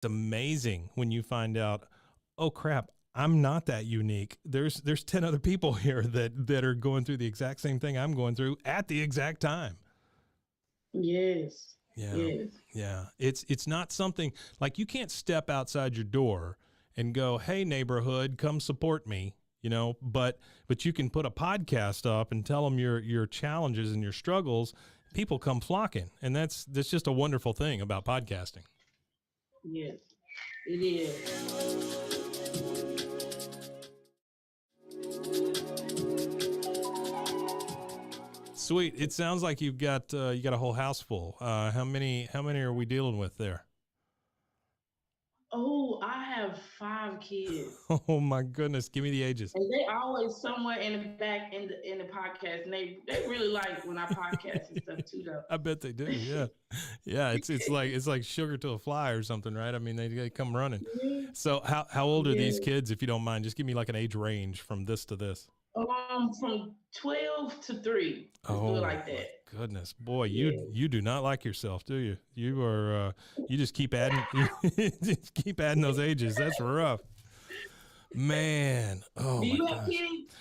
amazing when you find out, oh crap, I'm not that unique. There's 10 other people here that are going through the exact same thing I'm going through at the exact time. Yes. Yeah. Yes. Yeah. It's not something like you can't step outside your door and go, "Hey neighborhood, come support me." But you can put a podcast up and tell them your challenges and your struggles. People come flocking, and that's just a wonderful thing about podcasting. Yes, it is. Sweet. It sounds like you got a whole house full. How many are we dealing with there? Oh, I have 5 kids. Oh my goodness. Give me the ages. And they always somewhere in the back in the podcast. And they really like when I podcast and stuff too, though. I bet they do. Yeah. Yeah. It's like sugar to a fly or something, right? I mean, they come running. Yeah. So how old are these kids, if you don't mind? Just give me like an age range from this to this. From 12 to 3. Let's do it like that. Goodness, boy, you do not like yourself, do you? You are you just keep adding just keep adding those ages. That's rough, man. Oh, do you have kids?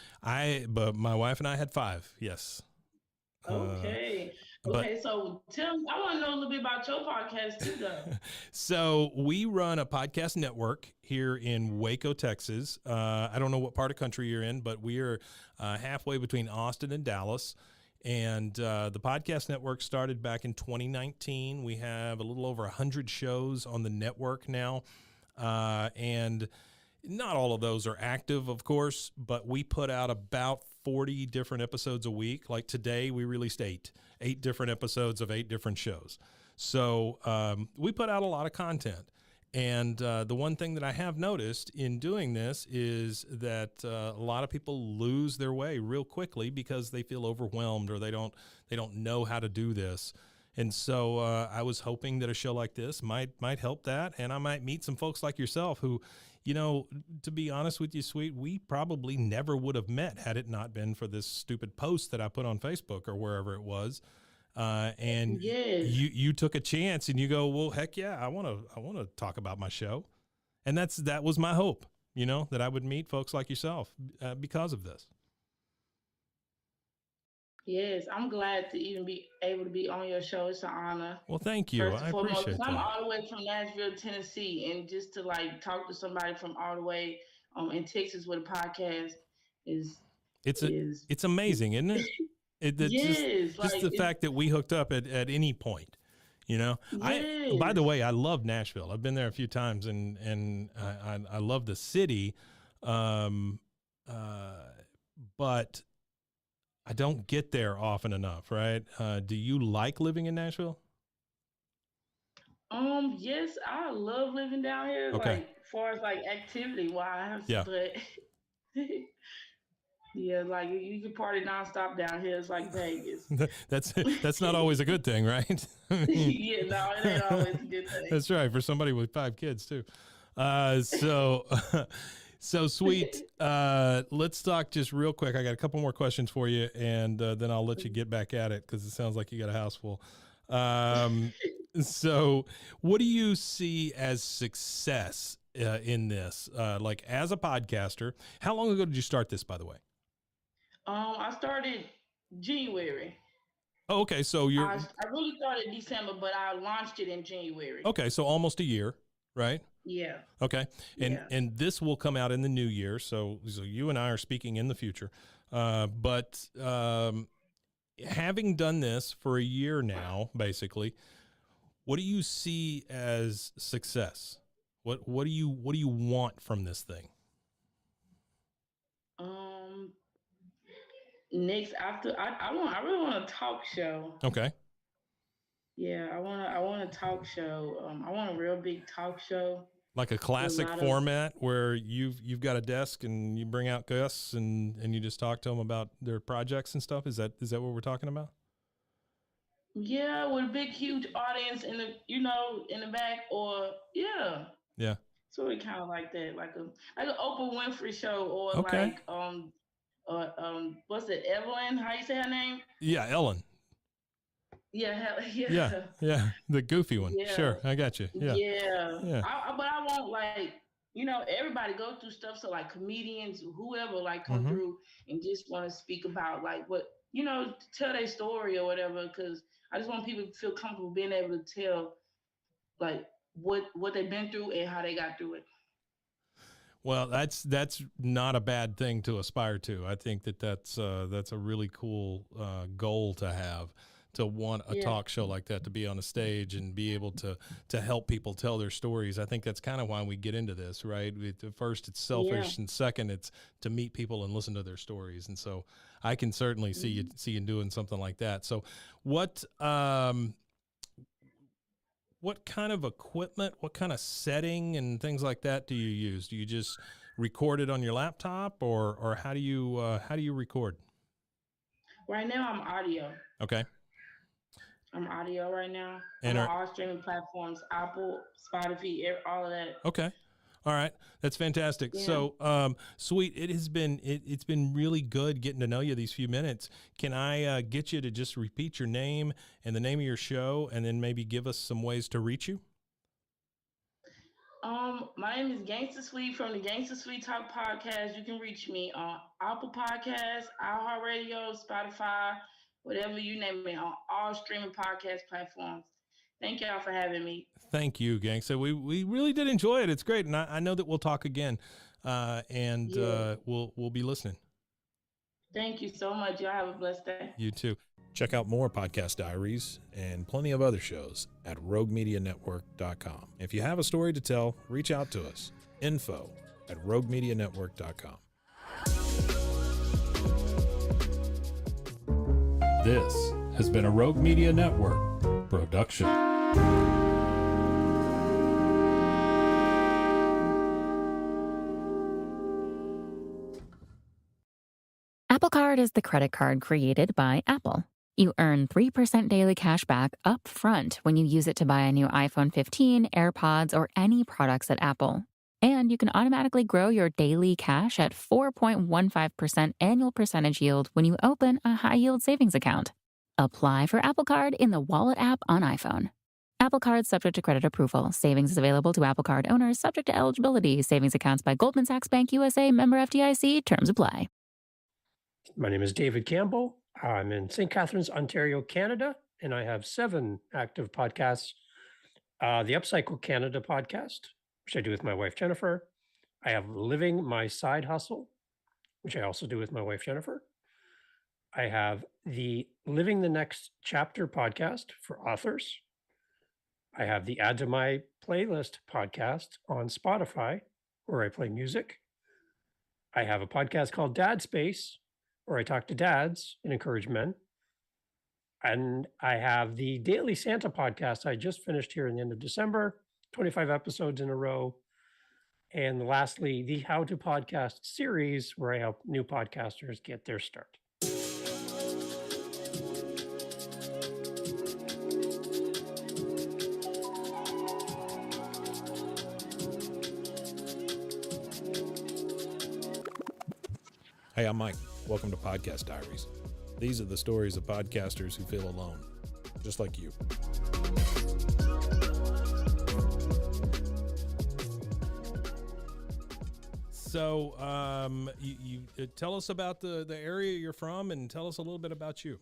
But my wife and I had 5. Yes. Okay. So tell me, I want to know a little bit about your podcast too, though. So we run a podcast network here in Waco, Texas. I don't know what part of country you're in, but we are halfway between Austin and Dallas. And the podcast network started back in 2019. We have a little over 100 shows on the network now. And not all of those are active, of course, but we put out about 40 different episodes a week. Like today, we released 8 different episodes of 8 different shows. So we put out a lot of content. And the one thing that I have noticed in doing this is that a lot of people lose their way real quickly because they feel overwhelmed or they don't know how to do this. And so I was hoping that a show like this might help that, and I might meet some folks like yourself who, to be honest with you, Sweet, we probably never would have met had it not been for this stupid post that I put on Facebook or wherever it was. And you took a chance and you go, well, heck yeah, I want to talk about my show. And that was my hope, that I would meet folks like yourself because of this. Yes, I'm glad to even be able to be on your show. It's an honor. Well, thank you. I appreciate that. I'm all the way from Nashville, Tennessee, and just to talk to somebody from all the way in Texas with a podcast it's amazing, isn't it? It's just the fact that we hooked up at any point, Yes. By the way, I love Nashville. I've been there a few times, and I love the city, but I don't get there often enough, right? Do you like living in Nashville? Yes, I love living down here. Okay. As far as activity wise, yeah. But yeah, you can party nonstop down here. It's like Vegas. That's not always a good thing, right? Yeah, no, it ain't always a good thing. That's right, for somebody with 5 kids too. So Sweet. Let's talk just real quick. I got a couple more questions for you, and then I'll let you get back at it because it sounds like you got a house full. So what do you see as success in this? As a podcaster, how long ago did you start this, by the way? I started January. Oh, okay. So I really started December, but I launched it in January. Okay, so almost a year, right? Yeah. Okay. And this will come out in the new year. So you and I are speaking in the future. But having done this for a year now, basically, what do you see as success? What do you want from this thing? Next after I really want a talk show. Okay. Yeah, I want a talk show. I want a real big talk show. Like a classic format where you've got a desk and you bring out guests and you just talk to them about their projects and stuff. Is that what we're talking about? Yeah, with a big, huge audience in the back, or yeah. Sort of kind of like that, like an Oprah Winfrey show, or okay. What's it, Evelyn? How you say her name? Yeah, Ellen. Yeah. The goofy one. Yeah. Sure. I got you. Yeah. But I won't like, everybody go through stuff. So like comedians, whoever like come through and just want to speak about like what, tell their story or whatever. Cause I just want people to feel comfortable being able to tell like what they've been through and how they got through it. Well, that's not a bad thing to aspire to. I think that's a really cool goal to have, to want a talk show like that, to be on a stage and be able to help people tell their stories. I think that's kind of why we get into this, right? First, it's selfish, and second, it's to meet people and listen to their stories. And so, I can certainly see you doing something like that. So, what kind of equipment, what kind of setting and things like that do you use? Do you just record it on your laptop, or how do you record? Right now, I'm audio. Okay. I'm audio right now. And I'm on all streaming platforms, Apple, Spotify, all of that. Okay. All right. That's fantastic. Yeah. So, Sweet, it's been really good getting to know you these few minutes. Can I get you to just repeat your name and the name of your show, and then maybe give us some ways to reach you? My name is Gangsta Sweet from the Gangsta Sweet Talk podcast. You can reach me on Apple Podcasts, iHeartRadio, Spotify, whatever you name it, on all streaming podcast platforms. Thank y'all for having me. Thank you, Gangsta. We really did enjoy it. It's great, and I know that we'll talk again, and we'll be listening. Thank you so much. Y'all have a blessed day. You too. Check out more podcast diaries and plenty of other shows at RogueMediaNetwork.com. If you have a story to tell, reach out to us. info@RogueMediaNetwork.com. This has been a Rogue Media Network production. Apple Card is the credit card created by Apple. You earn 3% daily cash back up front when you use it to buy a new iPhone 15, AirPods, or any products at Apple. And you can automatically grow your daily cash at 4.15% annual percentage yield when you open a high-yield savings account. Apply for Apple Card in the Wallet app on iPhone. Apple Card subject to credit approval. Savings is available to Apple Card owners subject to eligibility. Savings accounts by Goldman Sachs Bank USA, member FDIC. Terms apply. My name is David Campbell. I'm in St. Catharines, Ontario, Canada, and I have 7 active podcasts. The Upcycle Canada podcast, which I do with my wife, Jennifer. I have Living My Side Hustle, which I also do with my wife, Jennifer. I have the Living the Next Chapter podcast for authors. I have the Add to My Playlist podcast on Spotify, where I play music. I have a podcast called Dad Space, where I talk to dads and encourage men. And I have the Daily Santa podcast I just finished here in the end of December, 25 episodes in a row. And lastly, the How to Podcast series, where I help new podcasters get their start. Hey, I'm Mike. Welcome to Podcast Diaries. These are the stories of podcasters who feel alone, just like you. So, you tell us about the area you're from, and tell us a little bit about you.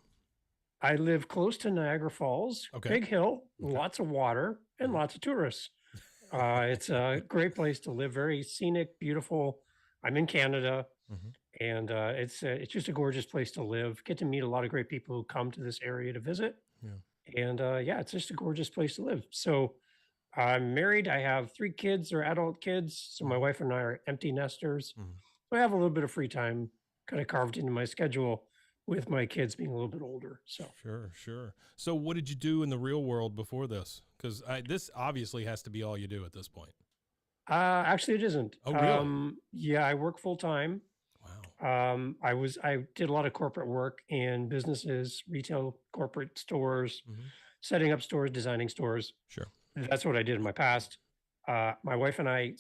I live close to Niagara Falls, big hill, lots of water, and lots of tourists. It's a great place to live, very scenic, beautiful. I'm in Canada. And it's just a gorgeous place to live. Get to meet a lot of great people who come to this area to visit. Yeah. And it's just a gorgeous place to live. So I'm married. I have 3 kids. They're adult kids. So my wife and I are empty nesters. So I have a little bit of free time kind of carved into my schedule with my kids being a little bit older. So Sure. So what did you do in the real world before this? Because this obviously has to be all you do at this point. Actually, it isn't. Oh, really? Yeah, I work full time. Wow. I did a lot of corporate work in businesses, retail, corporate stores, setting up stores, designing stores. Sure. That's what I did in my past. My wife and I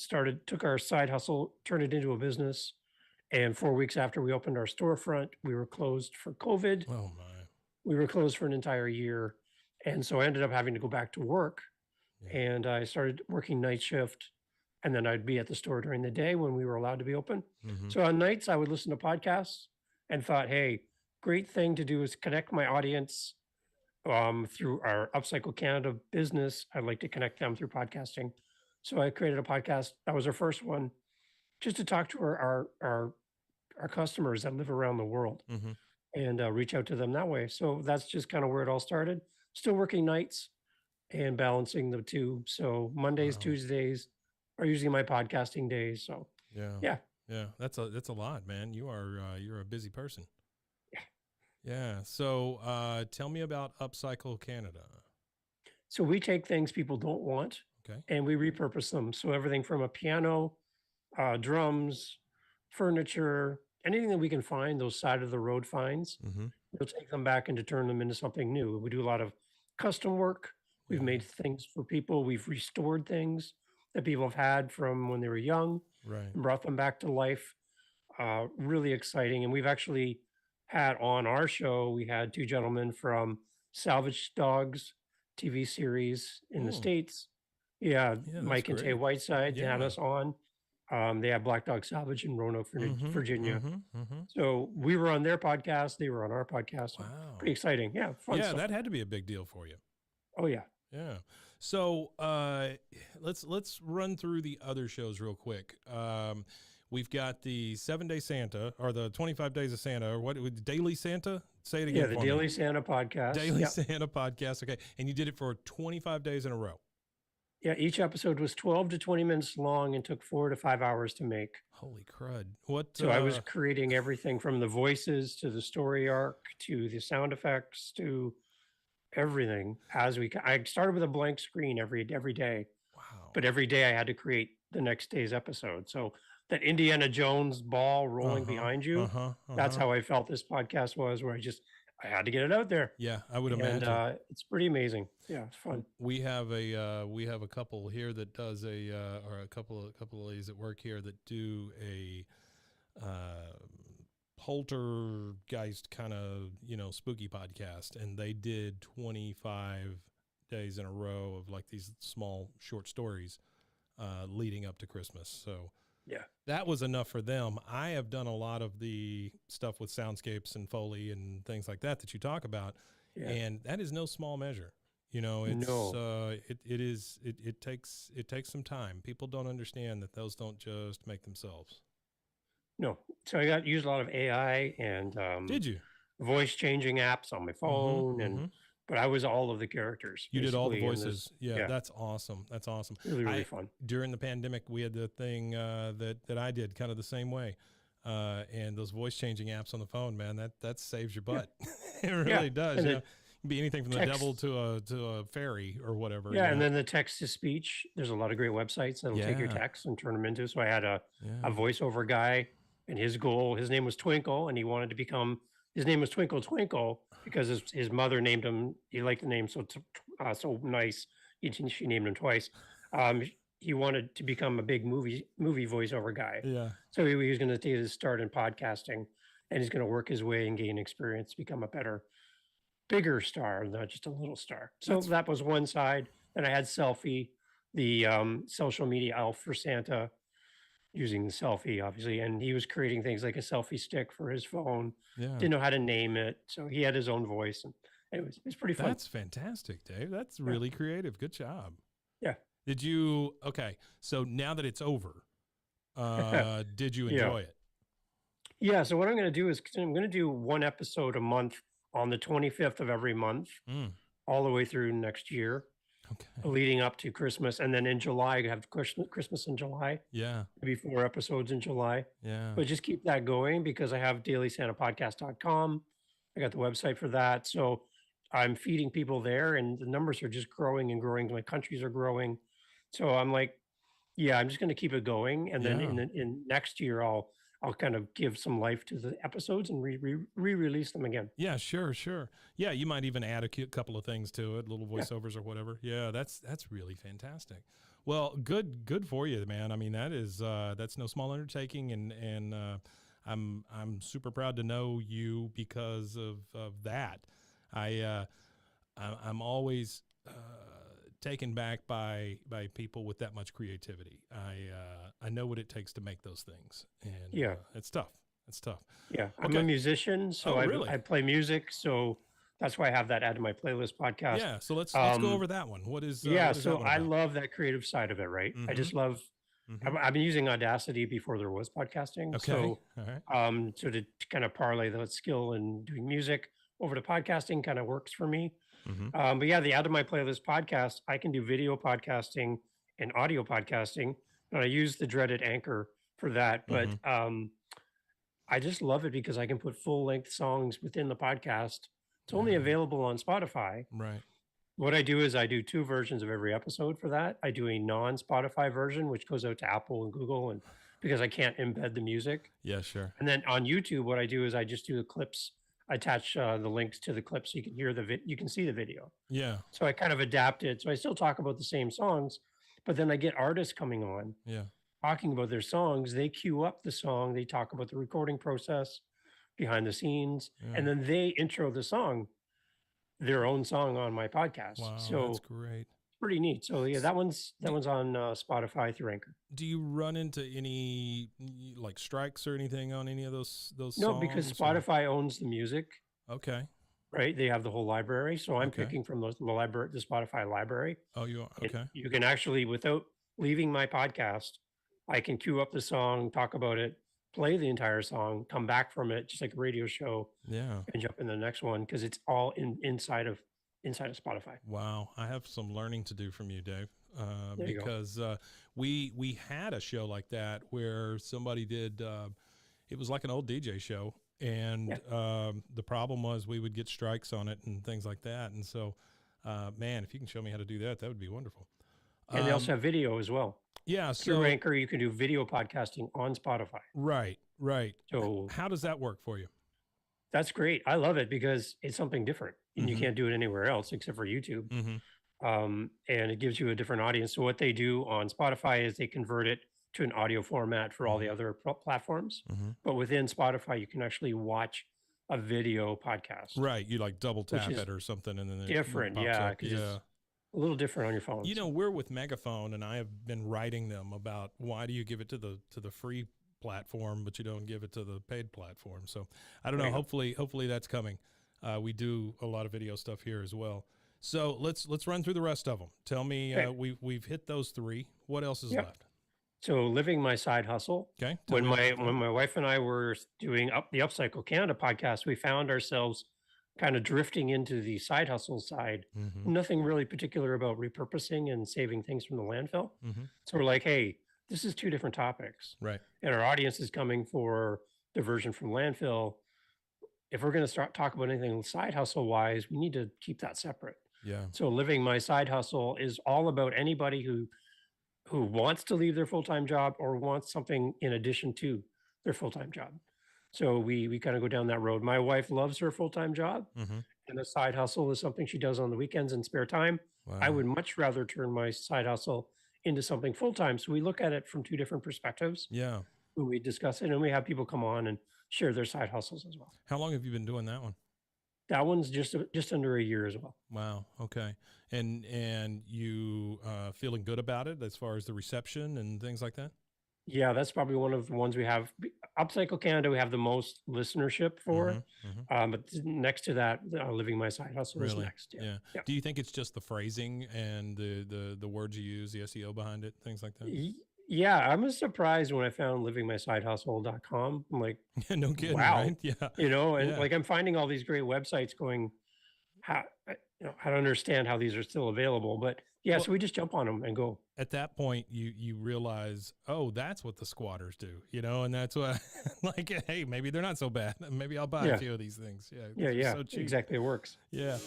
took our side hustle, turned it into a business. And 4 weeks after we opened our storefront, we were closed for COVID. Oh my. We were closed for an entire year. And so I ended up having to go back to work, Yeah. and I started working night shift, and then I'd be at the store during the day when we were allowed to be open. Mm-hmm. So on nights, I would listen to podcasts and thought, hey, great thing to do is connect my audience through our Upcycle Canada business. I'd like to connect them through podcasting. So I created a podcast. That was our first one, just to talk to our customers that live around the world Mm-hmm. and reach out to them that way. So that's just kind of where it all started. Still working nights and balancing the two. So Mondays, Wow. Tuesdays are usually my podcasting days. So Yeah. yeah. Yeah. That's a lot, man. You're a busy person. Yeah. Yeah. So tell me about Upcycle Canada. So we take things people don't want Okay. and we repurpose them. So everything from a piano, drums, furniture, anything that we can find, those side of the road finds, Mm-hmm. we'll take them back and to turn them into something new. We do a lot of custom work. We've Yeah. made things for people. We've restored things that people have had from when they were young Right. and brought them back to life. Really exciting. And we've actually had on our show, we had two gentlemen from Salvage Dogs TV series in the Mm. States. Yeah, Yeah, that's Mike and Tay great. Whiteside had Yeah. us on. They have Black Dog Salvage in Roanoke, Mm-hmm. Virginia. Mm-hmm. Mm-hmm. So we were on their podcast. They were on our podcast. So Wow. pretty exciting. Yeah, fun Yeah, stuff. that had to be a big deal for you. Oh yeah. Yeah. So let's run through the other shows real quick. We've got the 7-Day Santa or the 25 Days of Santa or what? Daily Santa? Say it again. Yeah, the for Daily me. Santa podcast. Daily Yeah. Santa podcast. Okay, and you did it for 25 days in a row. Yeah, each episode was 12 to 20 minutes long and took 4 to 5 hours to make. Holy crud! What? So I was creating everything from the voices to the story arc to the sound effects to everything as I started with a blank screen every day, wow. but every day I had to create the next day's episode. So that Indiana Jones ball rolling behind you, that's how I felt this podcast was, where I had to get it out there. Yeah, I would And imagine. it's pretty amazing. Yeah, it's fun. We have a couple here that does or a couple of ladies at work here that do a poltergeist kind of spooky podcast, and they did 25 days in a row of like these small short stories leading up to Christmas. So yeah, that was enough for them. I have done a lot of the stuff with soundscapes and Foley and things like that you talk about, and that is no small measure. It takes some time. People don't understand that those don't just make themselves. No. So I used a lot of AI and Did you? voice changing apps on my phone but I was all of the characters. You did all the basically, in voices. Yeah, that's awesome. That's awesome. Really fun. During the pandemic, we had the thing that I did kind of the same way. And those voice changing apps on the phone, man, that saves your butt. It really does. It can be anything from the devil to a fairy or whatever. Yeah, and then the text to speech. There's a lot of great websites that'll take your text and turn them into. So I had a voiceover guy, and his name was Twinkle, and he wanted to become. His name was Twinkle Twinkle because his mother named him. He liked the name so nice. She named him twice. He wanted to become a big movie voiceover guy. Yeah. So he was going to take his start in podcasting, and he's going to work his way and gain experience to become a bigger star, not just a little star. So that was one side. Then I had Selfie, the social media elf for Santa, using the selfie, obviously. And he was creating things like a selfie stick for his phone. Yeah. Didn't know how to name it. So he had his own voice. And anyways, it was pretty fun. That's fantastic, Dave. That's really creative. Good job. Yeah. Okay. So now that it's over, did you enjoy it? Yeah. So what I'm going to do is I'm going to do one episode a month on the 25th of every month, all the way through next year. Okay. Leading up to Christmas. And then in July, I have Christmas in July. Yeah. Maybe 4 episodes in July. Yeah. But just keep that going because I have dailysantapodcast.com. I got the website for that. So I'm feeding people there and the numbers are just growing and growing. My countries are growing. So I'm like, yeah, I'm just going to keep it going. And then in next year, I'll kind of give some life to the episodes and re-release them again. Yeah, sure. Yeah, you might even add a couple of things to it, little voiceovers or whatever. Yeah, that's really fantastic. Well, good for you, man. I mean, that's no small undertaking, and I'm super proud to know you because of that. I'm always taken back by people with that much creativity. I know what it takes to make those things, and it's tough. It's tough. Yeah, I'm a musician, so really? I play music, so that's why I have that added to my playlist podcast. Yeah, so let's go over that one. What is so that one I about? love that creative side of it, right? I just love. I've been using Audacity before there was podcasting, Okay, so all right. so to kind of parlay that skill in doing music over to podcasting kind of works for me. But yeah, the add to my playlist podcast, I can do video podcasting and audio podcasting, and I use the dreaded Anchor for that. But I just love it because I can put full length songs within the podcast. It's only available on Spotify. Right. What I do is I do 2 versions of every episode for that. I do a non-Spotify version, which goes out to Apple and Google, and because I can't embed the music. Yeah, sure. And then on YouTube, what I do is I just do the clips. I attach the links to the clips so you can hear you can see the video. Yeah. So I kind of adapt it. So I still talk about the same songs, but then I get artists coming on. Yeah. Talking about their songs. They cue up the song. They talk about the recording process, behind the scenes, and then they intro the song, their own song on my podcast. Wow, so that's great. Pretty neat. So yeah, that one's on Spotify through Anchor. Do you run into any like strikes or anything on any of those No, songs? because Spotify owns the music. Okay. Right, they have the whole library, so I'm picking from the library, the Spotify library. Oh, you are? Okay. You can actually, without leaving my podcast, I can queue up the song, talk about it, play the entire song, come back from it, just like a radio show. Yeah. And jump in the next one because it's all inside of Spotify. Wow, I have some learning to do from you, Dave, There you because we had a show like that where somebody did. It was like an old DJ show, and the problem was we would get strikes on it and things like that. And so, man, if you can show me how to do that, that would be wonderful. And they also have video as well. Yeah, through Anchor, you can do video podcasting on Spotify. Right, right. So how does that work for you? That's great. I love it because it's something different, and you can't do it anywhere else except for YouTube. And it gives you a different audience. So what they do on Spotify is they convert it to an audio format for all the other platforms. But within Spotify, you can actually watch a video podcast. Right. You like double tap it or something, and then different. Yeah. Because it's a little different on your phone. You know, we're with Megaphone, and I have been writing them about why do you give it to the free platform, but you don't give it to the paid platform. So I don't know. Hopefully that's coming. We do a lot of video stuff here as well. So let's run through the rest of them. Tell me, we've hit those 3. What else is left? So living my side hustle. Okay. When my wife and I were doing the Upcycle Canada podcast, we found ourselves kind of drifting into the side hustle side. Nothing really particular about repurposing and saving things from the landfill. So we're like, hey, this is 2 different topics. Right. And our audience is coming for diversion from landfill. If we're going to start talk about anything side hustle wise, we need to keep that separate. Yeah. So living my side hustle is all about anybody who wants to leave their full-time job or wants something in addition to their full-time job. So we kind of go down that road. My wife loves her full-time job, and the side hustle is something she does on the weekends and spare time. Wow. I would much rather turn my side hustle into something full-time. So we look at it from 2 different perspectives. Yeah. When we discuss it, and we have people come on and share their side hustles as well. How long have you been doing that one? That one's just under a year as well. Wow. Okay. And you feeling good about it as far as the reception and things like that? Yeah, that's probably one of the ones we have. Upcycle Canada, we have the most listenership for. But next to that, living my side hustle is next. Yeah. Do you think it's just the phrasing and the words you use, the SEO behind it, things like that? Yeah, I was surprised when I found livingmysidehustle.com. I'm like, no kidding, wow. Right? Yeah. You know, and like I'm finding all these great websites going, how I don't understand how these are still available, but so we just jump on them and go. At that point, you realize, oh, that's what the squatters do, you know, and that's what like, hey, maybe they're not so bad. Maybe I'll buy a few of these things. Yeah. So cheap. Exactly. It works. Yeah.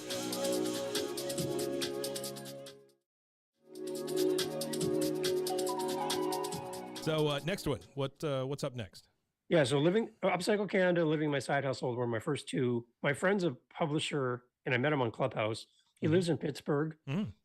So next one, what's up next? Yeah, so Upcycle Canada, living my side hustle were my first 2. My friend's a publisher, and I met him on Clubhouse. He lives in Pittsburgh.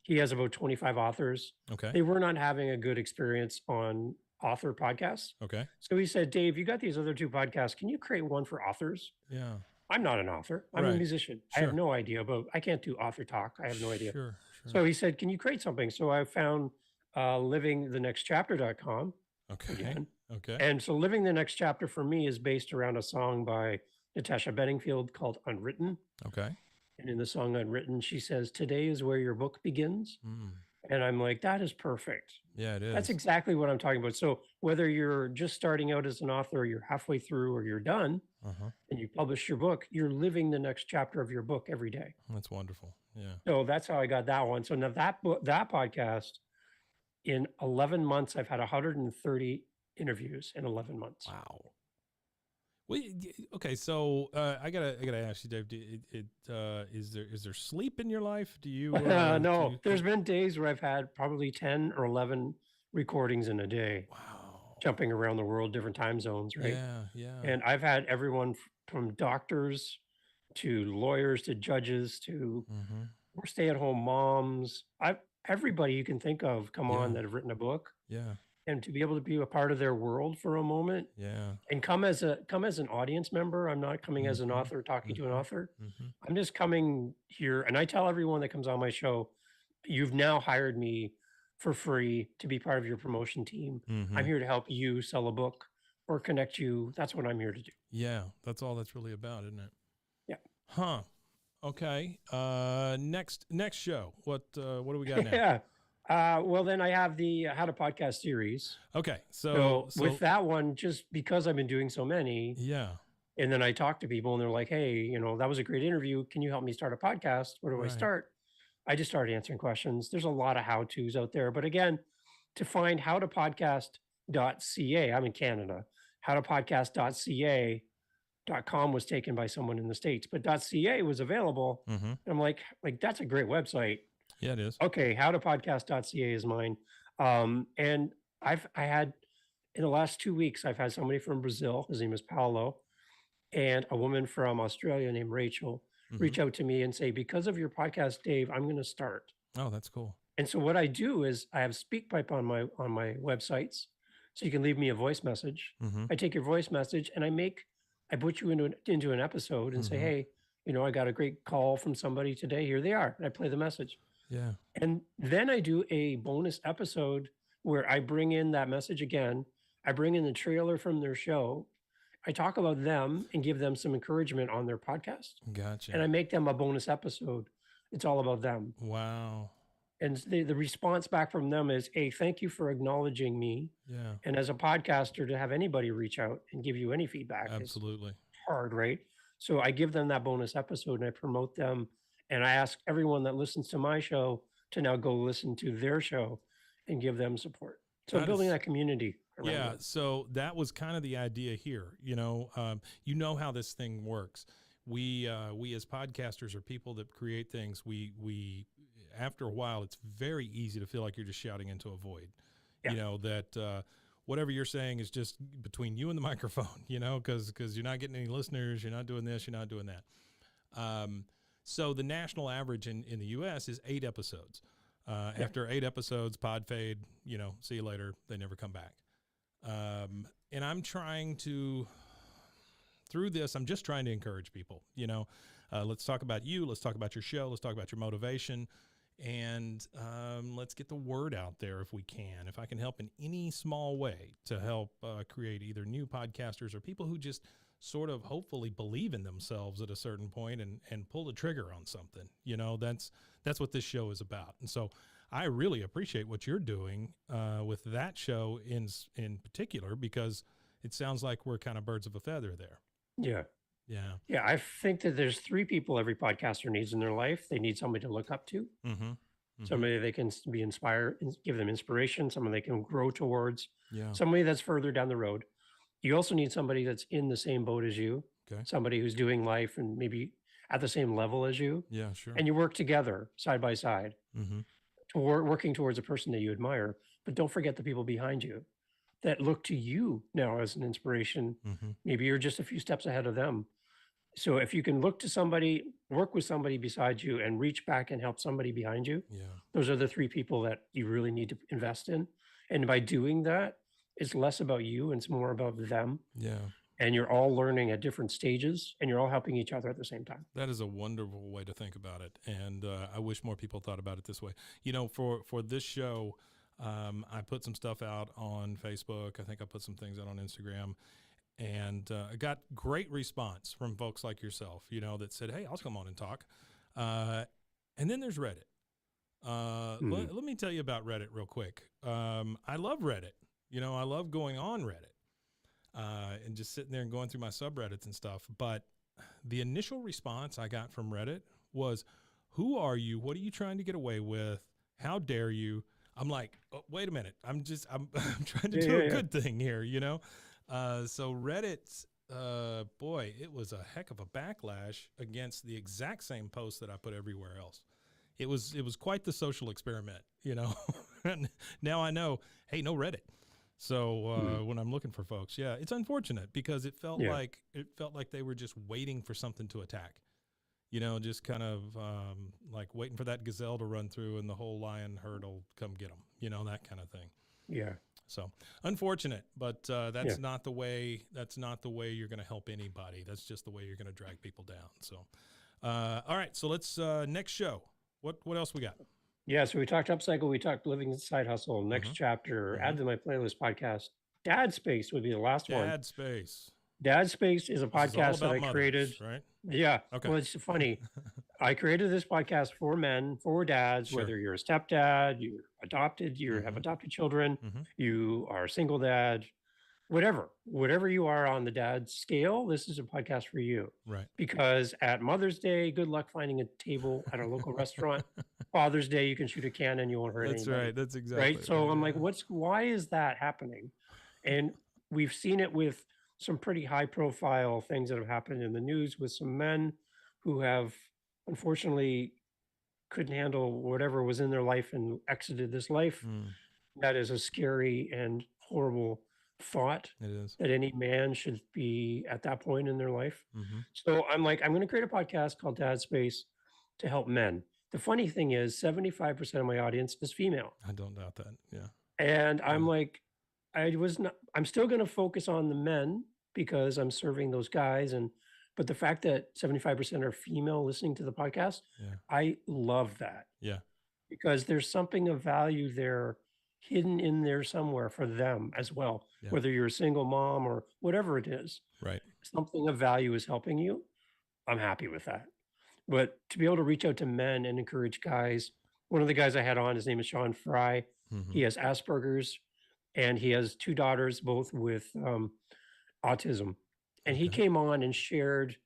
He has about 25 authors. Okay. They were not having a good experience on author podcasts. Okay. So he said, Dave, you got these other 2 podcasts. Can you create one for authors? Yeah. I'm not an author. I'm a Right. musician. I Sure. have no idea about, I can't do author talk. I have no idea. Sure. So he said, can you create something? So I found livingthenextchapter.com Okay. again. Okay. And so Living the Next Chapter for me is based around a song by Natasha Bedingfield called Unwritten. Okay. And in the song Unwritten, she says, today is where your book begins. Mm. And I'm like, that is perfect. Yeah, it That's is. exactly what I'm talking about. So whether you're just starting out as an author, or you're halfway through, or you're done, Uh-huh. and you publish your book, you're living the next chapter of your book every day. That's wonderful. Yeah. So that's how I got that one. So now that book, that podcast, in 11 months, I've had 130 interviews in 11 months. Wow. Well, okay, so I gotta ask you, Dave. Is there sleep in your life? Do you? No, there's been days where I've had probably 10 or 11 recordings in a day. Wow. Jumping around the world, different time zones, right? Yeah, yeah. And I've had everyone from doctors to lawyers to judges to stay-at-home moms. Everybody you can think of come on that have written a book, Yeah, and to be able to be a part of their world for a moment yeah. and come as an audience member. I'm not coming as an author talking to an author. I'm just coming here, and I tell everyone that comes on my show, you've now hired me for free to be part of your promotion team. I'm here to help you sell a book or connect you. That's what I'm here to do. Yeah, that's all that's really about, isn't it? Yeah. Huh. Okay. Next show. What do we got now? Yeah. Well, then I have the How to Podcast series. Okay. So with that one, just because I've been doing so many, yeah. and then I talk to people and they're like, hey, that was a great interview. Can you help me start a podcast? Where do I start? I just started answering questions. There's a lot of how-tos out there. But again, to find howtopodcast.ca, I'm in Canada, howtopodcast.ca.com was taken by someone in the States, but .ca was available. And I'm like, that's a great website. Yeah, it is. Okay, howtopodcast.ca is mine. And I had, in the last 2 weeks, I've had somebody from Brazil, his name is Paolo, and a woman from Australia named Rachel reach out to me and say, because of your podcast, Dave, I'm going to start. Oh, that's cool. And so what I do is I have SpeakPipe on my websites, so you can leave me a voice message. I take your voice message and I put you into an episode and say, hey, I got a great call from somebody today. Here they are. And I play the message. Yeah. And then I do a bonus episode where I bring in that message again. I bring in the trailer from their show. I talk about them and give them some encouragement on their podcast. Gotcha. And I make them a bonus episode. It's all about them. Wow. And the response back from them is, hey, thank you for acknowledging me. Yeah. And as a podcaster, to have anybody reach out and give you any feedback Absolutely. is hard, right? So I give them that bonus episode and I promote them. And I ask everyone that listens to my show to now go listen to their show and give them support. So building that community. Yeah. So that was kind of the idea here. You know how this thing works. We as podcasters are people that create things. We after a while, it's very easy to feel like you're just shouting into a void. Yeah. You know, that whatever you're saying is just between you and the microphone, because you're not getting any listeners, you're not doing this, you're not doing that. So the national average in the U.S. is 8 episodes. After 8 episodes, pod fade, see you later. They never come back. And I'm trying to, through this, I'm just trying to encourage people, let's talk about you. Let's talk about your show. Let's talk about your motivation. And let's get the word out there if we can. If I can help in any small way to help create either new podcasters or people who just sort of hopefully believe in themselves at a certain point and pull the trigger on something, that's what this show is about. And so I really appreciate what you're doing with that show in particular, because it sounds like we're kind of birds of a feather there. Yeah. Yeah. Yeah. I think that there's 3 people every podcaster needs in their life. They need somebody to look up to, somebody they can be inspired and give them inspiration, someone they can grow towards, somebody that's further down the road. You also need somebody that's in the same boat as you, somebody who's doing life and maybe at the same level as you. Yeah, sure. And you work together side by side, working towards a person that you admire. But don't forget the people behind you that look to you now as an inspiration. Maybe you're just a few steps ahead of them. So if you can look to somebody, work with somebody beside you and reach back and help somebody behind you, those are the 3 people that you really need to invest in. And by doing that, it's less about you and it's more about them. Yeah. and you're all learning at different stages, and you're all helping each other at the same time. That is a wonderful way to think about it, and I wish more people thought about it this way. You know, for this show, I put some stuff out on Facebook. I think I put some things out on Instagram, and I got great response from folks like yourself, you know, that said, "Hey, I'll come on and talk." And then there's Reddit. Let me tell you about Reddit real quick. I love Reddit. You know, I love going on Reddit and just sitting there and going through my subreddits and stuff. But the initial response I got from Reddit was, "Who are you? What are you trying to get away with? How dare you?" I'm like, oh, wait a minute. I'm trying to do a good thing here, you know? So Reddit, boy, it was a heck of a backlash against the exact same post that I put everywhere else. It was quite the social experiment, you know. And now I know, hey, no Reddit. So when I'm looking for folks, yeah, it's unfortunate because it felt like they were just waiting for something to attack, you know, just kind of like waiting for that gazelle to run through and the whole lion herd will come get them, you know, that kind of thing. Yeah. So unfortunate, but that's not the way. That's not the way you're going to help anybody. That's just the way you're going to drag people down. So, all right. So let's next show. What else we got? Yeah, so we talked Upcycle, we talked Living the Side Hustle, next chapter, add to my playlist podcast. Dad Space would be the last one. Dad Space. Dad Space is a podcast that I created. Right? Yeah. Okay. Well, it's funny. I created this podcast for men, for dads, whether you're a stepdad, you're adopted, you have adopted children, you are a single dad, whatever you are on the dad scale, this is a podcast for you. Right. Because at Mother's Day, good luck finding a table at a local restaurant. Father's Day, you can shoot a cannon, you won't hurt anybody. That's right. That's exactly right. So I'm like, why is that happening? And we've seen it with some pretty high profile things that have happened in the news with some men who have unfortunately couldn't handle whatever was in their life and exited this life. That is a scary and horrible thought. It is. That any man should be at that point in their life. So I'm like, I'm going to create a podcast called Dad Space to help men. The funny thing is 75% of my audience is female. I don't doubt that. Yeah. And I'm like, I'm still going to focus on the men because I'm serving those guys. But the fact that 75% are female listening to the podcast, I love that. Yeah. Because there's something of value there hidden in there somewhere for them as well. Yeah. Whether you're a single mom or whatever it is. Right. Something of value is helping you. I'm happy with that. But to be able to reach out to men and encourage guys, one of the guys I had on, his name is Sean Fry. He has Asperger's and he has 2 daughters, both with autism. And he came on and shared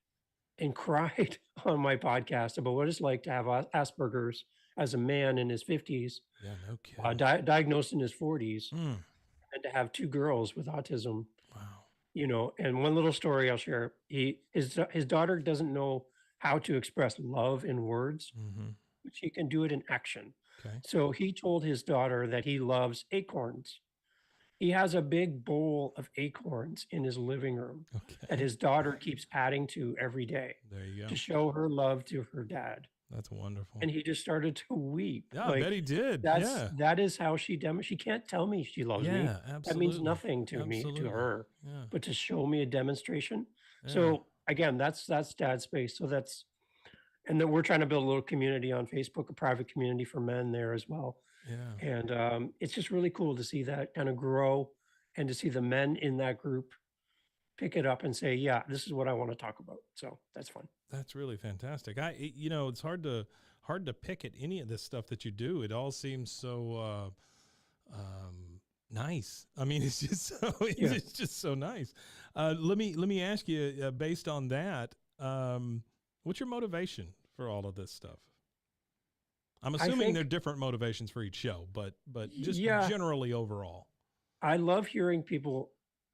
and cried on my podcast about what it's like to have Asperger's as a man in his 50s, diagnosed in his 40s, and to have 2 girls with autism. Wow. You know, and one little story I'll share. His daughter doesn't know how to express love in words, but she can do it in action. Okay. So he told his daughter that he loves acorns. He has a big bowl of acorns in his living room that his daughter keeps adding to every day. There you go. To show her love to her dad. That's wonderful. And he just started to weep. Yeah, like, I bet he did. That is how she she can't tell me she loves me. Absolutely. That means nothing to me, to her. Yeah. But to show me a demonstration. Yeah. So again, that's Dad Space. So and then we're trying to build a little community on Facebook, a private community for men there as well. Yeah. And it's just really cool to see that kind of grow and to see the men in that group pick it up and say, yeah, this is what I want to talk about. So that's fun. That's really fantastic. It's hard to pick at any of this stuff that you do. It all seems so nice. I mean, it's just so nice. Let me ask you, based on that, what's your motivation for all of this stuff? I'm assuming there are different motivations for each show, but just generally overall. I love hearing people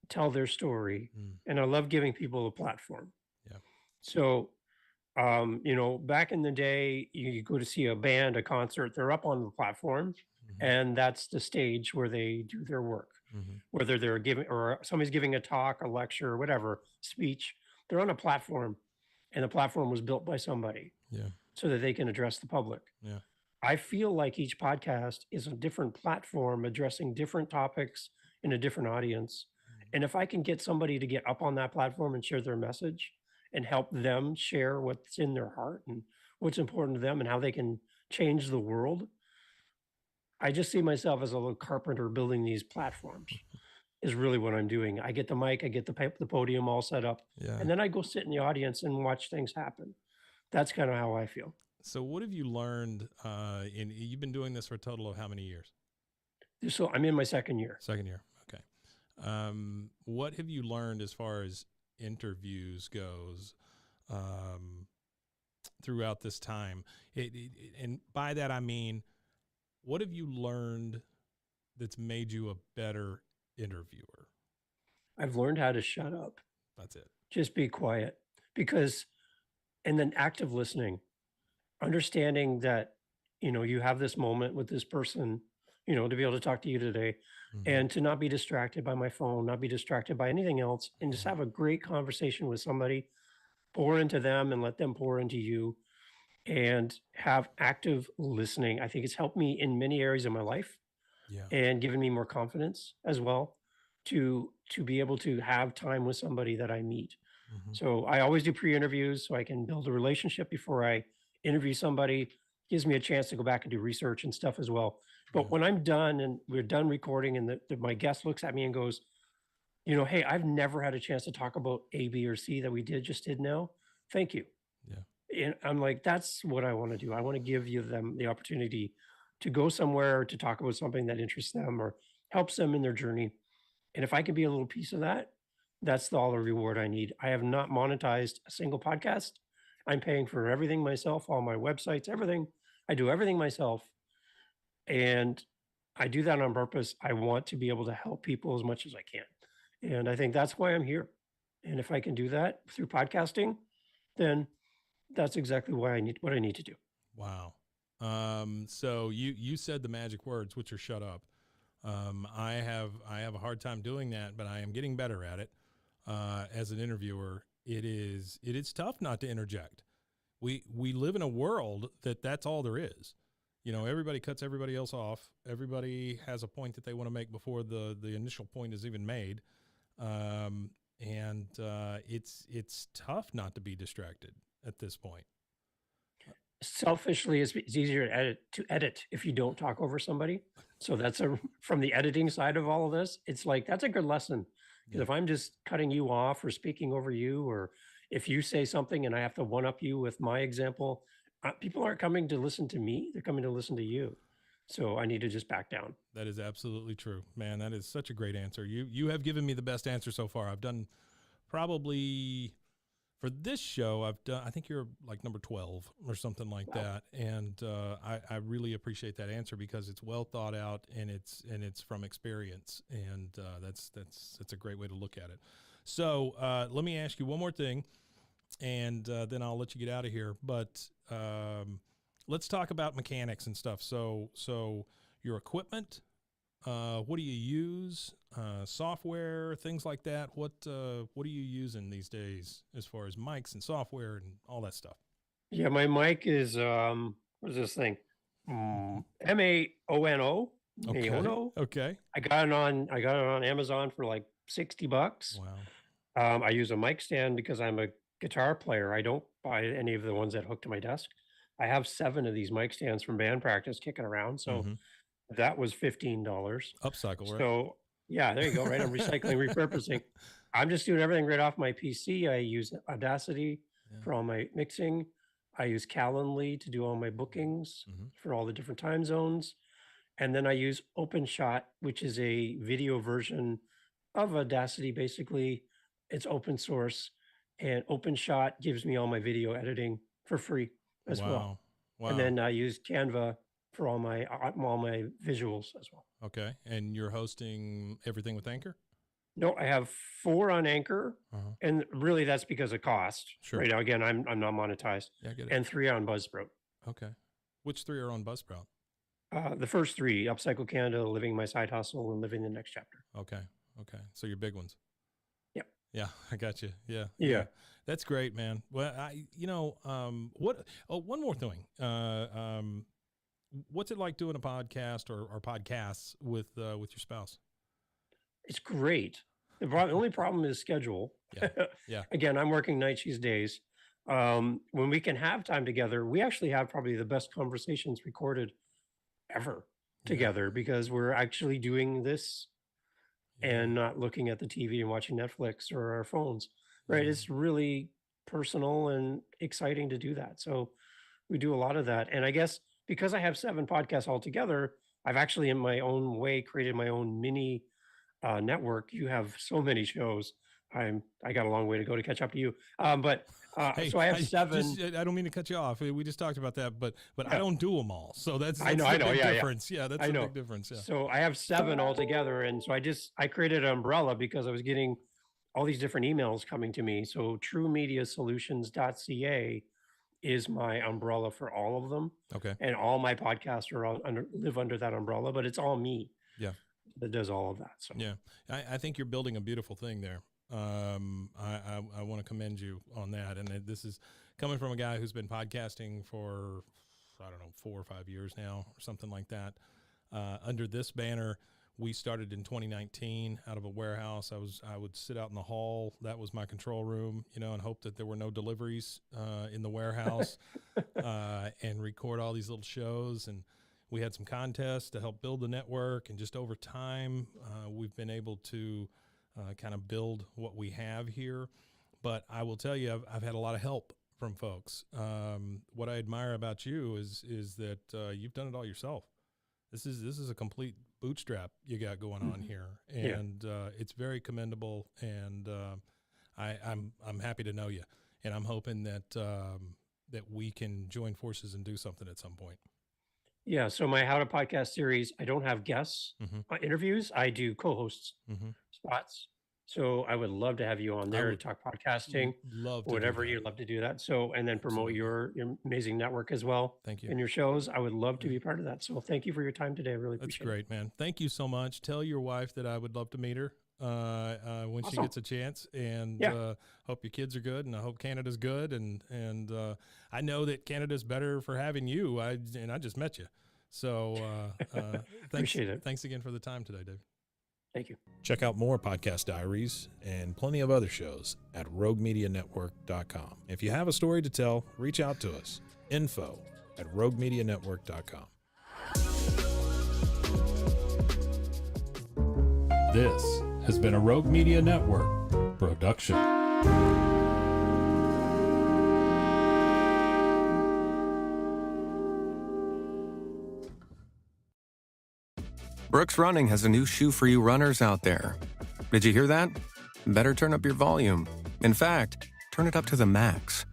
tell their story, and I love giving people a platform. Yeah. So, back in the day, you go to see a band, a concert, they're up on the platform, and that's the stage where they do their work. Whether they're giving or somebody's giving a talk, a lecture, or whatever, speech, they're on a platform, and the platform was built by somebody. Yeah. So that they can address the public. Yeah. I feel like each podcast is a different platform addressing different topics in a different audience. And if I can get somebody to get up on that platform and share their message and help them share what's in their heart and what's important to them and how they can change the world, I just see myself as a little carpenter building these platforms is really what I'm doing. I get the mic, I get the podium all set up, Yeah. and then I go sit in the audience and watch things happen. That's kind of how I feel. So what have you learned you've been doing this for a total of how many years? So I'm in my second year. Second year. Okay. What have you learned as far as interviews goes throughout this time? And by that, I mean, what have you learned that's made you a better interviewer? I've learned how to shut up. That's it. Just be quiet. Because, and then active listening, understanding that, you have this moment with this person, to be able to talk to you today and to not be distracted by my phone, not be distracted by anything else, and just have a great conversation with somebody, pour into them and let them pour into you, and have active listening. I think it's helped me in many areas of my life and given me more confidence as well to be able to have time with somebody that I meet. So I always do pre-interviews so I can build a relationship before I interview somebody. Gives me a chance to go back and do research and stuff as well. But when I'm done and we're done recording and my guest looks at me and goes, hey, I've never had a chance to talk about A, B, or C that we just did now. Thank you. Yeah. And I'm like, that's what I want to do. I want to give them the opportunity to go somewhere to talk about something that interests them or helps them in their journey. And if I can be a little piece of that, that's all the reward I need. I have not monetized a single podcast. I'm paying for everything myself, all my websites, everything. I do everything myself. And I do that on purpose. I want to be able to help people as much as I can. And I think that's why I'm here. And if I can do that through podcasting, then that's exactly what I need to do. Wow. So you said the magic words, which are shut up. I have a hard time doing that, but I am getting better at it. As an interviewer, it is tough not to interject. We live in a world that's all there is. Everybody cuts everybody else off. Everybody has a point that they want to make before the initial point is even made. It's tough not to be distracted at this point. Selfishly, it's easier to edit if you don't talk over somebody. So that's from the editing side of all of this. It's like, that's a good lesson. Because if I'm just cutting you off or speaking over you, or if you say something and I have to one up you with my example, people aren't coming to listen to me. They're coming to listen to you. So I need to just back down. That is absolutely true, man. That is such a great answer. You have given me the best answer so far. I've done probably for this show, I think you're like number 12 or something like that. And I really appreciate that answer because it's well thought out and it's from experience. And that's a great way to look at it. So let me ask you one more thing and then I'll let you get out of here. But let's talk about mechanics and stuff. So your equipment, what do you use? Software, things like that. What are you using these days as far as mics and software and all that stuff? Yeah, my mic is what is this thing? MAONO. Okay. Okay. I got it on Amazon for like $60. Wow. I use a mic stand because I'm a guitar player. I don't buy any of the ones that hook to my desk. I have 7 of these mic stands from band practice kicking around. So that was $15. Upcycle, right? So yeah, there you go. Right. I'm recycling, repurposing. I'm just doing everything right off my PC. I use Audacity for all my mixing. I use Calendly to do all my bookings for all the different time zones. And then I use OpenShot, which is a video version of Audacity. Basically, it's open source, and OpenShot gives me all my video editing for free as well. Wow. And then I use Canva for all my visuals as well. Okay. And you're hosting everything with Anchor? No, I have 4 on Anchor, and really that's because of cost. Sure. Right now, again, I'm not monetized. Yeah, I get it. And 3 on Buzzsprout. Okay. Which 3 are on Buzzsprout? The first 3: Upcycle Canada, Living My Side Hustle, and Living the Next Chapter. Okay. So your big ones. Yep. Yeah, I got you. Yeah. That's great, man. Well, one more thing. What's it like doing a podcast or podcasts with your spouse? It's great. The only problem is schedule. Yeah. Yeah. Again, I'm working nights these days. When we can have time together, we actually have probably the best conversations recorded ever together because we're actually doing this and not looking at the TV and watching Netflix or our phones, right? It's really personal and exciting to do that. So we do a lot of that. And I guess because I have 7 podcasts altogether, I've actually in my own way created my own mini network. You have so many shows. I got a long way to go to catch up to you. But Hey, so I have 7. I don't mean to cut you off. We just talked about that, but Yeah. I don't do them all. So that's I know, the big yeah, difference. Yeah, that's I the know. big difference. Yeah. So I have 7 altogether. And so I created an umbrella because I was getting all these different emails coming to me. So truemediasolutions.ca is my umbrella for all of them. Okay. And all my podcasts are live under that umbrella, but it's all me. Yeah. That does all of that. So yeah, I think you're building a beautiful thing there. I want to commend you on that. And this is coming from a guy who's been podcasting for, I don't know, 4 or 5 years now or something like that. Under this banner, we started in 2019 out of a warehouse. I would sit out in the hall. That was my control room, and hope that there were no deliveries in the warehouse and record all these little shows. And we had some contests to help build the network. And just over time, we've been able to kind of build what we have here. But I will tell you, I've had a lot of help from folks. What I admire about you is that you've done it all yourself. This is a complete bootstrap you got going on here, and it's very commendable. And I'm happy to know you, and I'm hoping that that we can join forces and do something at some point. Yeah. So my How to Podcast series, I don't have guests interviews. I do co-hosts spots. So I would love to have you on there to talk podcasting. Love to whatever do that. you'd love to do that. So and then promote your amazing network as well. Thank you. And your shows. I would love to be part of that. So thank you for your time today. I really That's appreciate great, man. Thank you so much. Tell your wife that I would love to meet her when she gets a chance. And hope your kids are good, and I hope Canada's good. And I know that Canada's better for having you. I just met you. So thanks. Appreciate it. Thanks again for the time today, Dave. Thank you. Check out more Podcast Diaries and plenty of other shows at RogueMediaNetwork.com. If you have a story to tell, reach out to us. info@RogueMediaNetwork.com. This has been a Rogue Media Network production. Brooks Running has a new shoe for you runners out there. Did you hear that? Better turn up your volume. In fact, turn it up to the max.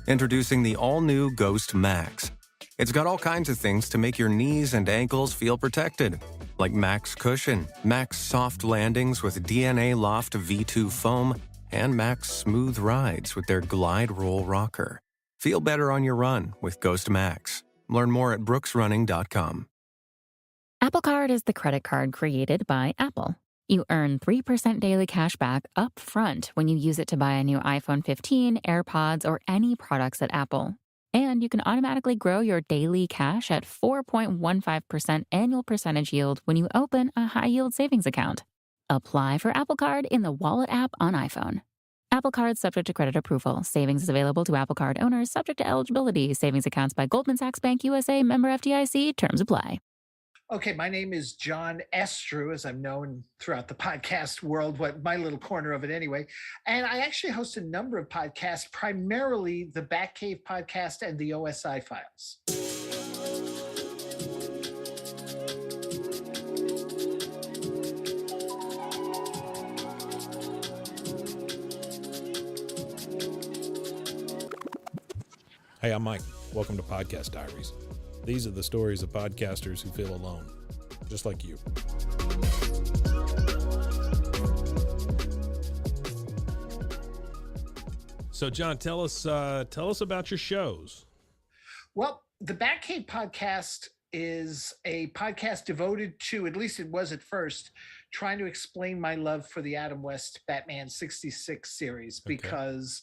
Introducing the all-new Ghost Max. It's got all kinds of things to make your knees and ankles feel protected, like Max Cushion, Max Soft Landings with DNA Loft V2 foam, and Max Smooth Rides with their Glide Roll Rocker. Feel better on your run with Ghost Max. Learn more at brooksrunning.com. Apple Card is the credit card created by Apple. You earn 3% daily cash back up front when you use it to buy a new iPhone 15, AirPods, or any products at Apple. And you can automatically grow your daily cash at 4.15% annual percentage yield when you open a high-yield savings account. Apply for Apple Card in the Wallet app on iPhone. Apple Card subject to credit approval. Savings is available to Apple Card owners subject to eligibility. Savings accounts by Goldman Sachs Bank USA, member FDIC. Terms apply. Okay, my name is John Estru, as I'm known throughout the podcast world, my little corner of it anyway. And I actually host a number of podcasts, primarily the Batcave podcast and the OSI Files. Hey, I'm Mike. Welcome to Podcast Diaries. These are the stories of podcasters who feel alone, just like you. So, John, tell us about your shows. Well, the Batcave podcast is a podcast devoted to, at least it was at first, trying to explain my love for the Adam West Batman 66 series, because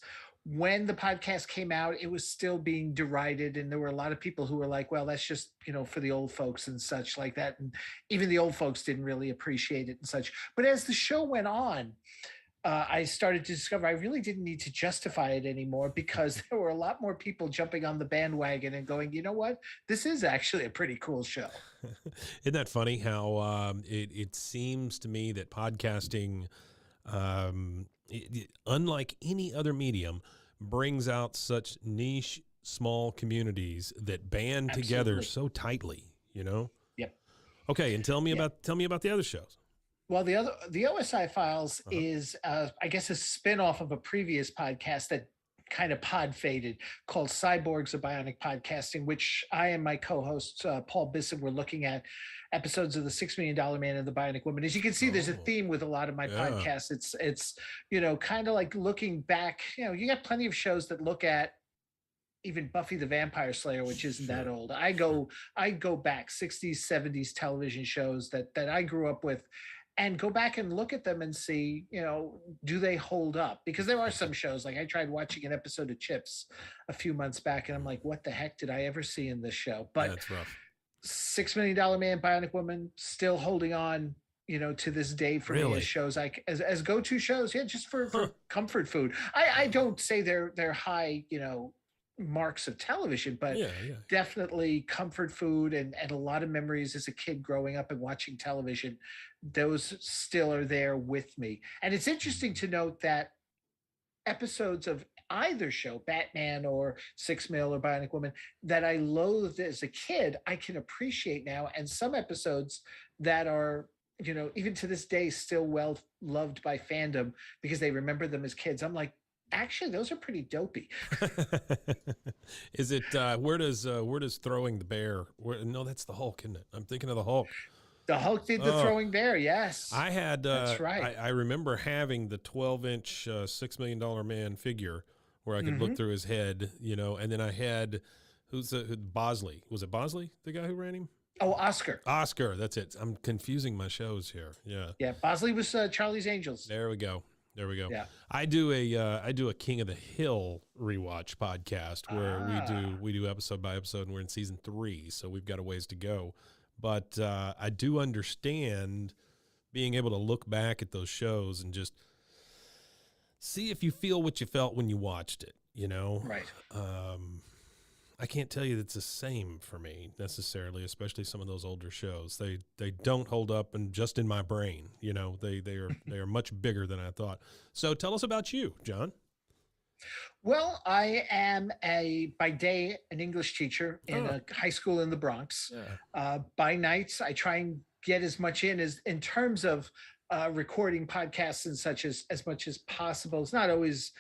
when the podcast came out, it was still being derided. And there were a lot of people who were like, well, that's just, for the old folks and such like that. And even the old folks didn't really appreciate it and such. But as the show went on, I started to discover I really didn't need to justify it anymore, because there were a lot more people jumping on the bandwagon and going, you know what, this is actually a pretty cool show. Isn't that funny how it seems to me that podcasting, unlike any other medium, brings out such niche, small communities that band together so tightly, Yep. Okay. And tell me about the other shows. Well, the OSI Files is, I guess, a spin-off of a previous podcast that kind of pod faded, called Cyborgs of Bionic Podcasting, which I and my co-host, Paul Bissett, were looking at episodes of the $6 Million Man and the Bionic Woman. As you can see, there's a theme with a lot of my podcasts. It's kind of like looking back. You got plenty of shows that look at even Buffy the Vampire Slayer, which isn't that old. I go back 60s, 70s television shows that I grew up with, and go back and look at them and see, do they hold up? Because there are some shows, like I tried watching an episode of Chips a few months back, and I'm like, what the heck did I ever see in this show? But that's rough. $6 Million Man, Bionic Woman, still holding on, to this day for me as shows, as go-to shows. Yeah, just for comfort food. I don't say they're high, marks of television, but definitely comfort food, and a lot of memories as a kid growing up and watching television. Those still are there with me. And it's interesting to note that episodes of either show, Batman or 6 Mil or Bionic Woman, that I loathed as a kid, I can appreciate now. And some episodes that are, even to this day, still well loved by fandom because they remember them as kids. I'm like, actually, those are pretty dopey. Is it where does Throwing the Bear? No, that's the Hulk, isn't it? I'm thinking of the Hulk. The Hulk did the Throwing Bear, yes. I had. That's right. I remember having the 12-inch $6 Million Man figure where I could look through his head, and then I had Bosley. Was it Bosley, the guy who ran him? Oh, Oscar. Oscar, that's it. I'm confusing my shows here. Yeah. Yeah, Bosley was Charlie's Angels. There we go. Yeah. I do a King of the Hill rewatch podcast where we do episode by episode, and we're in season 3, so we've got a ways to go. But I do understand being able to look back at those shows and just see if you feel what you felt when you watched it. Right. I can't tell you it's the same for me necessarily, especially some of those older shows. They don't hold up, and just in my brain, they are much bigger than I thought. So tell us about you, John. Well, I am by day an English teacher in a high school in the Bronx. Yeah. By nights, I try and get as much in terms of recording podcasts and such as much as possible. It's not always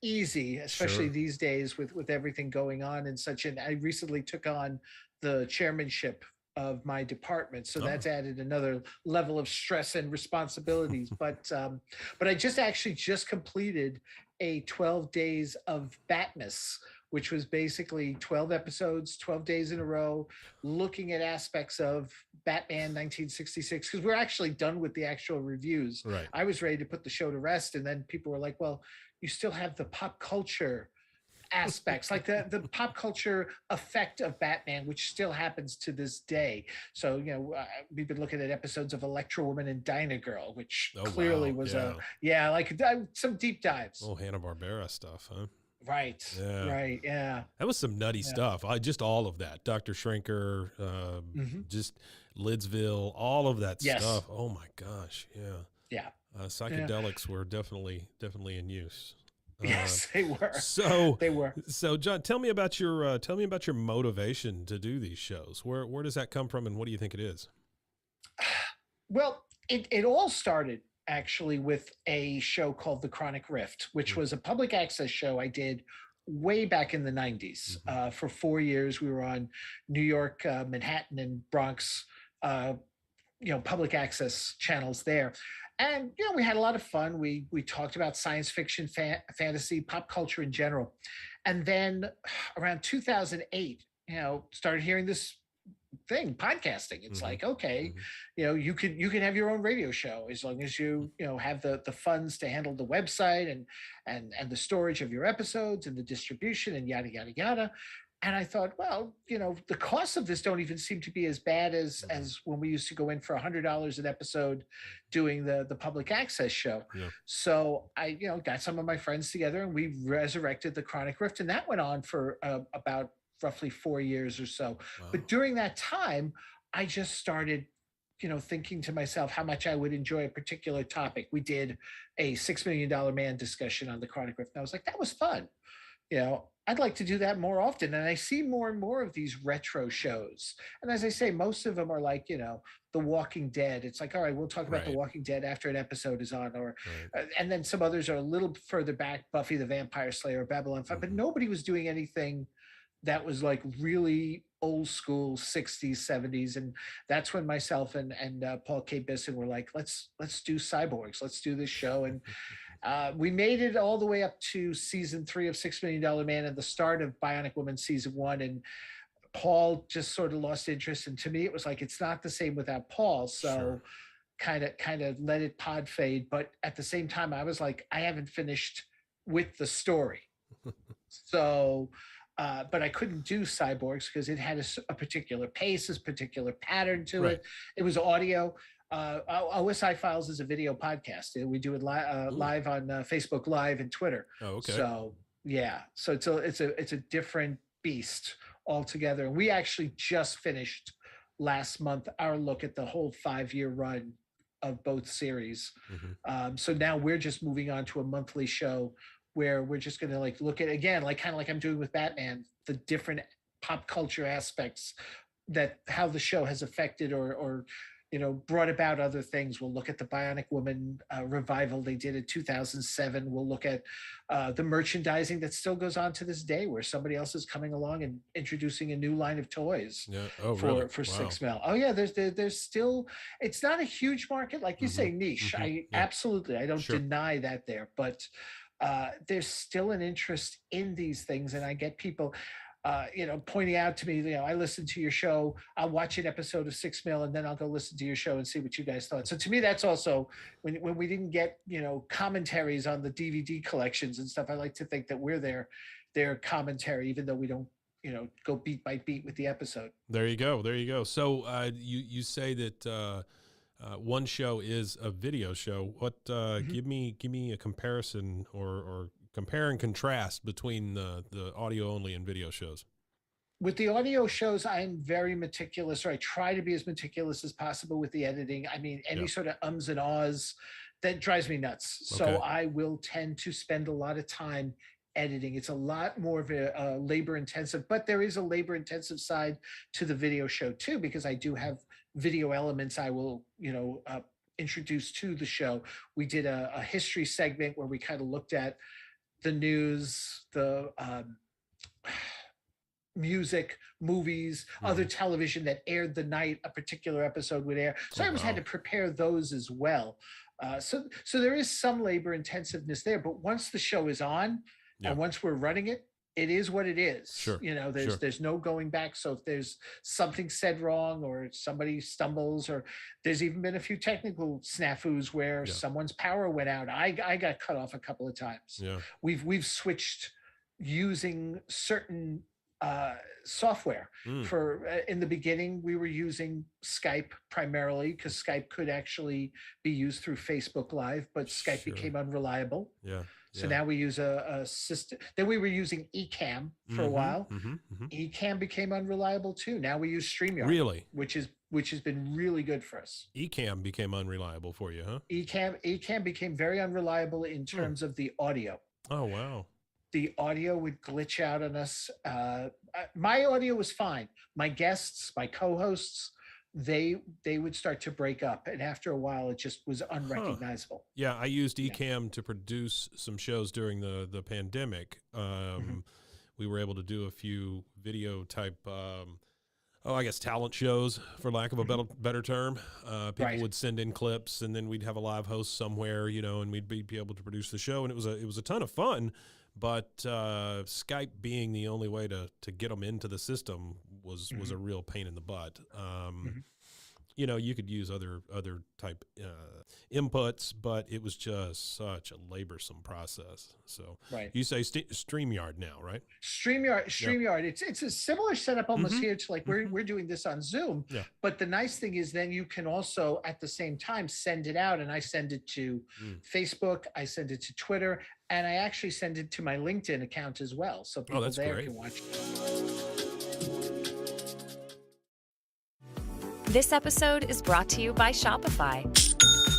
easy, especially these days with everything going on and such. And I recently took on the chairmanship of my department, so that's added another level of stress and responsibilities. But I just completed a 12 days of Batmas, which was basically 12 episodes, 12 days in a row, looking at aspects of Batman 1966, because we're actually done with the actual reviews. Right. I was ready to put the show to rest, and then people were like, well, you still have the pop culture aspects, like the pop culture effect of Batman, which still happens to this day. So, we've been looking at episodes of Electro Woman and Dyna Girl, which clearly was some deep dives. Oh, Hanna-Barbera stuff, huh? Right. Yeah. Right. Yeah. That was some nutty stuff. Just all of that. Dr. Shrinker, just Lidsville, all of that stuff. Oh my gosh. Yeah. Yeah. Psychedelics were definitely in use. Yes, they were. So they were. So, John, tell me about your motivation to do these shows. Where does that come from, and what do you think it is? Well, it all started actually with a show called The Chronic Rift, which was a public access show I did way back in the 90s. For 4 years, we were on New York, Manhattan, and Bronx, public access channels there. And, we had a lot of fun. We talked about science fiction, fantasy, pop culture in general. And then around 2008, started hearing this thing, podcasting. It's Mm-hmm. like, okay, Mm-hmm. you can have your own radio show as long as you have the funds to handle the website and the storage of your episodes and the distribution and yada yada yada. And I thought, well, the costs of this don't even seem to be as bad as when we used to go in for $100 an episode doing the public access show. Yeah. So I got some of my friends together and we resurrected the Chronic Rift, and that went on for about roughly 4 years or so. Wow. But during that time, I just started thinking to myself how much I would enjoy a particular topic. We did a $6 Million Man discussion on the Chronic Rift, and I was like, that was fun. I'd like to do that more often. And I see more and more of these retro shows. And as I say, most of them are like, The Walking Dead. It's like, all right, we'll talk about The Walking Dead after an episode is on, or and then some others are a little further back, Buffy the Vampire Slayer, Babylon 5, but nobody was doing anything that was like really old school 60s, 70s. And that's when myself and Paul K. Bisson were like, let's do cyborgs. Let's do this show. And we made it all the way up to season 3 of $6 Million Man and the start of Bionic Woman season 1. And Paul just sort of lost interest. And to me, it was like, it's not the same without Paul. So kind of let it pod fade. But at the same time, I was like, I haven't finished with the story. So, but I couldn't do cyborgs because it had a particular pace, a particular pattern to it. It was audio. OSI Files is a video podcast. We do it live on Facebook Live and Twitter. Oh, okay. So yeah, so it's a different beast altogether. And we actually just finished last month our look at the whole 5-year run of both series. So now we're just moving on to a monthly show where we're just going to like look at, again, like kind of like I'm doing with Batman, the different pop culture aspects that how the show has affected or brought about other things. We'll look at the Bionic Woman revival they did in 2007. We'll look at the merchandising that still goes on to this day, where somebody else is coming along and introducing a new line of toys for $6 million. Oh yeah, there's still, it's not a huge market, like you say, niche. I don't deny that there, but there's still an interest in these things, and I get people pointing out to me, I listen to your show, I'll watch an episode of $6 Million, and then I'll go listen to your show and see what you guys thought. So to me, that's also when we didn't get, commentaries on the DVD collections and stuff, I like to think that we're their commentary, even though we don't, go beat by beat with the episode. There you go. So you say that one show is a video show. What give me a comparison or compare and contrast between the audio only and video shows. With the audio shows, I'm very meticulous, or I try to be as meticulous as possible with the editing. I mean, any sort of ums and ahs, that drives me nuts. Okay. So I will tend to spend a lot of time editing. It's a lot more of a labor intensive, but there is a labor intensive side to the video show too, because I do have video elements I will, introduce to the show. We did a history segment where we kind of looked at the news, the music, movies, other television that aired the night a particular episode would air. So I always had to prepare those as well. So there is some labor intensiveness there, but once the show is on and once we're running it, it is what it is. Sure. There's no going back. So if there's something said wrong or somebody stumbles, or there's even been a few technical snafus where someone's power went out. I got cut off a couple of times. Yeah. We've switched using certain software for in the beginning. We were using Skype primarily because Skype could actually be used through Facebook Live, but Skype became unreliable. So now we use a system. Then we were using Ecamm for a while. Ecamm became unreliable too. Now we use StreamYard. Really? Which has been really good for us. Ecamm became unreliable for you, huh? Ecamm became very unreliable in terms of the audio. Oh, wow. The audio would glitch out on us. My audio was fine. My guests, my co-hosts, they would start to break up, and after a while it just was unrecognizable. Yeah, I used Ecamm to produce some shows during the pandemic. We were able to do a few video type I guess talent shows, for lack of a better term. People would send in clips, and then we'd have a live host somewhere, and we'd be able to produce the show, and it was a ton of fun. but Skype being the only way to get them into the system was a real pain in the butt. You know, you could use other type inputs, but it was just such a laborsome process. So you say StreamYard now, right? StreamYard. Yep. It's a similar setup almost here to like we're doing this on Zoom. Yeah. But the nice thing is then you can also at the same time send it out, and I send it to Facebook, I send it to Twitter, and I actually send it to my LinkedIn account as well. So people there can watch. This episode is brought to you by Shopify.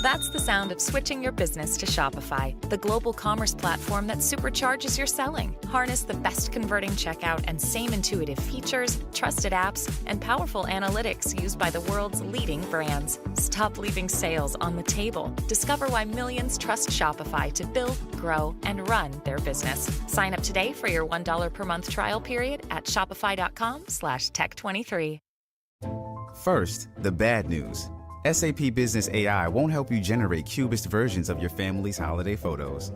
That's the sound of switching your business to Shopify, the global commerce platform that supercharges your selling. Harness the best converting checkout and same intuitive features, trusted apps, and powerful analytics used by the world's leading brands. Stop leaving sales on the table. Discover why millions trust Shopify to build, grow, and run their business. Sign up today for your $1 per month trial period at shopify.com/tech23. First, the bad news. SAP Business AI won't help you generate cubist versions of your family's holiday photos.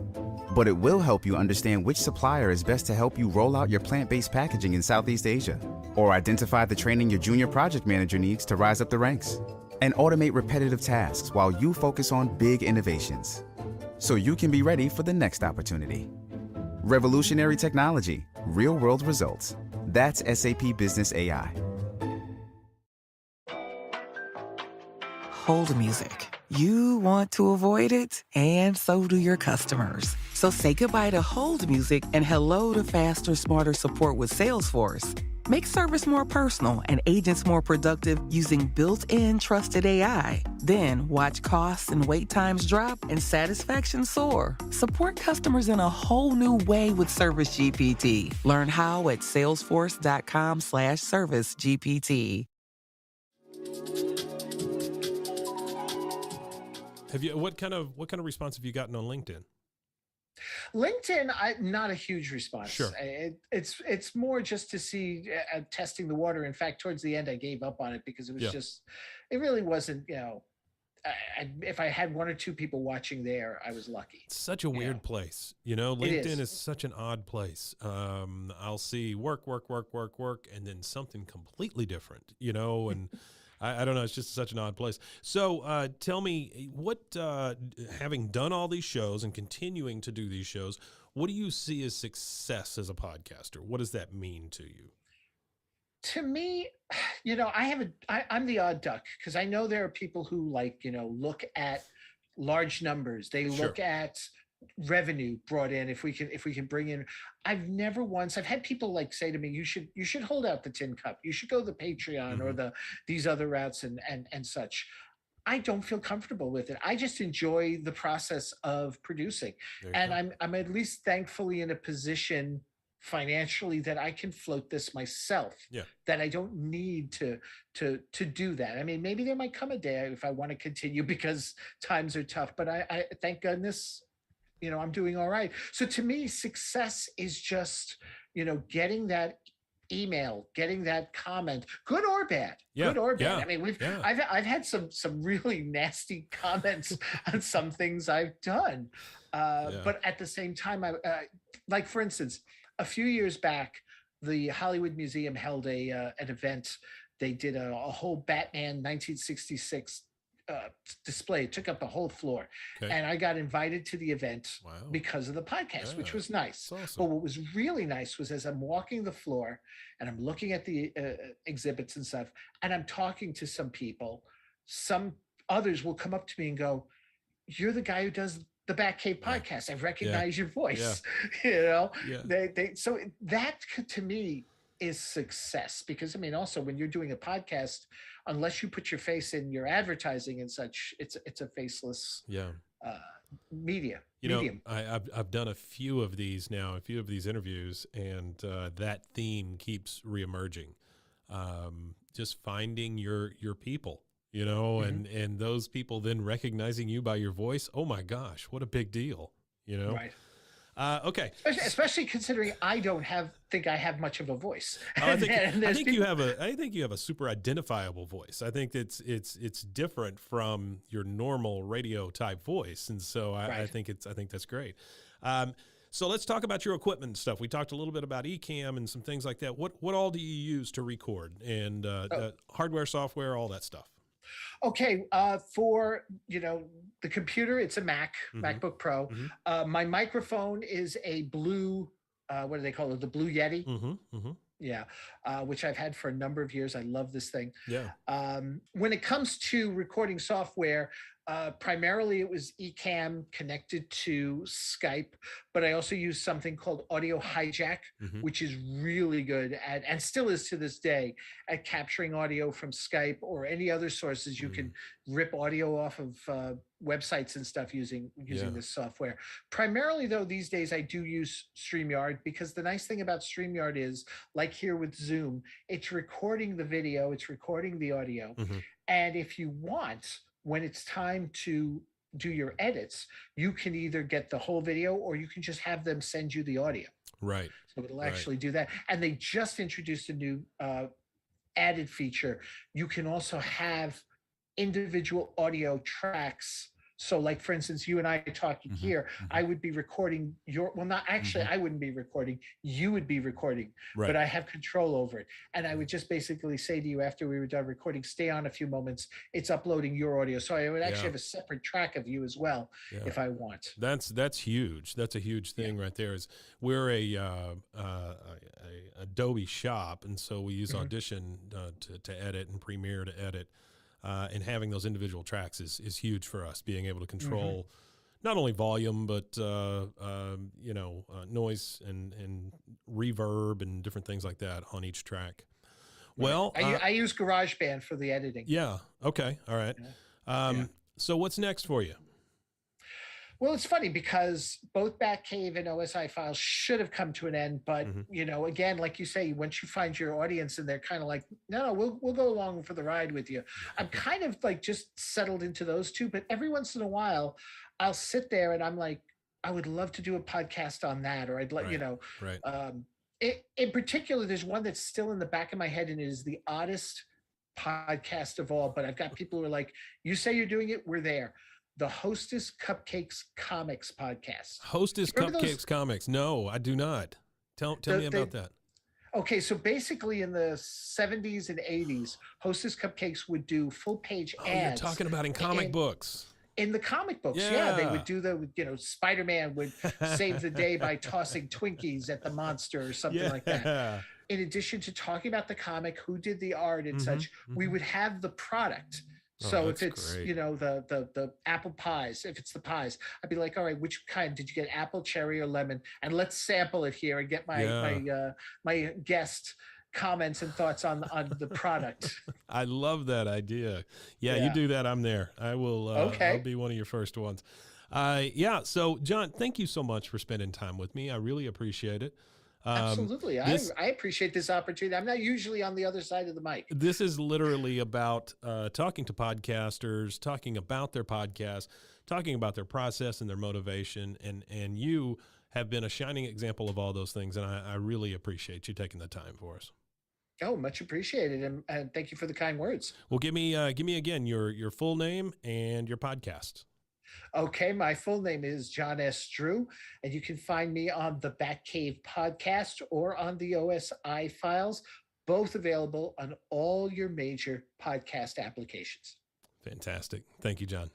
But it will help you understand which supplier is best to help you roll out your plant-based packaging in Southeast Asia, or identify the training your junior project manager needs to rise up the ranks, and automate repetitive tasks while you focus on big innovations, so you can be ready for the next opportunity. Revolutionary technology, real-world results. That's SAP Business AI. Hold music. You want to avoid it, and so do your customers. So say goodbye to hold music and hello to faster, smarter support with Salesforce. Make service more personal and agents more productive using built-in trusted AI. Then watch costs and wait times drop and satisfaction soar. Support customers in a whole new way with Service GPT. Learn how at salesforce.com/servicegpt. What kind of response have you gotten on LinkedIn? LinkedIn, not a huge response. Sure. It's more just to see testing the water. In fact, towards the end, I gave up on it because it was it really wasn't, if I had one or two people watching there, I was lucky. It's such a weird place. LinkedIn is such an odd place. I'll see work, and then something completely different, and I don't know. It's just such an odd place. So tell me, what, having done all these shows and continuing to do these shows, what do you see as success as a podcaster? What does that mean to you? To me, I'm the odd duck because I know there are people who look at large numbers. They look at revenue brought in. If we can bring in, I've had people say to me, you should hold out the tin cup. You should go the Patreon or these other routes and such. I don't feel comfortable with it. I just enjoy the process of producing. And I'm at least thankfully in a position financially that I can float this myself, that I don't need to do that. I mean, maybe there might come a day if I want to continue because times are tough, but I thank goodness, I'm doing all right. So to me, success is just, getting that email, getting that comment, good or bad. I mean, I've had some really nasty comments on some things I've done. But at the same time, like for instance, a few years back, the Hollywood Museum held an event. They did a whole Batman 1966 display. It took up the whole floor. And I got invited to the event because of the podcast, which was nice. Awesome. But what was really nice was as I'm walking the floor and I'm looking at the exhibits and stuff, and I'm talking to some people, some others will come up to me and go, "You're the guy who does the Batcave podcast. I recognize your voice." So that to me is success, because I mean, also when you're doing a podcast, unless you put your face in your advertising and such, it's a faceless medium. I've done a few of these interviews, and that theme keeps reemerging. Just finding your people, and those people then recognizing you by your voice. Oh my gosh, what a big deal, Right. Okay. Especially considering I don't think I have much of a voice. I think you have a super identifiable voice. I think it's different from your normal radio type voice, and so I think that's great. So let's talk about your equipment and stuff. We talked a little bit about Ecamm and some things like that. What all do you use to record, and hardware, software, all that stuff? Okay, for the computer, it's a MacBook Pro. My microphone is a blue. What do they call it? The Blue Yeti. Yeah, which I've had for a number of years. I love this thing. Yeah. When it comes to recording software, primarily it was Ecamm connected to Skype, but I also use something called Audio Hijack, which is really good at, and still is to this day, at capturing audio from Skype or any other sources. You can rip audio off of websites and stuff using this software. Primarily, though, these days I do use StreamYard, because the nice thing about StreamYard is, like here with Zoom, it's recording the video, it's recording the audio, and if you want, when it's time to do your edits, you can either get the whole video or you can just have them send you the audio. Right. So it'll actually do that. And they just introduced a new added feature. You can also have individual audio tracks. So like, for instance, you and I talking here, I would be recording I wouldn't be recording, you would be recording, but I have control over it. And I would just basically say to you after we were done recording, stay on a few moments, it's uploading your audio. So I would actually have a separate track of you as well, if I want. That's huge. That's a huge thing right there. Is we're a Adobe shop, and so we use Audition to edit and Premiere to edit. And having those individual tracks is huge for us, being able to control not only volume, but noise and reverb and different things like that on each track. Well, I use GarageBand for the editing. Yeah. Okay. All right. So what's next for you? Well, it's funny because both Batcave and OSI Files should have come to an end, but again, like you say, once you find your audience and they're kind of like, no, we'll go along for the ride with you. I'm kind of like just settled into those two, but every once in a while, I'll sit there and I'm like, I would love to do a podcast on that, or I'd like, in particular, there's one that's still in the back of my head, and it is the oddest podcast of all. But I've got people who are like, you say you're doing it, we're there. The Hostess Cupcakes Comics podcast. Hostess Cupcakes Comics. No, I do not. Tell me about that. Okay, so basically in the 70s and 80s, Hostess Cupcakes would do full page ads. You're talking about in comic books. In the comic books, they would do Spider-Man would save the day by tossing Twinkies at the monster or something like that. In addition to talking about the comic, who did the art and such, we would have the product. So if it's, the apple pies, if it's the pies, I'd be like, all right, which kind? Did you get apple, cherry, or lemon? And let's sample it here and get my guest comments and thoughts on the product. I love that idea. Yeah, you do that, I'm there. I will I'll be one of your first ones. So John, thank you so much for spending time with me. I really appreciate it. Absolutely. I appreciate this opportunity. I'm not usually on the other side of the mic. This is literally about talking to podcasters, talking about their podcast, talking about their process and their motivation. And you have been a shining example of all those things. And I really appreciate you taking the time for us. Oh, much appreciated. And thank you for the kind words. Well, give me again your full name and your podcast. Okay, my full name is John S. Drew, and you can find me on the Batcave podcast or on the OSI Files, both available on all your major podcast applications. Fantastic. Thank you, John.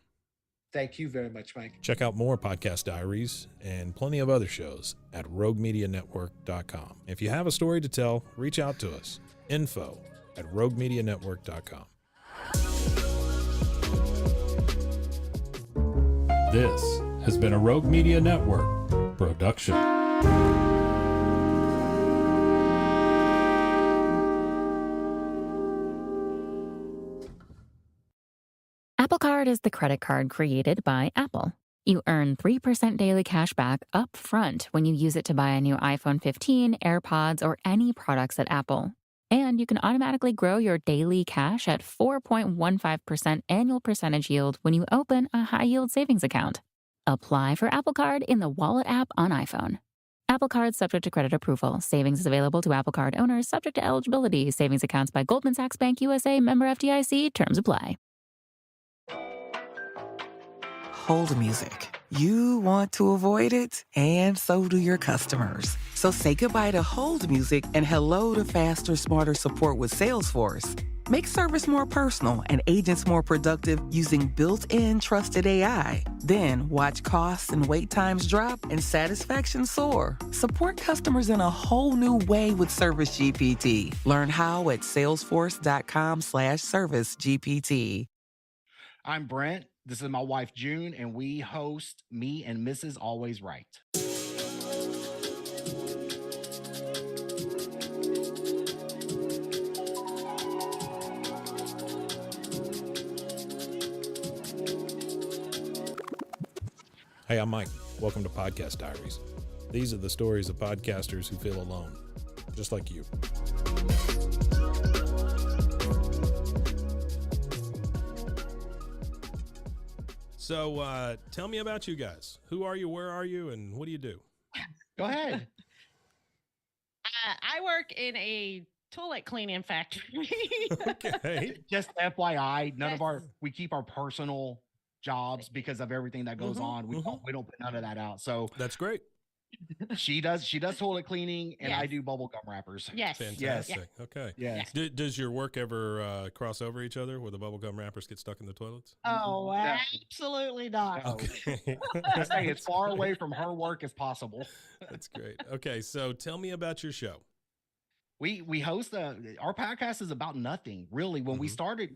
Thank you very much, Mike. Check out more podcast diaries and plenty of other shows at RogueMediaNetwork.com. If you have a story to tell, reach out to us. info@RogueMediaNetwork.com. This has been a Rogue Media Network production. Apple Card is the credit card created by Apple. You earn 3% daily cash back up front when you use it to buy a new iPhone 15, AirPods, or any products at Apple. And you can automatically grow your daily cash at 4.15% annual percentage yield when you open a high-yield savings account. Apply for Apple Card in the Wallet app on iPhone. Apple Card subject to credit approval. Savings is available to Apple Card owners subject to eligibility. Savings accounts by Goldman Sachs Bank USA, member FDIC. Terms apply. Hold music. You want to avoid it, and so do your customers. So say goodbye to hold music and hello to faster, smarter support with Salesforce. Make service more personal and agents more productive using built-in trusted AI. Then watch costs and wait times drop and satisfaction soar. Support customers in a whole new way with Service GPT. Learn how at salesforce.com/service GPT. I'm Brent. This is my wife, June, and we host Me and Mrs. Always Right. Hey, I'm Mike. Welcome to Podcast Diaries. These are the stories of podcasters who feel alone, just like you. So tell me about you guys. Who are you? Where are you? And what do you do? Go ahead. I work in a toilet cleaning factory. Okay. Just FYI, we keep our personal jobs because of everything that goes on. We don't put none of that out. So That's great. she does toilet cleaning, and Yes. I do bubble gum wrappers. Yes. Fantastic. Okay. Yes. Does your work ever cross over each other where the bubblegum wrappers get stuck in the toilets? Oh, absolutely not. No. Okay. I say as far away from her work as possible. That's great. Okay. So tell me about your show. We host our podcast is about nothing really. When we started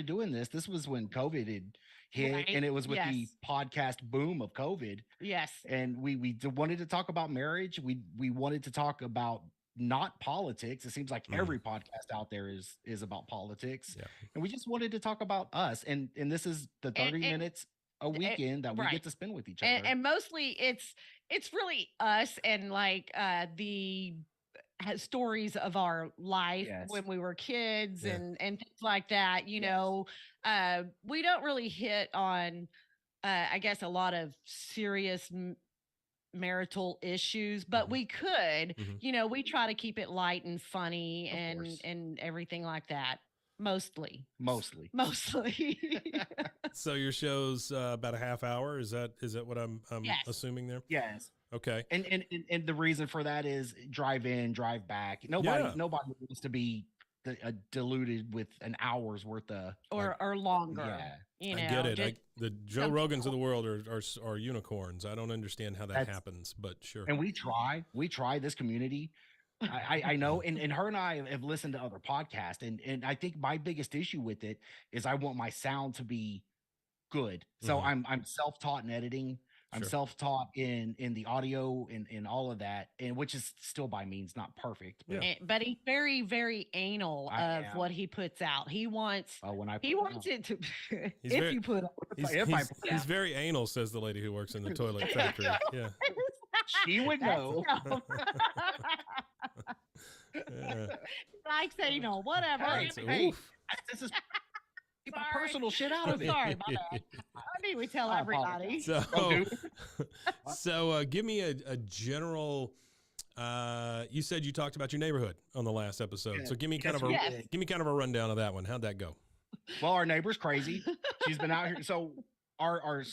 doing this was when COVID had hit, Right. and it was with the Yes. podcast boom of COVID. Yes. And we wanted to talk about marriage. We wanted to talk about not politics. It seems like every podcast out there is about politics. Yeah. And we just wanted to talk about us. And this is the 30 minutes a weekend that we right. get to spend with each other. And mostly it's really us and like the stories of our life Yes. when we were kids Yeah. and things like that. You know, we don't really hit on, I guess, a lot of serious marital issues, but we could. You know, we try to keep it light and funny and everything like that. Mostly. So your show's about a half hour. Is that what I'm Yes. assuming there? Yes. Okay. And the reason for that is drive in, drive back. Nobody wants to be diluted with an hour's worth of or longer. Yeah. You know, I get it. just The Joe some Rogans of the world are unicorns. I don't understand how that happens, but sure. And we try this community. I know, and her and I have listened to other podcasts, and I think my biggest issue with it is I want my sound to be good. So I'm self-taught in editing. I'm Sure. self-taught in the audio and all of that, and which is still by means not perfect. But but he's very, very anal I of am. what he puts out. He wants when I he put it wants out. it to He's if very- you put He's very anal, says the lady who works in the toilet factory. Yeah. She would know. Yeah. Likes anal, whatever. Hey, this is keep my personal shit out of it. Sorry, my bad. I mean, we tell I everybody. So give me a general. You said you talked about your neighborhood on the last episode. So give me kind of a rundown of that one. How'd that go? Well, our neighbor's crazy. She's been out here. So our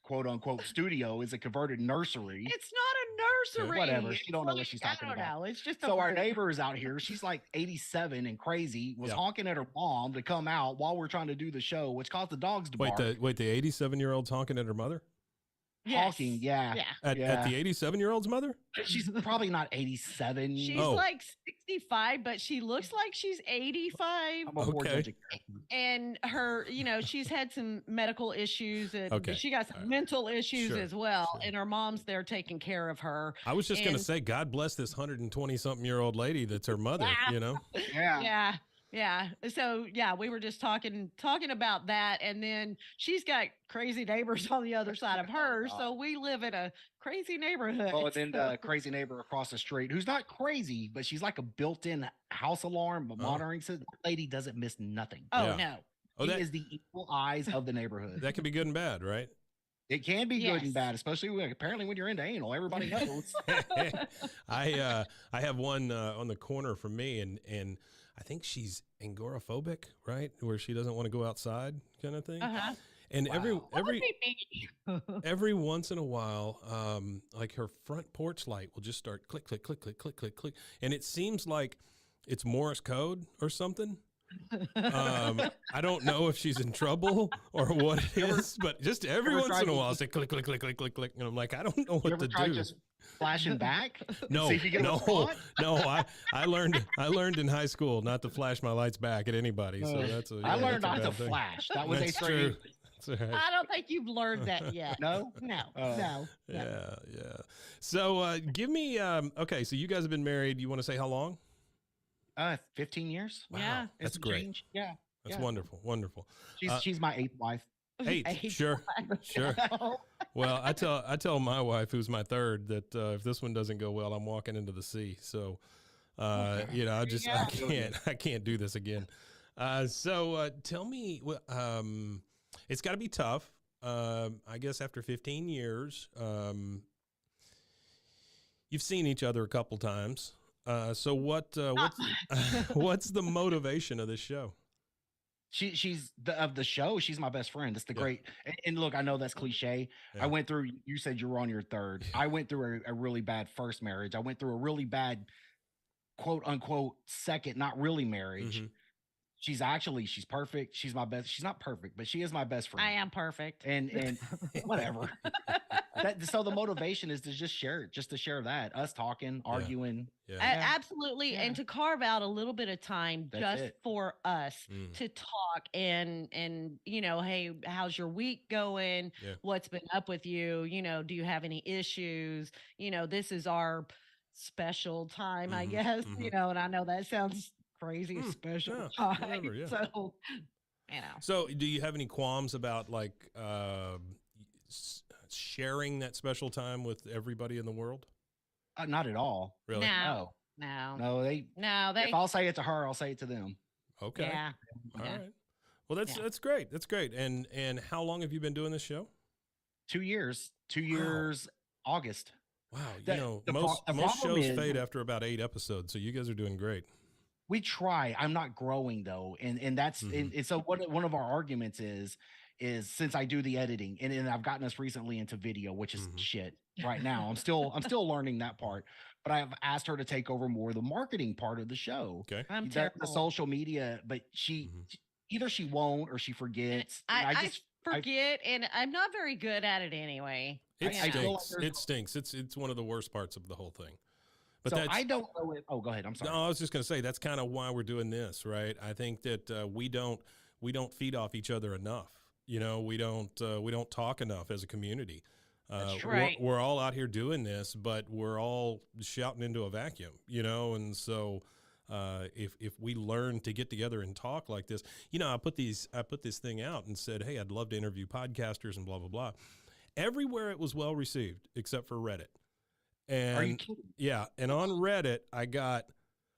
quote unquote studio is a converted nursery. It's not a nursery. Whatever. She don't know what she's talking about. I don't know. It's just So our neighbor is out here. She's like 87 and crazy. Was honking at her mom to come out while we're trying to do the show, which caused the dogs to bark. Wait, the 87-year-old's honking at her mother? Honking, yeah. At the 87-year-old's mother? She's probably not 87. She's like 65, but she looks like she's 85. And her, you know, she's had some medical issues and she got some mental issues as well. And her mom's there taking care of her. I was just going to say, God bless this 120-something-year-old lady that's her mother, you know? Yeah. So we were just talking about that, and then she's got crazy neighbors on the other side of her. So we live in a crazy neighborhood. Oh, and then the crazy neighbor across the street, who's not crazy, but she's like a built-in house alarm monitoring system. That lady doesn't miss nothing. Oh no. She is the equal eyes of the neighborhood. That can be good and bad, right? It can be good and bad, especially apparently when you're into anal. Everybody knows. I have one on the corner from me, and I think she's agoraphobic, right? Where she doesn't want to go outside kind of thing. And Wow. every once in a while, like her front porch light will just start click, click, click, click, click, click, click. And it seems like it's Morse code or something. I don't know if she's in trouble or what it is, but just every once in a while, I say click, click, click, click, click, click. And I'm like, I don't know what to do. Just flashing back? No, See if you get a response? no. I learned in high school not to flash my lights back at anybody. So I learned that's not a to bad thing. flash. That was That's a true. That's right. I don't think you've learned that yet. No? No. Oh. No. Yeah. So give me okay. So you guys have been married. You want to say how long? 15 years. Wow, Yeah. that's It's great. changed. Yeah. That's yeah. wonderful. She's my 8th wife. 8, sure. Well, I tell my wife, who's my 3rd, that if this one doesn't go well, I'm walking into the sea. So, I can't do this again. So tell me, it's got to be tough. I guess after 15 years, you've seen each other a couple times. So what's the motivation of this show? She's of the show. She's my best friend. That's the great. And look, I know that's cliche. Yeah. I went through. You said you were on your 3rd. I went through a really bad first marriage. I went through a really bad, quote unquote, second, not really marriage. Mm-hmm. She's perfect. She's my best. She's not perfect, but she is my best friend. I am perfect. And whatever. So the motivation is to just share that, us talking, arguing. Yeah. Absolutely. Yeah. And to carve out a little bit of time That's just it. for us Mm. to talk and hey, how's your week going? Yeah. What's been up with you? Do you have any issues? This is our special time, I guess, and I know that sounds crazy, special time. Whatever, yeah. So, So do you have any qualms about like sharing that special time with everybody in the world? Not at all. Really? No. If I'll say it to her, I'll say it to them. Okay. Yeah. All Yeah. right. Well, that's great. That's great. And how long have you been doing this show? 2 years. 2 years. August. Wow. The Most problem shows is- fade after about 8 episodes. So you guys are doing great. We try. I'm not growing though, and that's and so one of our arguments is since I do the editing and I've gotten us recently into video, which is shit right now. I'm still learning that part, but I've asked her to take over more of the marketing part of the show. Okay. I'm the terrible. social media, but she either she won't or she forgets. And I forget, and I'm not very good at it anyway. It I feel like stinks. there's- It stinks. It's one of the worst parts of the whole thing. But So I don't know if. Oh, go ahead. I'm sorry. No, I was just going to say that's kind of why we're doing this, right? I think that we don't feed off each other enough. We don't talk enough as a community. That's right. We're all out here doing this, but we're all shouting into a vacuum, and so if we learn to get together and talk like this, I put this thing out and said, hey, I'd love to interview podcasters and blah blah blah. Everywhere it was well received except for Reddit. And Are you kidding? Yeah, and on Reddit I got,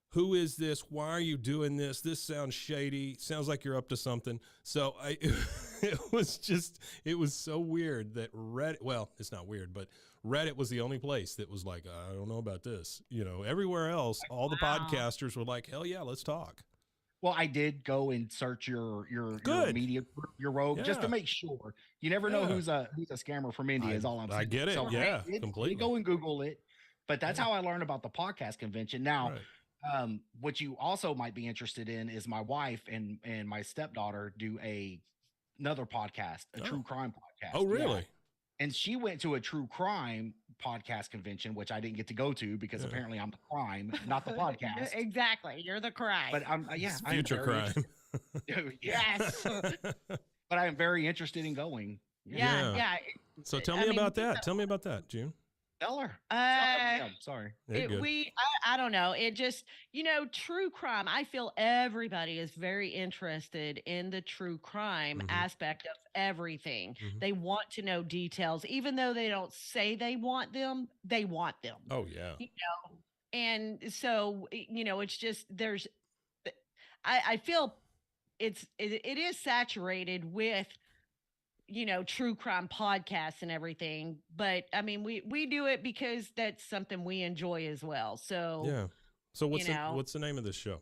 who is this? Why are you doing this? This sounds shady. Sounds like you're up to something. So it was so weird that Reddit, well, it's not weird, but Reddit was the only place that was like, I don't know about this. Everywhere else, all the podcasters were like, hell yeah, let's talk. Well, I did go and search your media, your Rogue, just to make sure. You never know who's a scammer from India. Is all I'm saying. I get it. So yeah, I did completely. go and Google it, but that's how I learned about the podcast convention. Now, what you also might be interested in is my wife and my stepdaughter do another podcast, a true crime podcast. Oh, really? Yeah. And she went to a true crime podcast convention, which I didn't get to go to because apparently I'm the crime, not the podcast. Exactly. You're the crime. But I'm It's future crime. Yes. But I am very interested in going. Yeah. So tell me about that. Tell me about that, June. Tell her. Sorry. I don't know. It just, true crime. I feel everybody is very interested in the true crime aspect of everything. They want to know details, even though they don't say they want them, they want them. Oh yeah. And so, it's just, I feel it is saturated with, true crime podcasts and everything, but I mean, we do it because that's something we enjoy as well. So yeah. So what's the name of this show?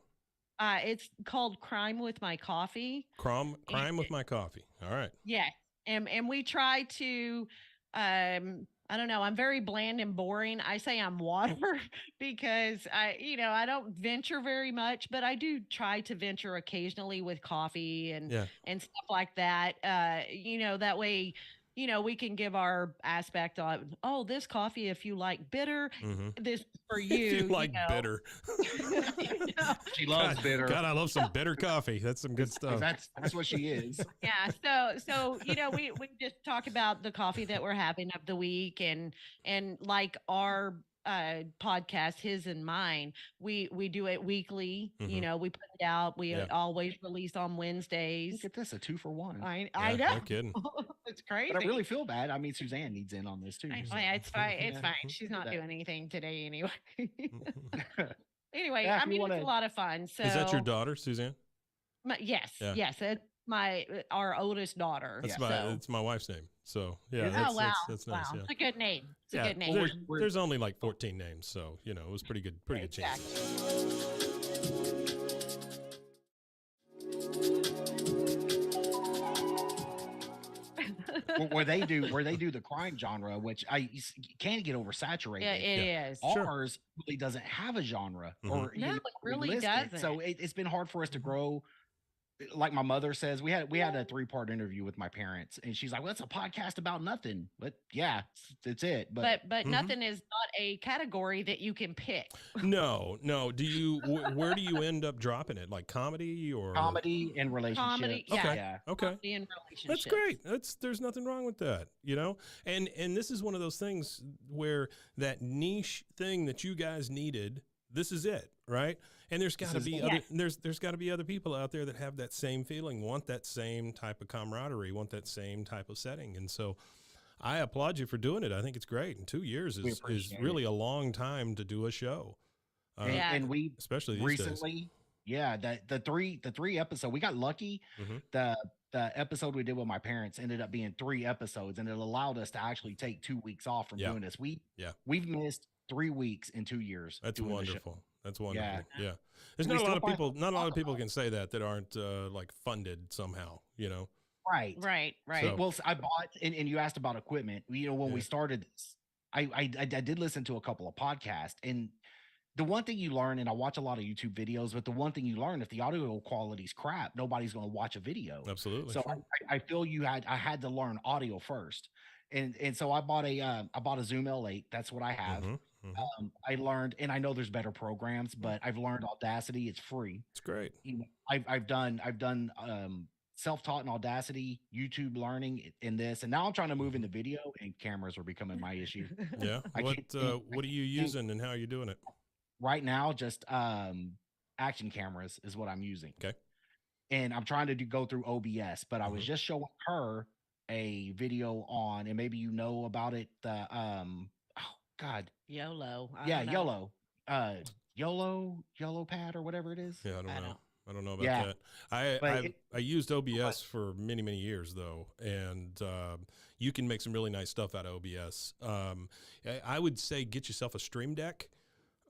It's called Crime with My Coffee. Crime with My Coffee. All right. Yeah. and we try to, I don't know, I'm very bland and boring. I say I'm water because I don't venture very much, but I do try to venture occasionally with coffee and stuff like that. That way, we can give our aspect on, oh, this coffee, if you like bitter, this is for you. If you like bitter. She loves bitter. God, I love some bitter coffee. That's some good stuff. That's what she is. Yeah. So we just talk about the coffee that we're having of the week, and like our podcast, his and mine, we do it weekly. We put it out. We always release on Wednesdays. Look at this, a 2-for-1. I know. No kidding. It's crazy. But I really feel bad. I mean, Suzanne needs in on this too. It's fine. It's fine. She's not doing anything today anyway. Anyway, Yeah, it's a lot of fun. So is that your daughter, Suzanne? Yes. Yeah. Yes. It's our oldest daughter. It's my wife's name. So yeah. Wow. That's nice. Yeah. It's a good name. It's a good name. There's only like 14 names, so it was pretty good chance. where they do the crime genre, which can get oversaturated. Yeah, it is. Ours really doesn't have a genre, or it really doesn't. So it's been hard for us to grow. Like my mother says, we had a 3-part interview with my parents, and she's like, "Well, it's a podcast about nothing." But yeah, it's it. But nothing is not a category that you can pick. No. Do you? Where do you end up dropping it? Like comedy or comedy and relationships? Comedy, yeah. Okay. Comedy and relationships. That's great. There's nothing wrong with that, And this is one of those things where that niche thing that you guys needed. This is it, right? And there's got to be there's got to be other people out there that have that same feeling, want that same type of camaraderie, want that same type of setting. And so I applaud you for doing it. I think it's great. And 2 years is really a long time to do a show. And we especially these recently, days. The three episode, we got lucky. The episode we did with my parents ended up being 3 episodes, and it allowed us to actually take 2 weeks off from doing this. We've missed 3 weeks in 2 years. That's wonderful. That's wonderful. Yeah. There's not a lot of people. Not a lot of people can say that aren't like funded somehow. Right. So, well, I bought, and you asked about equipment. When we started this, I did listen to a couple of podcasts, and the one thing you learn, and I watch a lot of YouTube videos, but the one thing you learn, if the audio quality's crap, nobody's going to watch a video. Absolutely. So I feel I had to learn audio first. And so I bought a Zoom L8. That's what I have. I learned, and I know there's better programs, but I've learned Audacity. It's free. It's great. I've done self-taught in Audacity, YouTube learning in this, and now I'm trying to move into video, and cameras are becoming my issue. Yeah. What are you using, and how are you doing it? Right now, just action cameras is what I'm using. Okay. And I'm trying to go through OBS, but I was just showing her a video on, and maybe about it, the YOLO. YOLO pad or whatever it is. Yeah, I don't know about that. I used OBS for many, many years though, and you can make some really nice stuff out of OBS. I would say get yourself a Stream Deck.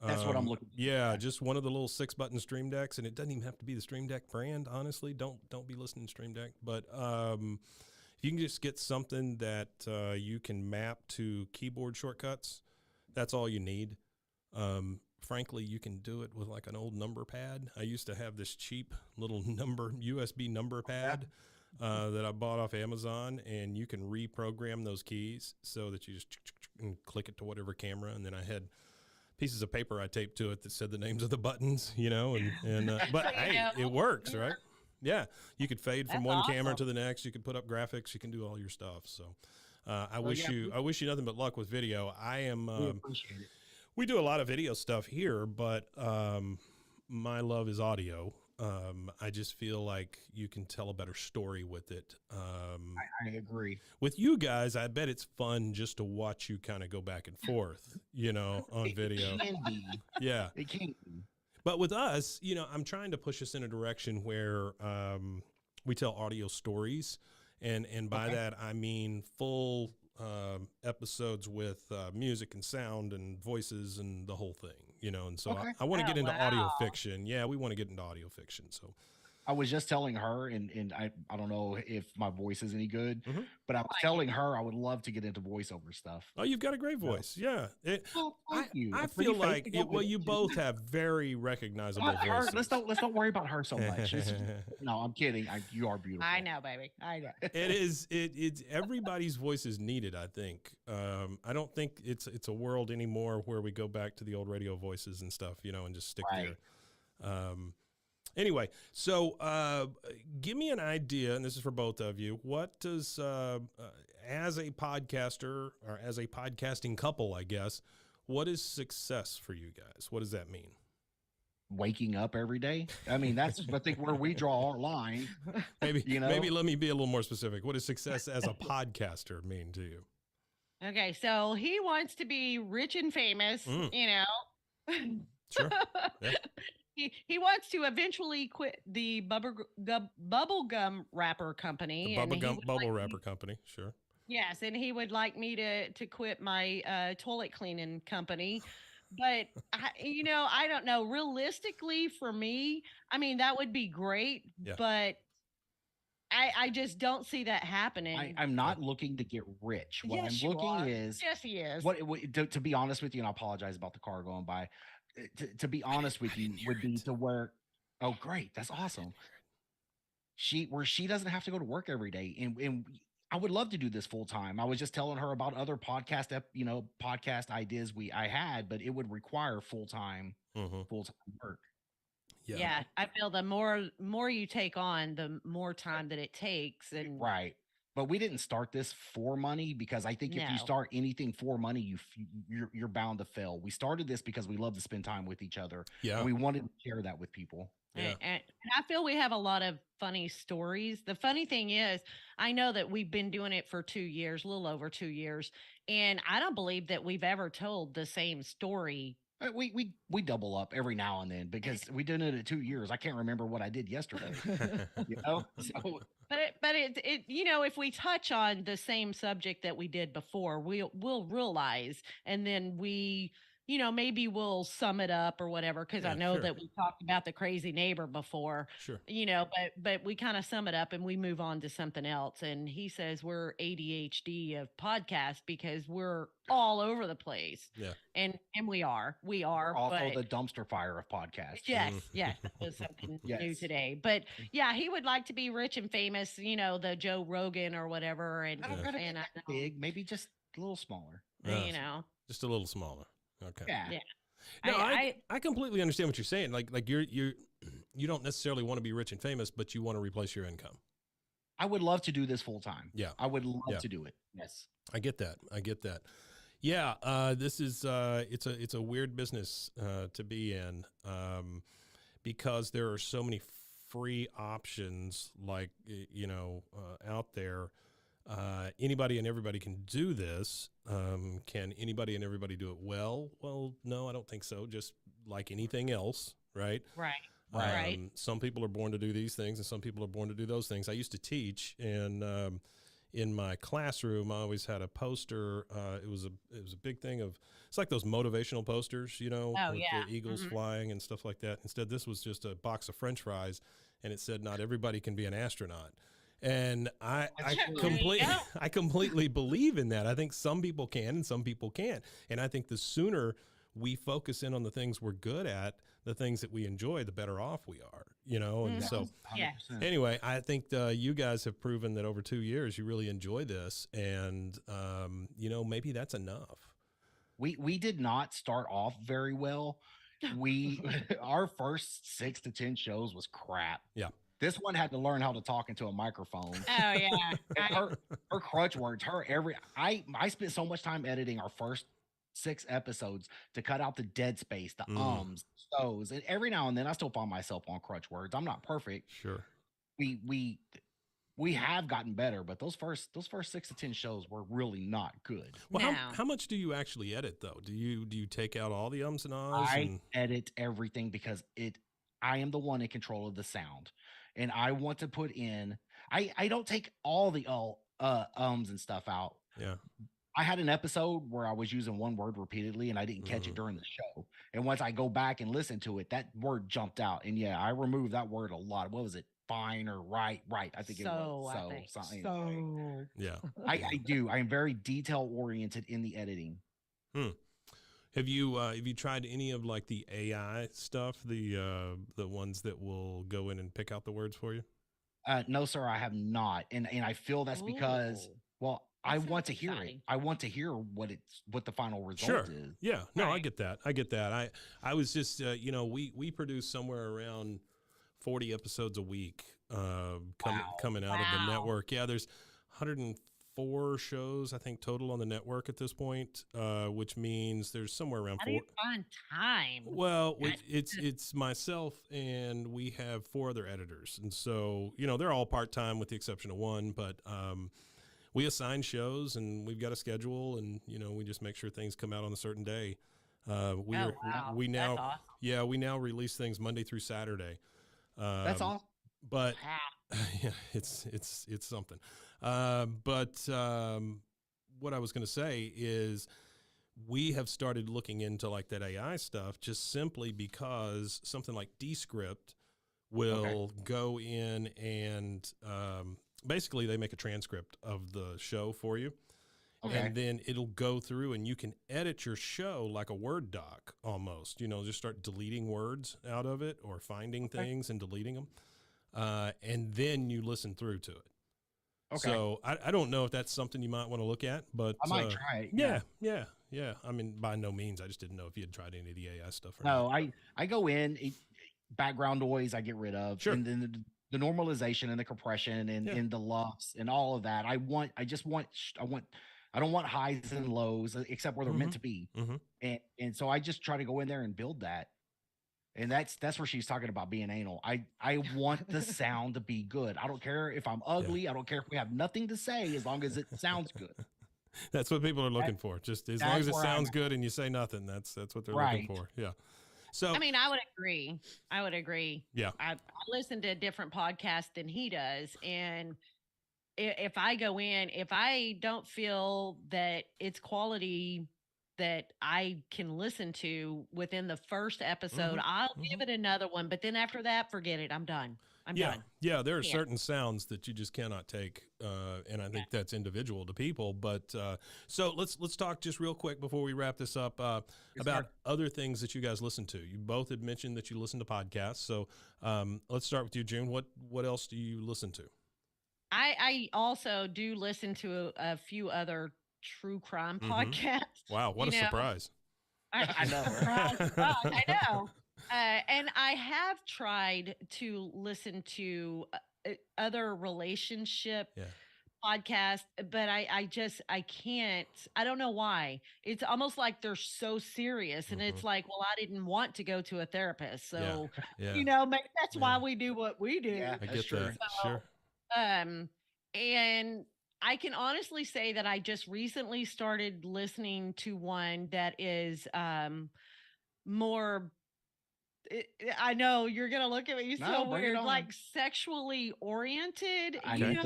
That's what I'm looking for. Yeah, just one of the little 6-button Stream Decks, and it doesn't even have to be the Stream Deck brand. Honestly, don't be listening to Stream Deck, but if you can just get something that you can map to keyboard shortcuts, that's all you need. Frankly, you can do it with like an old number pad. I used to have this cheap little USB number pad that I bought off Amazon, and you can reprogram those keys so that you just click it to whatever camera. And then I had pieces of paper I taped to it that said the names of the buttons, but hey, it works, right? Yeah, you could fade from one camera to the next. You could put up graphics. You can do all your stuff. So I wish you nothing but luck with video. I am. We appreciate it. We do a lot of video stuff here, but my love is audio. I just feel like you can tell a better story with it. I agree. With you guys, I bet it's fun just to watch you kind of go back and forth, on video. It can be. Yeah. It can be. But with us, I'm trying to push us in a direction where we tell audio stories. And by that, I mean full episodes with music and sound and voices and the whole thing, and so I want to get into audio fiction. Yeah, we want to get into audio fiction. So I was just telling her, and I don't know if my voice is any good, Mm-hmm. but I was telling her I would love to get into voiceover stuff. Oh, you've got a great voice. Yeah. Well, thank you. I A pretty feel face like to go with you it. both have very recognizable Not her. voices. Let's don't worry about her so much. No, I'm kidding. You are beautiful. I know, baby. I know. It's everybody's voice is needed, I think. I don't think it's a world anymore where we go back to the old radio voices and stuff, and just stick there. Anyway, so give me an idea, and this is for both of you. What does, as a podcaster or as a podcasting couple, I guess, what is success for you guys? What does that mean? Waking up every day. I mean, that's I think where we draw our line. Maybe let me be a little more specific. What does success as a podcaster mean to you? Okay, so he wants to be rich and famous, Sure. Yeah. He wants to eventually quit the bubblegum wrapper company. The bubble wrapper company, sure. Yes, and he would like me to quit my toilet cleaning company. But I don't know. Realistically, for me, I mean, that would be great, but I just don't see that happening. I'm not looking to get rich. What Yes, I'm looking is yes, he is. To be honest with you, and I apologize about the car going by. To be honest with you, would be to where, oh great, that's awesome. She doesn't have to go to work every day, and I would love to do this full time. I was just telling her about other podcast ideas I had, but it would require full time work. Yeah, I feel the more you take on, the more time that it takes, and right. But we didn't start this for money, because I think if you start anything for money, you're bound to fail. We started this because we love to spend time with each other. Yeah. And we wanted to share that with people. Yeah. And I feel we have a lot of funny stories. The funny thing is, I know that we've been doing it for 2 years, a little over 2 years, and I don't believe that we've ever told the same story. We double up every now and then, because we did it at 2 years. I can't remember what I did yesterday. So. But it if we touch on the same subject that we did before, we'll realize, and then we maybe we'll sum it up or whatever, because I know that we talked about the crazy neighbor before. Sure. But we kind of sum it up and we move on to something else. And he says we're ADHD of podcasts because we're all over the place. Yeah. And we are. We're also the dumpster fire of podcasts. Yes, yes, that was something new today. But yeah, he would like to be rich and famous, the Joe Rogan or whatever. And I don't gotta be that big, maybe just a little smaller. Just a little smaller. Okay. Yeah. No, I completely understand what you're saying. Like you don't necessarily want to be rich and famous, but you want to replace your income. I would love to do this full time. Yeah. I would love to do it. Yes. I get that. Yeah. This is it's a weird business to be in, because there are so many free options out there. Anybody and everybody can do this. Can anybody and everybody do it well? Well, no, I don't think so. Just like anything else, right? Right. Some people are born to do these things, and some people are born to do those things. I used to teach, and in my classroom, I always had a poster. It was a big thing of, it's like those motivational posters, with the eagles flying and stuff like that. Instead, this was just a box of French fries, and it said, "Not everybody can be an astronaut." And I completely believe in that. I think some people can and some people can't. And I think the sooner we focus in on the things we're good at, the things that we enjoy, the better off we are, And so, anyway, I think you guys have proven that over 2 years, you really enjoy this. And, maybe that's enough. We did not start off very well. Our first 6 to 10 shows was crap. Yeah. This one had to learn how to talk into a microphone. Oh yeah. Her crutch words. I spent so much time editing our first 6 episodes to cut out the dead space, the those, and every now and then I still find myself on crutch words. I'm not perfect. Sure. We have gotten better, but those first 6 to 10 shows were really not good. Well, how much do you actually edit though? Do you take out all the ums and ahs? I edit everything because I am the one in control of the sound. And I want to put in, I don't take all the ums and stuff out. Yeah. I had an episode where I was using one word repeatedly and I didn't catch it during the show. And once I go back and listen to it, that word jumped out. And yeah, I removed that word a lot. What was it? fine or right. I think it was. I think Anyway. Yeah. I do. I am very detail oriented in the editing. Have you tried any of like the AI stuff, the ones that will go in and pick out the words for you? No, sir, I have not, and I feel that's because, well, I want to hear it. I want to hear what the final result is. Yeah. No, I get that. I was just we produce somewhere around 40 episodes a week coming out of the network. Yeah, there's 104 shows I think total on the network at this point, which means there's somewhere around How do you find time? Well, it's myself and we have 4 other editors, and so they're all part-time with the exception of one, but we assign shows and we've got a schedule, and we just make sure things come out on a certain day. We now awesome. We now release things Monday through Saturday. That's all. But yeah, it's something. But what I was going to say is we have started looking into like that AI stuff just simply because something like Descript will go in and basically they make a transcript of the show for you. Okay. And then it'll go through and you can edit your show like a Word doc almost, just start deleting words out of it or finding things and deleting them. And then you listen through to it. Okay. So I don't know if that's something you might want to look at, but I might try it. Yeah. I mean, by no means. I just didn't know if you had tried any of the AI stuff. No, I go in, background noise I get rid of. Sure. And then the normalization and the compression and the LUFS and all of that. I don't want highs and lows except where they're meant to be. And so I just try to go in there and build that. And that's where she's talking about being anal. I want the sound to be good. I don't care if I'm ugly. Yeah. I don't care if we have nothing to say as long as it sounds good. That's what people are looking for. Just as long as it sounds good and you say nothing, that's what they're looking for. Yeah. So I mean, I would agree. Yeah. I listen to a different podcast than he does, and if I go in, if I don't feel that it's quality that I can listen to within the first episode, I'll give it another one. But then after that, forget it. I'm done. I'm done. Yeah, there are certain sounds that you just cannot take, and I think that's individual to people. But so let's talk just real quick before we wrap this up about other things that you guys listen to. You both had mentioned that you listen to podcasts. So let's start with you, June. What else do you listen to? I also do listen to a few other true crime podcasts. Wow, what a surprise. I know. I know. And I have tried to listen to other relationship podcasts, but I can't. I don't know why. It's almost like they're so serious, and it's like, well, I didn't want to go to a therapist, so maybe that's why we do what we do. Yeah, I get that. So, sure. And I can honestly say that I just recently started listening to one that is more. I know you're gonna look at me so weird, like sexually oriented. I need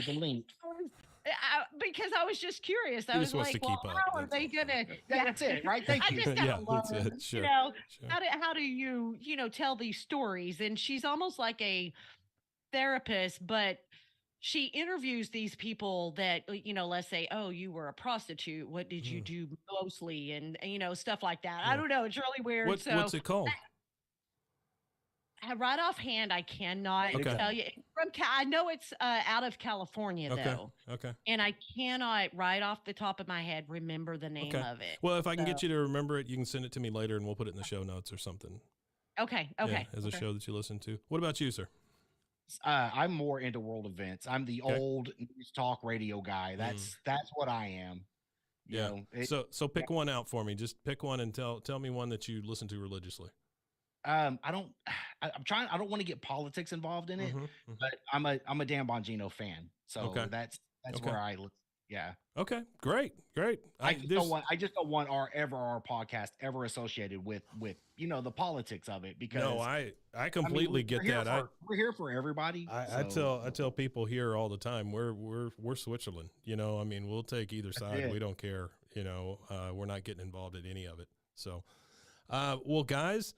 the link. Because I was just curious. I was like, well, how are they gonna? That's it, right? Thank you. I just gotta learn. That's it. Sure. How do you tell these stories? And she's almost like a therapist, but she interviews these people that, let's say, oh, you were a prostitute. What did you do mostly? And, stuff like that. I don't know. It's really weird. What's it called? Right offhand, I cannot tell you. I know it's out of California, though. Okay. And I cannot, right off the top of my head, remember the name of it. Well, if I can get you to remember it, you can send it to me later and we'll put it in the show notes or something. Okay. As a show that you listen to. What about you, sir? I'm more into world events. I'm the old news talk radio guy. That's what I am. You know, so pick one out for me. Just pick one and tell me one that you listen to religiously. I don't want to get politics involved in it, but I'm a Dan Bongino fan. So that's where I look. Yeah. Okay. Great. I just don't want our podcast ever associated with the politics of it, because no, I completely get that. We're here for everybody. I tell people here all the time, we're Switzerland. We'll take either side. We don't care. We're not getting involved in any of it. So, well, guys,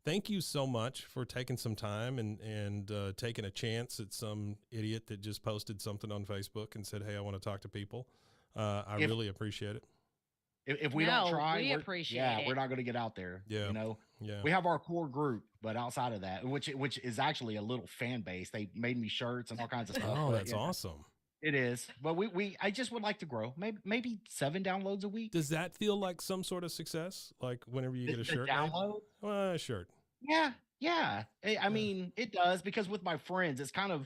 thank you so much for taking some time and taking a chance at some idiot that just posted something on Facebook and said, "Hey, I want to talk to people." I really appreciate it. If we don't try, we appreciate it. we're not going to get out there. Yeah. You know, Yeah. we have our core group, but outside of that, which is actually a little fan base, they made me shirts and all kinds of stuff. Oh, but, that's awesome. It is, but I just would like to grow. Maybe 7 downloads a week. Does that feel like some sort of success? Like whenever you get a shirt made? Download? Well, a shirt. Yeah. I mean, it does, because with my friends, it's kind of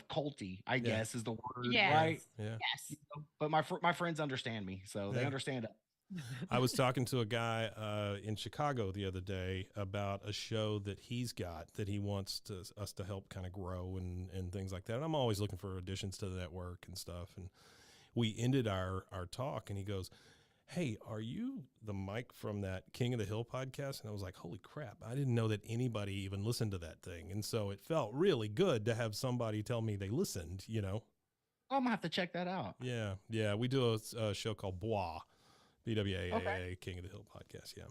culty, I guess is the word, Yes. right? Yeah. Yes. But my friends understand me, so they understand it. I was talking to a guy in Chicago the other day about a show that he's got that he wants us to help kind of grow and things like that. And I'm always looking for additions to the network and stuff. And we ended our talk, and he goes, "Hey, are you the Mike from that King of the Hill podcast?" And I was like, "Holy crap, I didn't know that anybody even listened to that thing." And so it felt really good to have somebody tell me they listened, you know? I'm gonna have to check that out. Yeah. We do a show called BWAA. BWAA, Okay. King of the Hill podcast, yeah.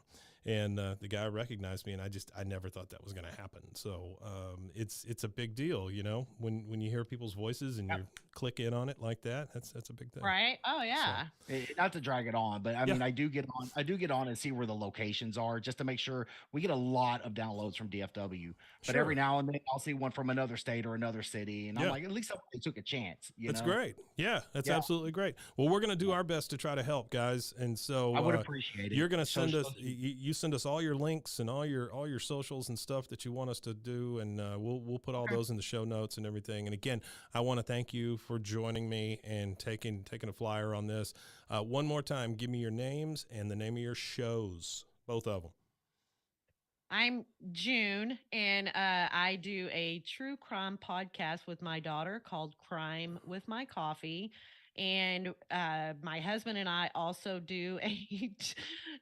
And the guy recognized me, and I never thought that was going to happen. So it's a big deal, you know, when you hear people's voices and you click in on it like that. That's a big thing, Right? Oh yeah. So, Not to drag it on, but I mean, I do get on and see where the locations are, just to make sure. We get a lot of downloads from DFW, but Sure. every now and then I'll see one from another state or another city, and I'm like, at least somebody took a chance. That's great. Yeah, that's absolutely great. Well, we're going to do our best to try to help, guys. And so I would appreciate it. You're going to send us, you send us all your links and all your socials and stuff that you want us to do, and we'll put all those in the show notes and everything. And again, I want to thank you for joining me and taking a flyer on this. One more time, give me your names and the name of your shows, both of them. I'm June, and I do a true crime podcast with my daughter called Crime with My Coffee. And my husband and I also do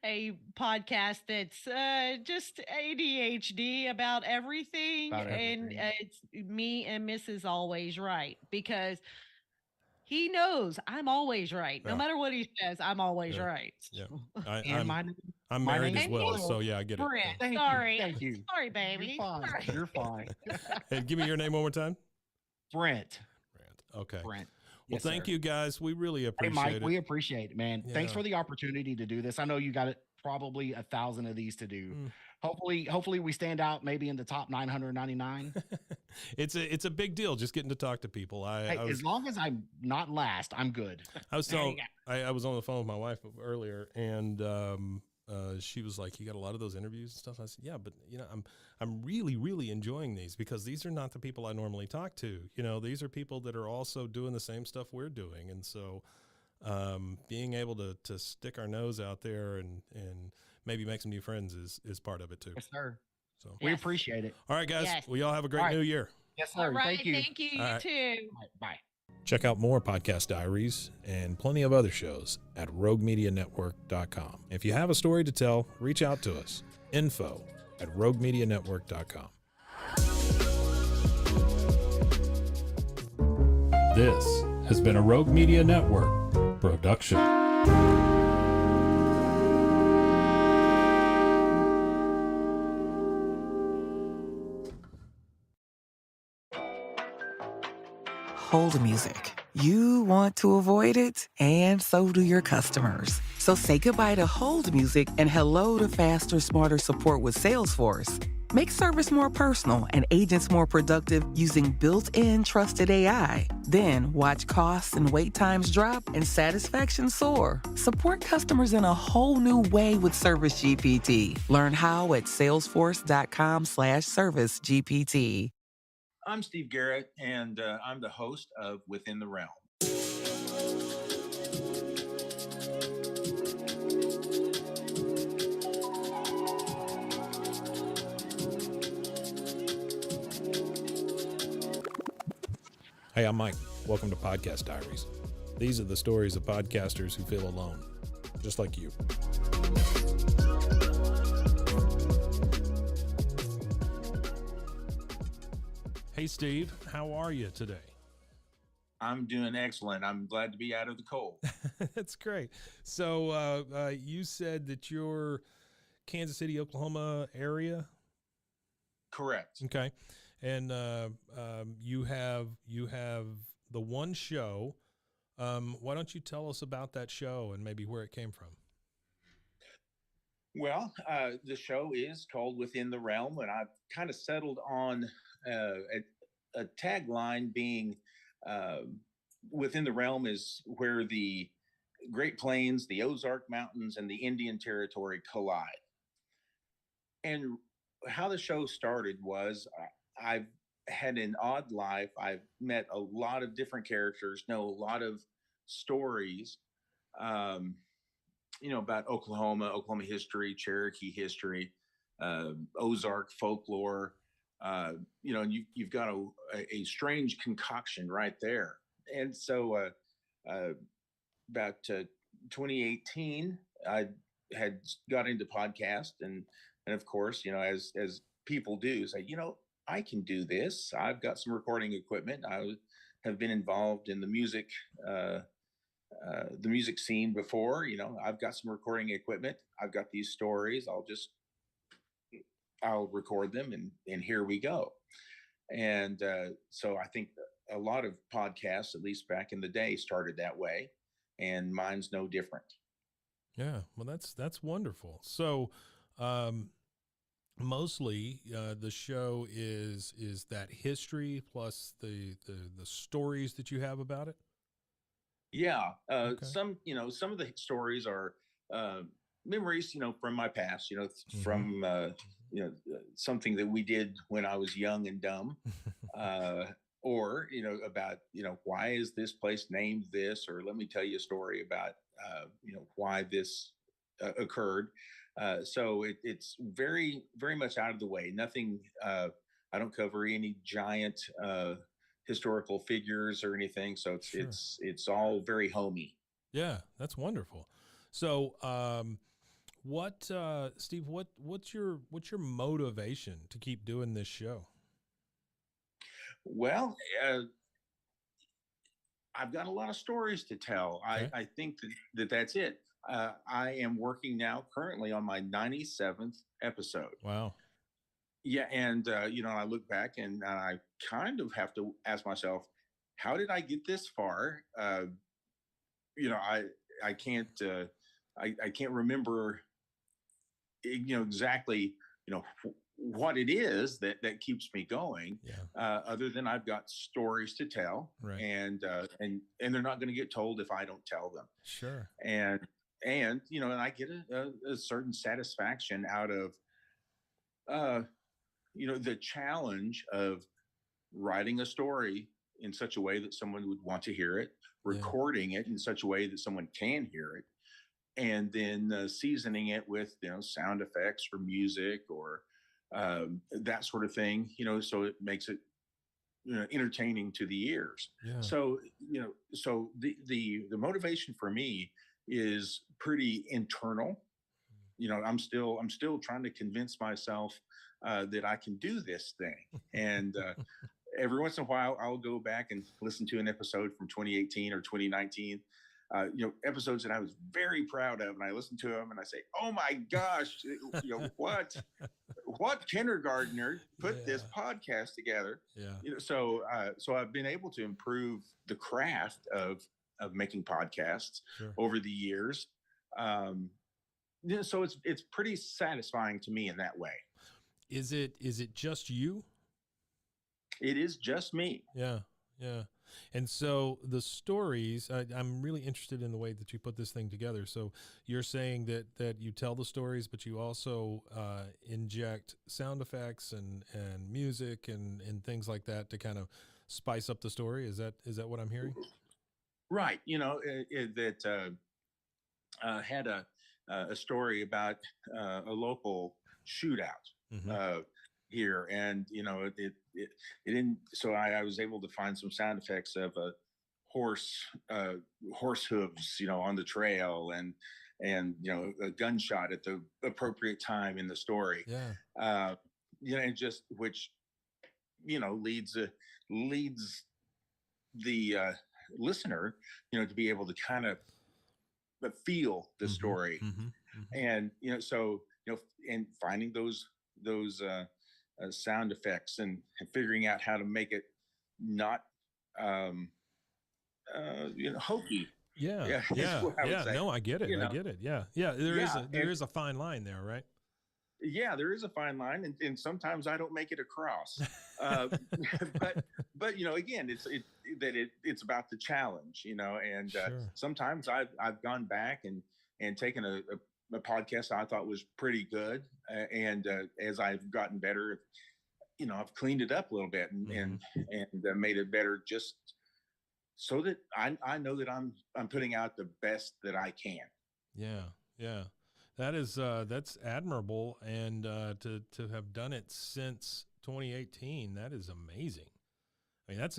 a podcast that's just ADHD about everything. And it's me and Mrs. Always Right, because he knows I'm always right. No matter what he says, I'm always right. Yeah. My I'm married name as well, is so yeah, I get it. Brent. Thank you. Sorry, baby. You're fine. Hey, give me your name one more time. Brent. Okay. Brent. Well, Yes, thank sir. you guys. We really appreciate Hey, Mike, it. we appreciate it, man. Thanks Yeah. for the opportunity to do this. I know you got probably 1,000 of these to do. Hopefully we stand out maybe in the top 999. It's a big deal just getting to talk to people. As long as I'm not last, I'm good. I was on the phone with my wife earlier, and she was like, "You got a lot of those interviews and stuff." I said, "Yeah, but you know, I'm really, really enjoying these, because these are not the people I normally talk to. You know, these are people that are also doing the same stuff we're doing, and so being able to stick our nose out there and maybe make some new friends is part of it too." Yes, sir. So we appreciate it. All right, guys. Yes. Well, y'all have a great new year. Yes, sir. All right. Thank you. Thank you. All You right. too. Bye. Check out more Podcast Diaries and plenty of other shows at RogueMediaNetwork.com. If you have a story to tell, reach out to us. info@RogueMediaNetwork.com. This has been a Rogue Media Network production. Hold music. You want to avoid it, and so do your customers. So say goodbye to hold music and hello to faster, smarter support with Salesforce. Make service more personal and agents more productive using built-in trusted AI. Then watch costs and wait times drop and satisfaction soar. Support customers in a whole new way with Service GPT. Learn how at salesforce.com/servicegpt. I'm Steve Garrett, and I'm the host of Within the Realm. Hey, I'm Mike. Welcome to Podcast Diaries. These are the stories of podcasters who feel alone, just like you. Hey, Steve, how are you today? I'm doing excellent. I'm glad to be out of the cold. That's great. So you said that you're Kansas City, Oklahoma area. Correct. Okay. And you have the one show. Why don't you tell us about that show and maybe where it came from? Well, the show is called Within the Realm, and I've kind of settled on a tagline being Within the Realm is where the Great Plains, the Ozark Mountains, and the Indian Territory collide. And how the show started was I've had an odd life. I've met a lot of different characters, know a lot of stories, about Oklahoma history, Cherokee history, Ozark folklore, and you've got a strange concoction right there. And so about 2018, I had got into podcast, and of course, as people do, say, I can do this. I've got some recording equipment. I have been involved in the music scene before. I've got some recording equipment. I've got these stories. I'll record them, and here we go. And so I think a lot of podcasts, at least back in the day, started that way, and mine's no different. Yeah, well, that's wonderful. So, mostly the show is that history plus the stories that you have about it. Yeah, Okay. some of the stories are memories, from my past, Mm-hmm. from something that we did when I was young and dumb, or about why is this place named this, or let me tell you a story about why this occurred. So it's very, very much out of the way. Nothing. I don't cover any giant historical figures or anything. So Sure. it's all very homey. Yeah, that's wonderful. So, Steve, what's your motivation to keep doing this show? Well, I've got a lot of stories to tell. Okay. I think that's it. I am working now currently on my 97th episode. Wow. Yeah. And, I look back and I kind of have to ask myself, how did I get this far? I can't, I can't remember, exactly, what it is that keeps me going. Yeah. Other than I've got stories to tell, Right. and they're not going to get told if I don't tell them. Sure. And I get a certain satisfaction out of the challenge of writing a story in such a way that someone would want to hear it, recording it in such a way that someone can hear it, and then seasoning it with sound effects or music or that sort of thing, so it makes it entertaining to the ears. Yeah. So so the motivation for me is pretty internal. I'm still trying to convince myself that I can do this thing, and every once in a while I'll go back and listen to an episode from 2018 or 2019. Episodes that I was very proud of, and I listen to them and I say, "Oh my gosh, what kindergartner put this podcast together?" Yeah. So I've been able to improve the craft of making podcasts over the years. So it's pretty satisfying to me in that way. Is it just you? It is just me. Yeah. Yeah. And so the stories, I'm really interested in the way that you put this thing together. So you're saying that you tell the stories, but you also inject sound effects and music and things like that to kind of spice up the story. Is that what I'm hearing? Right. Had a story about a local shootout here, and it didn't. So I was able to find some sound effects of a horse hooves, on the trail, and a gunshot at the appropriate time in the story. Yeah. And just which leads the listener, to be able to kind of feel the story. And so and finding those sound effects and figuring out how to make it not hokey. Yeah. No, I get it. I get it. Yeah. There is a fine line there, right? Yeah, there is a fine line, and sometimes I don't make it across. But again, it's about the challenge, and Sure. sometimes I've gone back and taken a podcast I thought was pretty good, and as I've gotten better, I've cleaned it up a little bit and made it better, just so that I know that I'm putting out the best that I can. Yeah. That's admirable, and to have done it since 2018, that is amazing. I mean, that's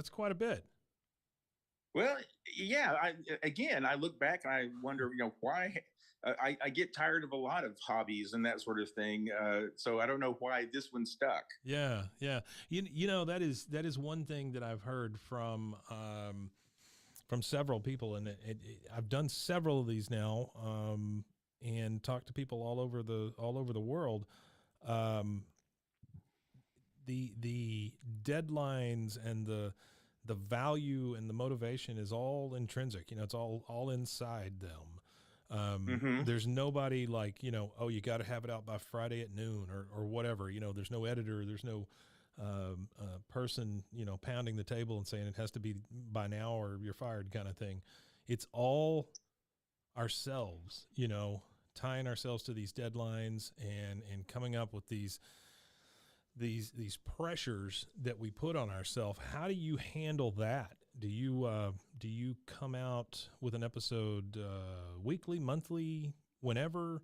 quite a bit. Well, yeah. I look back and I wonder, why I get tired of a lot of hobbies and that sort of thing. So I don't know why this one stuck. Yeah. That is one thing that I've heard from several people, and I've done several of these now, and talked to people all over the world. The deadlines and the value and the motivation is all intrinsic. It's all inside them. There's nobody like, oh, you got to have it out by Friday at noon or whatever. There's no editor. There's no person, pounding the table and saying it has to be by now or you're fired kind of thing. It's all ourselves, tying ourselves to these deadlines and coming up with these pressures that we put on ourselves. How do you handle that? Do you come out with an episode weekly, monthly, whenever?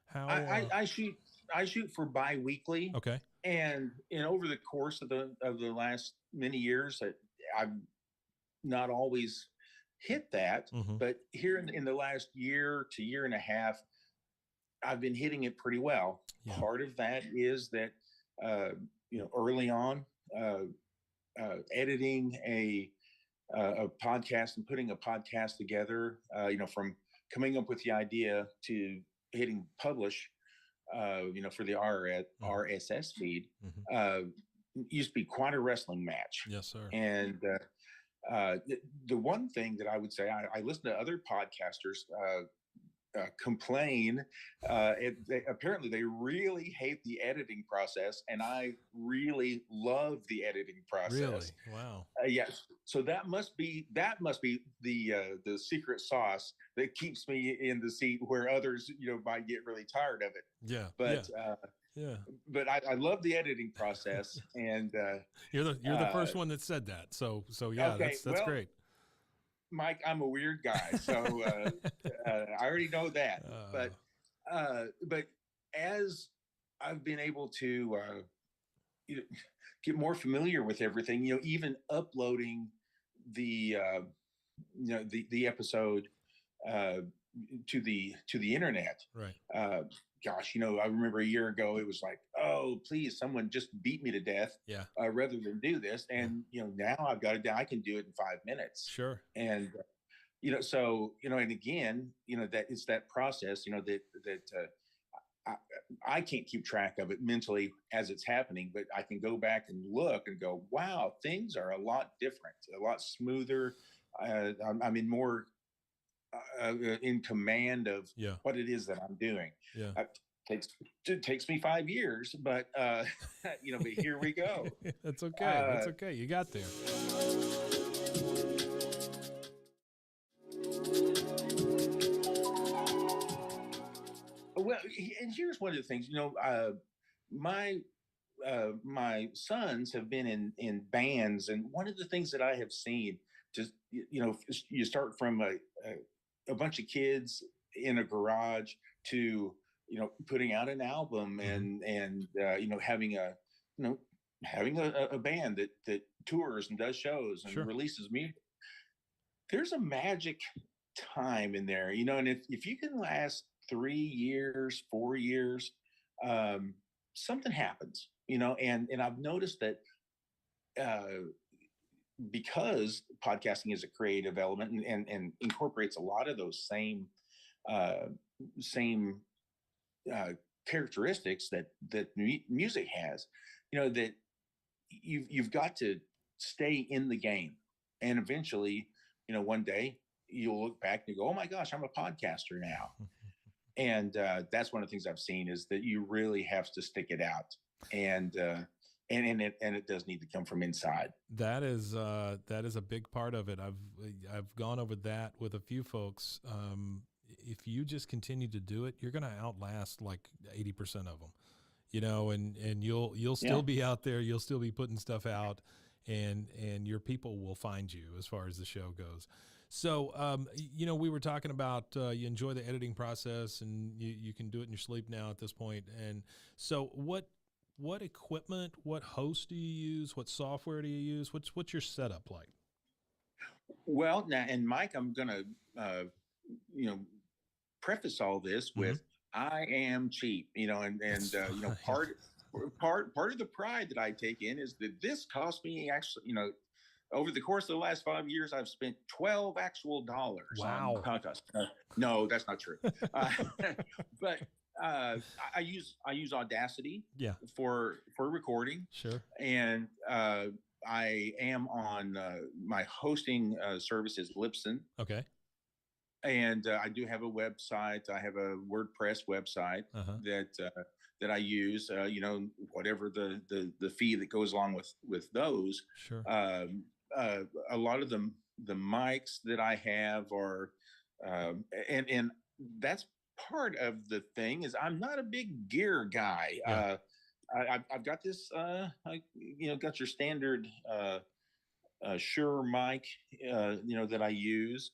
How I shoot for bi-weekly. Okay. And over the course of the last many years, I've not always hit that, but here in the last year to year and a half, I've been hitting it pretty well. Yeah. Part of that is that early on, editing a podcast and putting a podcast together, from coming up with the idea to hitting publish, for the RSS feed, used to be quite a wrestling match. Yes, sir. And the one thing that I would say, I listen to other podcasters complain. Apparently, they really hate the editing process, and I really love the editing process. Really? Wow. Yes. So that must be the secret sauce that keeps me in the seat where others, might get really tired of it. Yeah. But yeah. But I love the editing process, and you're the first one that said that. So yeah, okay, that's great. Mike, I'm a weird guy, so I already know that. But as I've been able to get more familiar with everything, even uploading the episode to the internet. Right. Gosh, I remember a year ago, it was like, oh, please, someone just beat me to death. Yeah. Rather than do this. And, now I've got it down. I can do it in 5 minutes. Sure. And, so, and again, that it's that process, that I can't keep track of it mentally as it's happening, but I can go back and look and go, wow, things are a lot different, a lot smoother. I'm in more in command of what it is that I'm doing. Yeah. It takes me 5 years, but but here we go. That's okay. That's okay. You got there. Well, and here's one of the things, my sons have been in bands, and one of the things that I have seen, just you start from a bunch of kids in a garage to putting out an album and having a band that tours and does shows and releases music. There's a magic time in there, and if you can last 3 years, 4 years, something happens, and I've noticed that because podcasting is a creative element and incorporates a lot of those same characteristics that music has, that you've got to stay in the game, and eventually, one day you'll look back and you go, oh my gosh, I'm a podcaster now. And that's one of the things I've seen, is that you really have to stick it out, and it does need to come from inside. That is a big part of it. I've gone over that with a few folks. If you just continue to do it, you're going to outlast like 80% of them, and you'll still be out there. You'll still be putting stuff out, and your people will find you as far as the show goes. So, we were talking about you enjoy the editing process, and you can do it in your sleep now at this point. And so what equipment, what host do you use? What software do you use? What's your setup like? Well, now, and Mike, I'm going to, preface all this with, I am cheap, and part of the pride that I take in is that this cost me actually, over the course of the last 5 years, I've spent $12 actual dollars on podcasts. No, that's not true. But I use Audacity for recording. Sure. And I am on my hosting service is Libsyn. Okay. And I do have a website. I have a WordPress website that I use. Whatever the fee that goes along with those. Sure. A lot of the mics that I have are, and that's part of the thing, is I'm not a big gear guy. Yeah. I've got this, got your standard Shure mic, that I use.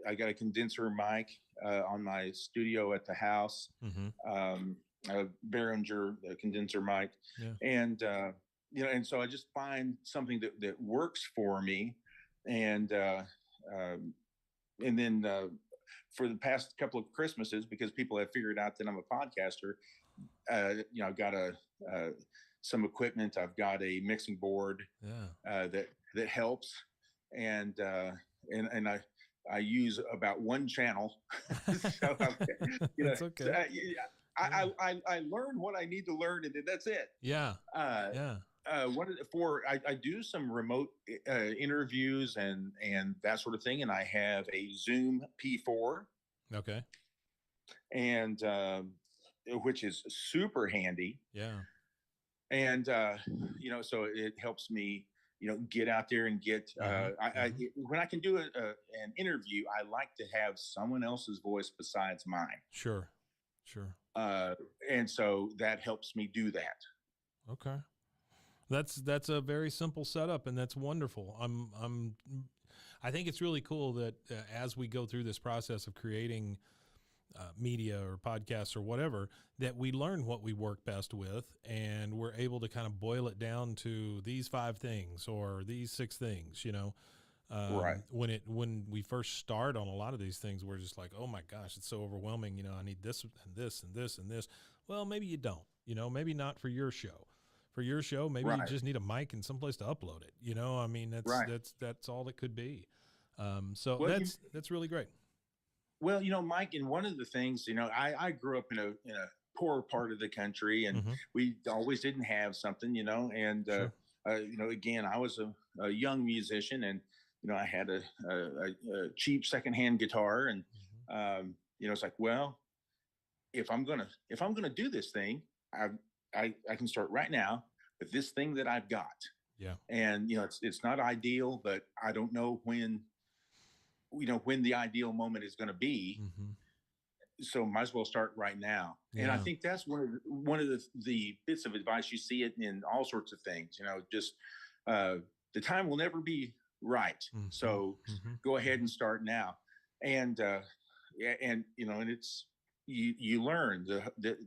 I got a condenser mic on my studio at the house, a Behringer condenser mic, and and so I just find something that works for me, and then for the past couple of Christmases, because people have figured out that I'm a podcaster, I've got some equipment. I've got a mixing board that helps, and I use about one channel. So That's okay. So, I learn what I need to learn, and then that's it. Yeah. I do some remote interviews and that sort of thing, and I have a Zoom P4. Okay. And which is super handy. Yeah. And so it helps me, get out there and get. When I can do an interview, I like to have someone else's voice besides mine. Sure. And so that helps me do that. Okay. That's a very simple setup, and that's wonderful. I think it's really cool that as we go through this process of creating media or podcasts or whatever, that we learn what we work best with, and we're able to kind of boil it down to these 5 things or these 6 things. Right. When we first start on a lot of these things, we're just like, oh my gosh, it's so overwhelming. I need this and this and this and this. Well, maybe you don't. Maybe not for your show. For your show, maybe you just need a mic and someplace to upload it. That's all it could be. So that's really great. Well, Mike, and one of the things, I grew up in a poor part of the country, and we always didn't have something, and Sure. Again, I was a young musician, and I had a cheap secondhand guitar, and it's like, well, if I'm gonna do this thing, I can start right now with this thing that I've got. Yeah. And it's not ideal, but I don't know when the ideal moment is going to be. So might as well start right now. Yeah. And I think that's one of the bits of advice you see it in all sorts of things. Just the time will never be right. So go ahead and start now. And and it's you learn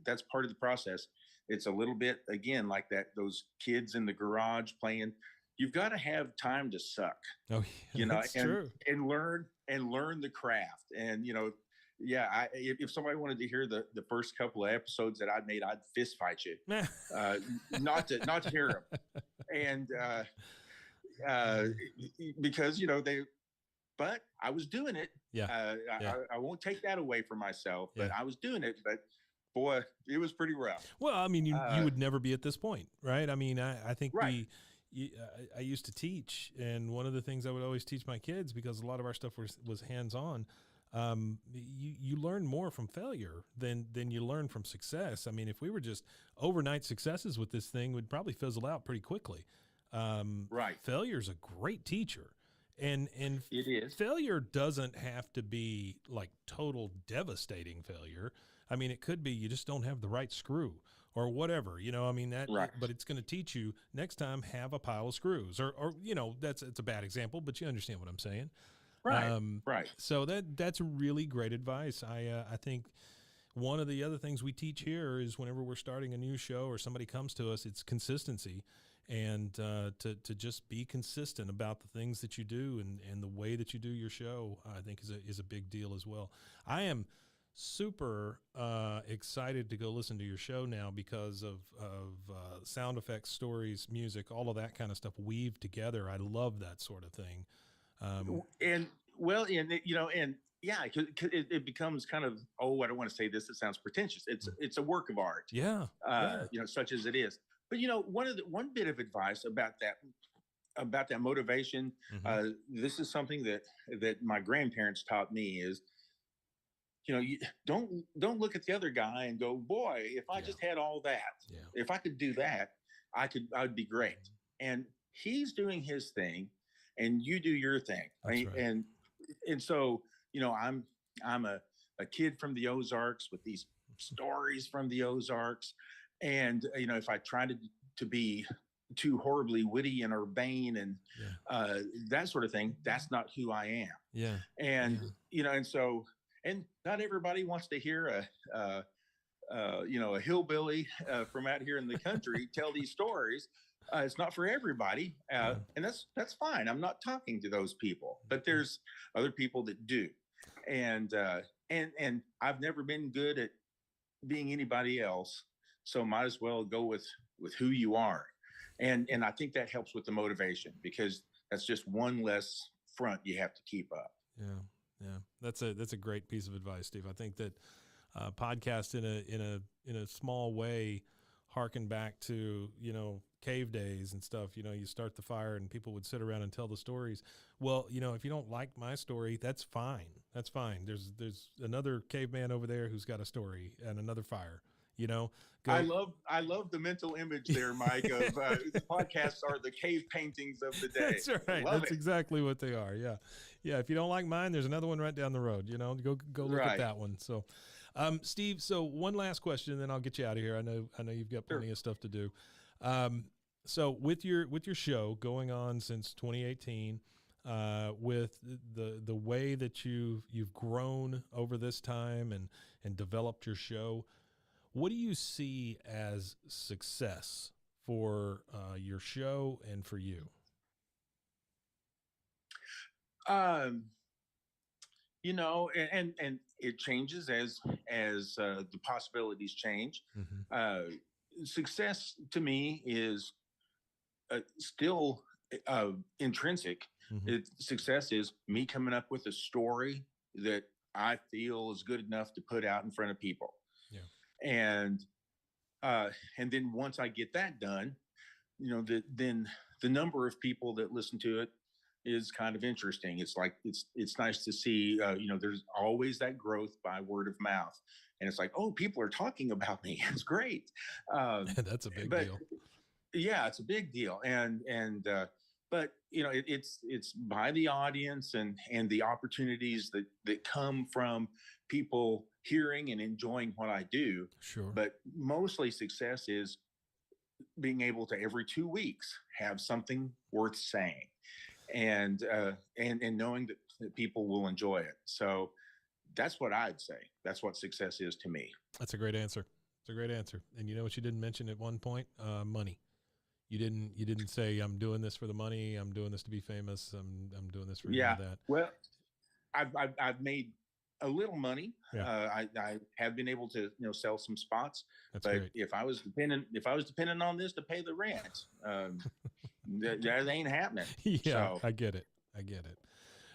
that's part of the process. It's a little bit, again, like those kids in the garage playing. You've got to have time to suck. Oh, yeah, that's true. And learn the craft. And if somebody wanted to hear the first couple of episodes that I made, I'd fist fight you, not to hear them. And because but I was doing it. Yeah. I won't take that away from myself. But I was doing it. But boy, it was pretty rough. Well, I mean, you would never be at this point, right? I mean, I think right. I used to teach, and one of the things I would always teach my kids, because a lot of our stuff was hands-on, you learn more from failure than you learn from success. I mean, if we were just overnight successes with this thing, we'd probably fizzle out pretty quickly. Right. Failure's a great teacher. And it is. Failure doesn't have to be like total devastating failure. I mean, it could be you just don't have the right screw or whatever, you know, I mean, right. But it's going to teach you next time, have a pile of screws or, you know, it's a bad example, but you understand what I'm saying. Right. Right. So that's really great advice. I think one of the other things we teach here is whenever we're starting a new show or somebody comes to us, it's consistency. And to just be consistent about the things that you do and the way that you do your show, I think is a big deal as well. I am super excited to go listen to your show now because of sound effects, stories, music, all of that kind of stuff weaved together. I love that sort of thing. It becomes kind of, I don't want to say this, it sounds pretentious. It's a work of art. Yeah. Such as it is. But one bit of advice about that motivation, this is something that my grandparents taught me is, you don't look at the other guy and go, boy, if I just had all that, if I could do that, I'd be great. And he's doing his thing, and you do your thing, right? And so I'm a kid from the Ozarks with these stories from the Ozarks. And, if I tried to be too horribly witty and urbane and that sort of thing, that's not who I am. Yeah. And, and not everybody wants to hear a hillbilly from out here in the country tell these stories. It's not for everybody. And that's fine. I'm not talking to those people, but there's other people that do. And I've never been good at being anybody else. So might as well go with who you are. And I think that helps with the motivation, because that's just one less front you have to keep up. Yeah. That's a great piece of advice, Steve. I think that podcast in a small way harken back to, cave days and stuff. You start the fire and people would sit around and tell the stories. Well, if you don't like my story, that's fine. That's fine. There's another caveman over there who's got a story and another fire. I love the mental image there, Mike, of podcasts are the cave paintings of the day. That's right. That's exactly what they are. Yeah. Yeah. If you don't like mine, there's another one right down the road, go look at that one. So, Steve, so one last question, and then I'll get you out of here. I know you've got plenty of stuff to do. So with your show going on since 2018, with the way that you've grown over this time and developed your show, what do you see as success for your show and for you? And it changes as the possibilities change. Success to me is still intrinsic. Success is me coming up with a story that I feel is good enough to put out in front of people. And then once I get that done, then the number of people that listen to it is kind of interesting. It's like, it's nice to see, there's always that growth by word of mouth. And it's like, oh, people are talking about me. It's great. That's a big deal. Yeah, it's a big deal. But it's by the audience and the opportunities that come from people hearing and enjoying what I do. Sure. But mostly success is being able to every 2 weeks have something worth saying, and knowing that people will enjoy it. So that's what I'd say. That's what success is to me. That's a great answer. It's a great answer. And you know what you didn't mention at one point? Money. You didn't say I'm doing this for the money. I'm doing this to be famous. I'm doing this for that. Well, I've made a little money. I have been able to sell some spots. That's but great. if I was dependent on this to pay the rent, that ain't happening. Yeah, so. I get it.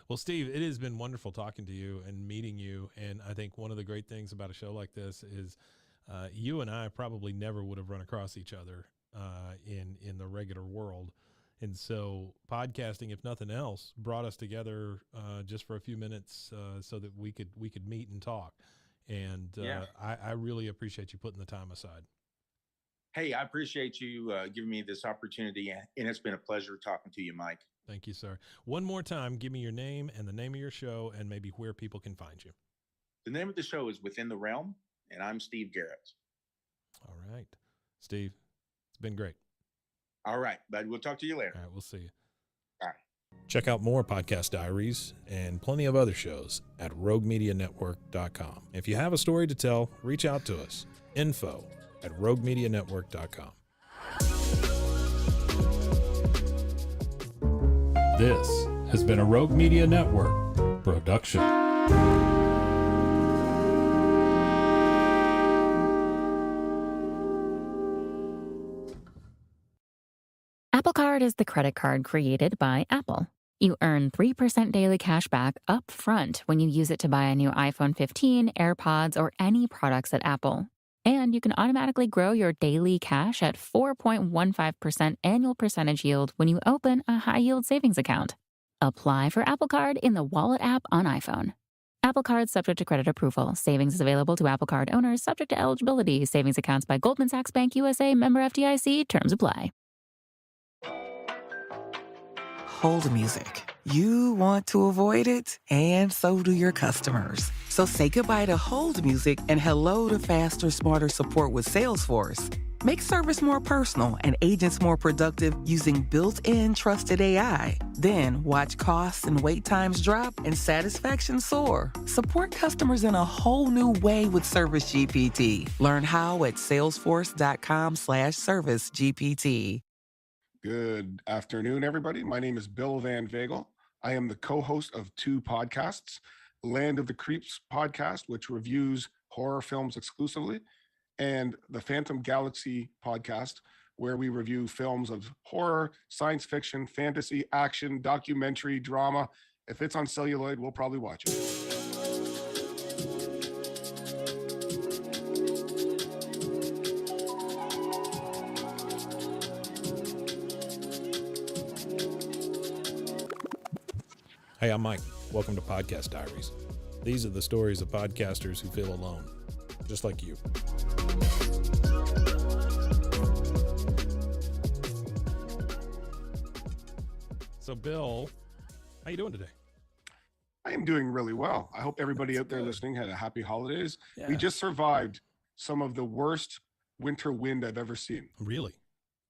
Well, Steve, it has been wonderful talking to you and meeting you. And I think one of the great things about a show like this is you and I probably never would have run across each other in the regular world. And so podcasting, if nothing else, brought us together just for a few minutes so that we could meet and talk. And I really appreciate you putting the time aside. Hey, I appreciate you giving me this opportunity, and it's been a pleasure talking to you, Mike. Thank you, sir. One more time, give me your name and the name of your show and maybe where people can find you. The name of the show is Within the Realm, and I'm Steve Garrett. All right. Steve, it's been great. All right, bud. We'll talk to you later. All right, we'll see you. All right. Check out more Podcast Diaries and plenty of other shows at RogueMediaNetwork.com. If you have a story to tell, reach out to us. info@RogueMediaNetwork.com. This has been a Rogue Media Network production. Apple Card is the credit card created by Apple. You earn 3% daily cash back up front when you use it to buy a new iPhone 15, AirPods, or any products at Apple. And you can automatically grow your daily cash at 4.15% annual percentage yield when you open a high-yield savings account. Apply for Apple Card in the Wallet app on iPhone. Apple Card subject to credit approval. Savings is available to Apple Card owners subject to eligibility. Savings accounts by Goldman Sachs Bank USA, member FDIC. Terms apply. Hold music. You want to avoid it, and so do your customers. So say goodbye to hold music and hello to faster, smarter support with Salesforce. Make service more personal and agents more productive using built-in trusted AI. Then watch costs and wait times drop and satisfaction soar. Support customers in a whole new way with Service GPT. Learn how at salesforce.com/servicegpt. Good afternoon, everybody. My name is Bill Van Vagel. I am the co-host of two podcasts, Land of the Creeps podcast, which reviews horror films exclusively, and the Phantom Galaxy podcast, where we review films of horror, science fiction, fantasy, action, documentary, drama. If it's on celluloid, we'll probably watch it. Hey, I'm Mike. Welcome to Podcast Diaries. These are the stories of podcasters who feel alone, just like you. So, Bill, how you doing today? I am doing really well. I hope everybody out there listening had a happy holidays. Yeah. We just survived some of the worst winter wind I've ever seen. Really?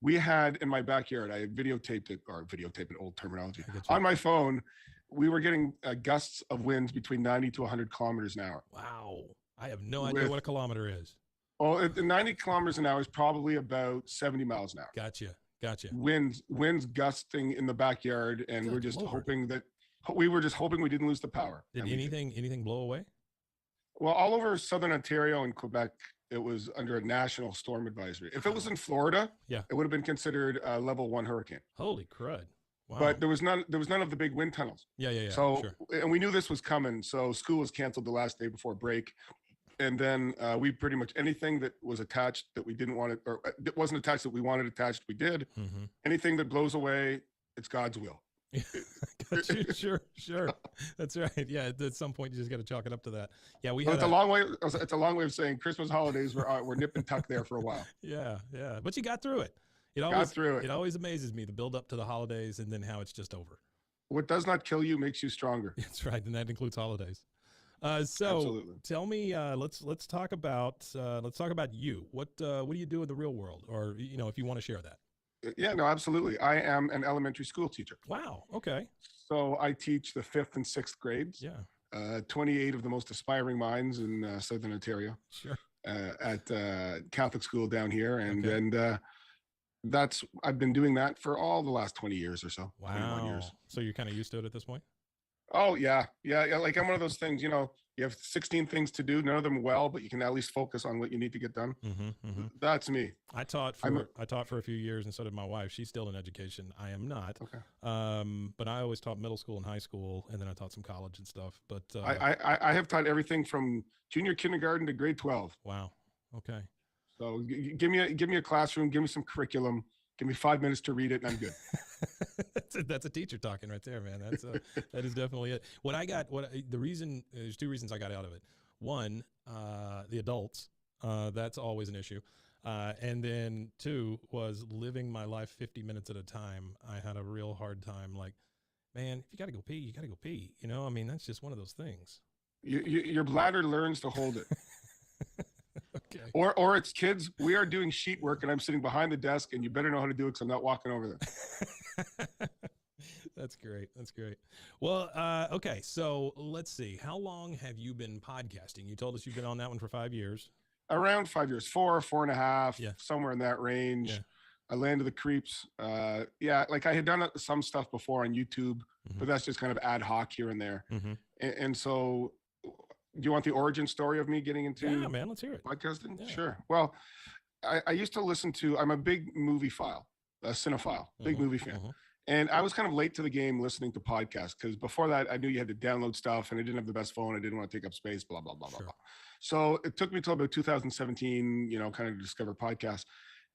We had in my backyard, I videotaped it, or videotaped an old terminology, on my phone. We were getting gusts of winds between 90 to 100 kilometers an hour. Wow. I have no idea what a kilometer is. Well, 90 kilometers an hour is probably about 70 miles an hour. Gotcha. Winds gusting in the backyard, and we're just hoping we didn't lose the power. Did anything blow away? Well, all over southern Ontario and Quebec, it was under a national storm advisory. If it was in Florida, it would have been considered a level 1 hurricane. Holy crud. Wow. But there was none of the big wind tunnels. Yeah. So, sure. And we knew this was coming. So school was canceled the last day before break. And then we pretty much anything that was attached that we didn't want it, or it wasn't attached that we wanted attached, we did. Mm-hmm. Anything that blows away, it's God's will. Got you. Sure. That's right. Yeah. At some point, you just got to chalk it up to that. Yeah. It's a long way. It's a long way of saying Christmas holidays were nip and tuck there for a while. Yeah. But you got through it. It always amazes me, the build up to the holidays and then how it's just over. What does not kill you makes you stronger. That's right, and that includes holidays. So Absolutely. Tell me, let's talk about you. What do you do in the real world, or if you want to share that? Yeah, no, absolutely. I am an elementary school teacher. Wow. Okay. So I teach the 5th and 6th grades. Yeah. 28 of the most aspiring minds in Southern Ontario. Sure. At Catholic school down here, and I've been doing that for all the last 20 years or so. Wow. 21 years. So you're kind of used to it at this point? Oh yeah. Like I'm one of those things, you have 16 things to do, none of them well, but you can at least focus on what you need to get done. Mm-hmm. That's me. I taught for a few years, and so did my wife. She's still in education. I am not. Okay. But I always taught middle school and high school, and then I taught some college and stuff. But I have taught everything from junior kindergarten to grade 12. Wow. Okay. So give me a classroom, give me some curriculum, give me 5 minutes to read it, and I'm good. That's a teacher talking right there, man. That is definitely it. There's two reasons I got out of it. One, the adults, that's always an issue. And then two was living my life 50 minutes at a time. I had a real hard time. Like, man, if you got to go pee, you got to go pee. You know, I mean, that's just one of those things. Your bladder learns to hold it. Okay. Or it's kids. We are doing sheet work, and I'm sitting behind the desk, and you better know how to do it because I'm not walking over there. That's great. That's great. Well, okay. So let's see. How long have you been podcasting? You told us you've been on that one for 5 years. Around 5 years, 4.5, Yeah. somewhere in that range. Yeah. I landed the creeps. Like I had done some stuff before on YouTube, but that's just kind of ad hoc here and there. And so, do you want the origin story of me getting into? Yeah, man, let's hear it. Podcasting? Yeah. Sure. Well, I used to listen to. I'm a big movie file, a cinephile, big movie fan. And I was kind of late to the game listening to podcasts because before that, I knew you had to download stuff and I didn't have the best phone. I didn't want to take up space, blah, blah, blah, blah, blah. So it took me till about 2017, kind of to discover podcasts.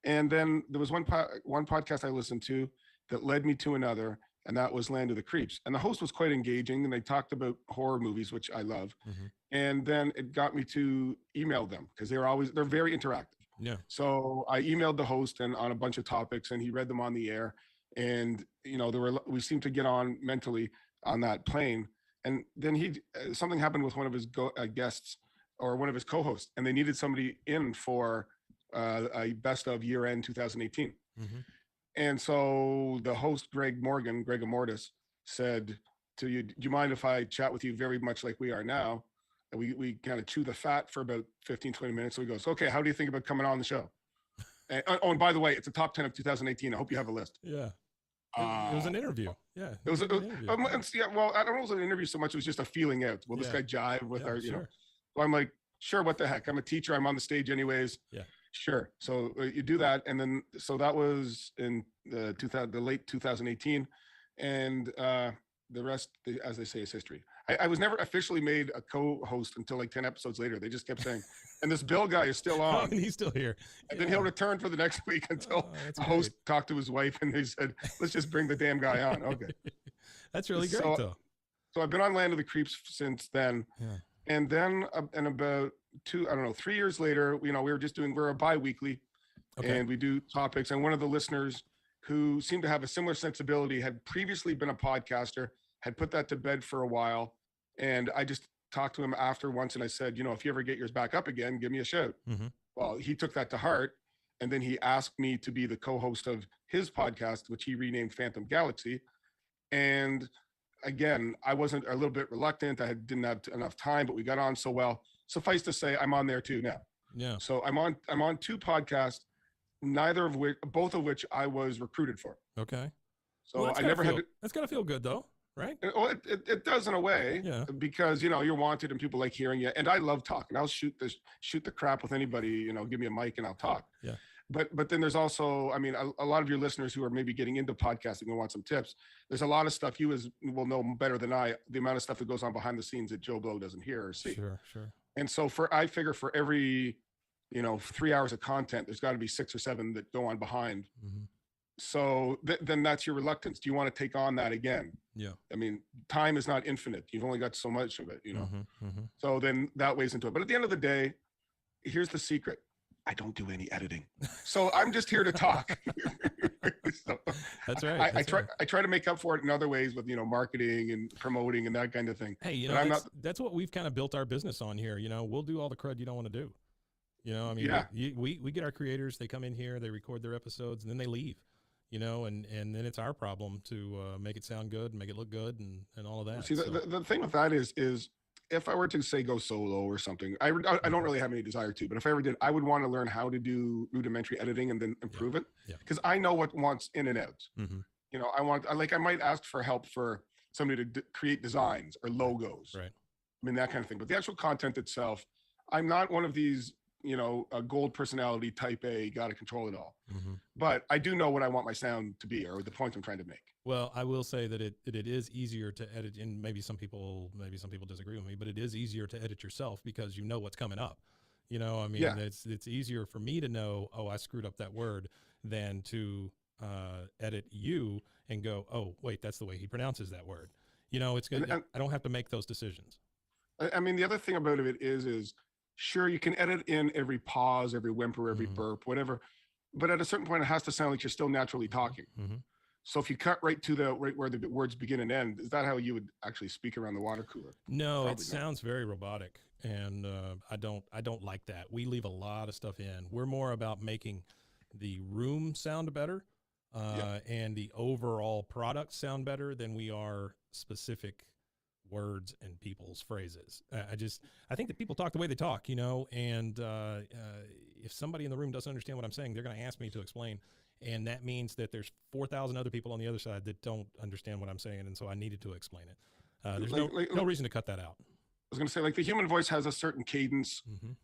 And then there was one podcast I listened to that led me to another, and that was Land of the Creeps. And the host was quite engaging, and they talked about horror movies, which I love. And then it got me to email them because they're very interactive. Yeah. So I emailed the host and on a bunch of topics, and he read them on the air. And we seemed to get on mentally on that plane. And then something happened with one of his guests or one of his co-hosts, and they needed somebody in for a best of year end 2018. And so the host, Greg Immortus, said to you, do you mind if I chat with you very much like we are now? And we kind of chew the fat for about 15, 20 minutes. So he goes, okay, how do you think about coming on the show? And by the way, it's a top 10 of 2018. I hope you have a list. Yeah. It was an interview. Yeah. It was an interview. Well, I don't know if it was an interview so much. It was just a feeling out. Will this guy jive with our, So I'm like, sure, what the heck? I'm a teacher. I'm on the stage anyways. Yeah. Sure. So you do that. And then, so that was in the late 2018. And the rest, as they say, is history. I was never officially made a co-host until like 10 episodes later. They just kept saying, and this Bill guy is still on. And he's still here. And then he'll return for the next week until the host talked to his wife and they said, let's just bring the damn guy on. Okay. That's really great though. So I've been on Land of the Creeps since then. Yeah. And then and about 3 years later, we're a bi-weekly and we do topics. And one of the listeners who seemed to have a similar sensibility had previously been a podcaster, had put that to bed for a while. And I just talked to him after once and I said, if you ever get yours back up again, give me a shout. Well, he took that to heart. And then he asked me to be the co-host of his podcast, which he renamed Phantom Galaxy. And again, I wasn't a little bit reluctant. I didn't have enough time, but we got on so well. Suffice to say, I'm on there too now. Yeah. So I'm on two podcasts, both of which I was recruited for. Okay. So well, I never had to. That's gotta feel good though, right? Well, it does in a way. Yeah. Because you're wanted and people like hearing you, and I love talking. I'll shoot the crap with anybody. Give me a mic and I'll talk. Yeah. But then there's also, a lot of your listeners who are maybe getting into podcasting and want some tips. There's a lot of stuff you will know better than I, the amount of stuff that goes on behind the scenes that Joe Blow doesn't hear or see. Sure. And so I figure for every, 3 hours of content, there's got to be 6 or 7 that go on behind. So then that's your reluctance. Do you want to take on that again? Yeah. Time is not infinite. You've only got so much of it, So then that weighs into it. But at the end of the day, here's the secret. I don't do any editing. So I'm just here to talk. So that's right. I try to make up for it in other ways with, marketing and promoting and that kind of thing. Hey, that's what we've kind of built our business on here. We'll do all the crud you don't want to do. We get our creators, they come in here, they record their episodes and then they leave, and then it's our problem to make it sound good and make it look good and all of that. See, the thing with that is if I were to say go solo or something, I don't really have any desire to, but if I ever did, I would want to learn how to do rudimentary editing and then improve it. Because I know what wants in and out. I might ask for help for somebody to create designs or logos. Right. That kind of thing. But the actual content itself, I'm not one of these, a gold personality type A, got to control it all. But I do know what I want my sound to be or the point I'm trying to make. Well, I will say that it is easier to edit, and maybe some people disagree with me, but it is easier to edit yourself because you know what's coming up. You know, I mean, Yeah. it's easier for me to know, oh, I screwed up that word, than to edit you and go, oh, wait, that's the way he pronounces that word. You know, it's good. I don't have to make those decisions. I mean, the other thing about it is sure, you can edit in every pause, every whimper, every burp, whatever. But at a certain point, it has to sound like you're still naturally talking. So if you cut right where the words begin and end, is that how you would actually speak around the water cooler? No, Probably it sounds very robotic, and I don't like that. We leave a lot of stuff in. We're more about making the room sound better, and the overall product sound better than we are specific words and people's phrases. I think that people talk the way they talk, you know, and if somebody in the room doesn't understand what I'm saying, they're going to ask me to explain. And that means that there's 4,000 other people on the other side that don't understand what I'm saying. And so I needed to explain it. There's no reason to cut that out. I was going to say, like, the human voice has a certain cadence.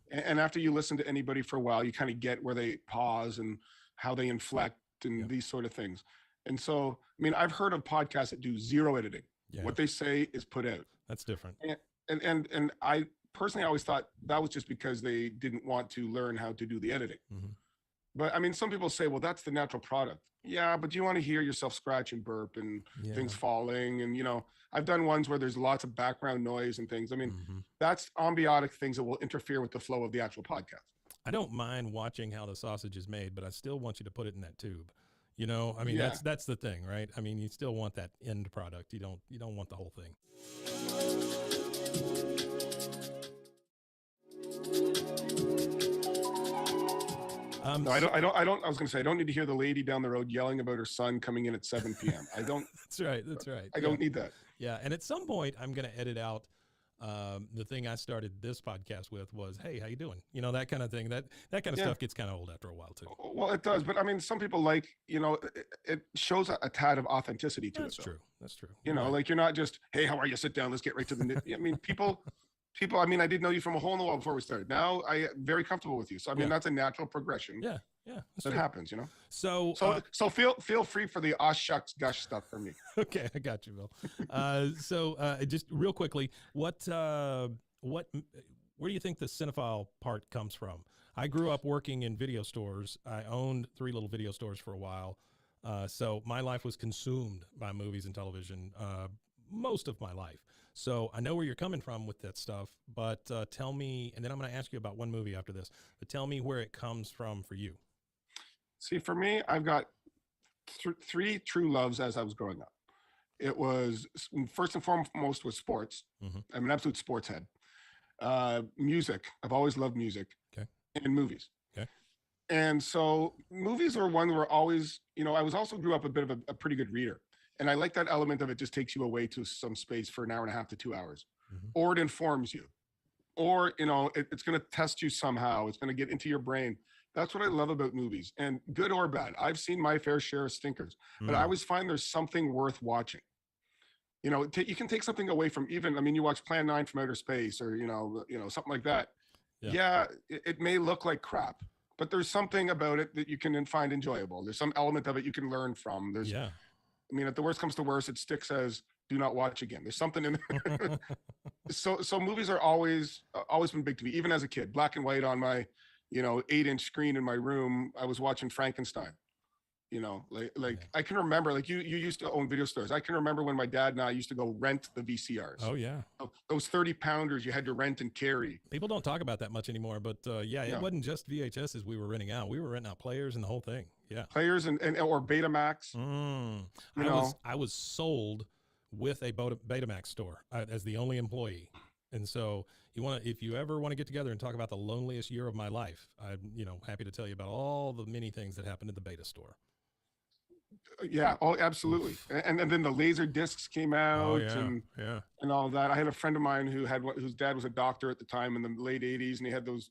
And after you listen to anybody for a while, you kind of get where they pause and how they inflect and these sort of things. And so, I mean, I've heard of podcasts that do zero editing. Yeah. What they say is put out. That's different. And I personally always thought that was just because they didn't want to learn how to do the editing. But I mean, some people say, well, that's the natural product. Yeah, but you want to hear yourself scratch and burp and things falling. And, you know, I've done ones where there's lots of background noise and things. I mean, that's ambiotic things that will interfere with the flow of the actual podcast. I don't mind watching how the sausage is made, but I still want you to put it in that tube. You know, I mean, that's the thing, right? I mean, you still want that end product. You don't want the whole thing. No, I don't. I was going to say, I don't need to hear the lady down the road yelling about her son coming in at 7 p.m. I don't. That's right. That's right. I don't need that. Yeah. And at some point I'm going to edit out the thing I started this podcast with was, hey, how you doing? You know, that kind of thing. That kind of stuff gets kind of old after a while too. Well, it does. But I mean, some people like, you know, it shows a tad of authenticity to it. That's true. That's true. You know, like, you're not just, hey, how are you? Sit down. Let's get right to the I mean, people, I mean, I didn't know you from a hole in the wall before we started. Now I am very comfortable with you. So, I mean, that's a natural progression. Yeah. That happens, you know? So feel free for the shucks gush stuff for me. Okay. I got you, Bill. So just real quickly, where do you think the cinephile part comes from? I grew up working in video stores. I owned 3 little video stores for a while. So my life was consumed by movies and television, most of my life. So I know where you're coming from with that stuff, but tell me, and then I'm going to ask you about one movie after this, but tell me where it comes from for you. See, for me, I've got 3 true loves as I was growing up. It was, first and foremost, was sports. I'm an absolute sports head. Music. I've always loved music. Okay. And movies. Okay. And so movies are one where always, you know, I was also grew up a bit of a pretty good reader. And I like that element of it just takes you away to some space for an hour and a half to 2 hours, or it informs you, or, you know, it's going to test you somehow. It's going to get into your brain. That's what I love about movies, and good or bad. I've seen my fair share of stinkers, but I always find there's something worth watching. You know, you can take something away from even, I mean, you watch Plan 9 from Outer Space, or, you know, something like that. Yeah, it may look like crap, but there's something about it that you can find enjoyable. There's some element of it you can learn from. There's, I mean, if the worst comes to worst, it sticks as do not watch again. There's something in there. So movies are always been big to me, even as a kid. Black and white on my, you know, 8-inch screen in my room. I was watching Frankenstein. You know, I can remember, like, you used to own video stores. I can remember when my dad and I used to go rent the VCRs. Oh yeah. Those 30 pounders you had to rent and carry. People don't talk about that much anymore, but it wasn't just VHSs we were renting out. We were renting out players and the whole thing. Yeah. Players and or Betamax. I was sold with a Betamax store as the only employee. And so if you ever want to get together and talk about the loneliest year of my life, I'm, you know, happy to tell you about all the many things that happened at the Beta store. Yeah. Oh, absolutely. And then the laser discs came out and all that. I had a friend of mine whose dad was a doctor at the time in the late 80s, and he had those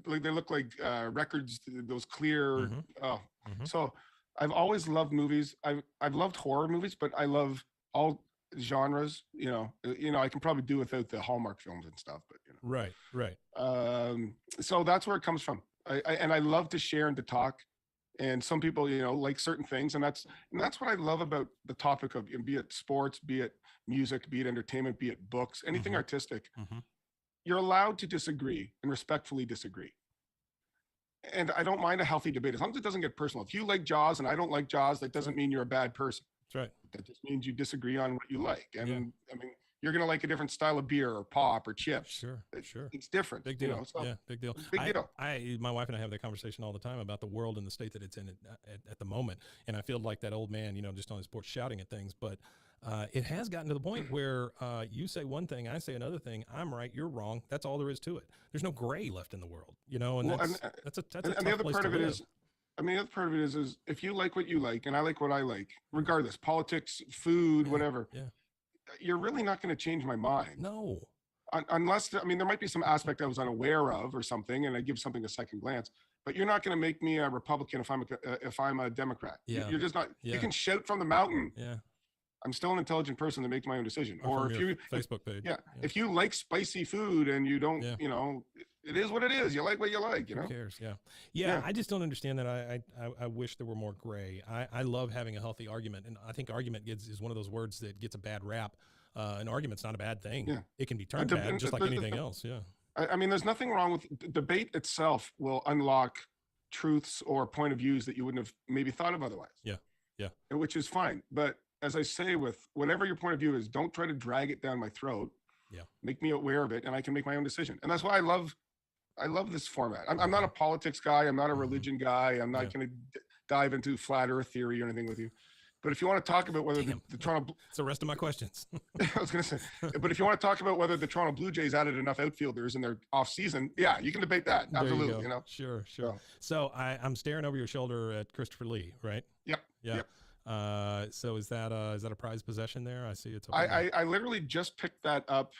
like, they look like records, those clear. So I've always loved movies. I've loved horror movies, but I love all genres. You know, I can probably do without the Hallmark films and stuff, but you know. Right. So that's where it comes from. I love to share and to talk. And some people, you know, like certain things, and that's what I love about the topic of, be it sports, be it music, be it entertainment, be it books, anything artistic. you're allowed to disagree and respectfully disagree. And I don't mind a healthy debate as long as it doesn't get personal. If you like Jaws and I don't like Jaws, that doesn't mean you're a bad person. That's right. That just means you disagree on what you like. And I mean, you're going to like a different style of beer or pop or chips. Sure. It's different. Big deal. You know, so Yeah, big deal. Big deal. My wife and I have that conversation all the time about the world and the state that it's in at the moment. And I feel like that old man, you know, just on his porch shouting at things. But it has gotten to the point where you say one thing, I say another thing. I'm right, you're wrong. That's all there is to it. There's no gray left in the world, you know. And that's a tough the other place part to of it live. is, I mean, the other part of it is if you like what you like and I like what I like, regardless, politics, food, whatever, you're really not going to change my mind. No. Unless, I mean, there might be some aspect I was unaware of or something, and I give something a second glance. But you're not going to make me a Republican if I'm a Democrat. Yeah. You're just not. Yeah. You can shout from the mountain. Yeah. I'm still an intelligent person that makes my own decision. Or if from you your Facebook page. if you like spicy food and you don't, you know, it is what it is. You like what you like. You know. Who cares? Yeah. I just don't understand that. I wish there were more gray. I love having a healthy argument, and I think argument is one of those words that gets a bad rap. An argument's not a bad thing. Yeah. It can be turned bad, just like anything else. Yeah. I mean, there's nothing wrong with debate itself. Will unlock truths or point of views that you wouldn't have maybe thought of otherwise. Yeah. Which is fine, but as I say, with whatever your point of view is, don't try to drag it down my throat. Yeah. Make me aware of it, and I can make my own decision. And that's why I love this format. I'm not a politics guy. I'm not a religion guy. I'm not going to dive into flat earth theory or anything with you. But if you want to talk about whether the Toronto... It's the rest of my questions. I was going to say, but if you want to talk about whether the Toronto Blue Jays added enough outfielders in their off season, yeah, you can debate that. Absolutely. You know? Sure. So I'm staring over your shoulder at Christopher Lee, right? Yep. Yeah. Yep. So is that a prized possession there? I see it's. I literally just picked that up.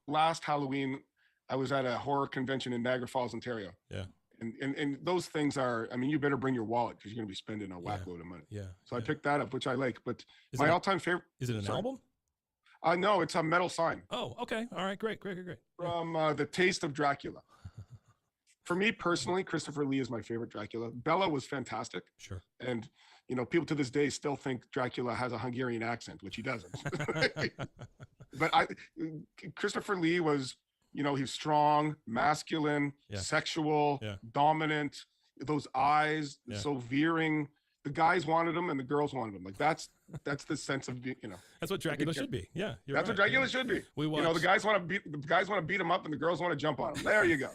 Last Halloween, I was at a horror convention in Niagara Falls, Ontario. Yeah. And those things are, I mean, you better bring your wallet because you're going to be spending a whack load of money. Yeah. So I picked that up, which I like. But my all-time favorite. Is it an album? No, it's a metal sign. Oh, okay. All right. Great. From The Taste of Dracula. For me personally, Christopher Lee is my favorite Dracula. Bela was fantastic. Sure. And, you know, people to this day still think Dracula has a Hungarian accent, which he doesn't. But Christopher Lee was, you know, he's strong, masculine, sexual, dominant, those eyes, so veering. The guys wanted him and the girls wanted him. Like that's the sense of, you know. That's what Dracula should be. Yeah. That's what Dracula should be. You know, the guys want to beat him up and the girls want to jump on him. There you go.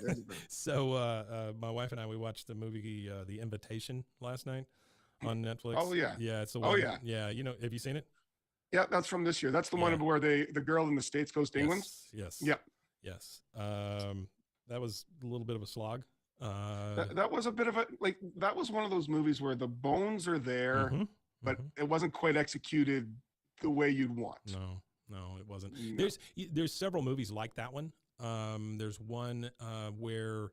So my wife and I, we watched the movie The Invitation last night on Netflix. Oh yeah. Yeah, it's the one. Oh yeah. Yeah, you know, have you seen it? Yeah, that's from this year. That's the one where the girl in the States goes to England. Yes. Yeah. Yes. That was a little bit of a slog. That was a bit of that was one of those movies where the bones are there, but it wasn't quite executed the way you'd want. No, it wasn't. No. There's several movies like that one. There's one where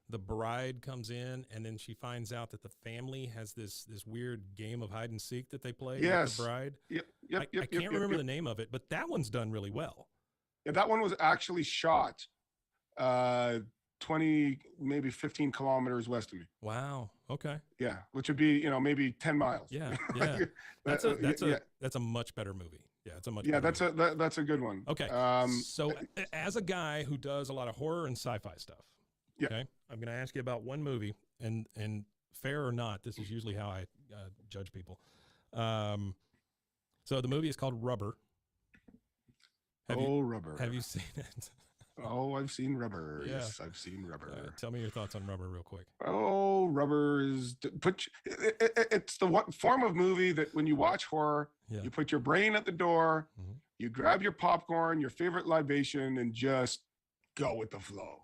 the bride comes in and then she finds out that the family has this weird game of hide and seek that they play with the bride. I can't remember the name of it, but that one's done really well. Yeah, that one was actually shot 20, maybe 15 kilometers west of me. Wow. Okay. Yeah, which would be, you know, maybe 10 miles. Yeah. That's a much better movie. Yeah, it's a much better movie. That's a good one. Okay. So as a guy who does a lot of horror and sci-fi stuff, okay, I'm going to ask you about one movie, and fair or not, this is usually how I judge people. So the movie is called Rubber. Rubber. Have you seen it? Oh, I've seen Rubber. Yeah. Yes, I've seen Rubber. Tell me your thoughts on Rubber real quick. Oh, Rubber is it's the one form of movie that when you watch horror, you put your brain at the door, you grab your popcorn, your favorite libation, and just go with the flow.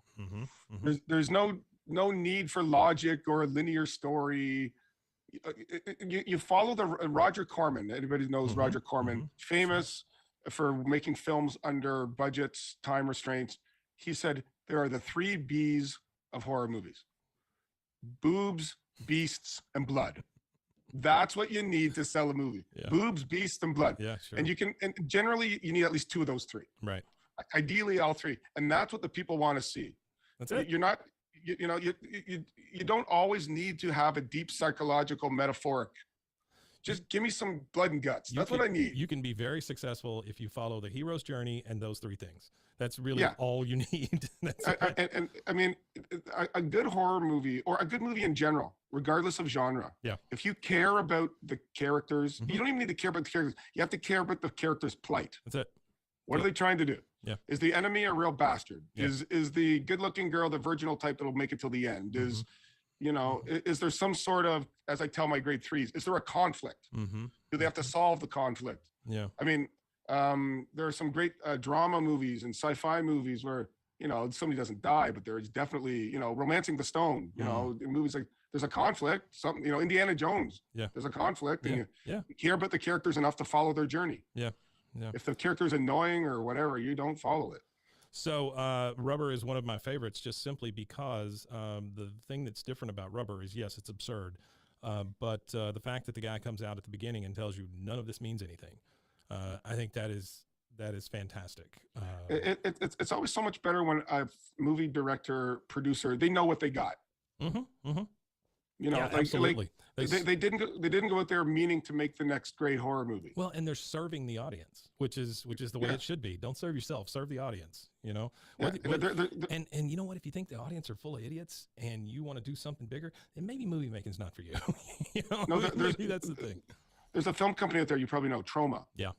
There's no need for logic or a linear story. You follow the Roger Corman. Everybody knows Roger Corman, famous for making films under budgets, time restraints. He said there are the 3 B's of horror movies: boobs, beasts, and blood. That's what you need to sell a movie. Boobs, beasts, and blood. Yeah, sure. And generally you need at least 2 of those 3. Right. Ideally all 3. And that's what the people want to see. That's it. You're not, you don't always need to have a deep psychological metaphoric Just give me some blood and guts. That's what I need. You can be very successful if you follow the hero's journey and those three things. That's really all you need. That's and I mean, a good horror movie or a good movie in general, regardless of genre. Yeah. If you care about the characters, you don't even need to care about the characters. You have to care about the character's plight. That's it. What are they trying to do? Yeah. Is the enemy a real bastard? Yeah. Is the good-looking girl the virginal type that'll make it till the end? Is is there some sort of, as I tell my grade 3s, is there a conflict? Do they have to solve the conflict? Yeah. I mean, there are some great drama movies and sci-fi movies where, somebody doesn't die, but there's definitely, Romancing the Stone, in movies like there's a conflict, something, Indiana Jones. Yeah. There's a conflict and you care about the characters enough to follow their journey. Yeah. Yeah. If the character's annoying or whatever, you don't follow it. So Rubber is one of my favorites just simply because the thing that's different about Rubber is, yes, it's absurd. But the fact that the guy comes out at the beginning and tells you none of this means anything, I think that is fantastic. It's always so much better when a movie director, producer, they know what they got. Absolutely. They didn't go out there meaning to make the next great horror movie. Well, and they're serving the audience, which is the way it should be. Don't serve yourself, serve the audience, And you know what? If you think the audience are full of idiots and you want to do something bigger, then maybe movie making's not for you. Maybe that's the thing. There's a film company out there you probably know, Troma. Yeah.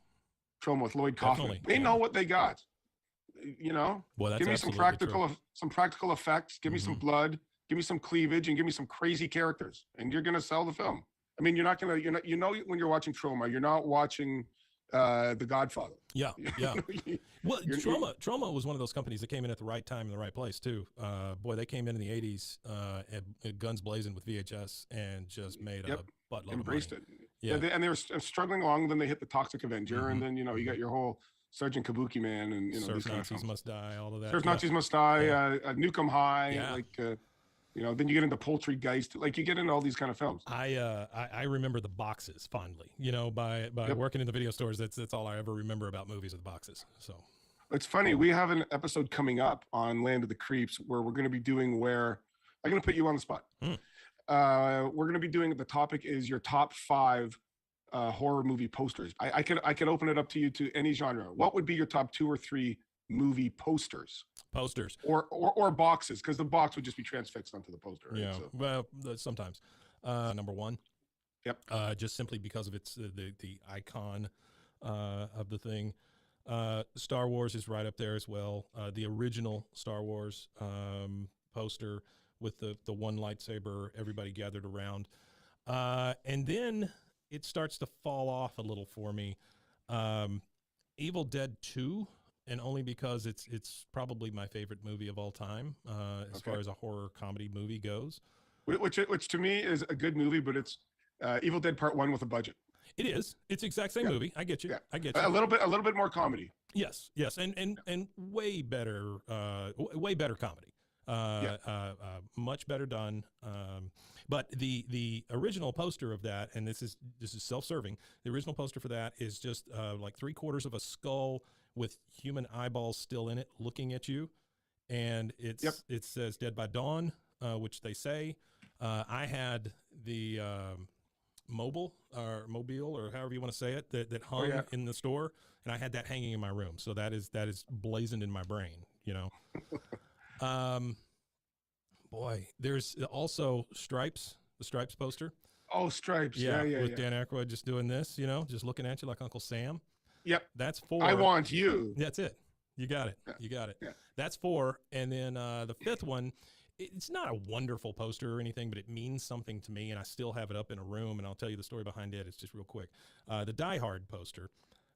Troma with Lloyd Kaufman. Definitely. They know what they got. Well, that's give me some practical effects, give me some blood, give me some cleavage, and give me some crazy characters, and you're gonna sell the film. I mean, when you're watching Troma, you're not watching The Godfather. Yeah. Well, Troma was one of those companies that came in at the right time in the right place too. Boy, they came in the 80s at guns blazing with VHS and just made a buttload embraced of money. it. Yeah, they were struggling along. Then they hit the Toxic Avenger, and then you got your whole Sergeant Kabuki Man, and Surf Nazis Must Die, all of that. Surf Nazis Must Die, Nuke 'Em High, then you get into Poultrygeist, like you get into all these kind of films. I remember the boxes fondly, by working in the video stores. That's all I ever remember about movies, are the boxes. So it's funny. We have an episode coming up on Land of the Creeps where we're going to be doing I'm going to put you on the spot. We're going to be doing, the topic is your top 5 horror movie posters. I could open it up to you to any genre. What would be your top 2 or 3 movie posters or boxes, because the box would just be transfixed onto the poster, right? Well, sometimes number 1, just simply because of its the icon of the thing. Star Wars is right up there as well. The original Star Wars poster with the one lightsaber, everybody gathered around, and then it starts to fall off a little for me. Evil Dead 2. And only because it's probably my favorite movie of all time, as far as a horror comedy movie goes. Which to me is a good movie, but it's Evil Dead Part 1 with a budget. It is. It's the exact same movie. I get you. Yeah. I get you. A little bit more comedy. Yes, and way better comedy. Much better done. But the original poster of that, and this is self-serving. The original poster for that is just like 3/4 of a skull with human eyeballs still in it, looking at you, and it says "Dead by Dawn," which they say. I had the mobile or however you want to say it that hung in the store, and I had that hanging in my room. So that is blazoned in my brain. Boy, there's also Stripes, the Stripes poster. Oh, Stripes, with Dan Aykroyd just doing this, just looking at you like Uncle Sam. Yep. That's 4. I Want You. That's it. You got it. You got it. Yeah. That's 4. And then the 5th one, it's not a wonderful poster or anything, but it means something to me, and I still have it up in a room, and I'll tell you the story behind it. It's just real quick. The Die Hard poster,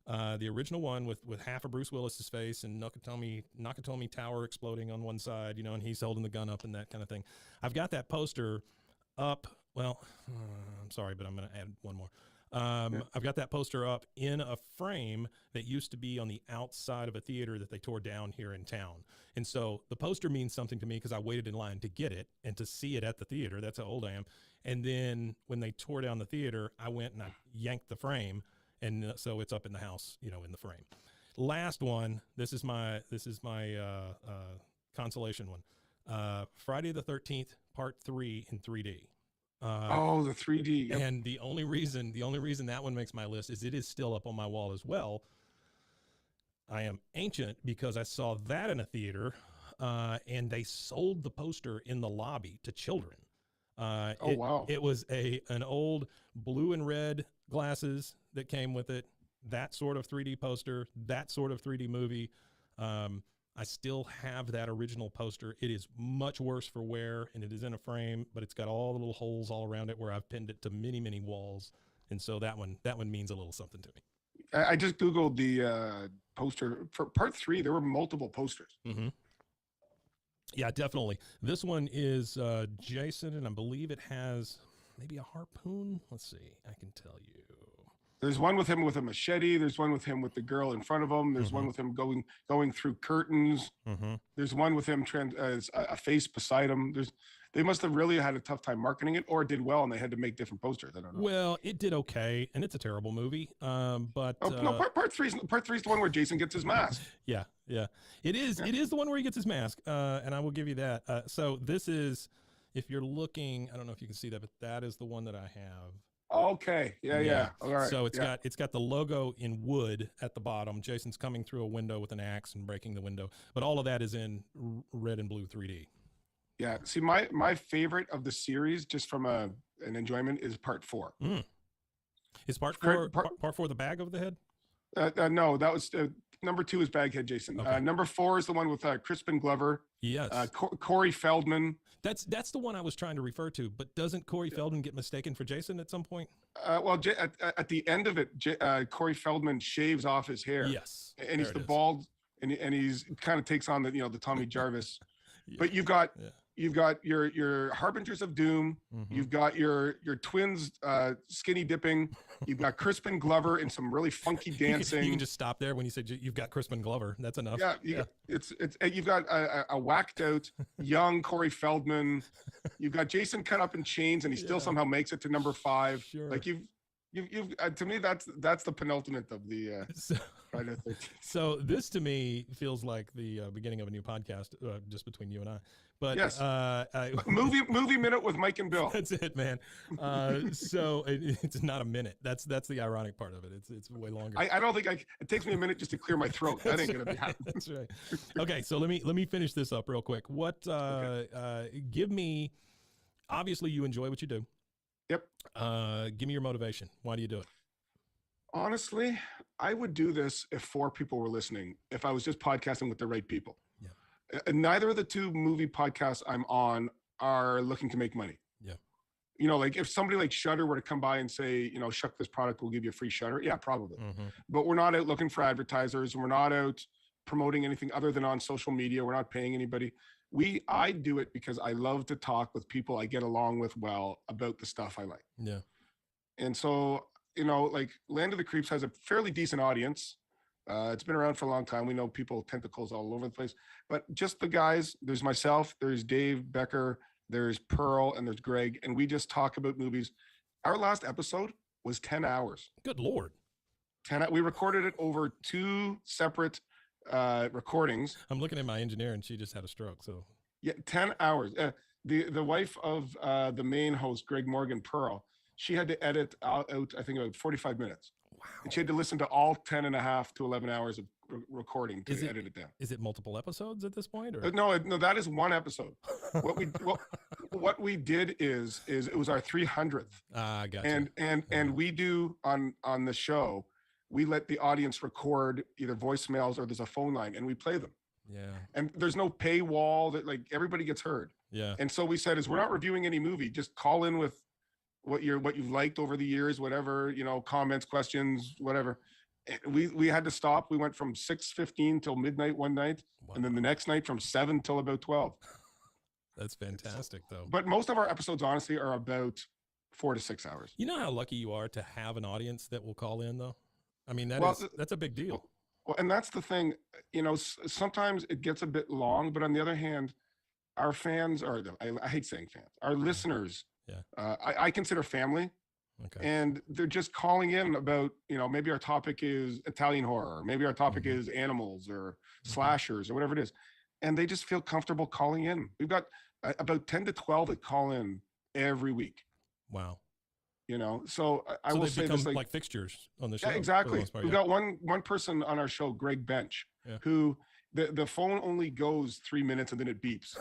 the original one with half of Bruce Willis's face and Nakatomi Tower exploding on one side, and he's holding the gun up and that kind of thing. I've got that poster up. Well, I'm sorry, but I'm going to add one more. I've got that poster up in a frame that used to be on the outside of a theater that they tore down here in town. And so the poster means something to me because I waited in line to get it and to see it at the theater. That's how old I am. And then when they tore down the theater, I went and I yanked the frame. And so it's up in the house, in the frame. Last one, this is my consolation one. Friday the 13th, part 3 in 3D. Oh, the 3D. Yep. And the only reason that one makes my list is it is still up on my wall as well. I am ancient because I saw that in a theater, and they sold the poster in the lobby to children. Wow. It was an old blue and red glasses that came with it, that sort of 3D poster, that sort of 3D movie. I still have that original poster. It is much worse for wear, and it is in a frame, but it's got all the little holes all around it where I've pinned it to many, many walls. And so that one means a little something to me. I just Googled the poster for part 3. There were multiple posters. Mm-hmm. Yeah, definitely. This one is Jason, and I believe it has maybe a harpoon. Let's see. I can tell you. There's one with him with a machete. There's one with him with the girl in front of him. There's one with him going through curtains. There's one with him a face beside him. They must have really had a tough time marketing it, or it did well and they had to make different posters. I don't know. Well, it did okay, and it's a terrible movie. But no, part three is the one where Jason gets his mask. Yeah, it is. Yeah. It is the one where he gets his mask, and I will give you that. So this is, if you're looking, I don't know if you can see that, but that is the one that I have. Okay. Yeah. All right. So it's got the logo in wood at the bottom. Jason's coming through a window with an axe and breaking the window, but all of that is in red and blue 3D. Yeah. See, my favorite of the series, just from an enjoyment, is part 4. Is part 4 part 4 the bag over the head? No, that was number 2 is Baghead Jason. Okay. Number 4 is the one with Crispin Glover. Yes. Corey Feldman. That's the one I was trying to refer to. But doesn't Corey Feldman get mistaken for Jason at some point? Well, at the end of it, Corey Feldman shaves off his hair. Yes. And he's the bald, and he's kind of takes on the Tommy Jarvis. But you've got your Harbingers of Doom. You've got your twins skinny dipping. You've got Crispin Glover in some really funky dancing. You can just stop there when you said you've got Crispin Glover. That's enough. Yeah, you've got a whacked out young Corey Feldman. You've got Jason cut up in chains, and he still somehow makes it to number 5. Sure. Like you've to me that's the penultimate of the Friday the 13th. So this to me feels like the beginning of a new podcast, just between you and I. But yes, movie minute with Mike and Bill. That's it, man. So it's not a minute. That's the ironic part of it. It's way longer. I don't think it takes me a minute just to clear my throat. That ain't gonna be happening. That's right. Okay, so let me finish this up real quick. What give me? Obviously, you enjoy what you do. Yep. Give me your motivation. Why do you do it? Honestly, I would do this if 4 people were listening, if I was just podcasting with the right people. Yeah. Neither of the 2 movie podcasts I'm on are looking to make money. Yeah. Like if somebody like Shudder were to come by and say, shuck this product, we'll give you a free Shudder. Yeah, probably. But we're not out looking for advertisers. We're not out promoting anything other than on social media. We're not paying anybody. I do it because I love to talk with people I get along with well about the stuff I like. Yeah. And so, like Land of the Creeps has a fairly decent audience. It's been around for a long time. We know people, tentacles all over the place, but just the guys, there's myself, there's Dave Becker, there's Pearl, and there's Greg. And we just talk about movies. Our last episode was 10 hours. Good Lord. We recorded it over 2 separate recordings. I'm looking at my engineer and she just had a stroke. So yeah, 10 hours. The wife of the main host, Greg Morgan, Pearl, she had to edit out I think about 45 minutes. Wow. And she had to listen to all 10 and a half to 11 hours of recording to edit it down. Is it multiple episodes at this point? Or? No, that is 1 episode. What we did is it was our 300th. Gotcha. And we do on the show, we let the audience record either voicemails or there's a phone line and we play them. Yeah. And there's no paywall that like everybody gets heard. Yeah. And so we said we're not reviewing any movie. Just call in with what you've liked over the years, whatever, comments, questions, whatever. We had to stop. We went from 6:15 till midnight one night. Wow. And then the next night from 7 till about 12. That's fantastic though. But most of our episodes honestly are about 4 to 6 hours. You know how lucky you are to have an audience that will call in though? I mean, that's a big deal. Well, and that's the thing, sometimes it gets a bit long, but on the other hand, our fans I hate saying fans, our listeners, I consider family. Okay. And they're just calling in about, maybe our topic is Italian horror, maybe our topic is animals or slashers or whatever it is. And they just feel comfortable calling in. We've got about 10 to 12 that call in every week. Wow. So I So will they've say become this, like fixtures on the show. yeah, for the exactly. most part, We've yeah. got one person on our show, Greg Bench, Yeah. who the phone only goes 3 minutes and then it beeps.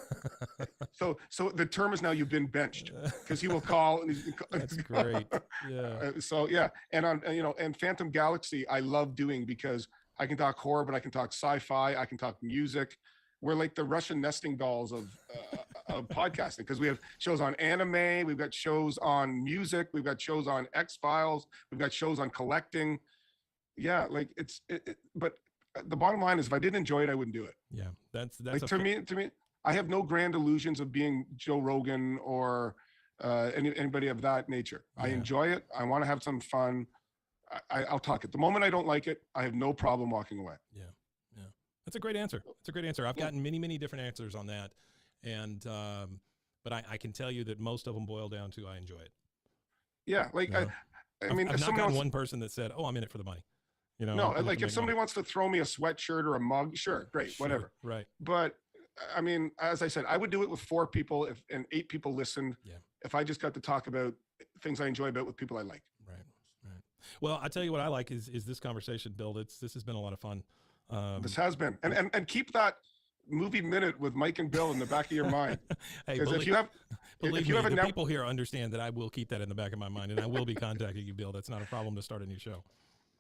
So the term is now you've been benched, because he will call and That's great. Yeah. So yeah, and on and Phantom Galaxy I love doing, because I can talk horror, but I can talk sci-fi, I can talk music. We're like the Russian nesting dolls of podcasting, because we have shows on anime, we've got shows on music, we've got shows on X-Files, we've got shows on collecting. Yeah, like but the bottom line is, if I didn't enjoy it, I wouldn't do it. Yeah. That's Like to me, I have no grand illusions of being Joe Rogan or anybody of that nature. I Yeah. enjoy it. I want to have some fun. I'll talk it. The moment I don't like it, I have no problem walking away. Yeah. Yeah. That's a great answer. It's a great answer. I've gotten many, many different answers on that. And, but I can tell you that most of them boil down to, I enjoy it. Yeah. Like, You know? I mean, I've not gotten one person that said, oh, I'm in it for the money. No, like if somebody wants to throw me a sweatshirt or a mug, sure, great, whatever. Right. But I mean, as I said, I would do it with 4 people and 8 people listened. Yeah. If I just got to talk about things I enjoy about with people I like. Right. Well, I tell you what I like is this conversation, Bill. This has been a lot of fun. This has been, and keep that movie minute with Mike and Bill in the back of your mind. Hey, Because if you have a the people here understand that I will keep that in the back of my mind, and I will be contacting you, Bill. That's not a problem to start a new show.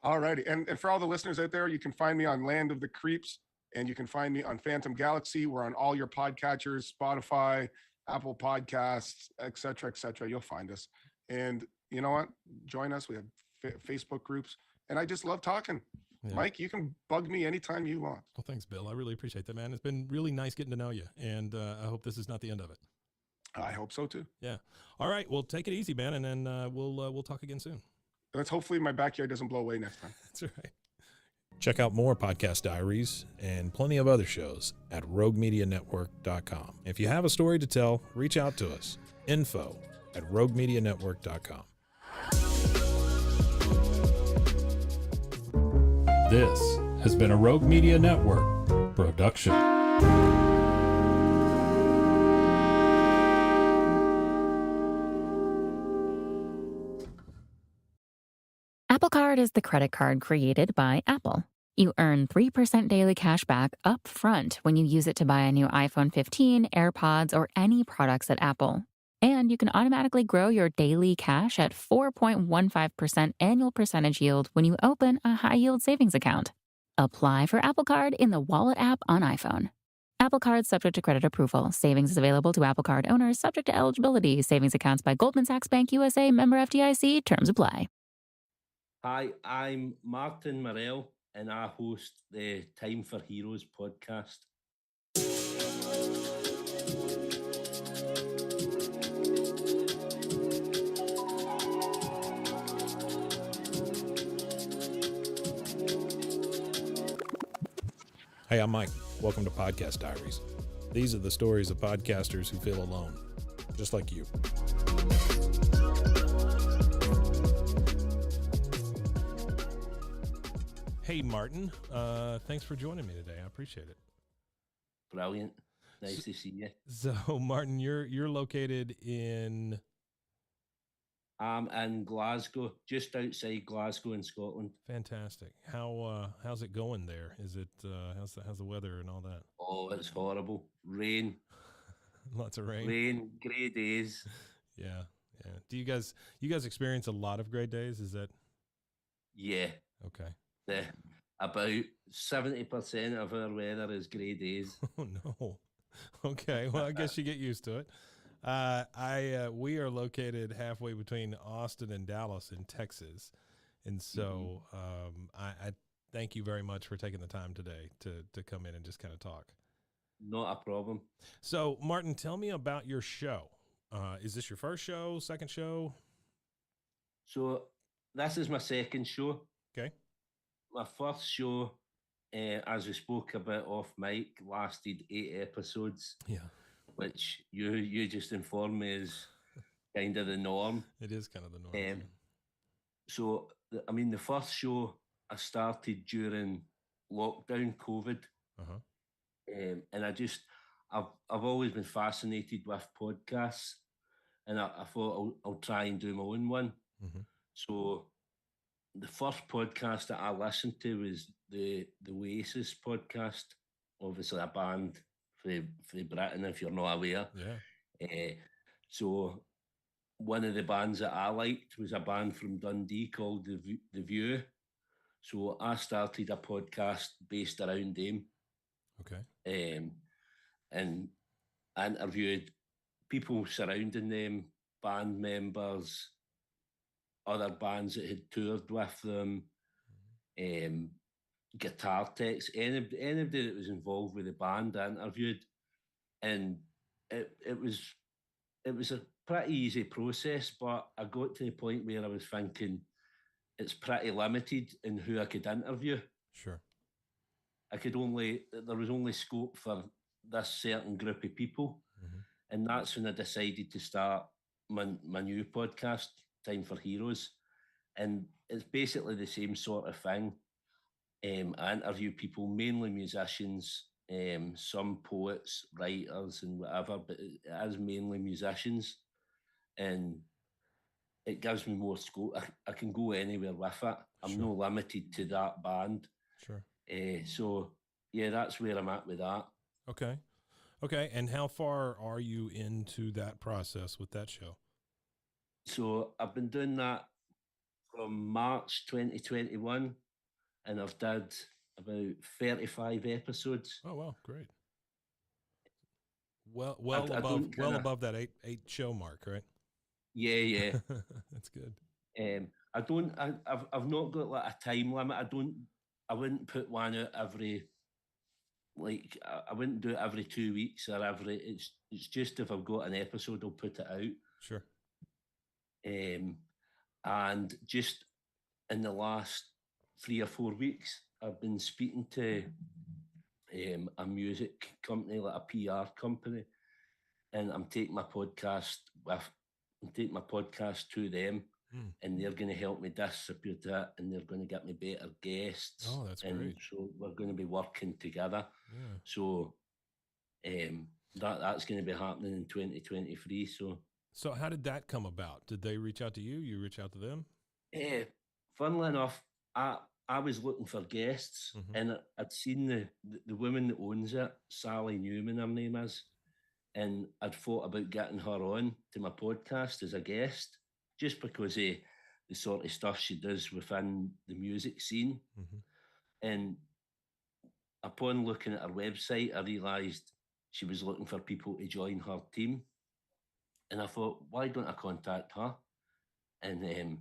All righty. And for all the listeners out there, you can find me on Land of the Creeps, and you can find me on Phantom Galaxy. We're on all your podcatchers, Spotify, Apple Podcasts, et cetera, et cetera. You'll find us. And you know what? Join us. We have Facebook groups, and I just love talking. Yeah. Mike, you can bug me anytime you want. Well, thanks, Bill. I really appreciate that, man. It's been really nice getting to know you, and I hope this is not the end of it. I hope so too. Yeah. All right. Well, take it easy, man, and then we'll talk again soon. Let's hopefully my backyard doesn't blow away next time. That's right. Check out more podcast diaries and plenty of other shows at RogueMediaNetwork.com. If you have a story to tell, reach out to us. info@RogueMediaNetwork.com. This has been a Rogue Media Network production. Apple Card is the credit card created by Apple. You earn 3% daily cash back up front when you use it to buy a new iPhone 15, AirPods, or any products at Apple. And you can automatically grow your daily cash at 4.15% annual percentage yield when you open a high-yield savings account. Apply for Apple Card in the Wallet app on iPhone. Apple Card subject to credit approval. Savings is available to Apple Card owners subject to eligibility. Savings accounts by Goldman Sachs Bank USA, member FDIC. Terms apply. Hi, I'm Martin Morell, and I host the Time for Heroes podcast. Hey, I'm Mike. Welcome to Podcast Diaries. These are the stories of podcasters who feel alone, just like you. Hey, Martin. Thanks for joining me today. I appreciate it. Brilliant. Nice to see you. So, Martin, you're located in... I'm in Glasgow, just outside Glasgow in Scotland. Fantastic. How's it going there? Is it how's the weather and all that? Oh, it's horrible. Rain. Lots of rain. Rain, grey days. Yeah. Do you guys experience a lot of gray days? Is that? Yeah. Okay. Yeah. About 70% of our weather is grey days. Oh no. Okay. Well, I guess you get used to it. We are located halfway between Austin and Dallas in Texas. And so I thank you very much for taking the time today to come in and just kind of talk. Not a problem. So, Martin, tell me about your show. Is this your first show, second show? So this is my second show. Okay. My first show, as we spoke about off mic, lasted 8 episodes. Yeah. Which you just informed me is kind of the norm. It is kind of the norm. So, I mean, the first show I started during lockdown, COVID. Uh-huh. And I've always been fascinated with podcasts. and I thought I'll try and do my own one. So the first podcast that I listened to was the Oasis podcast, obviously a band for Britain, if you're not aware. So one of the bands that I liked was a band from Dundee called The View. So I started a podcast based around them. And I interviewed people surrounding them, band members, other bands that had toured with them, guitar techs, anybody that was involved with the band I interviewed. And it was a pretty easy process, but I got to the point where I was thinking it's pretty limited in who I could interview. There was only scope for this certain group of people. And that's when I decided to start my new podcast, Time for Heroes. And it's basically the same sort of thing. I interview people, mainly musicians, some poets, writers, and whatever, but it is mainly musicians. And it gives me more scope. I can go anywhere with it. I'm not limited to that band. So, yeah, that's where I'm at with that. Okay. And how far are you into that process with that show? So I've been doing that from March 2021, and I've did about 35 episodes. Oh, wow. Great. Well above that eight show mark, right? Yeah. That's good. I've not got like a time limit. I wouldn't put one out every, like, I wouldn't do it every 2 weeks or it's just if I've got an episode, I'll put it out. And just in the last 3 or 4 weeks, I've been speaking to a music company, like a PR company, and I'm taking my podcast to them, and they're going to help me distribute it, and they're going to get me better guests. Oh, that's great. So we're going to be working together. So that's going to be happening in 2023. So how did that come about? Did they reach out to you? You reach out to them? Funnily enough, I was looking for guests, and I'd seen the woman that owns it, Sally Newman, her name is, and I'd thought about getting her on to my podcast as a guest, just because of the sort of stuff she does within the music scene. And upon looking at her website, I realised she was looking for people to join her team. And I thought, why don't I contact her? And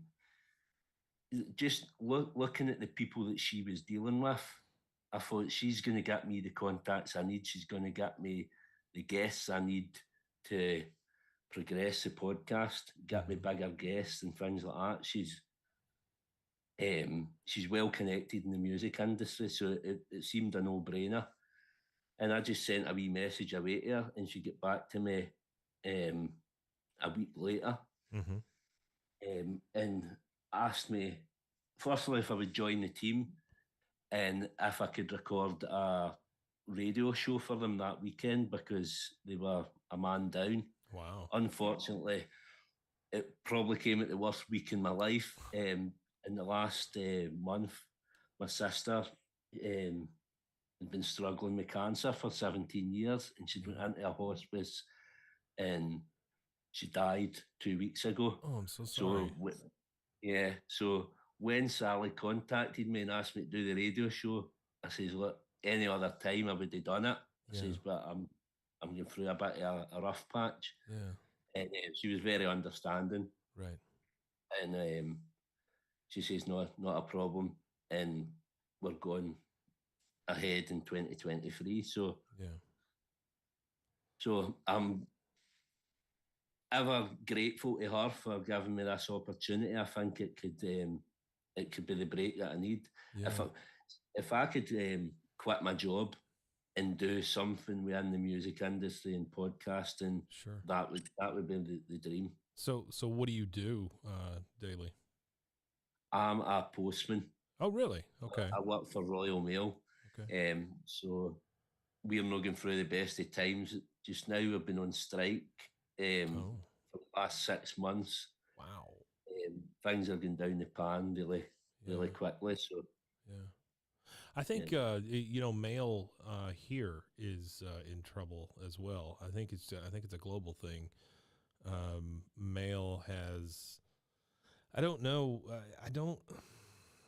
just looking at the people that she was dealing with, I thought she's going to get me the contacts I need. She's going to get me the guests I need to progress the podcast, get me bigger guests and things like that. She's well connected in the music industry, so it seemed a no-brainer. And I just sent a wee message away to her, and she got back to me a week later, and asked me, firstly, if I would join the team and if I could record a radio show for them that weekend, because they were a man down. Wow. Unfortunately, it probably came at the worst week in my life. In the last month, my sister had been struggling with cancer for 17 years, and she'd went into a hospice, and she died 2 weeks ago. Oh, I'm so sorry. So when Sally contacted me and asked me to do the radio show, I says, look, any other time I would have done it. I says, but I'm going through a bit of a rough patch. And she was very understanding. Right. And she says, no, not a problem. And we're going ahead in 2023. So I'm ever grateful to her for giving me this opportunity. I think it could be the break that I need. If I could quit my job and do something within the music industry and podcasting, that would be the dream. So what do you do daily? I'm a postman. Oh, really? Okay. I work for Royal Mail. Okay. So we're not going through the best of times just now. We've been on strike for for the last 6 months. Wow. Things are going down the pan really quickly. So, yeah. I think mail here is in trouble as well. I think it's a global thing. Mail has, I don't know,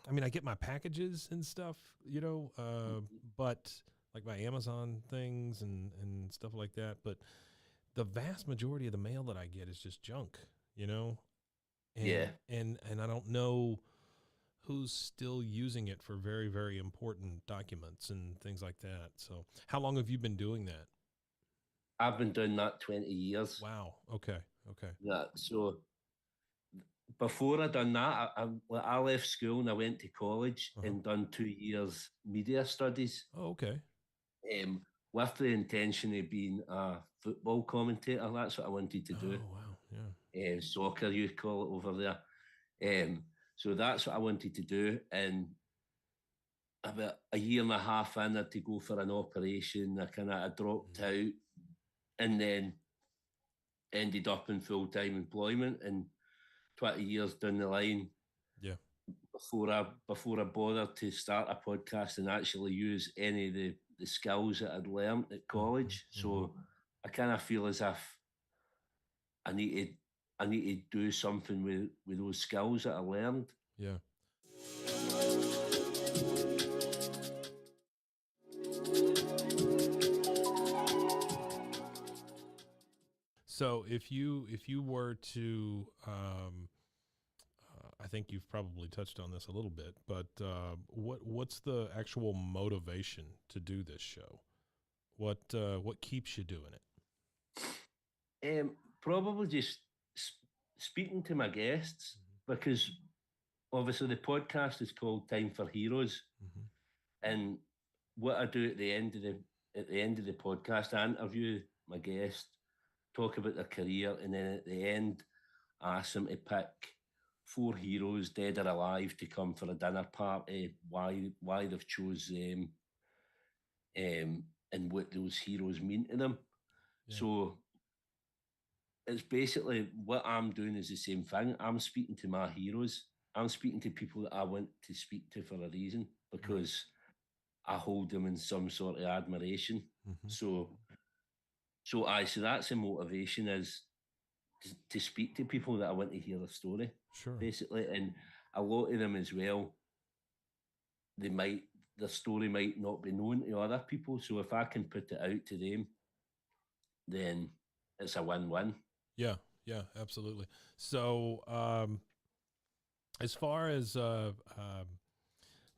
I mean, I get my packages and stuff, but like my Amazon things and stuff like that. But the vast majority of the mail that I get is just junk, And, and I don't know who's still using it for very, very important documents and things like that. So how long have you been doing that? I've been doing that 20 years. Wow. Okay. Yeah. So before I done that, I left school and I went to college and done 2 years media studies. Oh, okay. With the intention of being a football commentator. That's what I wanted to do. Oh, wow. Yeah. Soccer, you call it over there. So that's what I wanted to do. And about a year and a half in, I had to go for an operation. I dropped out and then ended up in full-time employment. And 20 years down the line, before I bothered to start a podcast and actually use any of the skills that I'd learned at college. So I kind of feel as if I need to do something with those skills that I learned. Yeah. So if you were to, I think you've probably touched on this a little bit, but what's the actual motivation to do this show? What keeps you doing it? Probably just speaking to my guests, because obviously the podcast is called Time for Heroes, and what I do at the end of the podcast, I interview my guest, talk about their career, and then at the end, I ask them to pick 4 heroes, dead or alive, to come for a dinner party, why they've chose them, and what those heroes mean to them. Yeah. So it's basically what I'm doing is the same thing. I'm speaking to my heroes. I'm speaking to people that I want to speak to for a reason, because I hold them in some sort of admiration. So that's the motivation, is to speak to people that I want to hear a story. Sure. Basically. And a lot of them as well, their story might not be known to other people. So if I can put it out to them, then it's a win-win. Yeah, absolutely. So as far as the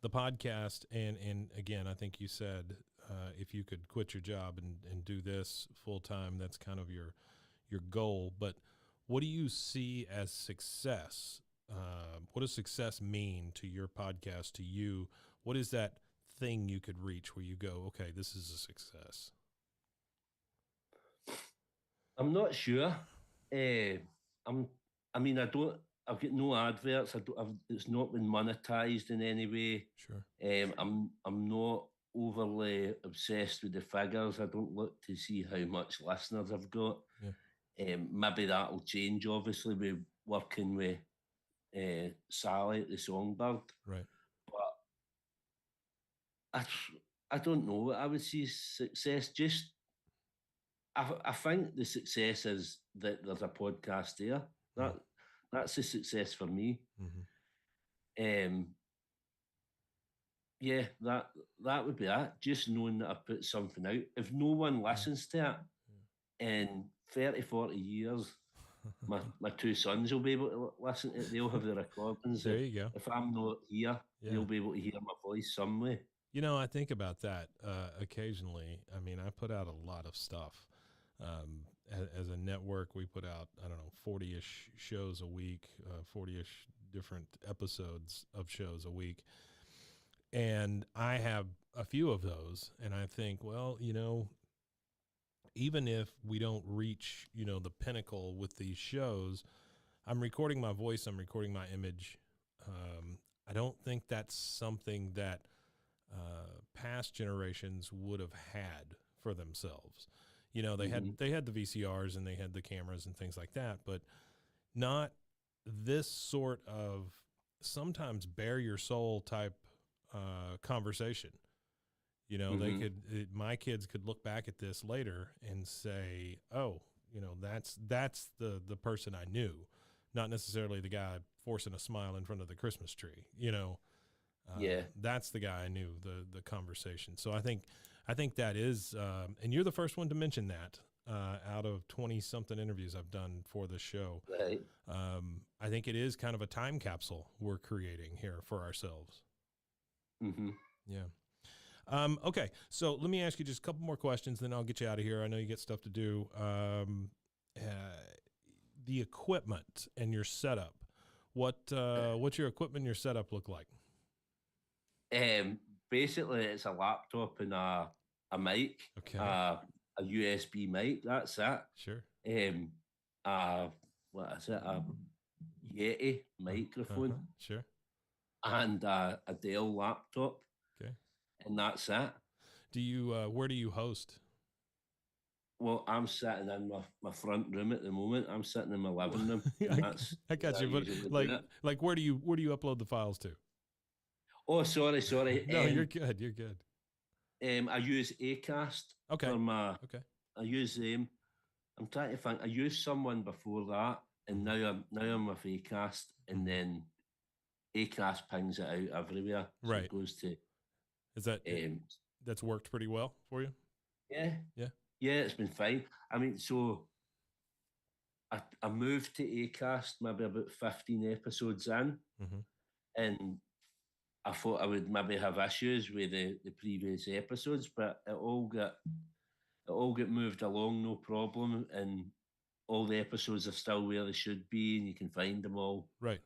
podcast, and again, I think you said if you could quit your job and do this full time, that's kind of your goal. But what do you see as success? What does success mean to your podcast, to you? What is that thing you could reach where you go, okay, this is a success? I'm not sure. I've got no adverts. It's not been monetized in any way. Sure. I'm not overly obsessed with the figures. I don't look to see how much listeners I've got. Yeah. Maybe that'll change, obviously, with working with Sally at the Songbird. Right. But I don't know what I would see success. Just I think the success is that there's a podcast there. That's a success for me. Yeah, that would be it. Just knowing that I put something out. If no one listens to it in 30, 40 years, my 2 sons will be able to listen to it. They'll have the recordings. There you go. If I'm not here, they'll be able to hear my voice some way. I think about that occasionally. I mean, I put out a lot of stuff. As a network, we put out, 40-ish shows a week, 40-ish different episodes of shows a week. And I have a few of those, and I think, well, even if we don't reach, the pinnacle with these shows, I'm recording my voice, I'm recording my image. I don't think that's something that past generations would have had for themselves. You know, they had the VCRs and they had the cameras and things like that, but not this sort of sometimes bare your soul type conversation. You know, my kids could look back at this later and say, "Oh, you know, that's the person I knew, not necessarily the guy forcing a smile in front of the Christmas tree." You know, that's the guy I knew. The conversation. So I think that is, and you're the first one to mention that out of 20-something interviews I've done for this show. Right. I think it is kind of a time capsule we're creating here for ourselves. Yeah. Okay, so let me ask you just a couple more questions, then I'll get you out of here. I know you get stuff to do. The equipment and your setup. What's your equipment and your setup look like? Basically, it's a laptop and a mic. Okay. A USB mic. That's it. Sure. What is it? A Yeti microphone. Sure. And a Dell laptop. Okay. And that's it. Do you where do you host? Well, I'm sitting in my front room at the moment. I'm sitting in my living room. I got you, but like where do you upload the files to? Oh, sorry. No, you're good. You're good. I use Acast. Okay. For my, okay. I use them. I'm trying to think. I used someone before that, and now I'm with Acast, and then Acast pings it out everywhere. So right. It goes to. Is that that's worked pretty well for you? Yeah. Yeah. Yeah, it's been fine. I mean, so I moved to Acast maybe about 15 episodes in, and I thought I would maybe have issues with the previous episodes, but it all got moved along, no problem, and all the episodes are still where they should be, and you can find them all. Right.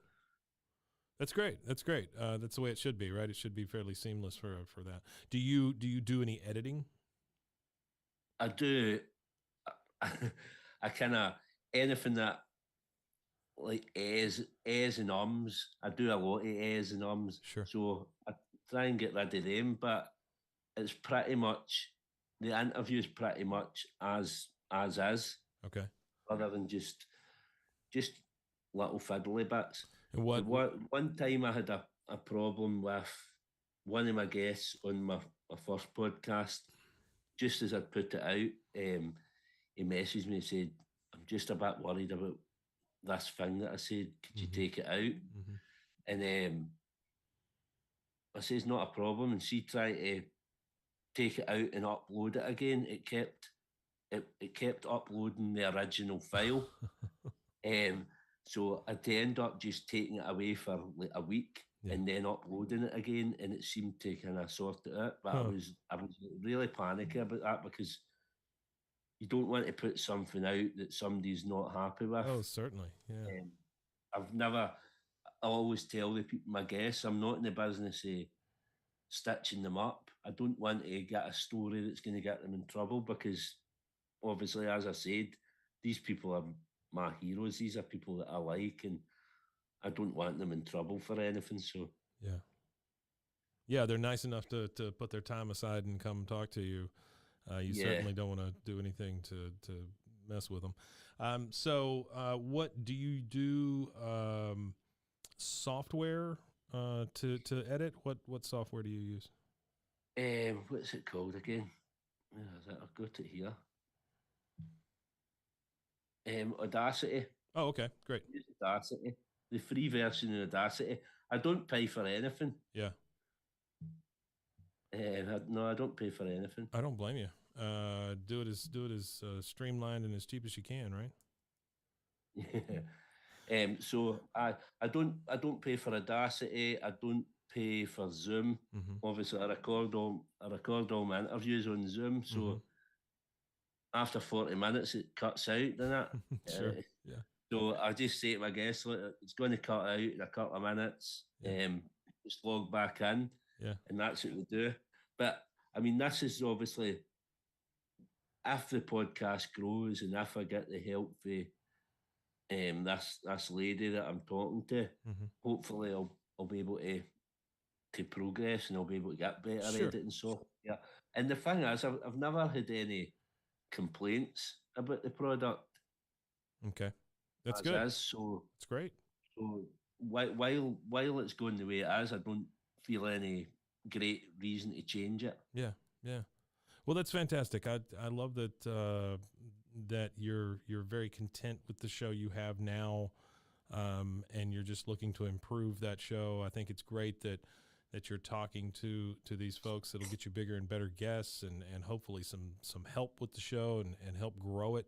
That's great. That's great. That's the way it should be, right? It should be fairly seamless for that. Do you do any editing? I do. I kind of anything that like as and ums. I do a lot of as and ums. Sure. So I try and get rid of them, but it's pretty much the interview's pretty much as is. Okay. Other than just little fiddly bits. And one time I had a problem with one of my guests on my first podcast. Just as I'd put it out, he messaged me and said, "I'm just a bit worried about this thing that I said. Could you take it out?" And I says, "Not a problem." And she tried to take it out and upload it again. It kept uploading the original file. So I'd end up just taking it away for like a week and then uploading it again, and it seemed to kind of sort it out. But I was really panicky about that because you don't want to put something out that somebody's not happy with. Oh, certainly, yeah. I always tell my guests, I'm not in the business of stitching them up. I don't want to get a story that's going to get them in trouble because, obviously, as I said, these people are my heroes. These are people that I like, and I don't want them in trouble for anything. So yeah, they're nice enough to put their time aside and come talk to you. You certainly don't want to do anything to mess with them. So what do you do? Software to edit? What software do you use? What's it called again? I've got it here. Audacity. Oh, okay, great. Use Audacity, the free version of Audacity. I don't pay for anything. Yeah. No, I don't pay for anything. I don't blame you. Do it as streamlined and as cheap as you can, right? So I don't pay for Audacity. I don't pay for Zoom. Obviously, I record all my interviews on Zoom. So after 40 minutes, it cuts out, doesn't it? Sure. Yeah. So I just say to my guests, look, it's going to cut out in a couple of minutes. Just log back in. Yeah. And that's what we do. But I mean, this is obviously if the podcast grows and if I get the help for this lady that I'm talking to, hopefully I'll be able to progress and I'll be able to get better editing software. And the thing is, I've never had any complaints about the product. Okay, that's as good. Is. So it's great. So while it's going the way it is, I don't feel any great reason to change it. Yeah, yeah. Well, that's fantastic. I love that that you're very content with the show you have now, and you're just looking to improve that show. I think it's great that you're talking to these folks that'll get you bigger and better guests, and hopefully some help with the show and help grow it.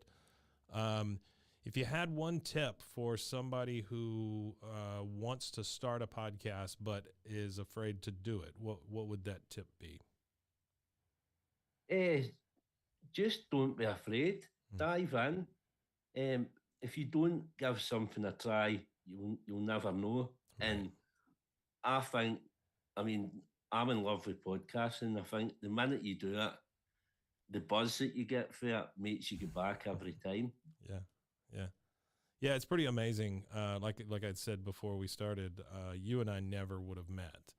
If you had one tip for somebody who wants to start a podcast but is afraid to do it, what would that tip be? Just don't be afraid. Dive in. If you don't give something a try, you'll never know. Right. And I think, I mean, I'm in love with podcasting. I think the minute you do it, the buzz that you get for it makes you go back every time. Yeah, it's pretty amazing. Like I'd said before we started, you and I never would have met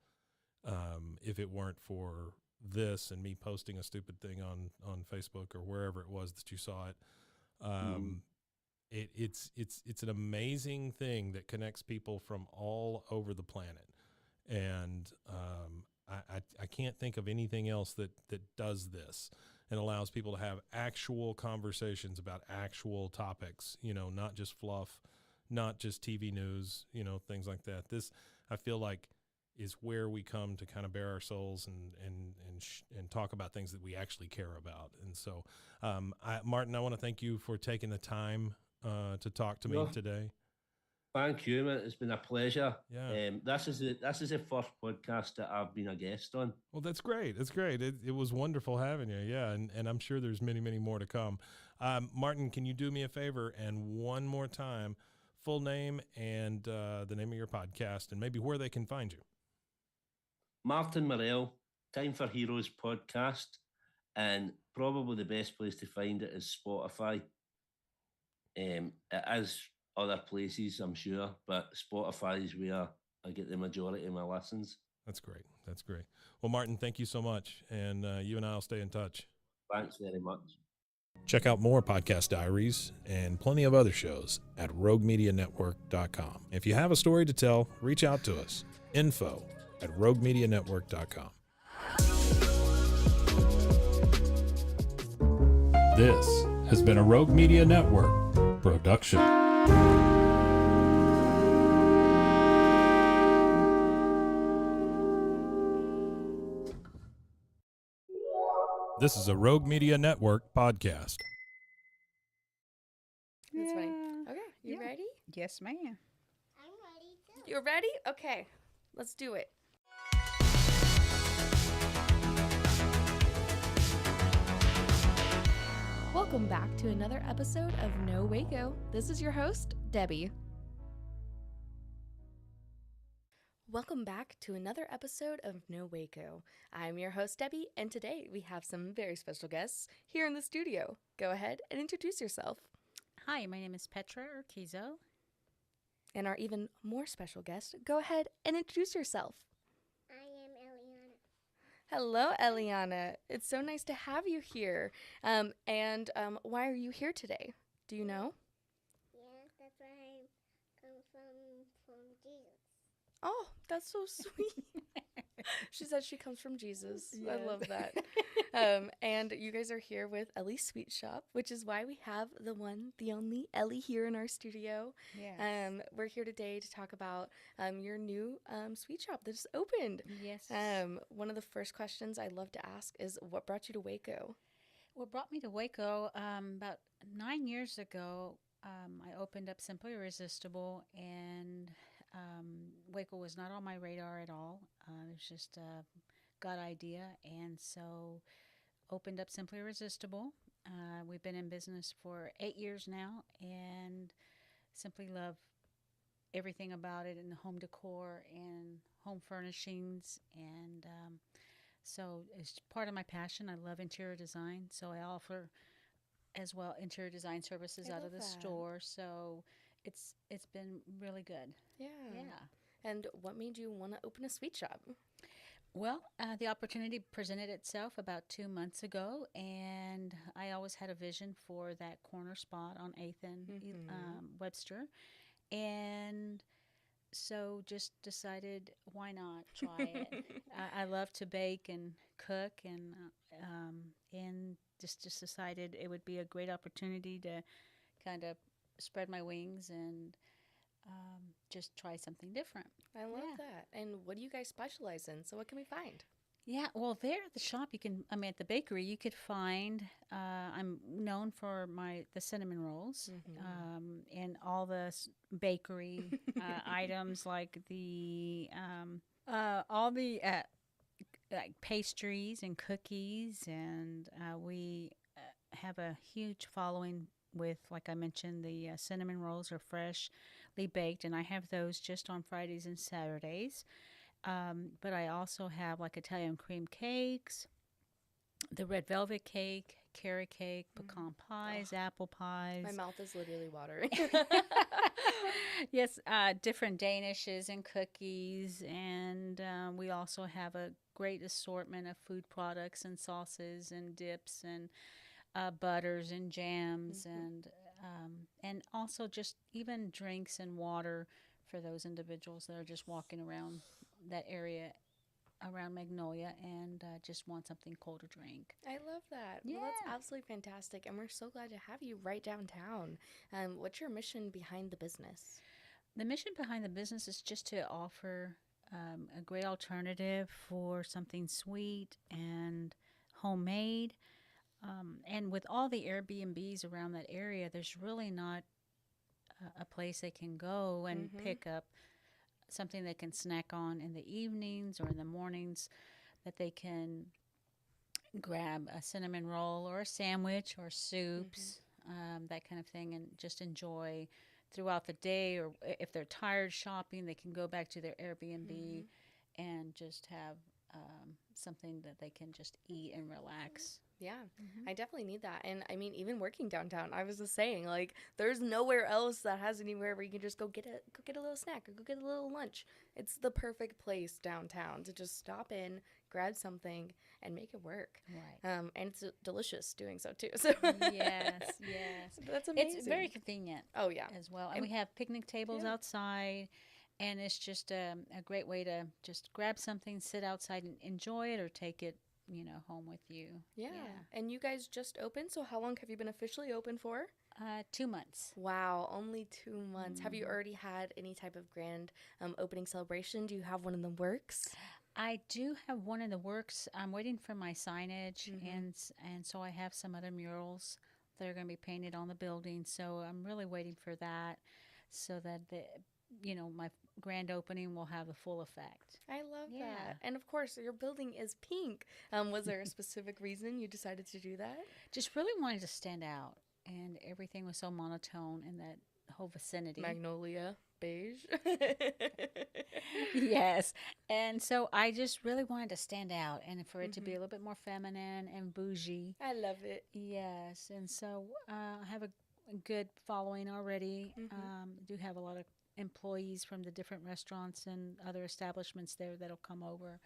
if it weren't for this and me posting a stupid thing on Facebook or wherever it was that you saw it. It's an amazing thing that connects people from all over the planet, and I can't think of anything else that does this and allows people to have actual conversations about actual topics, not just fluff, not just TV news, things like that. This, I feel like, is where we come to kind of bare our souls and talk about things that we actually care about. And so, Martin, I want to thank you for taking the time to talk to me today. Thank you, man. It's been a pleasure. Yeah. This is the first podcast that I've been a guest on. Well, that's great. It's great. It was wonderful having you. Yeah, and I'm sure there's many, many more to come. Martin, can you do me a favor and one more time, full name and the name of your podcast and maybe where they can find you? Martin Morell, Time for Heroes podcast, and probably the best place to find it is Spotify. It is other places, I'm sure, but Spotify is where I get the majority of my listens. That's great. That's great. Well, Martin, thank you so much, and you and I will stay in touch. Thanks very much. Check out more podcast diaries and plenty of other shows at RogueMediaNetwork.com. If you have a story to tell, reach out to us. info@RogueMediaNetwork.com. This has been a Rogue Media Network production. This is a Rogue Media Network podcast. That's funny. Okay, you ready? Yes, ma'am. I'm ready too. You're ready? Okay, let's do it. Welcome back to another episode of No Waco. This is your host, Debbie. Welcome back to another episode of No Waco. I'm your host, Debbie, and today we have some very special guests here in the studio. Go ahead and introduce yourself. Hi, my name is Petra Urquizo. And our even more special guest, go ahead and introduce yourself. I am Eliana. Hello, Eliana. It's so nice to have you here. And why are you here today? Do you know? Yeah, that's where I come from Jesus. Oh, that's so sweet. She said she comes from Jesus. Yes. I love that. And you guys are here with Ellie's Sweet Shop, which is why we have the one, the only Ellie here in our studio. Yes. We're here today to talk about your new sweet shop that just opened. Yes. One of the first questions I'd love to ask is, what brought you to Waco? What brought me to Waco, about 9 years ago, I opened up Simply Irresistible, and Waco was not on my radar at all. It was just a gut idea, and so opened up Simply Irresistible. We've been in business for 8 years now, and simply love everything about it, and the home decor and home furnishings, and so it's part of my passion. I love interior design, so I offer as well interior design services out of the store. So it's been really good. Yeah. And what made you want to open a sweet shop? Well, the opportunity presented itself about 2 months ago, and I always had a vision for that corner spot on 8th and Webster. And so just decided, why not try it? I love to bake and cook, and just decided it would be a great opportunity to kind of spread my wings and just try something different. I love that. And what do you guys specialize in? So what can we find? Yeah, well, there at the shop, at the bakery, you could find, I'm known for the cinnamon rolls, and all the bakery items like all the like pastries and cookies, and we have a huge following with, like I mentioned, the cinnamon rolls are freshly baked, and I have those just on Fridays and Saturdays. But I also have like Italian cream cakes, the red velvet cake, carrot cake, pecan pies, apple pies. My mouth is literally watering. Yes, different danishes and cookies, and we also have a great assortment of food products and sauces and dips and butters and jams, and also just even drinks and water for those individuals that are just walking around that area around Magnolia and just want something cold to drink. I love that. Yeah. Well, that's absolutely fantastic. And we're so glad to have you right downtown. What's your mission behind the business? The mission behind the business is just to offer a great alternative for something sweet and homemade. And with all the Airbnbs around that area, there's really not a place they can go and pick up something they can snack on in the evenings or in the mornings, that they can grab a cinnamon roll or a sandwich or soups, that kind of thing, and just enjoy throughout the day. Or if they're tired shopping, they can go back to their Airbnb and just have something that they can just eat and relax. Yeah, I definitely need that. And I mean, even working downtown, I was just saying, like, there's nowhere else that has anywhere where you can just go get a little snack or go get a little lunch. It's the perfect place downtown to just stop in, grab something, and make it work. Right. And it's delicious doing so too. So yes. That's amazing. It's very convenient. Oh yeah, as well. And we have picnic tables outside, and it's just a great way to just grab something, sit outside and enjoy it, or take it home with you. Yeah. And you guys just opened, so how long have you been officially open for? 2 months. Wow, only 2 months. Have you already had any type of grand opening celebration? Do you have one in the works? I do have one in the works. I'm waiting for my signage, and so I have some other murals that are going to be painted on the building. So I'm really waiting for that, so that my grand opening will have the full effect. I love that. And of course, your building is pink. Was there a specific reason you decided to do that? Just really wanted to stand out, and everything was so monotone in that whole vicinity. Magnolia, beige. Yes. And so I just really wanted to stand out, and for it to be a little bit more feminine and bougie. I love it. Yes. And so I have a good following already. Do have a lot of employees from the different restaurants and other establishments there that'll come over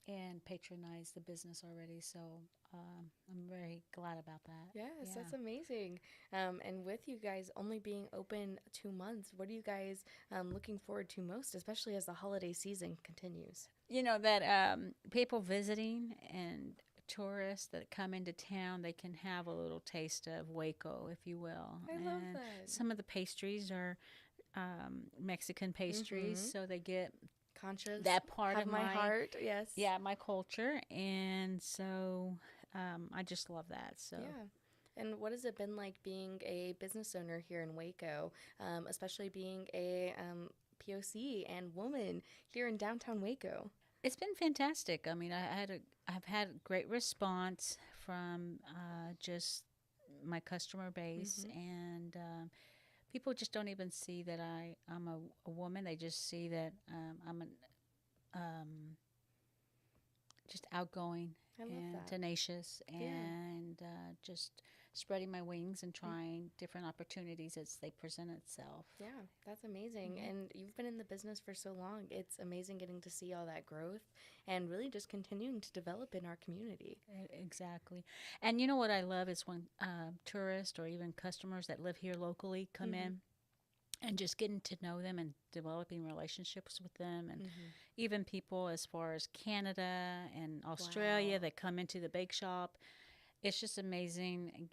and patronize the business already. So I'm very glad about that. Yes, that's amazing. And with you guys only being open 2 months, what are you guys looking forward to most, especially as the holiday season continues? That people visiting and tourists that come into town, they can have a little taste of Waco, if you will. I love that. Some of the pastries are Mexican pastries, so they get conscious that part of my heart. Yes. Yeah, my culture, and so I just love that. So yeah. And what has it been like being a business owner here in Waco, especially being a POC and woman here in downtown Waco? It's been fantastic. I mean, I've had great response from just my customer base, and people just don't even see that I'm a woman. They just see that I'm just outgoing and tenacious, and just spreading my wings and trying different opportunities as they present itself. Yeah, that's amazing. And you've been in the business for so long. It's amazing getting to see all that growth and really just continuing to develop in our community. Exactly. And you know what I love is when tourists or even customers that live here locally come in and just getting to know them and developing relationships with them, and even people as far as Canada and Australia that come into the bake shop. It's just amazing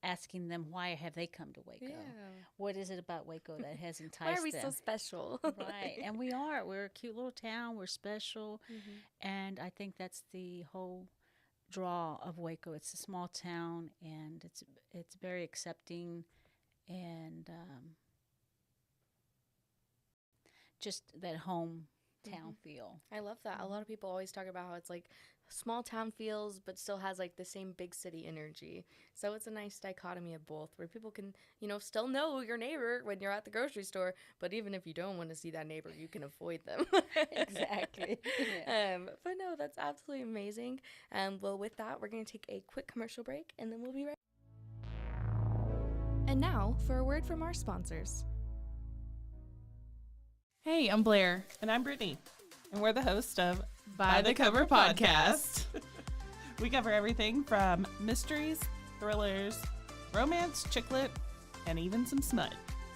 asking them why have they come to Waco. What is it about Waco that has enticed them? Why are we so special? Right. And we are. We're a cute little town. We're special. And I think that's the whole draw of Waco. It's a small town, and it's very accepting, and just that hometown feel. I love that. A lot of people always talk about how it's like small town feels, but still has like the same big city energy. So it's a nice dichotomy of both, where people can, still know your neighbor when you're at the grocery store, but even if you don't want to see that neighbor, you can avoid them. Exactly. But no, that's absolutely amazing. Well, with that, we're going to take a quick commercial break, and then we'll be right back. And now for a word from our sponsors. Hey, I'm Blair. And I'm Brittany. And we're the host of By the Cover Podcast. We cover everything from mysteries, thrillers, romance, chick lit, and even some smut.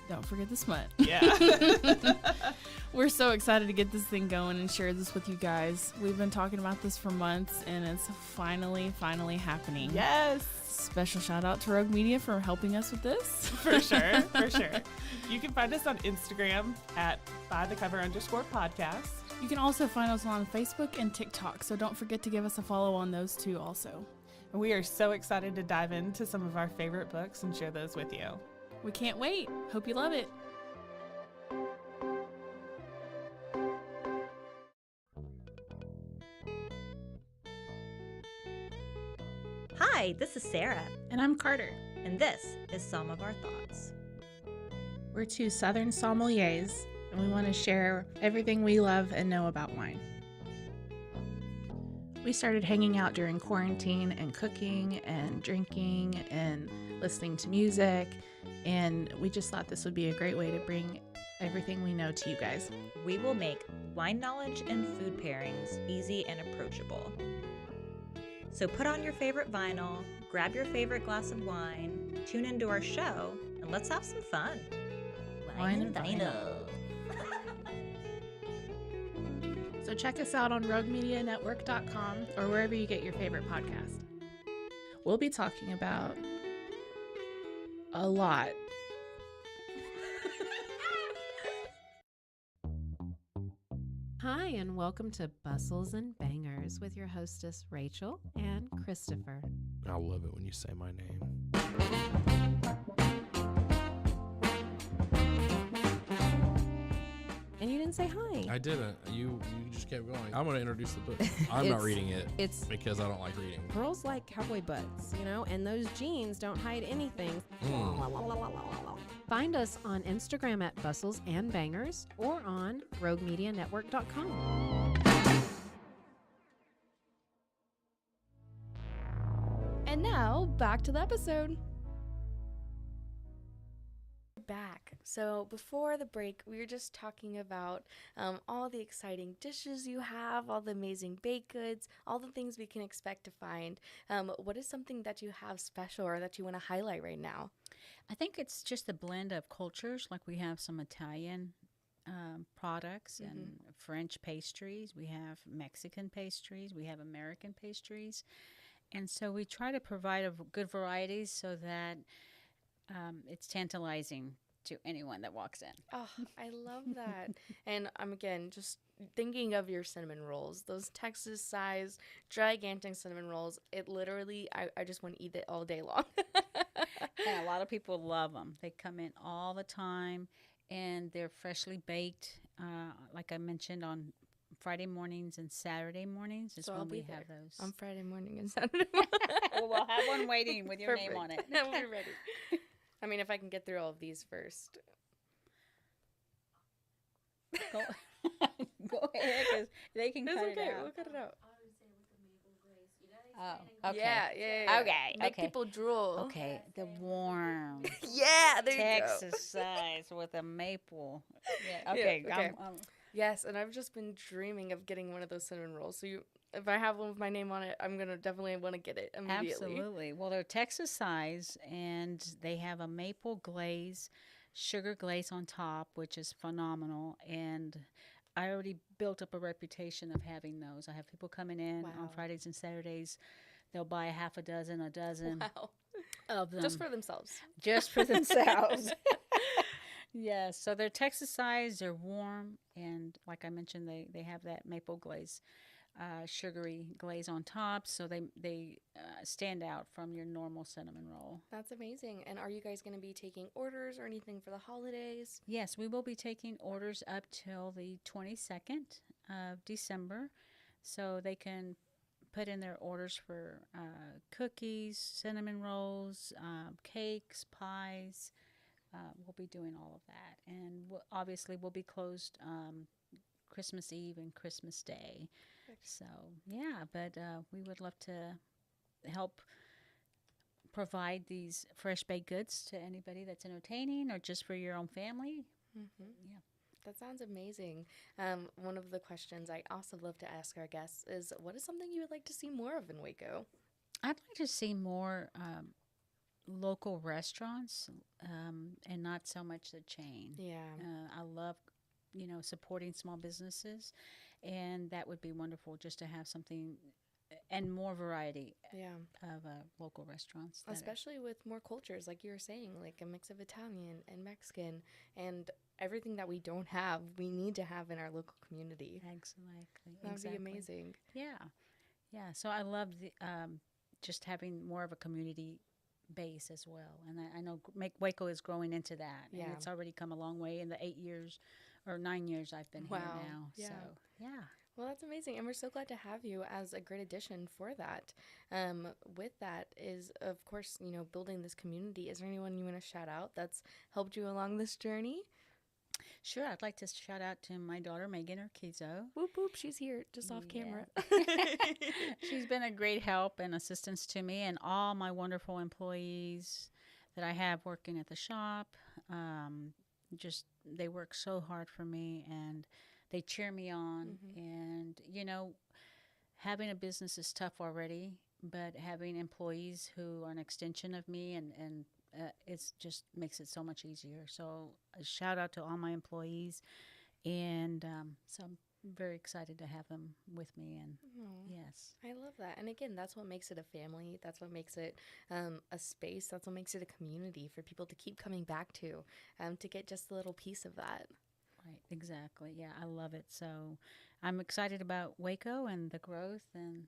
Don't forget the smut. Yeah. We're so excited to get this thing going and share this with you guys. We've been talking about this for months, and it's finally happening. Yes. Special shout out to RogueMedia for helping us with this. For sure. You can find us on Instagram at @bythecover_podcast. You can also find us on Facebook and TikTok, so don't forget to give us a follow on those too also. And we are so excited to dive into some of our favorite books and share those with you. We can't wait. Hope you love it. Hi, this is Sarah. And I'm Carter. And this is Some of Our Thoughts. We're two Southern sommeliers, and we want to share everything we love and know about wine. We started hanging out during quarantine and cooking and drinking and listening to music, and we just thought this would be a great way to bring everything we know to you guys. We will make wine knowledge and food pairings easy and approachable. So put on your favorite vinyl, grab your favorite glass of wine, tune into our show, and let's have some fun. Wine and vinyl. So check us out on RogueMediaNetwork.com or wherever you get your favorite podcast. We'll be talking about a lot. Hi, and welcome to Bustles and Bangers with your hostess, Rachel and Christopher. I love it when you say my name. And you didn't say hi. I didn't. You just kept going. I'm going to introduce the book. I'm not reading it because I don't like reading. Girls like cowboy butts, and those jeans don't hide anything. Find us on Instagram at Bustles and Bangers or on RogueMediaNetwork.com. And now, back to the episode. Back. So before the break, we were just talking about all the exciting dishes you have, all the amazing baked goods, all the things we can expect to find. What is something that you have special or that you want to highlight right now? I think it's just a blend of cultures. Like we have some Italian products and French pastries. We have Mexican pastries. We have American pastries. And so we try to provide a good variety so that it's tantalizing to anyone that walks in. Oh, I love that. And I'm again just thinking of your cinnamon rolls, those Texas-sized, gigantic cinnamon rolls. It literally, I just want to eat it all day long. And a lot of people love them. They come in all the time, and they're freshly baked. Like I mentioned, on Friday mornings and Saturday mornings is when we have those. On Friday morning and Saturday morning. Well, we'll have one waiting with your name on it. We're ready. I mean, if I can get through all of these first. Go ahead, because they can cut it out. We'll cut it out. Oh, okay. Yeah. Okay. Make okay. people drool. Okay, the warm. Yeah, there you go. Texas size with a maple. Yeah. Yeah, Okay. okay. I'm Yes, and I've just been dreaming of getting one of those cinnamon rolls. So if I have one with my name on it, I'm gonna definitely want to get it immediately. Absolutely. Well, they're Texas size, and they have a maple glaze, sugar glaze on top, which is phenomenal. And I already built up a reputation of having those. I have people coming in on Fridays and Saturdays. They'll buy a half a dozen Wow. of them. Just for themselves. Just for themselves. Yes, so they're Texas size, they're warm, and like I mentioned, they have that maple glaze, sugary glaze on top, so they stand out from your normal cinnamon roll. That's amazing. And are you guys going to be taking orders or anything for the holidays? Yes, we will be taking orders up till the 22nd of December, so they can put in their orders for cookies, cinnamon rolls, cakes, pies. We'll be doing all of that, and obviously we'll be closed Christmas Eve and Christmas Day. So yeah, but we would love to help provide these fresh baked goods to anybody that's entertaining or just for your own family. Mm-hmm. Yeah. That sounds amazing. One of the questions I also love to ask our guests is, what is something you would like to see more of in Waco? I'd like to see more local restaurants and not so much the chain. Yeah. I love, supporting small businesses, and that would be wonderful just to have something and more variety of local restaurants. Especially with more cultures, like you were saying, like a mix of Italian and Mexican and everything that we don't have, we need to have in our local community. Exactly. That would be amazing. Yeah. Yeah. So I love just having more of a community base as well. And I know Waco is growing into that. Yeah. And it's already come a long way in the 9 years I've been here now. Yeah. So, yeah. Well, that's amazing. And we're so glad to have you as a great addition for that. With that is, of course, building this community. Is there anyone you want to shout out that's helped you along this journey? Sure. I'd like to shout out to my daughter, Megan Urquizo. Whoop, whoop. She's here just off camera. She's been a great help and assistance to me and all my wonderful employees that I have working at the shop. They work so hard for me, and they cheer me on. Mm-hmm. And, having a business is tough already, but having employees who are an extension of me and it just makes it so much easier. So a shout out to all my employees, and so I'm very excited to have them with me. And yes, I love that. And again, that's what makes it a family. That's what makes it a space. That's what makes it a community for people to keep coming back to get just a little piece of that. Right, exactly. Yeah, I love it. So I'm excited about Waco and the growth and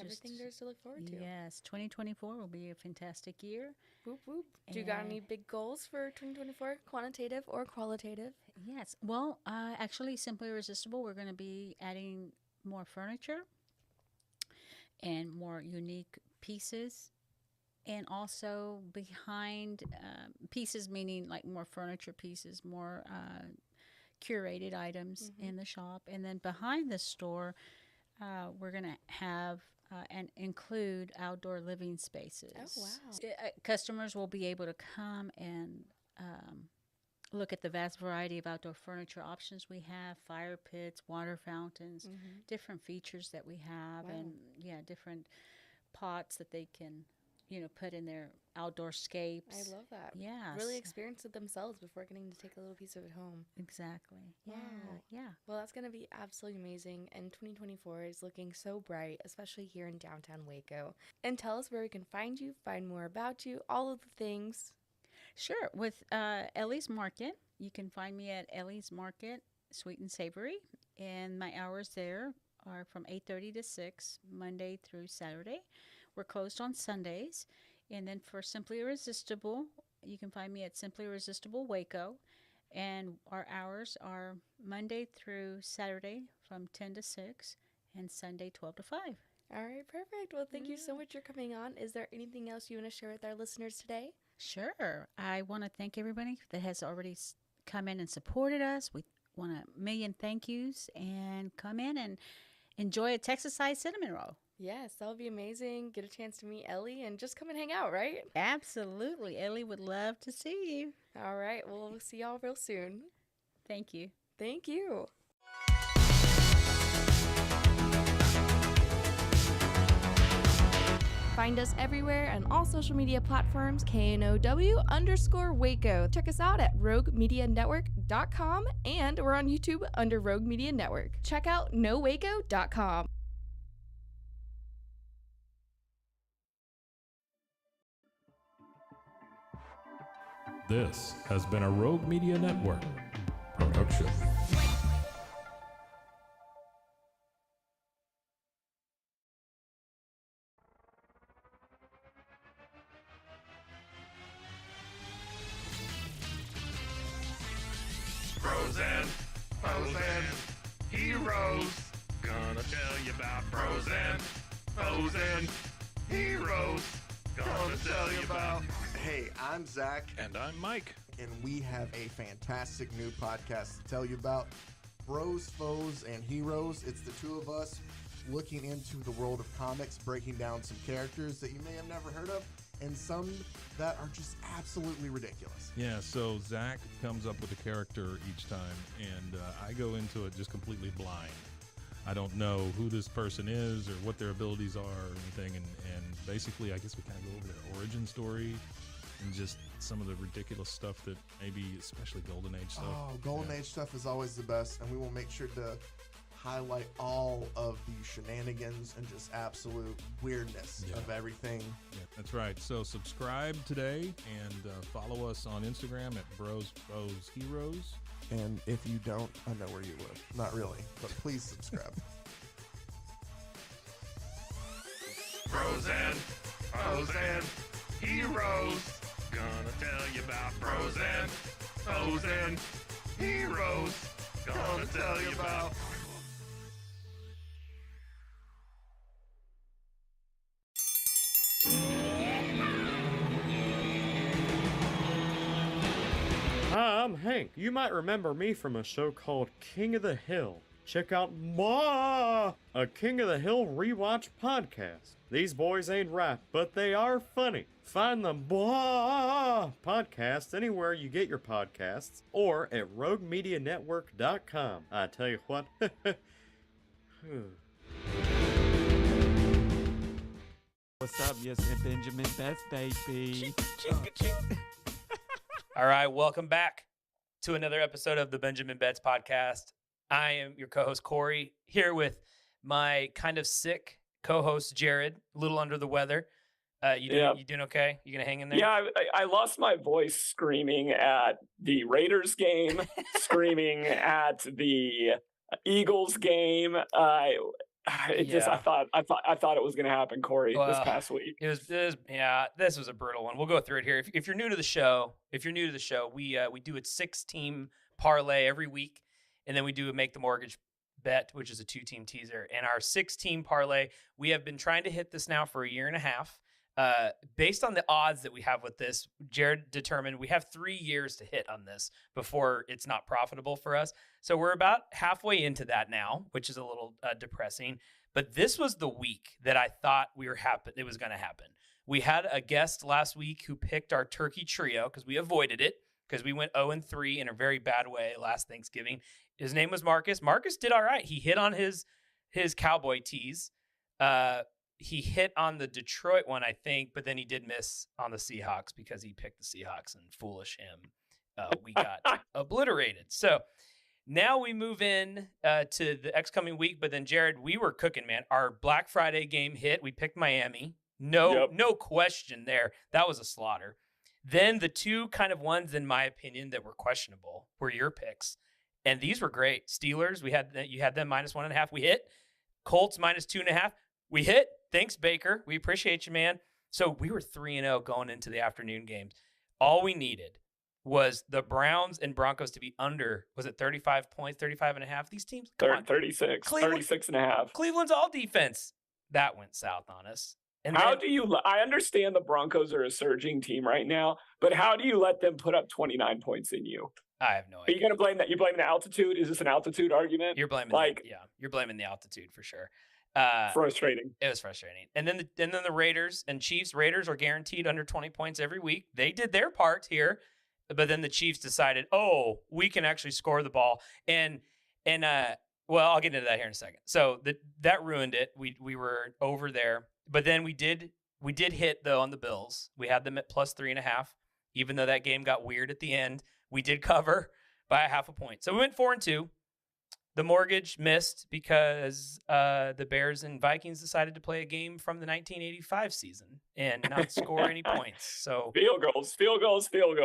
everything there's to look forward to. Yes, 2024 will be a fantastic year. Whoop, whoop. Do you got any big goals for 2024, quantitative or qualitative? Yes. Well, actually, Simply Irresistible, we're going to be adding more furniture and more unique pieces. And also behind pieces, meaning like more furniture pieces, more curated items in the shop. And then behind the store, we're going to have and include outdoor living spaces. Oh, wow. Customers will be able to come and look at the vast variety of outdoor furniture options we have, fire pits, water fountains, different features that we have, and different pots that they can put in their outdoor scapes. I love that. Yeah. Really experience it themselves before getting to take a little piece of it home. Exactly. Wow. Yeah. Well, that's going to be absolutely amazing. And 2024 is looking so bright, especially here in downtown Waco. And tell us where we can find you, find more about you, all of the things. Sure. With Ellie's Market, you can find me at Ellie's Market, Sweet and Savory. And my hours there are from 8:30 to 6, Monday through Saturday. We're closed on Sundays. And then for Simply Irresistible, you can find me at Simply Irresistible Waco. And our hours are Monday through Saturday from 10 to 6 and Sunday 12 to 5. All right, perfect. Well, thank you so much for coming on. Is there anything else you want to share with our listeners today? Sure. I want to thank everybody that has already come in and supported us. We want a million thank yous, and come in and enjoy a Texas-sized cinnamon roll. Yes, that'll be amazing. Get a chance to meet Ellie and just come and hang out, right? Absolutely. Ellie would love to see you. All right. Well, we'll see y'all real soon. Thank you. Thank you. Find us everywhere on all social media platforms, KNOW_Waco. Check us out at RogueMediaNetwork.com, and we're on YouTube under Rogue Media Network. Check out NoWaco.com. This has been a Rogue Media Network production. Frozen heroes. Gonna tell you about frozen heroes. Gonna tell you about. Hey, I'm Zach. And I'm Mike. And we have a fantastic new podcast to tell you about. Bros, Foes, and Heroes. It's the two of us looking into the world of comics, breaking down some characters that you may have never heard of, and some that are just absolutely ridiculous. Yeah, so Zach comes up with a character each time, and I go into it just completely blind. I don't know who this person is or what their abilities are or anything, and basically I guess we kind of go over their origin story and just some of the ridiculous stuff that maybe, especially Golden Age stuff. Oh, Golden Age stuff is always the best, and we will make sure to highlight all of the shenanigans and just absolute weirdness of everything. Yeah, that's right. So subscribe today and follow us on Instagram at Bros, Foes, Heroes. And if you don't, I know where you live. Not really, but please subscribe. Frozen heroes. Gonna tell you about frozen heroes. Gonna tell you about. Hi, I'm Hank. You might remember me from a show called King of the Hill. Check out a King of the Hill rewatch podcast. These boys ain't right, but they are funny. Find the podcast anywhere you get your podcasts or at RogueMediaNetwork.com. I tell you what. What's up? Yes, and Benjamin Beth, baby. All right, welcome back to another episode of the Benjamin Betts podcast. I am your co-host, Corey, here with my kind of sick co-host, Jared, a little under the weather. You doing okay? You gonna hang in there? Yeah, I lost my voice screaming at the Raiders game, screaming at the Eagles game. I thought it was going to happen, Corey, this past week. This was a brutal one. We'll go through it here. If you're new to the show, we do a 6-team parlay every week, and then we do a Make the Mortgage Bet, which is a 2-team teaser. And our 6-team parlay, we have been trying to hit this now for a year and a half. Based on the odds that we have with this, Jared determined we have 3 years to hit on this before it's not profitable for us. So we're about halfway into that now, which is a little depressing. But this was the week that I thought it was going to happen. We had a guest last week who picked our turkey trio because we avoided it because we went 0-3 in a very bad way last Thanksgiving. His name was Marcus. Marcus did all right. He hit on his cowboy tees. He hit on the Detroit one, I think, but then he did miss on the Seahawks because he picked the Seahawks, and foolish him. We got obliterated. So now we move in to the coming week. But then, Jared, we were cooking, man. Our Black Friday game hit. We picked Miami. No question there. That was a slaughter. Then the two kind of ones, in my opinion, that were questionable were your picks. And these were great. Steelers, you had them -1.5. We hit. Colts -2.5. We hit. Thanks, Baker. We appreciate you, man. So we were 3-0 going into the afternoon games. All we needed was the Browns and Broncos to be under, was it 35 points, 35.5? These teams, 36.5. Cleveland's all defense. That went south on us. And I understand the Broncos are a surging team right now, but how do you let them put up 29 points in you? I have no idea. Are you going to blame that? You blame the altitude? Is this an altitude argument? You're blaming you're blaming the altitude for sure. Frustrating. It was frustrating. And then the Raiders and Chiefs. Raiders are guaranteed under 20 points every week. They did their part here, but then the Chiefs decided, oh, we can actually score the ball. And well, I'll get into that here in a second. So that ruined it. We were over there, but then we did hit though on the Bills. We had them at plus 3.5, even though that game got weird at the end. We did cover by 0.5 point. So we went 4-2. The mortgage missed because the Bears and Vikings decided to play a game from the 1985 season and not score any points. So field goals.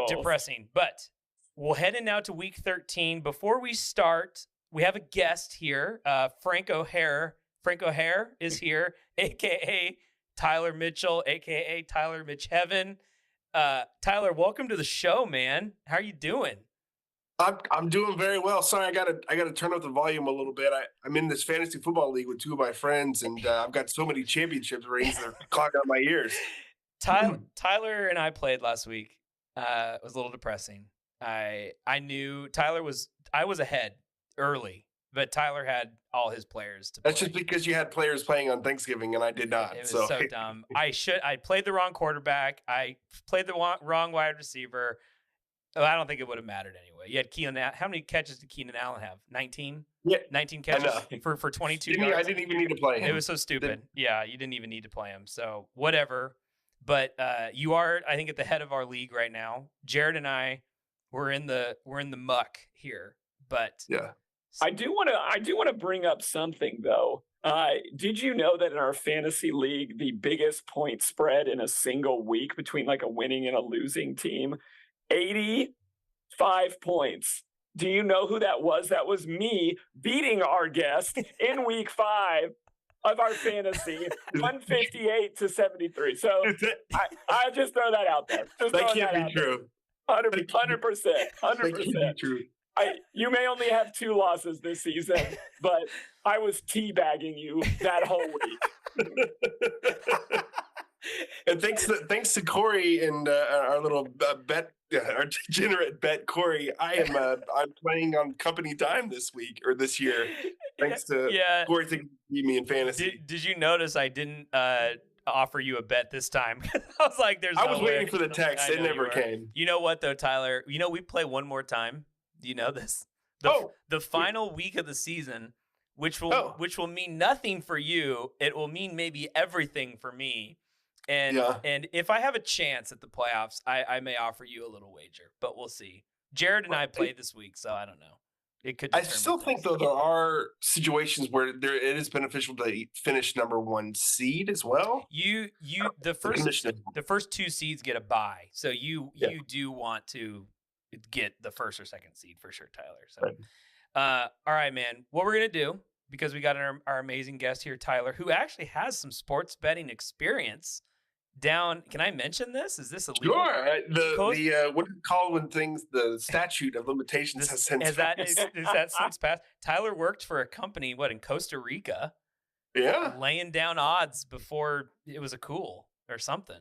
Depressing. But we'll head in now to week 13. Before we start, we have a guest here. Frank O'Hare. Frank O'Hare is here, a.k.a. Tyler Mitchell, a.k.a. Tyler Mitchheaven. Tyler, welcome to the show, man. How are you doing? I'm doing very well. Sorry, I gotta turn up the volume a little bit. I'm in this fantasy football league with two of my friends, and I've got so many championship rings that are clogging up my ears. Tyler and I played last week. It was a little depressing. I knew I was ahead early, but Tyler had all his players to play. That's just because you had players playing on Thanksgiving and I did not. It was so dumb. I played the wrong quarterback. I played the wrong wide receiver. I don't think it would have mattered anyway. You had Keenan. How many catches did Keenan Allen have? 19? Yeah. 19 catches for 22 yards. I didn't even need to play him. It was so stupid. Yeah, you didn't even need to play him. So whatever. But you are, I think, at the head of our league right now. Jared and I, we're in the muck here. But yeah, I do want to bring up something though. Did you know that in our fantasy league, the biggest point spread in a single week between like a winning and a losing team, 85 points. Do you know who that was? That was me beating our guest in week 5 of our fantasy, 158-73. So I just throw that out there. That can't be true. 100%. 100%. That can't be true. You may only have 2 losses this season, but I was teabagging you that whole week. And thanks to Corey and our little bet, our degenerate bet, Corey. I'm playing on company time this week or this year. Thanks to Corey thinking beat me in fantasy. Did you notice I didn't offer you a bet this time? I was like, I was waiting for the text. It never came. You know what though, Tyler? You know we play one more time. Do you know this? The final week of the season, which will mean nothing for you. It will mean maybe everything for me. And if I have a chance at the playoffs, I may offer you a little wager, but we'll see. Jared and I played this week, so I don't know. It could. I still think though there are situations where it is beneficial to finish number 1 seed as well. The first 2 seeds get a bye, so you do want to get the first or second seed for sure, Tyler. So, all right, man. What we're gonna do, because we got our amazing guest here, Tyler, who actually has some sports betting experience. Can I mention this? Is this illegal? Sure. What is it called when the statute of limitations has since passed? Is that since passed? Tyler worked for a company, in Costa Rica? Yeah. Laying down odds before it was cool or something.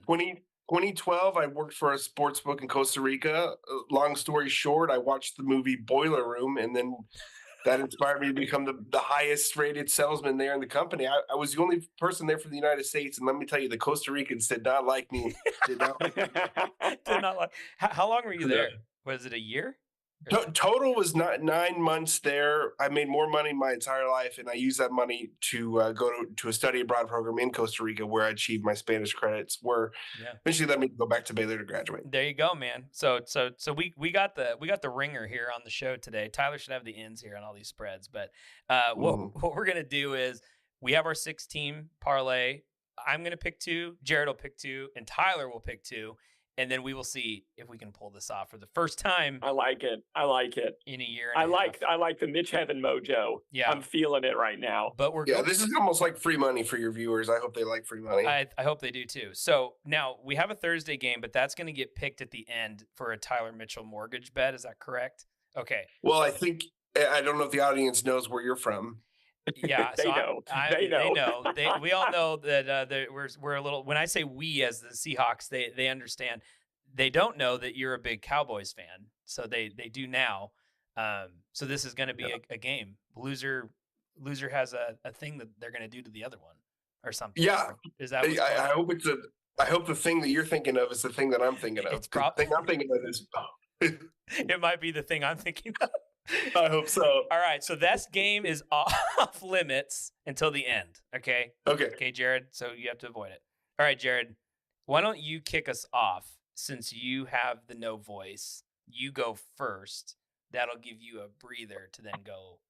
2012, I worked for a sports book in Costa Rica. Long story short, I watched the movie Boiler Room, and then that inspired me to become the highest rated salesman there in the company. I was the only person there from the United States. And let me tell you, the Costa Ricans did not like me. Did not like. How long were you there? Was it a year? Total was 9 months there. I made more money my entire life, and I used that money to go to a study abroad program in Costa Rica, where I achieved my Spanish credits. Where eventually let me go back to Baylor to graduate. There you go, man. So we got the ringer here on the show today. Tyler should have the ends here on all these spreads, but what we're gonna do is we have our 6-team parlay. I'm gonna pick 2, Jared will pick 2, and Tyler will pick 2. And then we will see if we can pull this off for the first time. I like it. In a year. I like the Mitch Heaven mojo. Yeah, I'm feeling it right now. But this is almost like free money for your viewers. I hope they like free money. I hope they do too. So now we have a Thursday game, but that's going to get picked at the end for a Tyler Mitchell mortgage bet. Is that correct? Okay. Well, I don't know if the audience knows where you're from. Yeah, they know. They know. We all know that we're a little. When I say we as the Seahawks, they understand. They don't know that you're a big Cowboys fan, so they do now. So this is going to be a game. Loser loser has a thing that they're going to do to the other one or something. Yeah. Is that what's I hope I hope the thing that you're thinking of is the thing that I'm thinking of. It's the thing I'm thinking of is it might be the thing I'm thinking of. I hope so. All right, so this game is off limits until the end. Okay. Okay, Jared. So you have to avoid it. All right, Jared. Why don't you kick us off since you have the no voice? You go first. That'll give you a breather to then go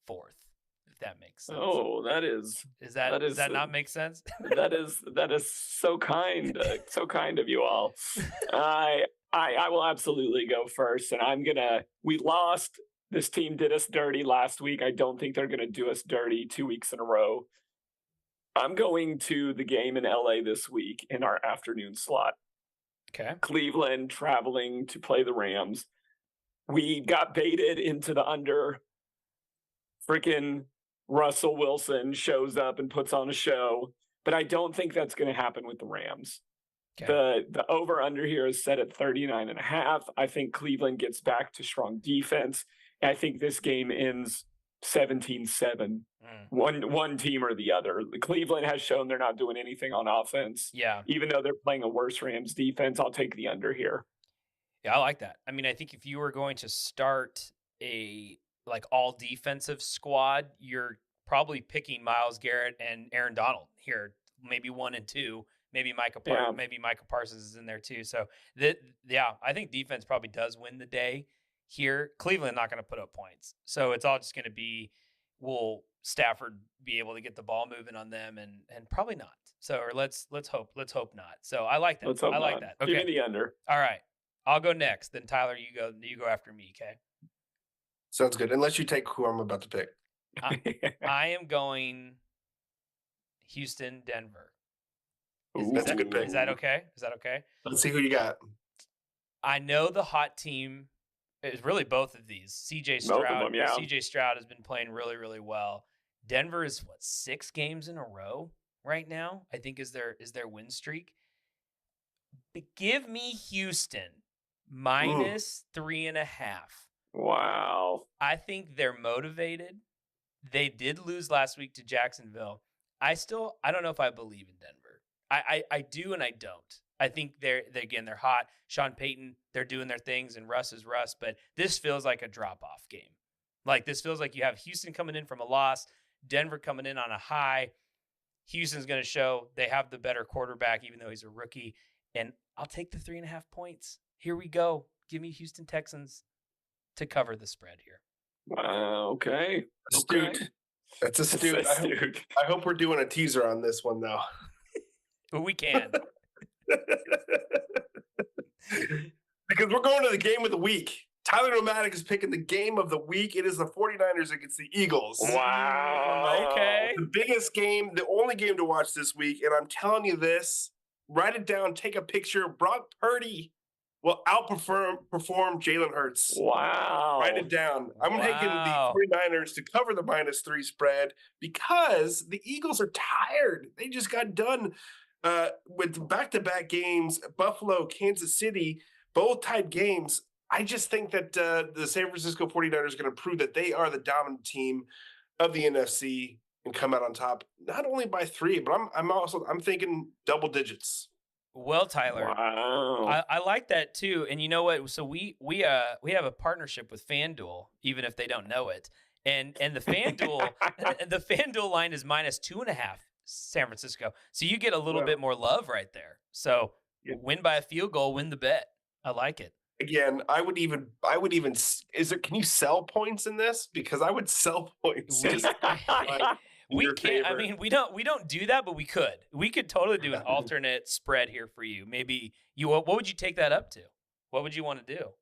fourth, if that makes sense. Oh, does that not make sense? that is so kind, so kind of you all. I will absolutely go first, and we lost. This team did us dirty last week. I don't think they're gonna do us dirty 2 weeks in a row. I'm going to the game in LA this week in our afternoon slot. Okay. Cleveland traveling to play the Rams. We got baited into the under. Freaking Russell Wilson shows up and puts on a show, but I don't think that's going to happen with the Rams. Okay. The over under here is set at 39.5. I think Cleveland gets back to strong defense. I think this game ends 17-7. One team or the other. Cleveland has shown they're not doing anything on offense. Yeah. Even though they're playing a worse Rams defense, I'll take the under here. Yeah, I like that. I mean, I think if you were going to start a all defensive squad, you're probably picking Myles Garrett and Aaron Donald here, maybe 1 and 2. Maybe Micah Parsons is in there too. So I think defense probably does win the day here. Cleveland not going to put up points, so it's all just going to be, will Stafford be able to get the ball moving on them, and probably not. So, or let's hope not. So I like that. I like that. Okay, Give me the under. All right, I'll go next. Then Tyler, you go after me. Okay. sounds good. Unless you take who I'm about to pick. I am going Houston, Denver. That's a good pick. Is that okay? Let's see who you got. I know the hot team is really both of these. CJ Stroud. Both of them, yeah. CJ Stroud has been playing really, really well. Denver is 6 games in a row right now, I think is their win streak. But give me Houston minus 3.5. Wow. I think they're motivated. They did lose last week to Jacksonville. I don't know if I believe in Denver. I do and I don't. I think they're hot. Sean Payton, they're doing their things, and Russ is Russ. But this feels like a drop-off game. This feels like you have Houston coming in from a loss, Denver coming in on a high. Houston's going to show they have the better quarterback, even though he's a rookie. And I'll take the 3.5 points. Here we go. Give me Houston Texans to cover the spread here. Wow. Okay. Astute. That's astute. I hope we're doing a teaser on this one, though. But we can. Because we're going to the game of the week. Tyler Nomadic is picking the game of the week. It is the 49ers against the Eagles. Wow. Okay. The biggest game, the only game to watch this week. And I'm telling you this, write it down, take a picture. Brock Purdy will outperform Jalen Hurts. Wow. Write it down. I'm taking the 49ers to cover the -3 spread because the Eagles are tired. They just got done with back-to-back games, Buffalo, Kansas City, both tied games. I just think that the San Francisco 49ers are going to prove that they are the dominant team of the NFC and come out on top, not only by 3, but I'm thinking double digits. Well, Tyler, wow. I like that too. And you know what? So we have a partnership with FanDuel, even if they don't know it. And the FanDuel line is -2.5 San Francisco. So you get a little bit more love right there. So win by a field goal, win the bet. I like it. Again, I would even can you sell points in this? Because I would sell points. We can't. I mean, we don't do that, but we could. We could totally do an alternate spread here for you. Maybe what would you take that up to? What would you want to do?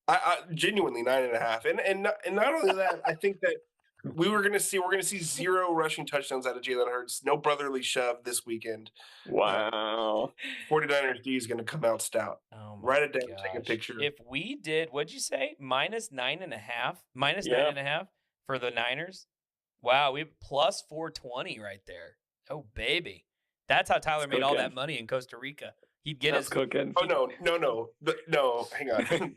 I genuinely 9.5, and not only that, I think that we're gonna see 0 rushing touchdowns out of Jalen Hurts. No brotherly shove this weekend. Wow. 49ers D is gonna come out stout. Oh Write it down. Take a picture. If we did, what'd you say? -9.5, -9.5 for the Niners. Wow, we have +420 right there. Oh, baby. That's how Tyler made all that money in Costa Rica. He'd get his cooking. Oh no, hang on.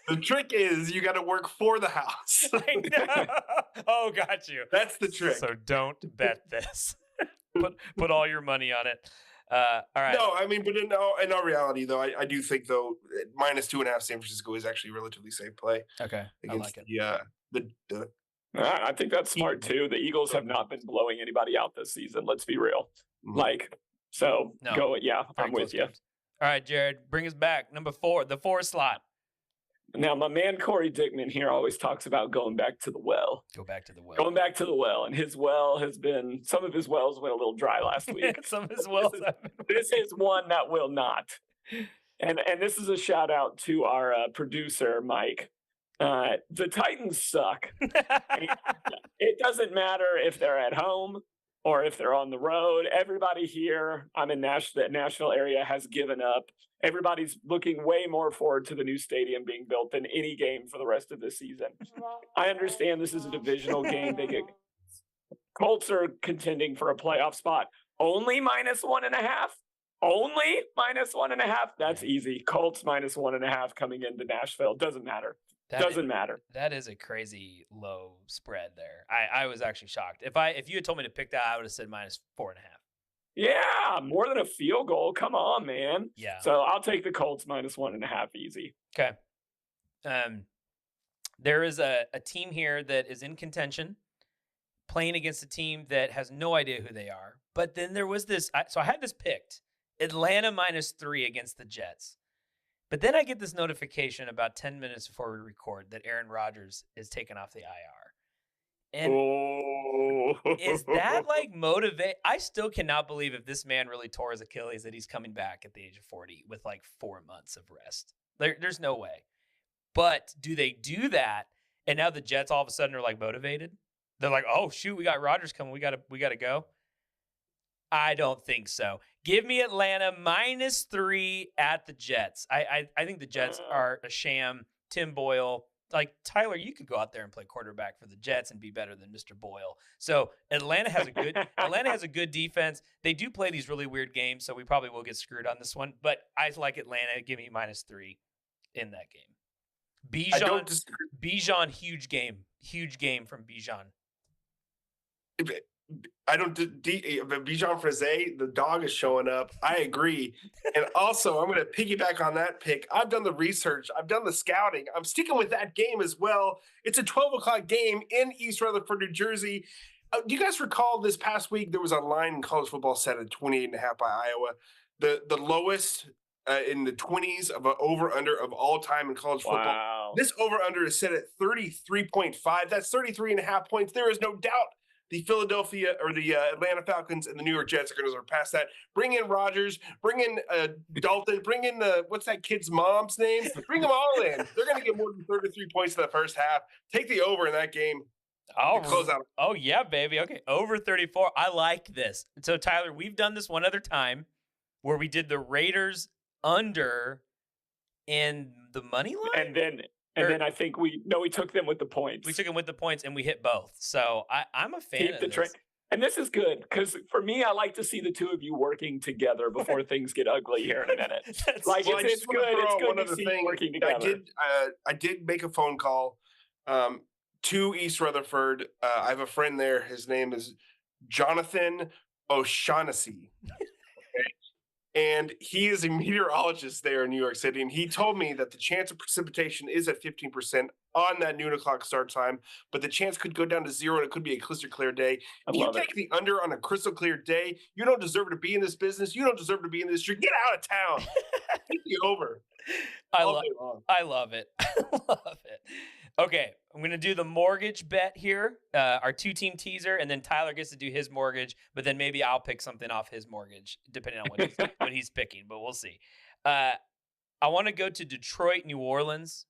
The trick is you got to work for the house. I know. Oh, got you. That's the trick. So don't bet this. put all your money on it. All right. No, I mean, but in all reality, though, I do think though -2.5 San Francisco is actually a relatively safe play. Okay, against the I think that's smart too. The Eagles have not been blowing anybody out this season. Let's be real. I'm with you. All right, Jared, bring us back. Number 4, the 4 slot. Now, my man Corey Dickman here always talks about going back to the well. Go back to the well. Going back to the well, and his well has been. Some of his wells went a little dry last week. Some of his wells. This is one that will not. And this is a shout out to our producer Mike. The Titans suck. It doesn't matter if they're at home or if they're on the road. Everybody here, I'm in the Nashville area, has given up. Everybody's looking way more forward to the new stadium being built than any game for the rest of the season. I understand this is a divisional game. Colts are contending for a playoff spot. Only -1.5. Only -1.5. That's easy. Colts -1.5 coming into Nashville. Doesn't matter. Doesn't matter. That is a crazy low spread there. I was actually shocked. If you had told me to pick that, I would have said -4.5. Yeah, more than a field goal. Come on, man. Yeah. So I'll take the Colts -1.5 easy. Okay. There is a team here that is in contention, playing against a team that has no idea who they are. But then there was this. So I had this picked, Atlanta -3 against the Jets. But then I get this notification about 10 minutes before we record that Aaron Rodgers is taken off the IR. And is that like motivate? I still cannot believe if this man really tore his Achilles that he's coming back at the age of 40 with like 4 months of rest. There's no way. But do they do that? And now the Jets all of a sudden are like motivated. They're like, oh shoot, we got Rodgers coming. We gotta go. I don't think so. Give me Atlanta -3 at the Jets. I think the Jets are a sham. Tim Boyle, like Tyler, you could go out there and play quarterback for the Jets and be better than Mr. Boyle. So Atlanta has a good defense. They do play these really weird games, so we probably will get screwed on this one. But I like Atlanta. Give me -3 in that game. Bijan, huge game from Bijan. I don't. Bijan Frise, the dog is showing up. I agree, and also I'm going to piggyback on that pick. I've done the research. I've done the scouting. I'm sticking with that game as well. It's a 12:00 game in East Rutherford, New Jersey. Do you guys recall this past week there was a line in college football set at 28.5 by Iowa, the lowest in the 20s of an over/under of all time in college football. Wow. This over/under is set at 33.5. That's 33.5 points. There is no doubt the Philadelphia or the Atlanta Falcons and the New York Jets are going to surpass that. Bring in Rodgers, bring in Dalton, bring in what's that kid's mom's name? Bring them all in. They're going to get more than 33 points in the first half. Take the over in that game. Close out. Oh yeah, baby. Okay, over 34. I like this. So Tyler, we've done this one other time where we did the Raiders under in the money line, and then I think we took them with the points. We took them with the points, and we hit both. So I'm a fan of this. And this is good because for me, I like to see the two of you working together before things get ugly here in a minute. It's good. It's good to see you working together. I did make a phone call to East Rutherford. I have a friend there. His name is Jonathan O'Shaughnessy. And he is a meteorologist there in New York City. And he told me that the chance of precipitation is at 15% on that noon o'clock start time, but the chance could go down to 0 and it could be a crystal clear day. If you take the under on a crystal clear day, you don't deserve to be in this business. You don't deserve to be in this street. Get out of town. Take the over. I love it. I love it. Okay, I'm going to do the mortgage bet here, our 2-team teaser, and then Tyler gets to do his mortgage, but then maybe I'll pick something off his mortgage, depending on what he's picking, but we'll see. I want to go to Detroit, New Orleans.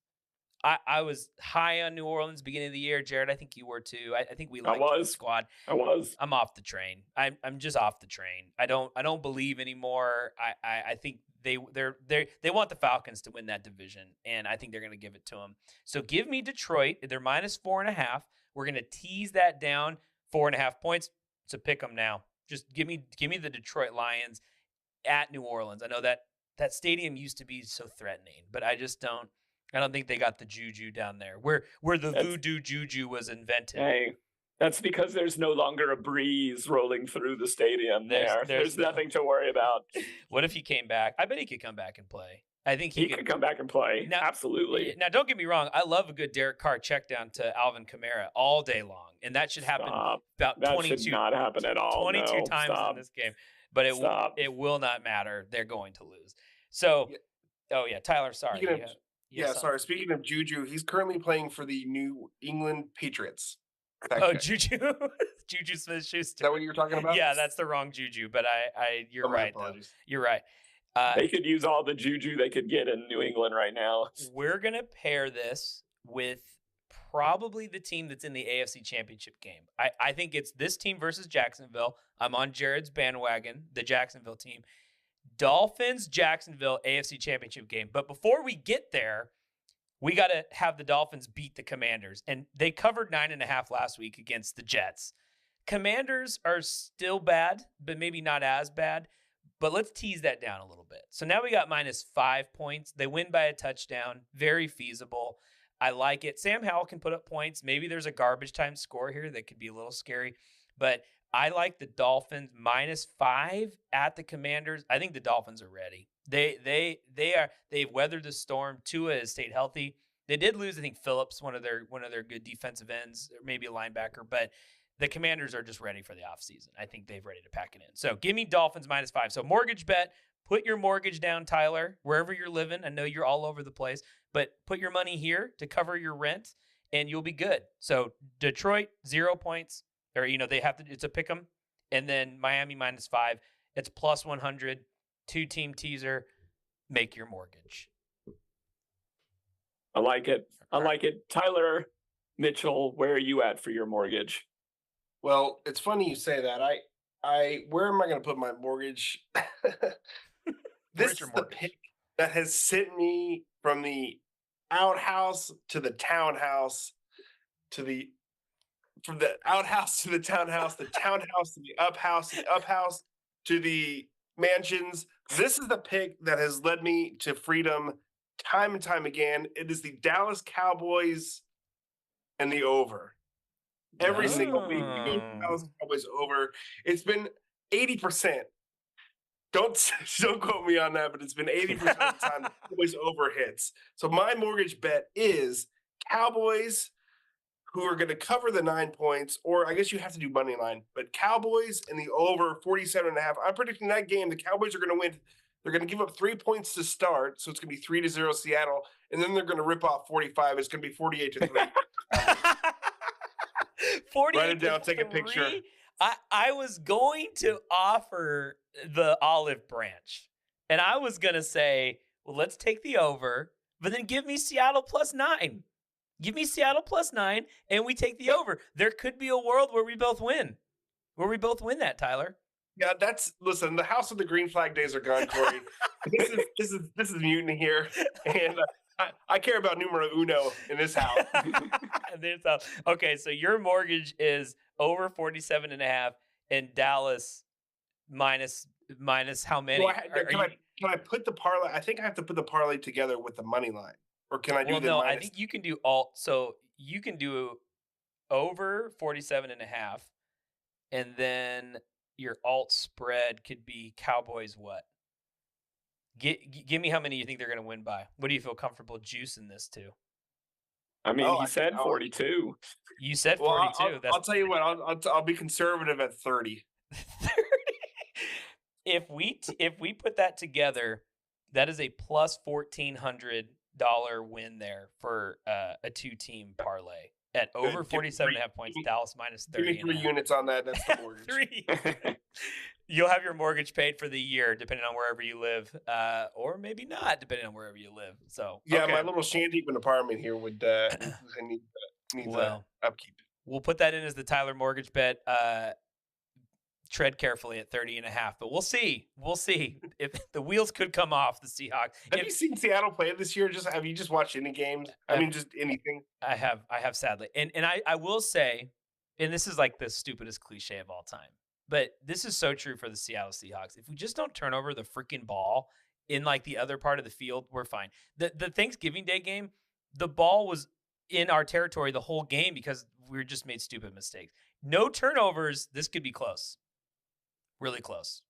I was high on New Orleans beginning of the year. Jared, I think you were too. I think we liked the squad. I was. I'm off the train. I'm just off the train. I don't believe anymore. I think they want the Falcons to win that division, and I think they're going to give it to them. So give me Detroit. They're -4.5. We're going to tease that down 4.5 points. So pick them now. Just give me the Detroit Lions at New Orleans. I know that That stadium used to be so threatening, but I don't think they got the juju down there where the voodoo juju was invented. Hey, that's because there's no longer a breeze rolling through the stadium there. There's nothing to worry about. What if he came back? I bet he could come back and play. I think he could come back and play. Now, absolutely. Now, don't get me wrong. I love a good Derek Carr check down to Alvin Kamara all day long, and that should happen about that 22. Should not happen at all. 22 times in this game, but it will not matter. They're going to lose. So, Tyler, sorry. Sorry. Speaking of Juju, he's currently playing for the New England Patriots. Juju Smith-Schuster. Is that what you were talking about? Yeah, that's the wrong Juju, but you're right. You're right. They could use all the juju they could get in New England right now. We're going to pair this with probably the team that's in the AFC Championship game. I think it's this team versus Jacksonville. I'm on Jared's bandwagon, the Jacksonville team. Dolphins, Jacksonville, AFC Championship game. But before we get there, we got to have the Dolphins beat the Commanders. And they covered 9.5 last week against the Jets. Commanders are still bad, but maybe not as bad. But let's tease that down a little bit. So now we got -5 points. They win by a touchdown. Very feasible. I like it. Sam Howell can put up points. Maybe there's a garbage time score here that could be a little scary. But I like the Dolphins -5 at the Commanders. I think the Dolphins are ready. They've weathered the storm. Tua has stayed healthy. They did lose, I think, Phillips, one of their good defensive ends, or maybe a linebacker, but the Commanders are just ready for the offseason. I think they've ready to pack it in. So give me Dolphins -5. So mortgage bet, put your mortgage down, Tyler, wherever you're living. I know you're all over the place, but put your money here to cover your rent and you'll be good. So Detroit, 0 points, or, they have to, it's a pick 'em. And then Miami -5. It's +100, 2-team teaser. Make your mortgage. I like it. Tyler Mitchell, where are you at for your mortgage? Well, it's funny you say that. Where am I going to put my mortgage? This is the pick that has sent me from the outhouse to the townhouse, from the outhouse to the townhouse to the uphouse to the mansions. This is the pick that has led me to freedom time and time again. It is the Dallas Cowboys and the over. Every single week, Dallas Cowboys over. It's been 80%. Don't quote me on that, but it's been 80% of the time the Cowboys over hits. So my mortgage bet is Cowboys, who are going to cover the 9 points, or I guess you have to do money line, but Cowboys and the over 47.5. I'm predicting that game the Cowboys are going to win. They're going to give up 3 points to start, so it's going to be 3-0 Seattle, and then they're going to rip off 45. It's going to be 48-3. Write it down, take a picture. I was going to offer the olive branch, and I was going to say, well, let's take the over, but then give me Seattle +9. Give me Seattle +9, and we take the over. There could be a world where we both win. That, Tyler. Yeah, listen. The House of the Green Flag days are gone, Corey. this is mutiny here, and I care about numero uno in this house. Okay, so your mortgage is over 47.5, and Dallas minus how many? Can I put the parlay? I think I have to put the parlay together with the money line. Or can I do I think you can do all. So you can do over 47.5, and then your alt spread could be Cowboys what? Give me how many you think they're going to win by. What do you feel comfortable juicing this to? I mean, he said 42. You said 42. I'll tell you what. I'll be conservative at 30. 30. If we put that together, that is a +$1,400 win there for a 2-team parlay at over 47.5 points. Dallas -30. Give me 3 units on that. That's the mortgage. 3. You'll have your mortgage paid for the year, depending on wherever you live, or maybe not, depending on wherever you live. So yeah, my little shanty apartment here would need upkeep. We'll put that in as the Tyler mortgage bet. Tread carefully at 30.5, but we'll see. If the wheels could come off the Seahawks. Have you seen Seattle play this year? Have you just watched any games? Just anything. I have sadly. And I will say, and this is like the stupidest cliche of all time, but this is so true for the Seattle Seahawks. If we just don't turn over the freaking ball in like the other part of the field, we're fine. The Thanksgiving Day game, the ball was in our territory the whole game because we just made stupid mistakes. No turnovers. This could be close. Really close.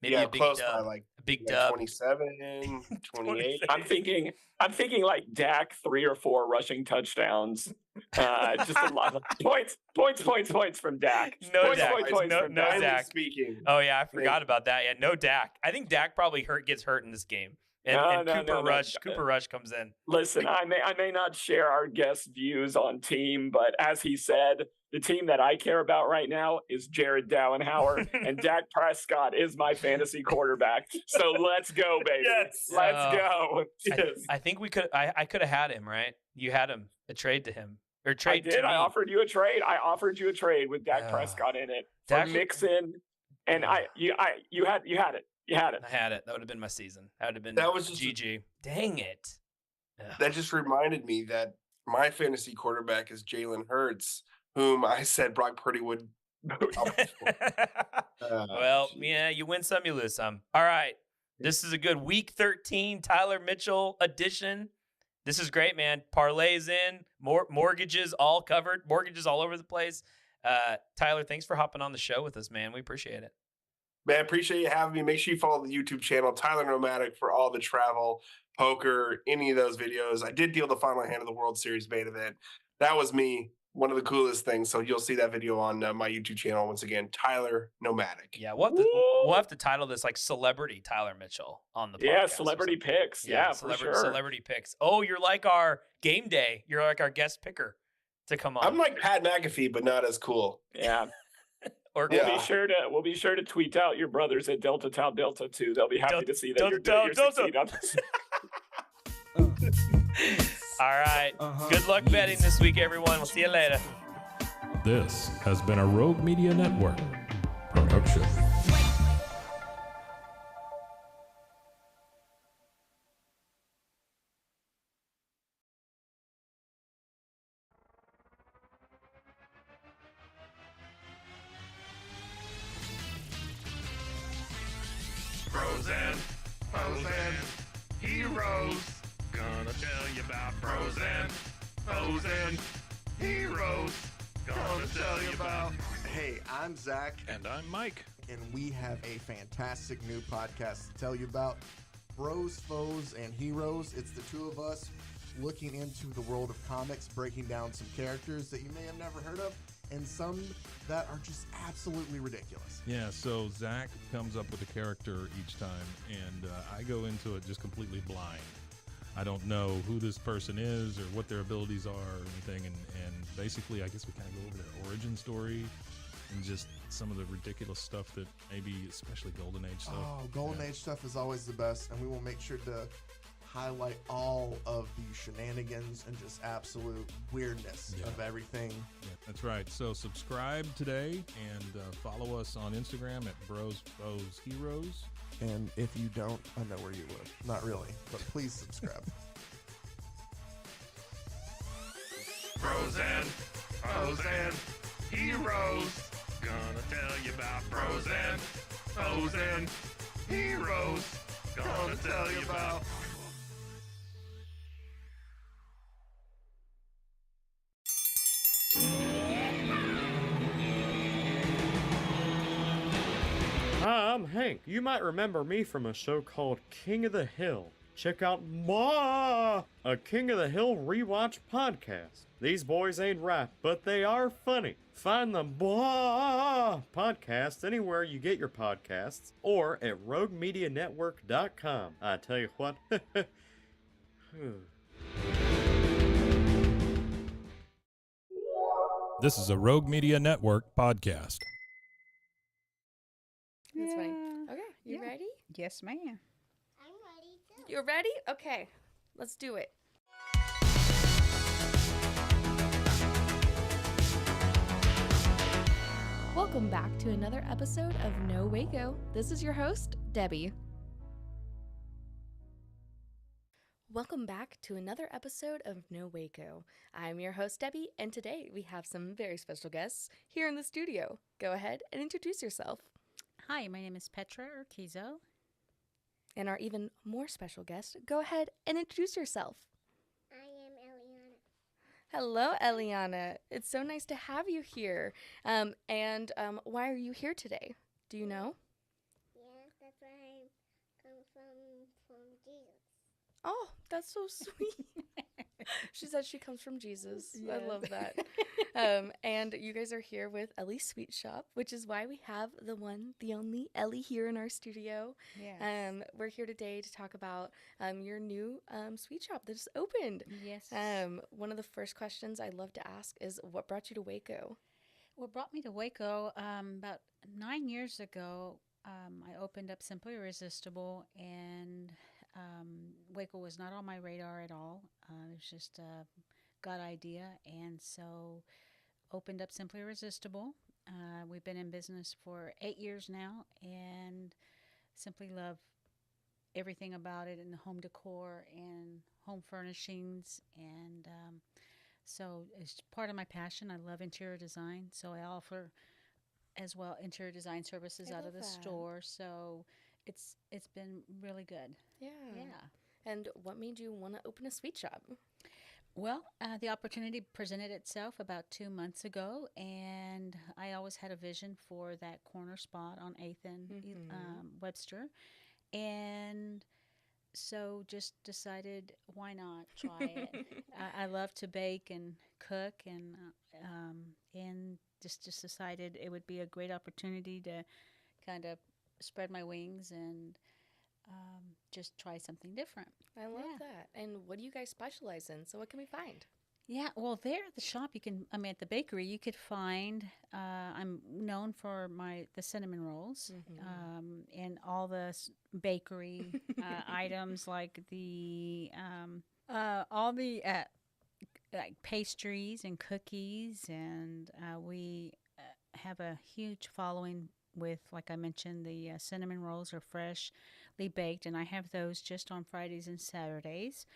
Maybe a big close dub. by like a big dub. 27, 28. I'm thinking like Dak 3 or 4 rushing touchdowns. Just a lot of points from Dak. No Points Dak. from No Dak. Dak. Speaking. Oh yeah, I forgot about that. Yeah, no Dak. I think Dak probably gets hurt in this game. And Cooper Rush comes in. Listen, I may not share our guest's views on team, but as he said, the team that I care about right now is Jared Dowenhauer, and Dak Prescott is my fantasy quarterback. So let's go, baby. Yes. Let's go. I think we could. I could have had him, right? You had him. A trade to him. Or trade I did. to me. I offered you a trade. I offered you a trade with Dak Prescott in it for Mixon, and you had it. You had it. I had it. That would have been my season. That would have been just GG. Dang it. That just reminded me that my fantasy quarterback is Jalen Hurts, whom I said Brock Purdy would. Well, yeah, you win some, you lose some. All right. This is a good Week 13 Tyler Mitchell edition. This is great, man. Parlays in, mortgages all covered, mortgages all over the place. Tyler, thanks for hopping on the show with us, man. We appreciate it. Man, appreciate you having me. Make sure you follow the YouTube channel, Tyler Nomadic, for all the travel, poker, any of those videos. I did deal the final hand of the World Series main event. That was me. One of the coolest things. So you'll see that video on my YouTube channel. Once again, Tyler Nomadic. Yeah, we'll have to title this like Celebrity Tyler Mitchell on the podcast. Yeah, celebrity picks. Yeah, for sure. Celebrity picks. Oh, you're like our game day. You're like our guest picker to come on. I'm like Pat McAfee, but not as cool. Yeah. We'll be sure to tweet out your brothers at Delta Tau Delta too. They'll be happy to see that you're succeeding on this. All right. Good luck betting this week, everyone. We'll see you later. This has been a Rogue Media Network production. Frozen heroes. Gonna tell you about frozen heroes. Gonna tell you about. Hey, I'm Zach. And I'm Mike. And we have a fantastic new podcast to tell you about. Bros, Foes, and Heroes. It's the two of us looking into the world of comics, breaking down some characters that you may have never heard of, and some that are just absolutely ridiculous. Yeah, so Zach comes up with a character each time, and I go into it just completely blind. I don't know who this person is or what their abilities are or anything, and basically I guess we kind of go over their origin story and just some of the ridiculous stuff that maybe, especially Golden Age stuff. Oh, Golden Age stuff is always the best, and we will make sure to highlight all of the shenanigans and just absolute weirdness of everything. Yeah, that's right. So subscribe today and follow us on Instagram at Bros, Foes, Heroes. And if you don't, I know where you live. Not really, but please subscribe. Frozen heroes. Gonna tell you about frozen heroes. Gonna tell you about. Hi, I'm Hank. You might remember me from a show called King of the Hill. Check out a King of the Hill rewatch podcast. These boys ain't rap, but they are funny. Find the podcast anywhere you get your podcasts or at RogueMediaNetwork.com. I tell you what. This is a Rogue Media Network podcast. That's funny. Okay, you ready? Yes, ma'am. I'm ready too. You're ready? Okay, let's do it. Welcome back to another episode of No Waco. This is your host, Debbie. Welcome back to another episode of No Waco. I'm your host, Debbie, and today we have some very special guests here in the studio. Go ahead and introduce yourself. Hi, my name is Petra Urquizo. And our even more special guest, go ahead and introduce yourself. I am Eliana. Hello, Eliana. It's so nice to have you here. And why are you here today? Do you know? Yeah, that's where I come from Jesus. Oh, that's so sweet. She said she comes from Jesus. I Yes. love that. And you guys are here with Ellie's Sweet Shop, which is why we have the one, the only Ellie here in our studio. Yes. We're here today to talk about your new sweet shop that just opened. Yes. One of the first questions I'd love to ask is, what brought you to Waco? What brought me to Waco, about 9 years ago, I opened up Simply Irresistible, and Waco was not on my radar at all. It was just a gut idea, and so opened up Simply Irresistible. We've been in business for 8 years now, and simply love everything about it, and the home decor and home furnishings, and so it's part of my passion. I love interior design, so I offer as well interior design services I out love of the that. store. So it's been really good. Yeah. Yeah. And what made you want to open a sweet shop? Well, the opportunity presented itself about 2 months ago, and I always had a vision for that corner spot on 8th and Webster, and so just decided, why not try it? I love to bake and cook, and just decided it would be a great opportunity to kind of spread my wings and just try something different. I love that. And what do you guys specialize in? So what can we find? Yeah, well, there at the shop, at the bakery, you could find, I'm known for the cinnamon rolls, and all the bakery items, like all the like pastries and cookies, and we have a huge following with, like I mentioned, the cinnamon rolls are freshly baked, and I have those just on Fridays and Saturdays.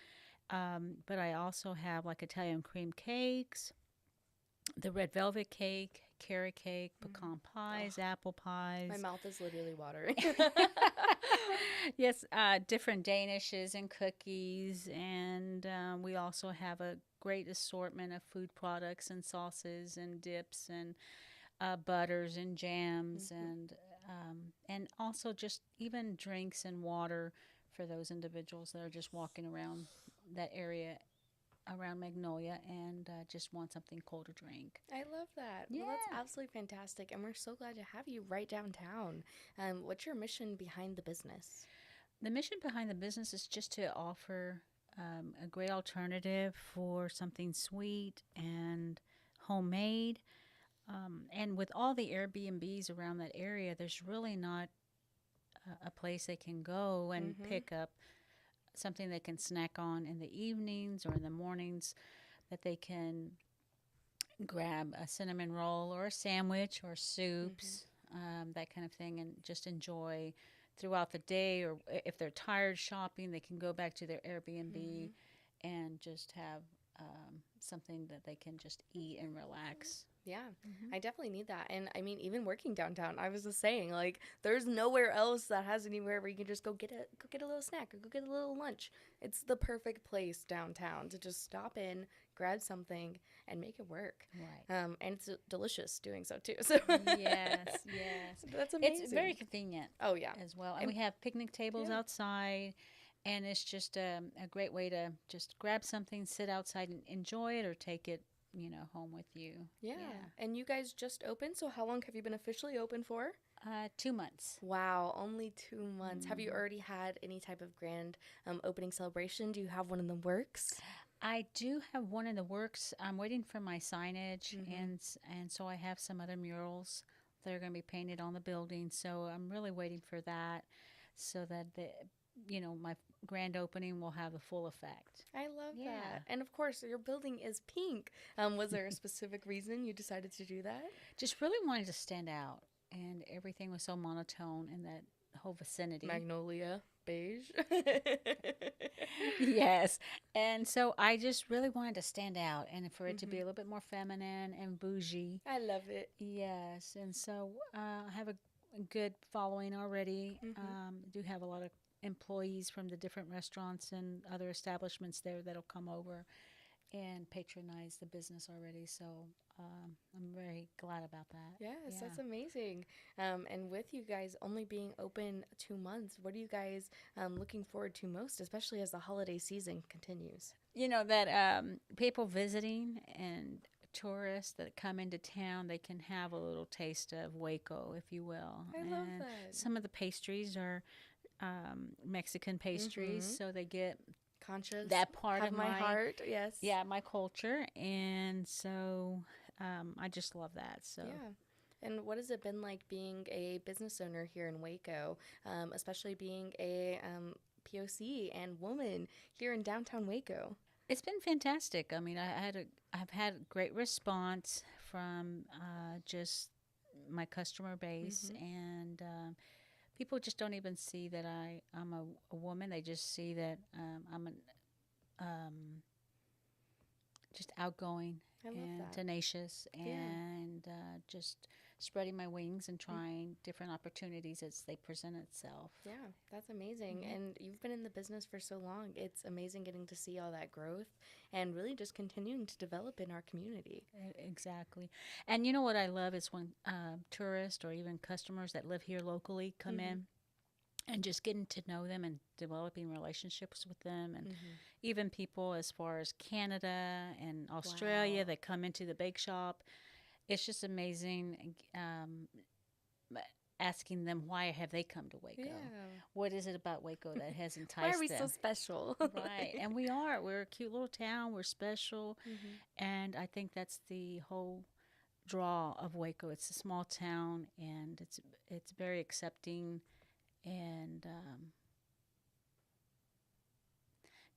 But I also have like Italian cream cakes, the red velvet cake, carrot cake, pecan pies, apple pies. My mouth is literally watering. Yes, different danishes and cookies, and we also have a great assortment of food products and sauces and dips and butters and jams, and also just even drinks and water for those individuals that are just walking around that area around Magnolia and just want something cold to drink. I love that. Yeah. Well, that's absolutely fantastic. And we're so glad to have you right downtown. What's your mission behind the business? The mission behind the business is just to offer a great alternative for something sweet and homemade. And with all the Airbnbs around that area, there's really not a place they can go and pick up something they can snack on in the evenings or in the mornings, that they can grab a cinnamon roll or a sandwich or soups, that kind of thing, and just enjoy throughout the day. Or if they're tired shopping, they can go back to their Airbnb and just have something that they can just eat and relax. Yeah, I definitely need that. And I mean, even working downtown, I was just saying, like, there's nowhere else that has anywhere where you can just go get a little snack or go get a little lunch. It's the perfect place downtown to just stop in, grab something, and make it work. Right. And it's delicious doing so too. So yes. That's amazing. It's very convenient. Oh yeah, as well. And we have picnic tables outside, and it's just a great way to just grab something, sit outside and enjoy it, or take it, home with you. Yeah. And you guys just opened, so how long have you been officially open for? 2 months. Wow, only 2 months. Have you already had any type of grand opening celebration? Do you have one in the works? I do have one in the works. I'm waiting for my signage, and so I have some other murals that are going to be painted on the building. So I'm really waiting for that, so that my grand opening will have the full effect. I love that. And of course, your building is pink. Was there a specific reason you decided to do that? Just really wanted to stand out, and everything was so monotone in that whole vicinity. Magnolia, beige. Yes. And so I just really wanted to stand out, and for it to be a little bit more feminine and bougie. I love it. Yes. And so I have a good following already. Do have a lot of employees from the different restaurants and other establishments there that'll come over and patronize the business already. So I'm very glad about that. Yes, that's amazing. And with you guys only being open 2 months, what are you guys looking forward to most, especially as the holiday season continues? You know, that people visiting and tourists that come into town, they can have a little taste of Waco, if you will. I love And that. some of the pastries are Mexican pastries, so they get conscious that part have of my heart. Yes. Yeah, my culture, and so I just love that. So yeah. And what has it been like being a business owner here in Waco, especially being a POC and woman here in downtown Waco? It's been fantastic. I mean, I've had great response from just my customer base, and people just don't even see that I'm a woman. They just see that I'm just outgoing and tenacious, and just spreading my wings and trying different opportunities as they present itself. Yeah, that's amazing. And you've been in the business for so long. It's amazing getting to see all that growth and really just continuing to develop in our community. Exactly. And you know what I love is when tourists or even customers that live here locally come in, and just getting to know them and developing relationships with them, and even people as far as Canada and Australia that come into the bake shop. It's just amazing asking them, why have they come to Waco? Yeah. What is it about Waco that has enticed them? Why are we so special? Right. And we are. We're a cute little town. We're special. And I think that's the whole draw of Waco. It's a small town, and it's very accepting, and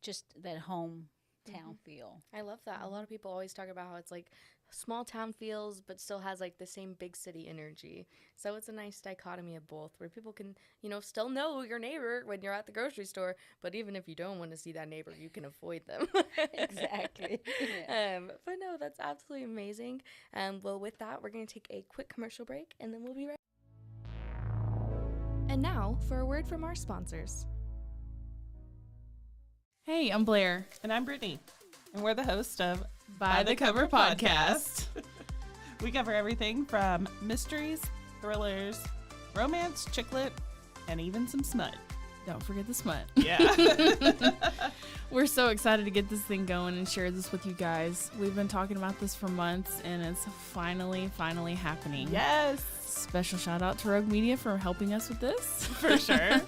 just that hometown feel. I love that. A lot of people always talk about how it's like small town feels, but still has like the same big city energy. So it's a nice dichotomy of both, where people can, still know your neighbor when you're at the grocery store, but even if you don't want to see that neighbor, you can avoid them. Exactly. But no, that's absolutely amazing. Well, with that, we're going to take a quick commercial break, and then we'll be right back. And now for a word from our sponsors. Hey, I'm Blair. And I'm Brittany. And we're the host of By the Cover Podcast. We cover everything from mysteries, thrillers, romance, chick lit, and even some smut. Don't forget the smut. Yeah. We're so excited to get this thing going and share this with you guys. We've been talking about this for months, and it's finally happening. Yes. Special shout out to RogueMedia for helping us with this. For sure.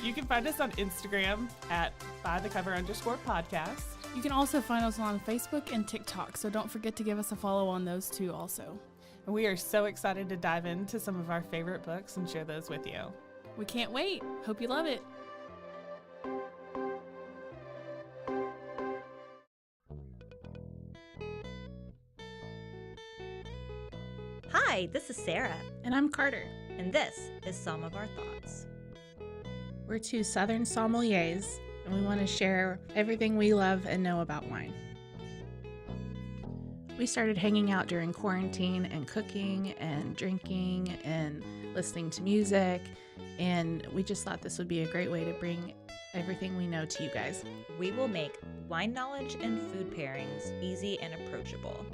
You can find us on Instagram at @bythecover_podcast. You can also find us on Facebook and TikTok, so don't forget to give us a follow on those two also. And we are so excited to dive into some of our favorite books and share those with you. We can't wait. Hope you love it. Hi, this is Sarah. And I'm Carter. And this is Some of Our Thoughts. We're two Southern sommeliers, and we want to share everything we love and know about wine. We started hanging out during quarantine and cooking and drinking and listening to music, and we just thought this would be a great way to bring everything we know to you guys. We will make wine knowledge and food pairings easy and approachable.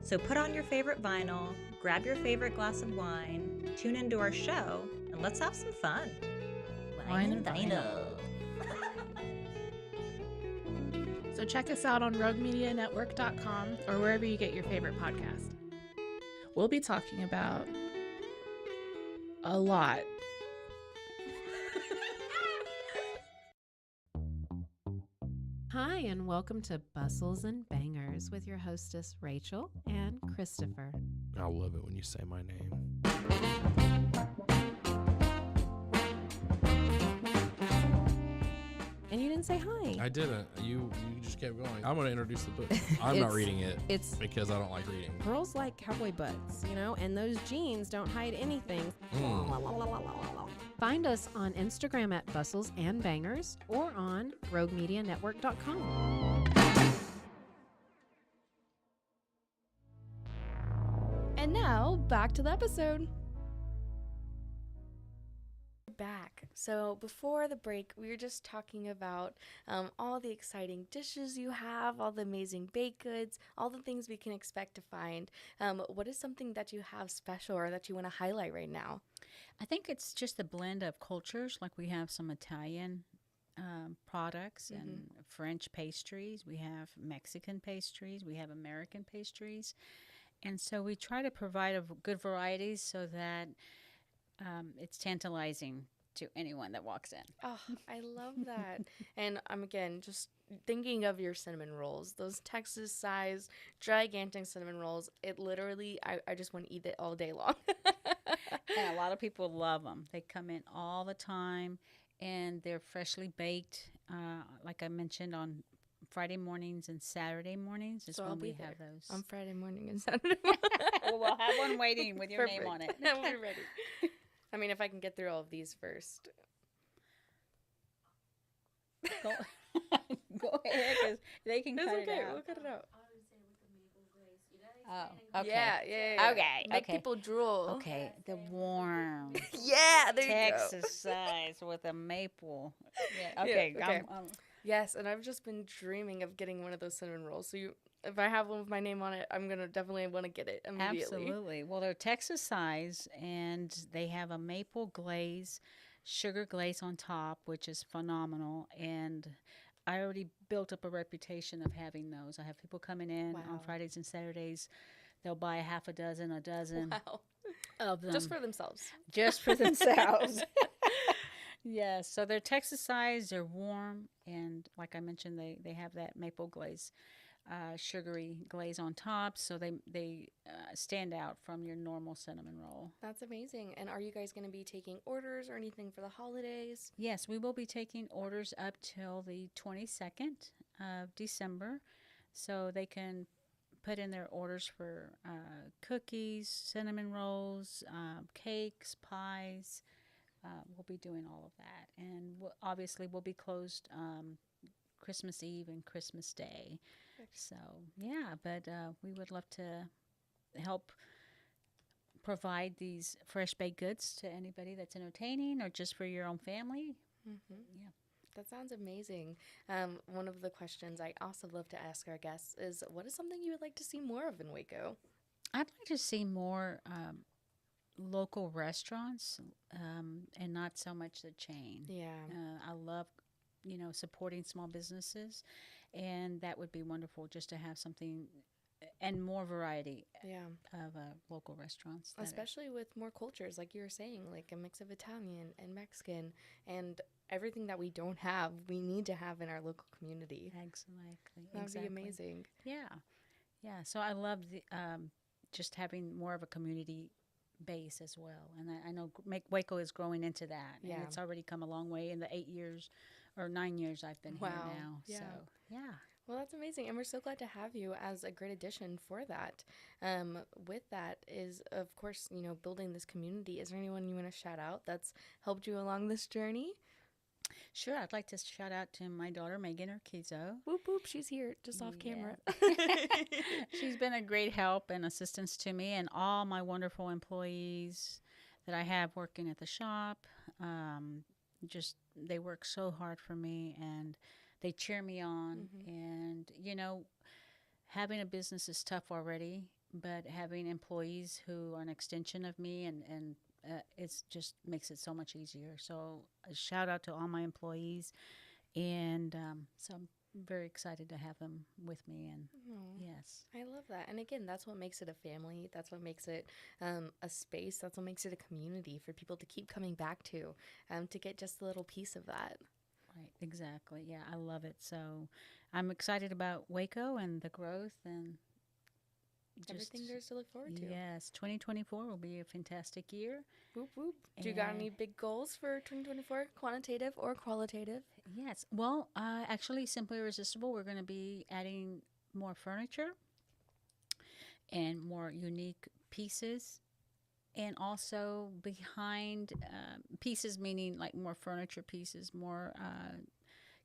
So put on your favorite vinyl, grab your favorite glass of wine, tune into our show, and let's have some fun. Wine and vinyl. So check us out on RogueMediaNetwork.com or wherever you get your favorite podcast. We'll be talking about a lot. Hi, and welcome to Bustles and Bangers with your hostess, Rachel and Christopher. I love it when you say my name. And you didn't say hi. I didn't. You just kept going. I'm going to introduce the book. I'm not reading it. It's because I don't like reading. Girls like cowboy butts, and those jeans don't hide anything. Find us on Instagram at Bustles and Bangers or on RogueMediaNetwork.com. And now, back to the episode. Back. So before the break, we were just talking about all the exciting dishes you have, all the amazing baked goods, all the things we can expect to find. What is something that you have special or that you want to highlight right now? I think it's just a blend of cultures. Like we have some Italian products and French pastries. We have Mexican pastries. We have American pastries. And so we try to provide a good varieties so that it's tantalizing to anyone that walks in. Oh, I love that. And I'm again just thinking of your cinnamon rolls, those Texas size, gigantic cinnamon rolls. It literally, I just want to eat it all day long. And a lot of people love them. They come in all the time and they're freshly baked. Like I mentioned, on Friday mornings and Saturday mornings is So when I'll be we have there those. on Friday morning and Saturday morning. Well, we'll have one waiting with your name on it. We'll be ready. I mean, if I can get through all of these first. Go, go ahead, because they can It's cut okay. it out. We'll cut it out. Oh, okay. Yeah. Okay, Make okay. people drool. Okay, the warm. Yeah, there you go. Texas size with a maple. Yeah, okay. Yeah, okay. Yes, and I've just been dreaming of getting one of those cinnamon rolls. So if I have one with my name on it, I'm gonna definitely want to get it immediately. Absolutely. Well, they're Texas size, and they have a maple glaze, sugar glaze on top, which is phenomenal. And I already built up a reputation of having those. I have people coming in on Fridays and Saturdays. They'll buy a half a dozen Wow. of them. Just for themselves. Just for themselves. Yes. So they're Texas size. They're warm. And like I mentioned, they have that maple glaze, sugary glaze on top. So they stand out from your normal cinnamon roll. That's amazing. And are you guys going to be taking orders or anything for the holidays? Yes, we will be taking orders up till the 22nd of December. So they can put in their orders for cookies, cinnamon rolls, cakes, pies. We'll be doing all of that. And obviously we'll be closed Christmas Eve and Christmas Day. So, yeah, but we would love to help provide these fresh baked goods to anybody that's entertaining or just for your own family. Yeah. That sounds amazing. One of the questions I also love to ask our guests is, what is something you would like to see more of in Waco? I'd like to see more local restaurants and not so much the chain. Yeah. I love, supporting small businesses, and that would be wonderful just to have something and more variety of local restaurants. Especially with more cultures, like you were saying, like a mix of Italian and Mexican and everything that we don't have, we need to have in our local community. Exactly. That would be amazing. Yeah. Yeah. So I love just having more of a community base as well. And I know Waco is growing into that. Yeah. And it's already come a long way in the 8 years or 9 years I've been here now. Yeah. So, yeah. Well, that's amazing. And we're so glad to have you as a great addition for that. With that is, of course, building this community. Is there anyone you want to shout out that's helped you along this journey? Sure. I'd like to shout out to my daughter, Megan Urquizo. Whoop, whoop. She's here just off camera. She's been a great help and assistance to me and all my wonderful employees that I have working at the shop. They work so hard for me and they cheer me on. And, having a business is tough already, but having employees who are an extension of me and it just makes it so much easier. So a shout out to all my employees. And so I'm very excited to have them with me. And yes, I love that. And again, that's what makes it a family. That's what makes it a space. That's what makes it a community for people to keep coming back to get just a little piece of that. Right, exactly. Yeah, I love it. So I'm excited about Waco and the growth and everything there's to look forward to. Yes, 2024 will be a fantastic year. Whoop, whoop. Do you got any big goals for 2024, quantitative or qualitative? Yes. Well, actually, Simply Irresistible, we're going to be adding more furniture and more unique pieces. And also behind pieces, meaning like more furniture pieces, more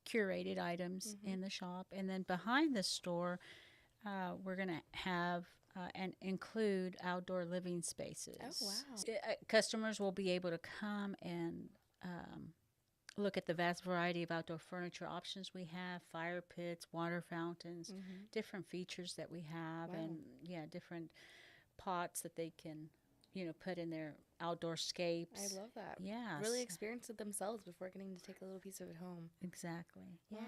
curated items in the shop. And then behind the store, we're going to have and include outdoor living spaces. Oh, wow. Customers will be able to come and look at the vast variety of outdoor furniture options we have, fire pits, water fountains, different features that we have, and different pots that they can, put in their outdoor scapes. I love that. Yeah. Really experience it themselves before getting to take a little piece of it home. Exactly. Wow.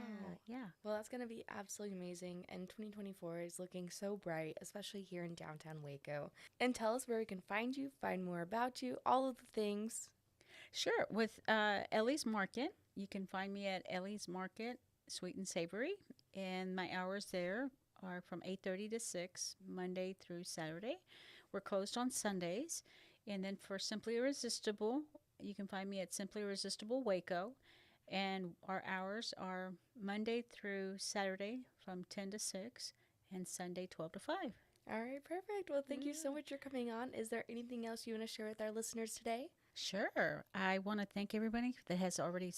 Yeah. Well, that's going to be absolutely amazing. And 2024 is looking so bright, especially here in downtown Waco. And tell us where we can find you, find more about you, all of the things. Sure. With Ellie's Market, you can find me at Ellie's Market, Sweet and Savory. And my hours there are from 8:30 to 6, Monday through Saturday. We're closed on Sundays. And then for Simply Irresistible, you can find me at Simply Irresistible Waco. And our hours are Monday through Saturday from 10 to 6 and Sunday 12 to 5. All right, perfect. Well, thank you so much for coming on. Is there anything else you want to share with our listeners today? Sure. I want to thank everybody that has already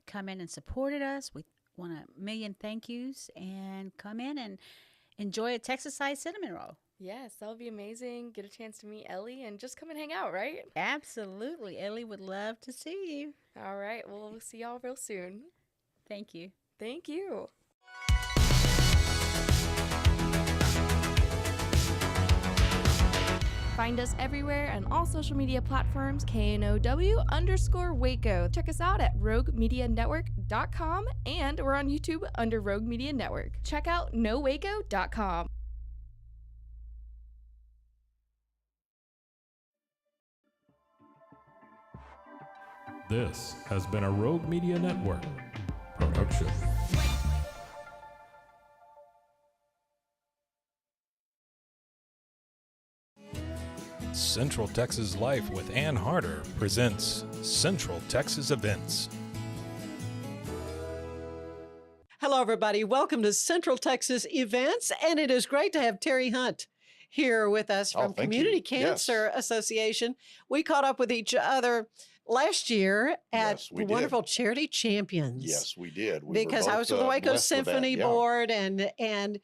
come in and supported us. We want a million thank yous, and come in and enjoy a Texas-sized cinnamon roll. Yes, that would be amazing. Get a chance to meet Ellie and just come and hang out, right? Absolutely. Ellie would love to see you. All right. Well, we'll see y'all real soon. Thank you. Thank you. Find us everywhere on all social media platforms, KNOW_Waco. Check us out at RogueMediaNetwork.com, and we're on YouTube under Rogue Media Network. Check out NoWaco.com. This has been a Rogue Media Network production. Central Texas Life with Ann Harder presents Central Texas Events. Hello, everybody. Welcome to Central Texas Events, and it is great to have Terry Hunt here with us from Community Cancer Association. We caught up with each other last year at the wonderful Charity Champions. Yes, we did. Because I was with the Waco Symphony Board, and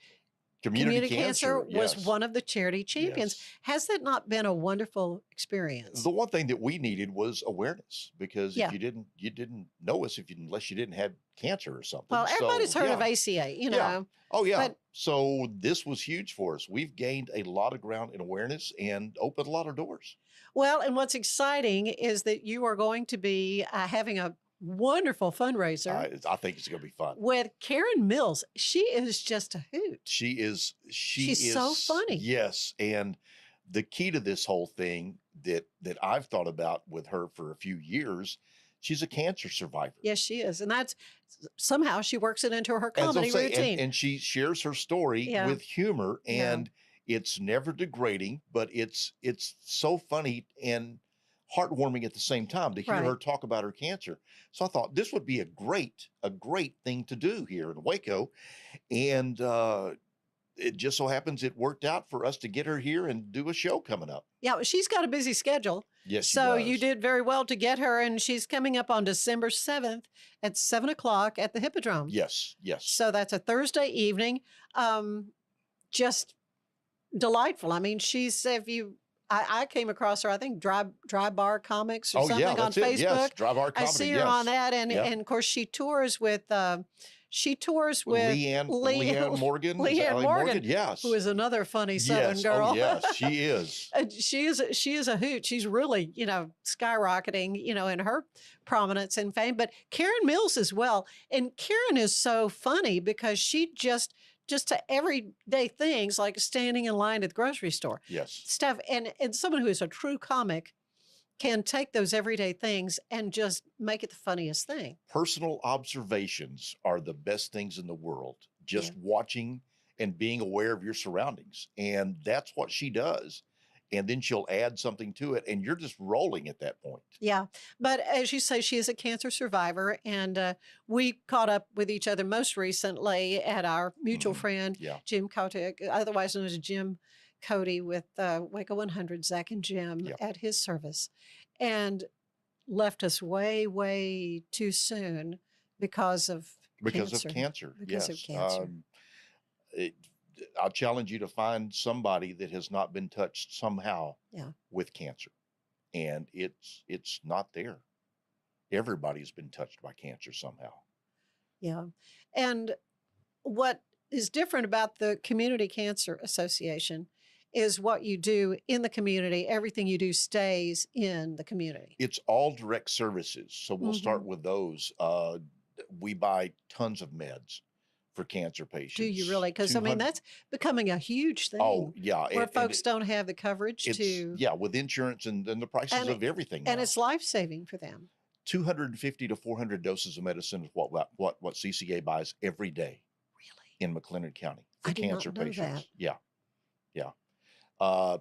Community Cancer was one of the charity champions. Has that not been a wonderful experience? The one thing that we needed was awareness, because if you didn't know us unless you didn't have cancer or something. Well, everybody's heard of ACA, you know. Yeah. Oh yeah. So this was huge for us. We've gained a lot of ground in awareness and opened a lot of doors. Well, and what's exciting is that you are going to be having a wonderful fundraiser. I think it's going to be fun. With Karen Mills. She is just a hoot. She's so funny. Yes. And the key to this whole thing that I've thought about with her for a few years, she's a cancer survivor. Yes, she is. And that's somehow she works it into her comedy routine. And she shares her story with humor, and it's never degrading, but it's so funny and heartwarming at the same time to hear her talk about her cancer. So I thought this would be a great thing to do here in Waco. And it just so happens it worked out for us to get her here and do a show coming up. Yeah, she's got a busy schedule. Yes, she so does. You did very well to get her, and she's coming up on December 7th at 7 o'clock at the Hippodrome. Yes, yes. So that's a Thursday evening. Just delightful. I mean, I came across her, I think, Dry Bar Comics or something on Facebook. Yes, Dry Bar Comedy. I see her on that, and of course she tours with Leanne Morgan. Leanne Morgan, yes, who is another funny Southern girl. Oh, yes, she is. She is a hoot. She's really, skyrocketing, in her prominence and fame. But Karen Mills as well, and Karen is so funny because she just to everyday things like standing in line at the grocery store. Yes. Stuff. And someone who is a true comic can take those everyday things and just make it the funniest thing. Personal observations are the best things in the world. Just watching and being aware of your surroundings. And that's what she does. And then she'll add something to it, and you're just rolling at that point. Yeah. But as you say, she is a cancer survivor, and we caught up with each other most recently at our mutual friend, Jim Kotick, otherwise known as Jim Cody, with Waco 100, Zach and Jim at his service, and left us way, way too soon because of cancer. Because of cancer. I'll challenge you to find somebody that has not been touched somehow with cancer, and it's not there. Everybody's been touched by cancer somehow. Yeah. And what is different about the Community Cancer Association is what you do in the community. Everything you do stays in the community. It's all direct services. So we'll start with those. We buy tons of meds for cancer patients. Do you really? Because, I mean, that's becoming a huge thing. Oh, yeah. Where folks don't have the coverage to. Yeah, with insurance and the prices of everything. And now. it's life-saving for them. 250 to 400 doses of medicine is what CCA buys every day. Really? In McLennan County for cancer patients. That. Yeah.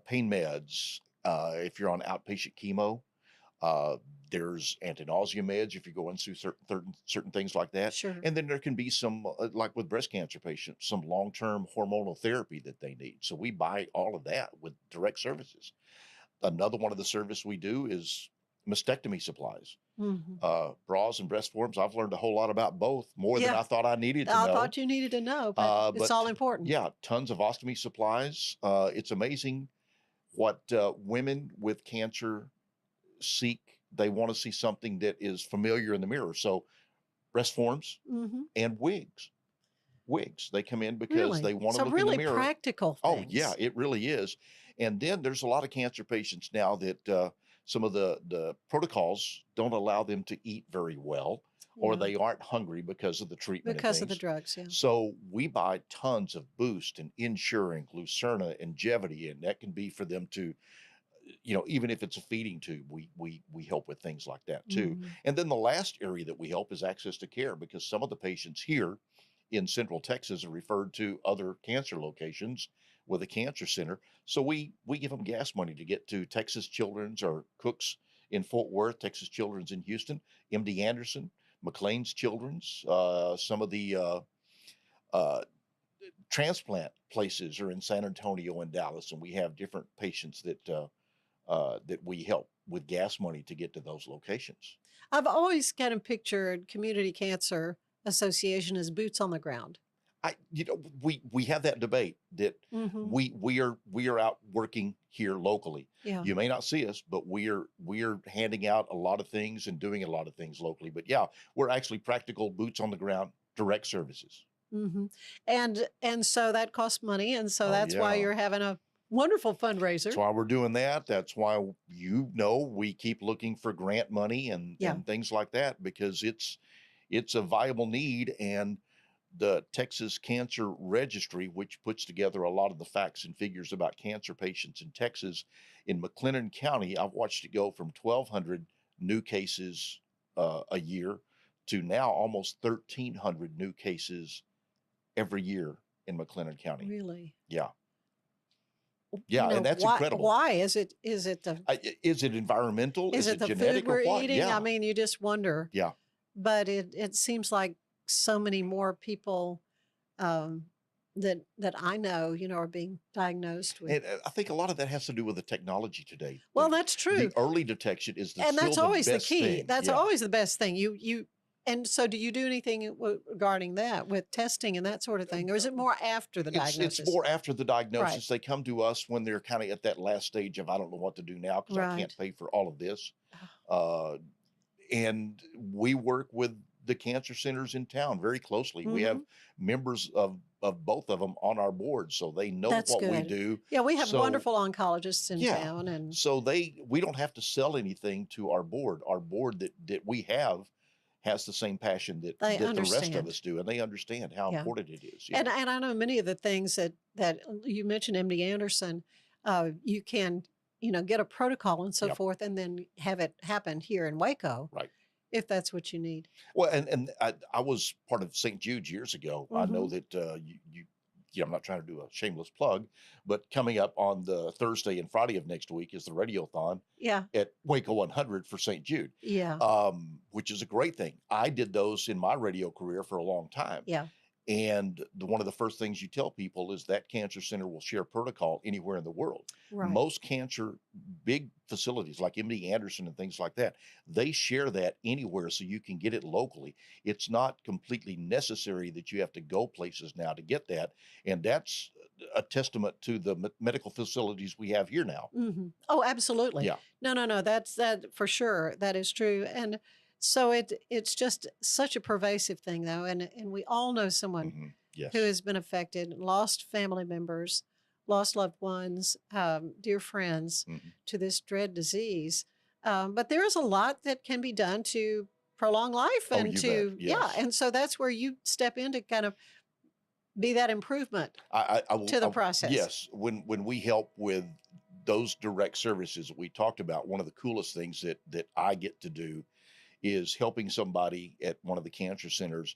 Pain meds. If you're on outpatient chemo, there's anti-nausea meds if you're going through certain things like that. Sure. And then there can be some, like with breast cancer patients, some long-term hormonal therapy that they need. So we buy all of that with direct services. Another one of the service we do is mastectomy supplies. Bras and breast forms. I've learned a whole lot about both, more than I thought I needed to know. I thought you needed to know, but it's all important. Yeah, tons of ostomy supplies. It's amazing what women with cancer seek. They want to see something that is familiar in the mirror. So breast forms and wigs. They come in because they want to look in the mirror. Really practical things. Oh, yeah, it really is. And then there's a lot of cancer patients now that some of the protocols don't allow them to eat very well, or they aren't hungry because of the treatment. Because of the drugs, yeah. So we buy tons of Boost and Ensure and Glucerna and Gevity, and that can be for them to, even if it's a feeding tube, we help with things like that too. And then the last area that we help is access to care, because some of the patients here in Central Texas are referred to other cancer locations with a cancer center. So we give them gas money to get to Texas Children's or Cook's in Fort Worth, Texas Children's in Houston, MD Anderson, McLean's Children's. Some of the transplant places are in San Antonio and Dallas, and we have different patients that we help with gas money to get to those locations. I've always kind of pictured Community Cancer Association as boots on the ground. We have that debate that we are out working here locally. Yeah. You may not see us, but we are handing out a lot of things and doing a lot of things locally. But yeah, we're actually practical boots on the ground, direct services. And so that costs money, and so that's why you're having a wonderful fundraiser. That's why we're doing that. That's why we keep looking for grant money and things like that, because it's a viable need. And the Texas Cancer Registry, which puts together a lot of the facts and figures about cancer patients in Texas, in McLennan County, I've watched it go from 1,200 new cases a year to now almost 1,300 new cases every year in McLennan County. Really? Yeah. Yeah, and that's incredible. Why is it is it environmental? Is it the genetic food we're or what? eating? Yeah. I mean, you just wonder. Yeah. But it seems like so many more people that I know, are being diagnosed with. And I think a lot of that has to do with the technology today. Well, that's true. The early detection is and that's always the key. Thing. That's always the best thing. And so, do you do anything regarding that with testing and that sort of thing, or is it more after the diagnosis? It's more after the diagnosis. Right. They come to us when they're kind of at that last stage of, I don't know what to do now because I can't pay for all of this. And we work with the cancer centers in town very closely. We have members of both of them on our board, so they know what we do. Yeah, we have wonderful oncologists in town, and so we don't have to sell anything to our board. Our board that we have has the same passion that the rest of us do, and they understand how important it is. And I know many of the things that you mentioned, MD Anderson, you can get a protocol and so forth, and then have it happen here in Waco, right? If that's what you need. Well, and I was part of St. Jude's years ago. I know that I'm not trying to do a shameless plug, but coming up on the Thursday and Friday of next week is the Radiothon at Waco 100 for St. Jude. Yeah. Which is a great thing. I did those in my radio career for a long time. Yeah. And one of the first things you tell people is that cancer center will share protocol anywhere in the world. Right. Most cancer big facilities like MD Anderson and things like that, they share that anywhere so you can get it locally. It's not completely necessary that you have to go places now to get that. And that's a testament to the medical facilities we have here now. Oh, absolutely. Yeah. No. That's that for sure. That is true. And So it's just such a pervasive thing, though, and we all know someone Yes. who has been affected, lost family members, lost loved ones, dear friends to this dread disease. But there is a lot that can be done to prolong life Oh, and you to bet. Yes. and so that's where you step in to kind of be that improvement I will, to the process. Yes, when we help with those direct services that we talked about, one of the coolest things that I get to do is helping somebody at one of the cancer centers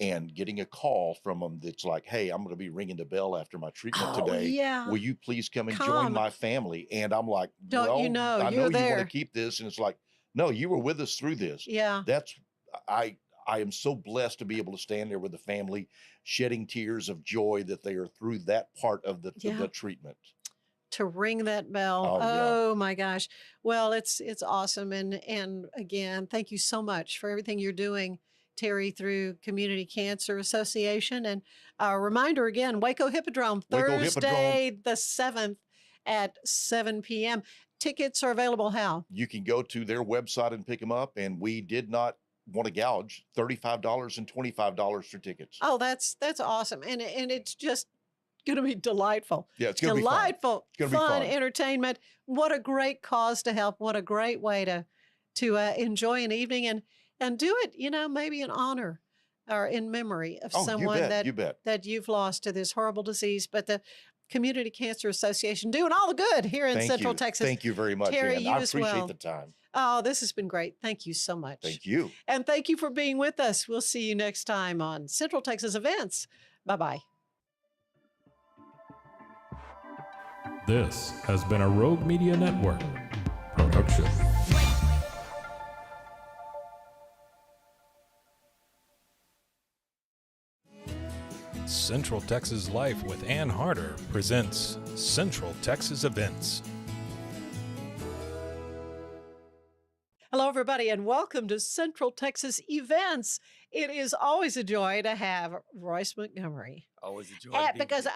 and getting a call from them that's like, "Hey, I'm going to be ringing the bell after my treatment today. Yeah. Will you please come and join my family?" And I'm like, Don't "Well, you know, I you're know you there." want to keep this," and it's like, "No, you were with us through this." Yeah. That's I am so blessed to be able to stand there with the family, shedding tears of joy that they are through that part of the treatment. To ring that bell. Oh, yeah. My gosh. Well, it's awesome. And again, thank you so much for everything you're doing, Terry, through Community Cancer Association. And a reminder again, Waco Hippodrome, Waco Thursday the 7th at 7 p.m. Tickets are available how? You can go to their website and pick them up, and we did not want to gouge $35 and $25 for tickets. Oh, that's awesome. And it's just going to be delightful. Yeah, it's going to be delightful, It's going to be fun fun. entertainment. What a great cause to help. What a great way to enjoy an evening and do it, maybe in honor or in memory of someone that you've lost to this horrible disease. But the Community Cancer Association doing all the good here in Central Texas. Thank you very much, Terry, Ann. you I as appreciate well. the time. Oh, this has been great. Thank you so much. Thank you. And thank you for being with us. We'll see you next time on Central Texas Events. Bye-bye. This has been a Rogue Media Network production. Central Texas Life with Ann Harder presents Central Texas Events. Hello, everybody, and welcome to Central Texas Events. It is always a joy to have Royce Montgomery. Always a joy. Because,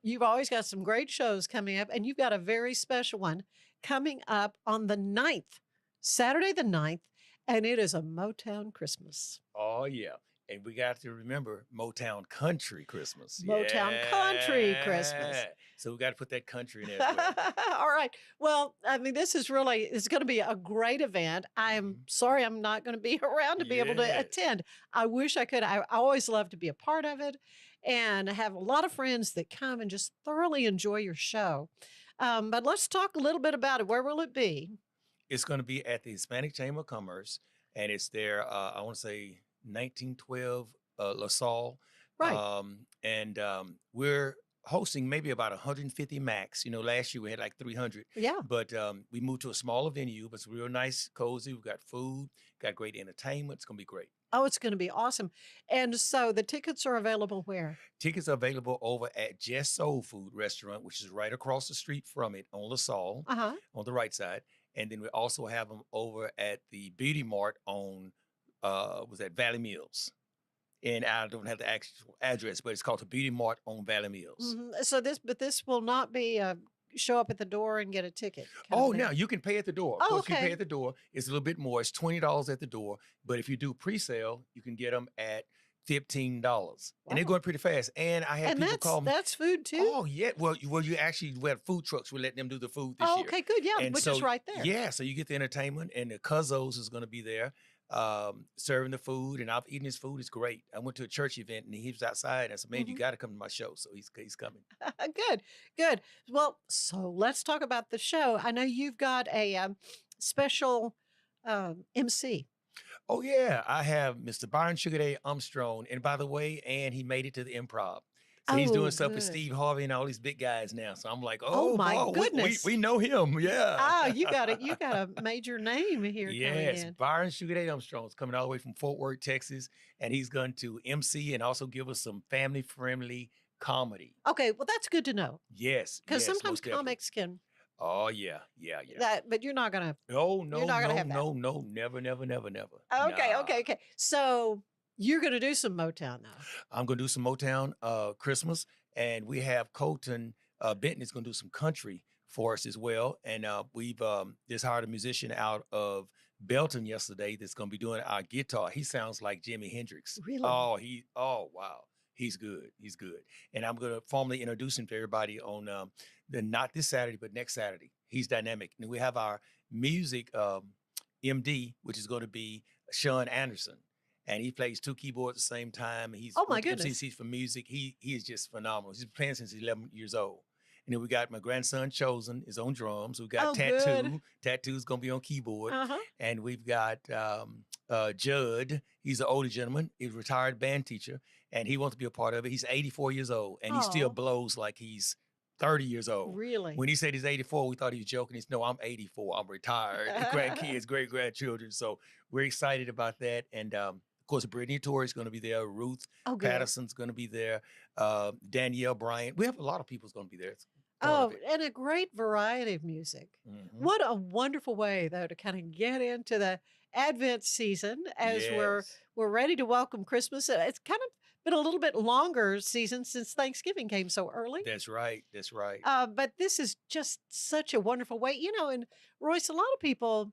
you've always got some great shows coming up, and you've got a very special one coming up on the 9th, Saturday the 9th, and it is a Motown Christmas. Oh, yeah. And we got to remember Motown Country Christmas. Motown Country Christmas. So we got to put that country in there as well. All right. Well, this is it's going to be a great event. I'm sorry I'm not going to be around to be able to attend. I wish I could. I always love to be a part of it and have a lot of friends that come and just thoroughly enjoy your show. But let's talk a little bit about it. Where will it be? It's going to be at the Hispanic Chamber of Commerce, and it's there, I want to say, 1912 La Salle. Right. We're hosting maybe about 150 max. Last year we had like 300. Yeah. But we moved to a smaller venue, but it's real nice, cozy. We've got food, got great entertainment. It's going to be great. Oh, it's going to be awesome. And so the tickets are available where? Tickets are available over at Just Soul Food Restaurant, which is right across the street from it on La Salle, on the right side. And then we also have them over at the Beauty Mart on was at Valley Mills. And I don't have the actual address, but it's called the Beauty Mart on Valley Mills. Mm-hmm. So this will not be show up at the door and get a ticket. Oh, no, you can pay at the door. Of course, okay. You pay at the door. It's a little bit more. It's $20 at the door. But if you do pre-sale, you can get them at $15. Wow. And they're going pretty fast. And I had people call me. That's food too? Oh, yeah. Well, you actually, we have food trucks. We're letting them do the food this year. Okay, good. Yeah, and which is right there. Yeah, so you get the entertainment, and the Cuzzos is going to be there. Serving the food, and I've eaten his food. It's great. I went to a church event and he was outside. And I said, "Man, you got to come to my show." So he's coming. Good. Well, so let's talk about the show. I know you've got a special MC. Oh yeah, I have Mr. Byron Sugar Day Armstrong, and by the way, and he made it to the Improv. So he's doing stuff with Steve Harvey and all these big guys now. So I'm like, oh my boy, goodness, we know him. Yeah. You got it. You got a major name here. Yes, Byron Sugar Day Armstrong is coming all the way from Fort Worth, Texas, and he's going to MC and also give us some family-friendly comedy. Okay, well that's good to know. Yes, because sometimes comics can. Oh yeah. But you're not gonna. No, you're not gonna have that. No, never. Okay. So you're gonna do some Motown now. I'm gonna do some Motown Christmas, and we have Colton Benton is gonna do some country for us as well. And we've just hired a musician out of Belton yesterday that's going to be doing our guitar. He sounds like Jimi Hendrix. Really? Oh, wow. He's good. He's good. And I'm going to formally introduce him to everybody on not this Saturday, but next Saturday. He's dynamic. And we have our music MD, which is going to be Sean Anderson. And he plays 2 keyboards at the same time. He's oh my goodness. MCC for music. He is just phenomenal. He's been playing since he's 11 years old. And then we got my grandson Chosen is on drums. We got Tattoo. Good. Tattoo's gonna be on keyboard. Uh-huh. And we've got Judd. He's an older gentleman. He's a retired band teacher, and he wants to be a part of it. He's 84 years old, and he still blows like he's 30 years old. Really? When he said he's 84, we thought he was joking. He said, no, I'm 84. I'm retired. Grandkids, great-grandchildren. So we're excited about that. And of course, Brittany Torrey's going to be there. Ruth Patterson's going to be there. Danielle Bryant. We have a lot of people's going to be there. And a great variety of music. Mm-hmm. What a wonderful way, though, to kind of get into the Advent season as we're ready to welcome Christmas. It's kind of been a little bit longer season since Thanksgiving came so early. That's right. That's right. But this is just such a wonderful way. You know, and Royce, a lot of people,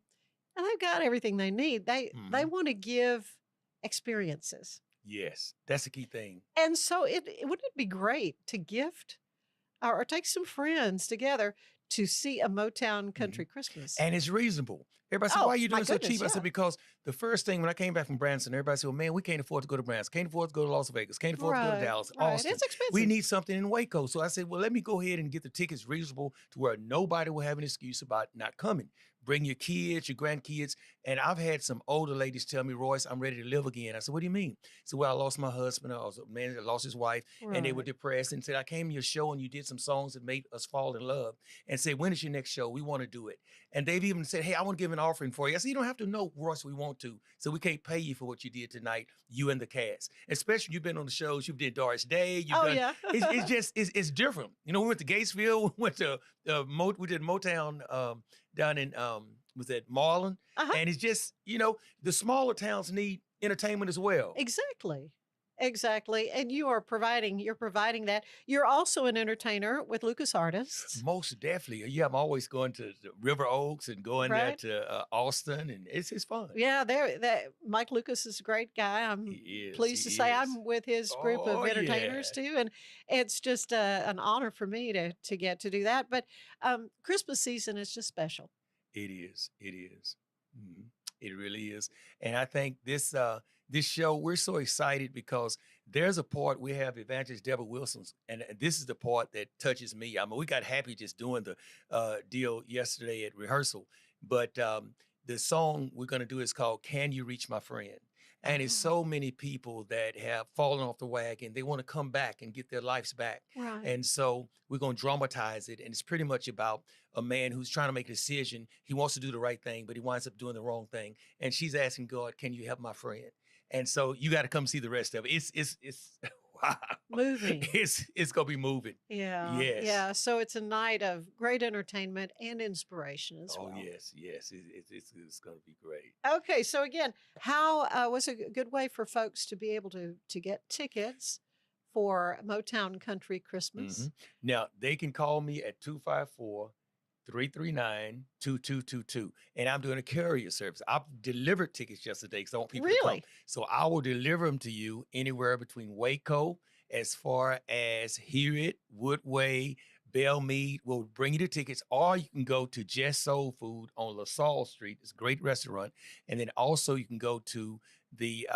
and they've got everything they need. They want to give experiences. Yes, that's the key thing. And so wouldn't it be great to gift or take some friends together to see a Motown country Christmas? And it's reasonable. Everybody said, why are you doing so cheap? I said, because the first thing when I came back from Branson, everybody said, well, man, we can't afford to go to Branson. Can't afford to go to Las Vegas. Can't afford to go to Dallas, Austin. It's expensive. We need something in Waco. So I said, well, let me go ahead and get the tickets reasonable to where nobody will have an excuse about not coming. Bring your kids, your grandkids. And I've had some older ladies tell me, Royce, I'm ready to live again. I said, what do you mean? So, well, I lost my husband. I was a man that lost his wife. And they were depressed and said, I came to your show and you did some songs that made us fall in love. And said, when is your next show? We want to do it. And they've even said, hey, I want to give an offering for you. I said, you don't have to know, Royce, we want to. So we can't pay you for what you did tonight, you and the cast. Especially you've been on the shows. You did Doris Day. It's different. You know, we went to Gatesville. We went to, we did Motown down in, was that Marlin? And it's just, you know, the smaller towns need entertainment as well. Exactly. And you're providing that. You're also an entertainer with Lucas Artists. Most definitely. Yeah, I'm always going to River Oaks and going there to Austin, and it's fun. Yeah, Mike Lucas is a great guy. I'm pleased to say I'm with his group of entertainers too. And it's just an honor for me to get to do that. But Christmas season is just special. It is. It is. Mm-hmm. It really is. And I think this show, we're so excited because there's a part we have Evangelist Deborah Wilson's, and this is the part that touches me. I mean, we got happy just doing the deal yesterday at rehearsal, but the song we're going to do is called Can You Reach My Friend? And it's so many people that have fallen off the wagon. They want to come back and get their lives back. Right. And so we're going to dramatize it. And it's pretty much about a man who's trying to make a decision. He wants to do the right thing, but he winds up doing the wrong thing. And she's asking God, can you help my friend? And so you got to come see the rest of it. It's wow. Moving. It's going to be moving. Yeah. Yes. Yeah. So it's a night of great entertainment and inspiration as well. Oh, yes. Yes. It's going to be great. Okay. So again, how was a good way for folks to be able to get tickets for Motown Country Christmas? Mm-hmm. Now, they can call me at 254-339-2222. And I'm doing a courier service. I've delivered tickets yesterday because I want people to come. So I will deliver them to you anywhere between Waco, as far as Hewitt, Woodway, Bellmead. We'll bring you the tickets, or you can go to Just Soul Food on LaSalle Street. It's a great restaurant. And then also you can go to the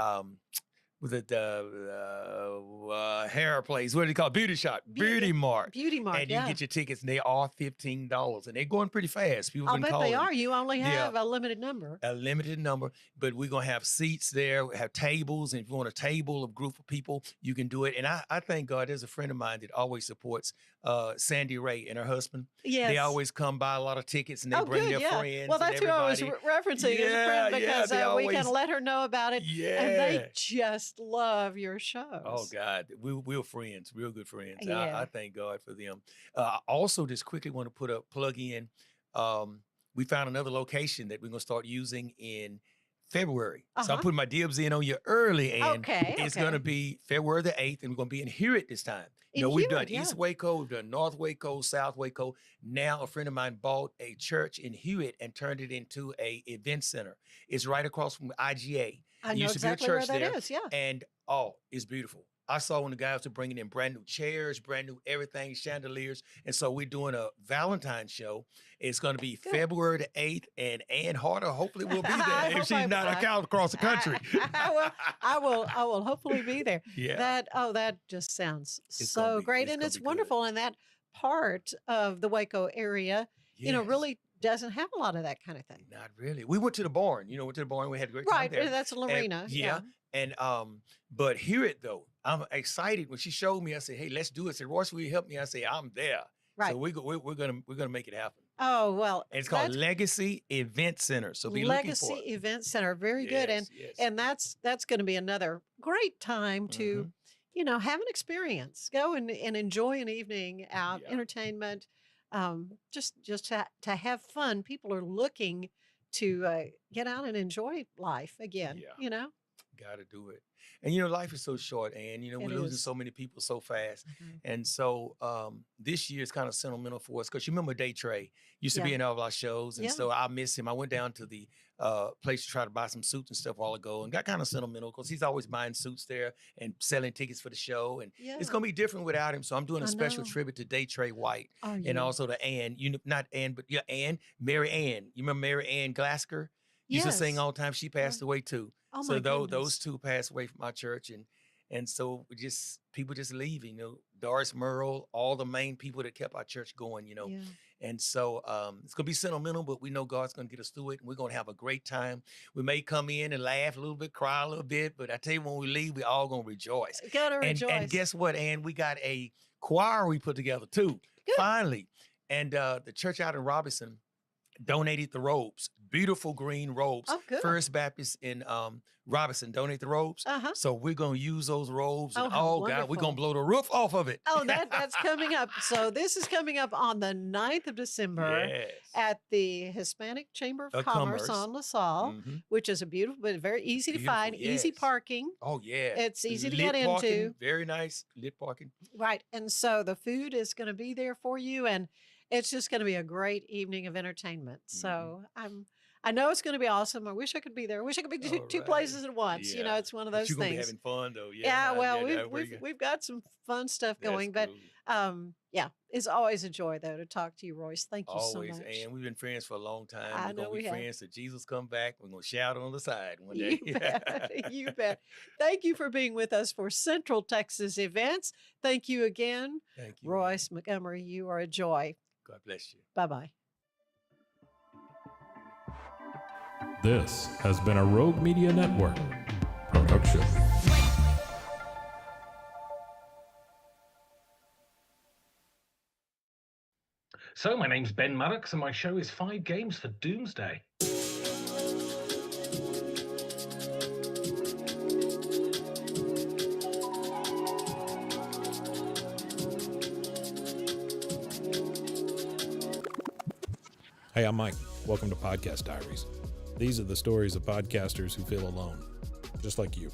hair place, what do you call it? Beauty shop, Beauty Mart. Beauty Mart, and you can get your tickets, and they are $15, and they're going pretty fast. People I'll been bet calling. they are. You only have a limited number. A limited number, but we're going to have seats there, we have tables, and if you want a table, a group of people, you can do it. And I thank God, there's a friend of mine that always supports Sandy Ray and her husband. Yes. They always come buy a lot of tickets, and they bring their friends. Well, that's who I was referencing as a friend, because we can let her know about it. Yeah. And they just love your shows. Oh, God. We're friends, real good friends. Yeah. I thank God for them. I also just quickly want to put a plug in. We found another location that we're going to start using in February. So I'm putting my dibs in on you early, and Okay. it's going to be February the 8th, and we're going to be in Hewitt this time. We've done East Waco, we've done North Waco, South Waco. Now a friend of mine bought a church in Hewitt and turned it into a event center. It's right across from IGA. I know exactly where that is, yeah. And it's beautiful. I saw when the guys were bringing in brand new chairs, brand new everything, chandeliers. And so we're doing a Valentine's show. It's going to be February the 8th, and Ann Harder hopefully will be there if she's not out across the country. I will hopefully be there. Yeah. That just sounds so great. And it's wonderful. And that part of the Waco area, really doesn't have a lot of that kind of thing. Not really. We went to the barn. We had a great time there. Right. That's an arena. And but Hewitt though, I'm excited when she showed me. I said, "Hey, let's do it." I said, "Royce, will you help me?" I said, "I'm there." Right. So we're gonna make it happen. Oh well, and it's called Legacy Event Center. So be looking for it. Legacy Event Center, very good, and that's going to be another great time to, have an experience, go and enjoy an evening out, entertainment, just to have fun. People are looking to get out and enjoy life again. Yeah. Got to do it. And life is so short, and we're losing so many people so fast. And so this year is kind of sentimental for us because you remember Day Trey used to be in all of our shows, and so I miss him. I went down to the place to try to buy some suits and stuff a while ago, and got kind of sentimental because he's always buying suits there and selling tickets for the show, and it's gonna be different without him. So I'm doing a special tribute to Day Trey White, and also to Ann. Not Ann, but Ann, Mary Ann. You remember Mary Ann Glasker? Used to sing all the time. She passed away too. Oh so my those two passed away from our church, and so people just leaving. Doris Merle, all the main people that kept our church going. And so it's gonna be sentimental, but we know God's gonna get us through it, and we're gonna have a great time. We may come in and laugh a little bit, cry a little bit, but I tell you, when we leave, we all gonna rejoice. Gotta rejoice. And guess what, Ann? We got a choir we put together too. Good. Finally, and the church out in Robinson donated the robes, beautiful green robes. Oh, good. First Baptist in Robinson donate the robes. So we're going to use those robes. And God, we're going to blow the roof off of it. Oh, that's coming up. So this is coming up on the 9th of December at the Hispanic Chamber of Commerce on LaSalle, which is a beautiful, but very easy to find, easy parking. Oh, yeah. It's easy to lit get parking, into. Very nice, lit parking. Right. And so the food is going to be there for you, and it's just going to be a great evening of entertainment. So I know it's going to be awesome. I wish I could be there. I wish I could be two places at once. It's one of those you're things. You're going to be having fun though. Yeah. We've got some fun stuff going, but it's always a joy though to talk to you, Royce. Thank you so much. And we've been friends for a long time. I We're know going to be friends till Jesus come back. We're going to shout on the side one day. You bet. You bet. Thank you for being with us for Central Texas Events. Thank you again. Thank you, Royce Montgomery. You are a joy. God bless you. Bye-bye. This has been a Rogue Media Network production. So, my name's Ben Maddox, and my show is 5 Games for Doomsday. Hey, I'm Mike. Welcome to Podcast Diaries. These are the stories of podcasters who feel alone, just like you.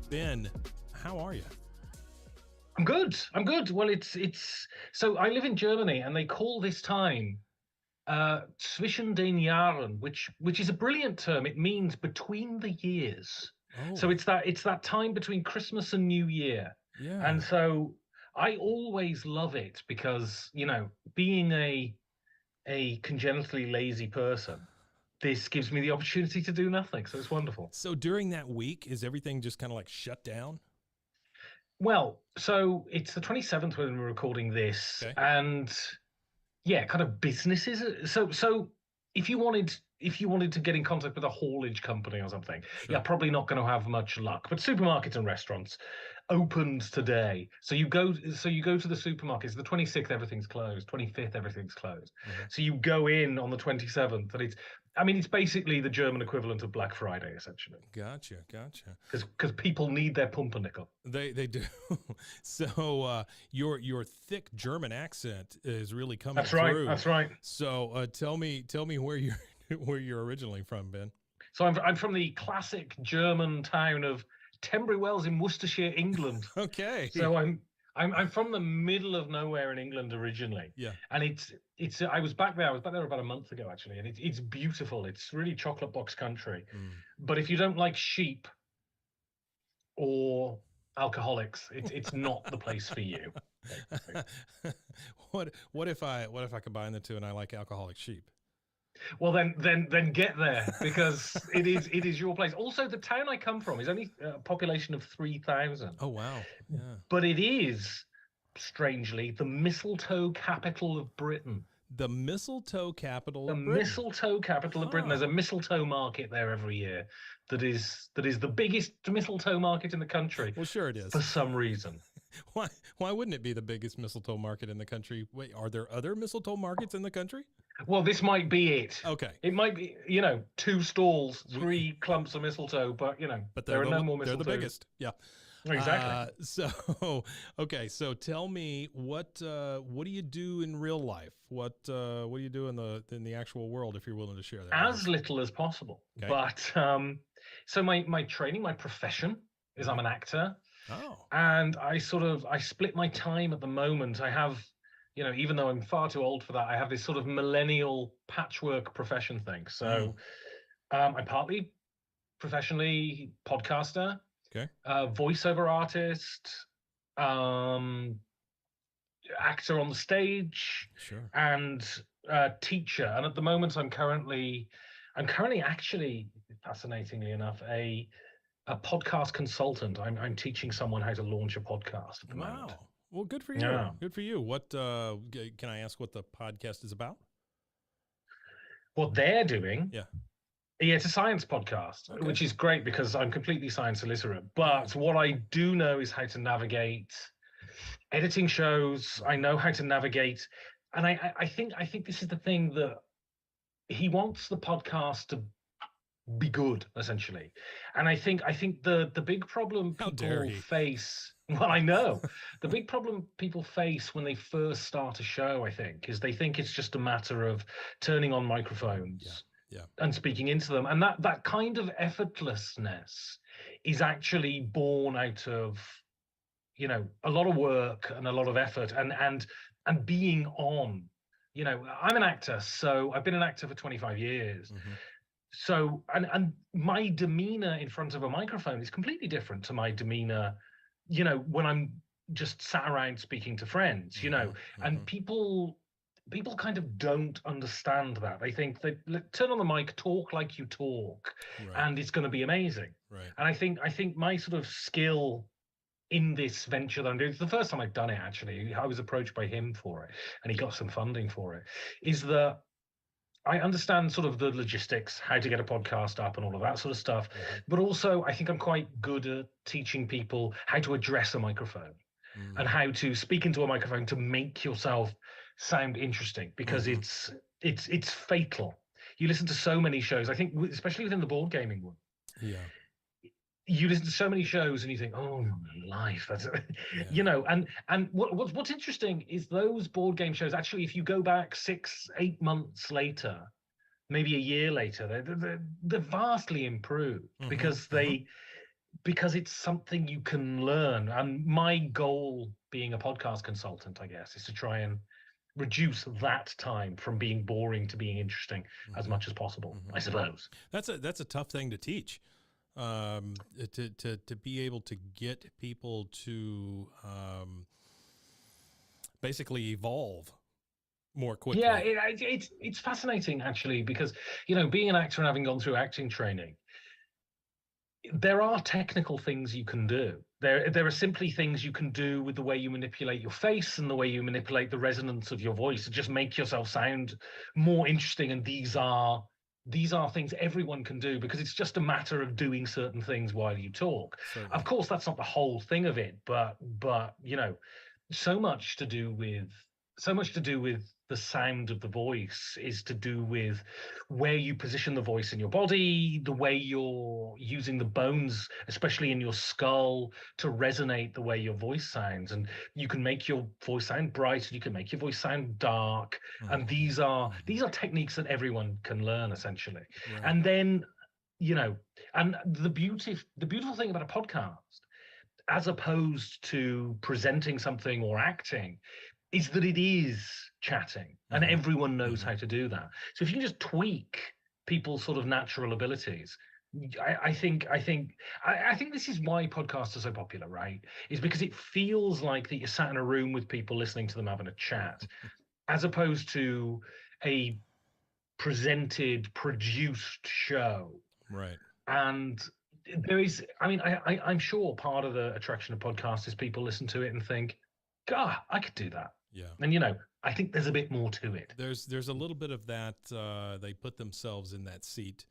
Ben, how are you? I'm good. Well, it's so I live in Germany, and they call this time zwischen den Jahren, which is a brilliant term. It means between the years. Oh. So it's that time between Christmas and New Year. Yeah. And so I always love it because, being a congenitally lazy person, this gives me the opportunity to do nothing. So it's wonderful. So during that week, is everything just kind of like shut down? Well, so it's the 27th when we're recording this, and kind of businesses. So if you wanted if you wanted to get in contact with a haulage company or something, you're probably not going to have much luck. But supermarkets and restaurants opened today. So you go to the supermarkets, the 26th, everything's closed. 25th, everything's closed. So you go in on the 27th, and it's basically the German equivalent of Black Friday, essentially. Gotcha. Because people need their pumpernickel. They do. So your thick German accent is really coming through. That's right. So tell me where you're originally from, Ben. So I'm from the classic German town of Tenbury Wells in Worcestershire, England. Okay. So I'm from the middle of nowhere in England originally. Yeah. And it's I was back there about a month ago actually, and it's beautiful. It's really chocolate box country. But if you don't like sheep or alcoholics, it's not the place for you. What if I combine the two and I like alcoholic sheep? Well, then get there, because it is your place. Also, the town I come from is only a population of 3,000. Oh wow! Yeah. But it is, strangely, the mistletoe capital of Britain. The mistletoe capital. Mistletoe capital of Britain. There's a mistletoe market there every year. That is the biggest mistletoe market in the country. Well, sure it is. For some reason. Why wouldn't it be the biggest mistletoe market in the country? Wait, are there other mistletoe markets in the country? Well, this might be it. Okay. It might be, 2 stalls, 3 clumps of mistletoe, but there are no more mistletoe. They're the biggest. Yeah. Exactly. So tell me what do you do in real life? What do you do in the actual world, if you're willing to share that? As little as possible. Okay. But so my training, my profession is I'm an actor. Oh. And I split my time at the moment. I have, even though I'm far too old for that, I have this sort of millennial patchwork profession thing. So I'm partly professionally podcaster, voiceover artist, actor on the stage, and teacher. And at the moment, I'm currently actually, fascinatingly enough, a podcast consultant. I'm teaching someone how to launch a podcast at the moment. Wow. Well, good for you. Yeah. Good for you. What can I ask what the podcast is about? What they're doing? Yeah. Yeah, it's a science podcast, which is great because I'm completely science illiterate. But what I do know is how to navigate editing shows. I know how to navigate, and I think this is the thing that he wants the podcast to be good, essentially. And I think the big problem people face, well, I know the big problem people face when they first start a show, I think, is they think it's just a matter of turning on microphones and speaking into them. And that kind of effortlessness is actually born out of, a lot of work and a lot of effort and being on. I'm an actor, so I've been an actor for 25 years. So, and my demeanor in front of a microphone is completely different to my demeanor, when I'm just sat around speaking to friends, and people kind of don't understand that. They think they turn on the mic, talk like you talk, and it's going to be amazing. Right. And I think my sort of skill in this venture that I'm doing, it's the first time I've done it, actually. I was approached by him for it, and he got some funding for it, is that I understand sort of the logistics, how to get a podcast up and all of that sort of stuff. But also, I think I'm quite good at teaching people how to address a microphone and how to speak into a microphone to make yourself sound interesting, because it's fatal. You listen to so many shows, I think, especially within the board gaming one. Yeah. You listen to so many shows and you think, oh, my life, that's and what's interesting is those board game shows, actually, if you go back 6-8 months later, maybe a year later, they're vastly improved because it's something you can learn. And my goal being a podcast consultant, I guess, is to try and reduce that time from being boring to being interesting as much as possible, I suppose. That's a tough thing to teach. To be able to get people to basically evolve more quickly. Yeah, it's fascinating, actually, because being an actor and having gone through acting training, there are technical things you can do. There are simply things you can do with the way you manipulate your face and the way you manipulate the resonance of your voice to just make yourself sound more interesting. And these are these are things everyone can do because it's just a matter of doing certain things while you talk. Certainly. Of course, that's not the whole thing of it, but you know, so much to do with the sound of the voice is to do with where you position the voice in your body, the way you're using the bones, especially in your skull, to resonate the way your voice sounds. And you can make your voice sound bright, and you can make your voice sound dark. And these are techniques that everyone can learn, essentially. Right. And then, you know, and the beautiful thing about a podcast, as opposed to presenting something or acting, is that it is chatting, and everyone knows how to do that. So if you can just tweak people's sort of natural abilities, I think this is why podcasts are so popular, right? Is because it feels like that you're sat in a room with people listening to them having a chat, as opposed to a presented, produced show. Right. And there is, I mean, I'm sure part of the attraction of podcasts is people listen to it and think, God, I could do that. Yeah. And, you know, I think there's a bit more to it. There's a little bit of that. They put themselves in that seat.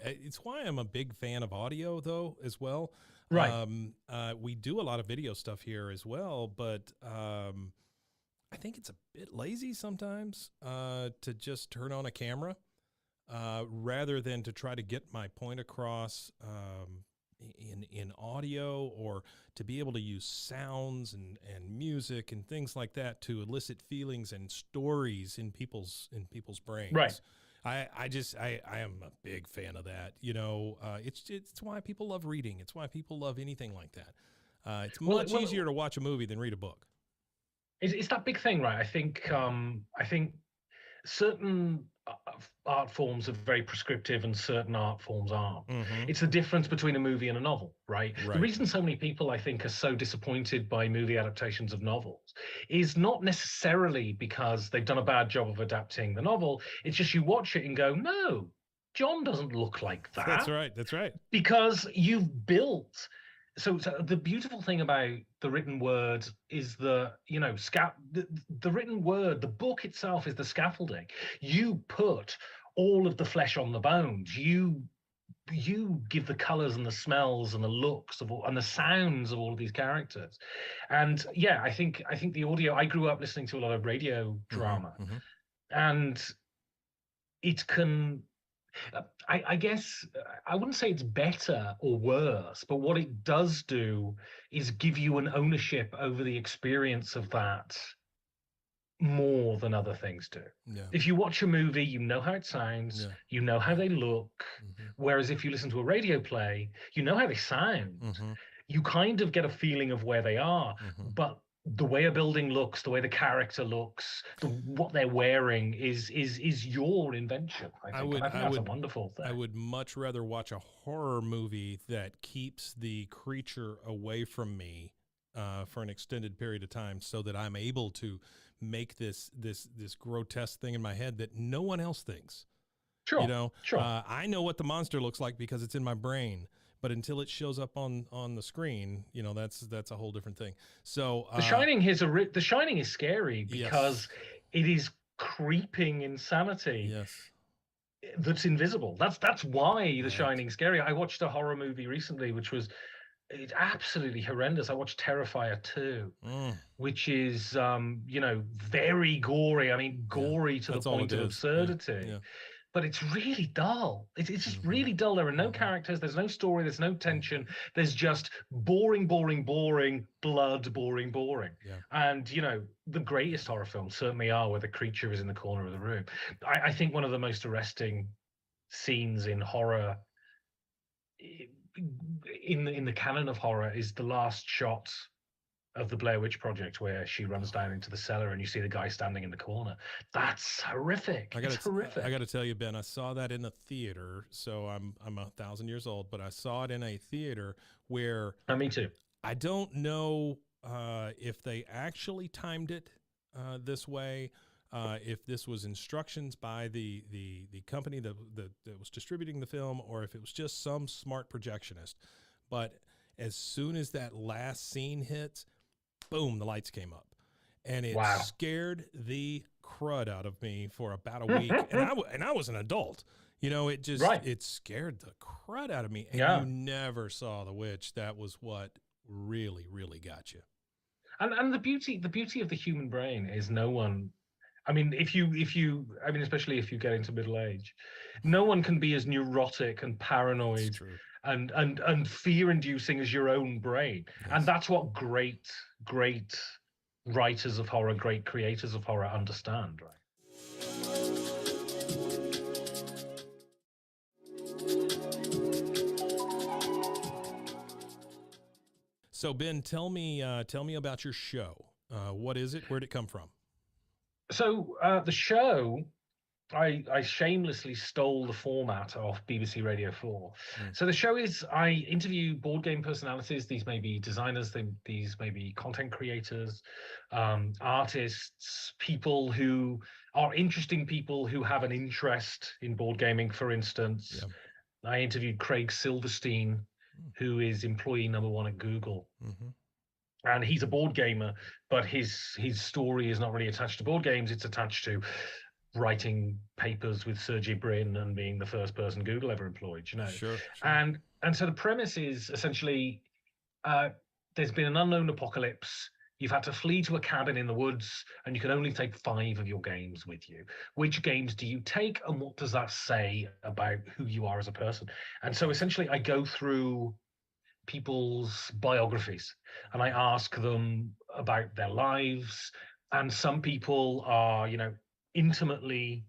It's why I'm a big fan of audio, though, as well. Right. We do a lot of video stuff here as well, but I think it's a bit lazy sometimes to just turn on a camera rather than to try to get my point across in audio, or to be able to use sounds and music and things like that to elicit feelings and stories in people's brains. Right. I am a big fan of that. You know, it's why people love reading. It's why people love anything like that. It's much easier to watch a movie than read a book. It's that big thing, right? I think certain art forms are very prescriptive and certain art forms aren't. It's the difference between a movie and a novel, right? The reason so many people, I think, are so disappointed by movie adaptations of novels is not necessarily because they've done a bad job of adapting the novel. It's just you watch it and go, no, John doesn't look like that. That's right. Because you've built... So the beautiful thing about the written word is the written word, the book itself is the scaffolding. You put all of the flesh on the bones. You give the colors and the smells and the looks of and the sounds of all of these characters. And yeah, I think the audio, I grew up listening to a lot of radio drama, and it can... I guess I wouldn't say it's better or worse, but what it does do is give you an ownership over the experience of that more than other things do. Yeah. If you watch a movie, you know how it sounds, you know how they look, whereas if you listen to a radio play, you know how they sound. You kind of get a feeling of where they are, but the way a building looks, the way the character looks, what they're wearing is your invention. I think that's a wonderful thing. I would much rather watch a horror movie that keeps the creature away from me for an extended period of time, so that I'm able to make this grotesque thing in my head that no one else thinks. Sure. You know, sure. I know what the monster looks like because it's in my brain. But until it shows up on the screen, you know, that's a whole different thing. So The Shining is scary because it is creeping insanity. Yes. That's invisible. That's why The Shining's scary. I watched a horror movie recently, which was absolutely horrendous. I watched Terrifier 2, which is very gory. I mean, gory to the point of absurdity. Yeah. But it's really dull. It's just really dull. There are no characters. There's no story. There's no tension. There's just boring, boring, boring, blood, boring, boring. Yeah. And, you know, the greatest horror films certainly are where the creature is in the corner of the room. I think one of the most arresting scenes in horror, in the canon of horror, is the last shot of the Blair Witch Project, where she runs down into the cellar and you see the guy standing in the corner. That's horrific. It's horrific. I got to tell you, Ben, I saw that in a theater. So I'm 1,000 years old, but I saw it in a theater where... me too. I don't know if they actually timed it this way, if this was instructions by the company that was distributing the film, or if it was just some smart projectionist. But as soon as that last scene hits, boom, the lights came up, and it scared the crud out of me for about a week. And I was an adult, You know, it scared the crud out of me. And you never saw the witch. That was what really, really got you. And the beauty of the human brain is no one. I mean, especially if you get into middle age, no one can be as neurotic and paranoid and fear-inducing as your own brain. Yes. And that's what great writers of horror, great creators of horror understand, right? So Ben, tell me about your show. What is it? Where'd it come from? So the show, I shamelessly stole the format of BBC Radio 4. So the show is, I interview board game personalities. These may be designers, these may be content creators, artists, people who are interesting people who have an interest in board gaming, for instance. Yeah. I interviewed Craig Silverstein, who is employee number 1 at Google. Mm-hmm. And he's a board gamer, but his story is not really attached to board games. It's attached to writing papers with Sergey Brin and being the first person Google ever employed, you know. Sure. And so the premise is essentially there's been an unknown apocalypse. You've had to flee to a cabin in the woods, and you can only take 5 of your games with you. Which games do you take, and what does that say about who you are as a person? And so essentially I go through people's biographies and I ask them about their lives. And some people are, you know, intimately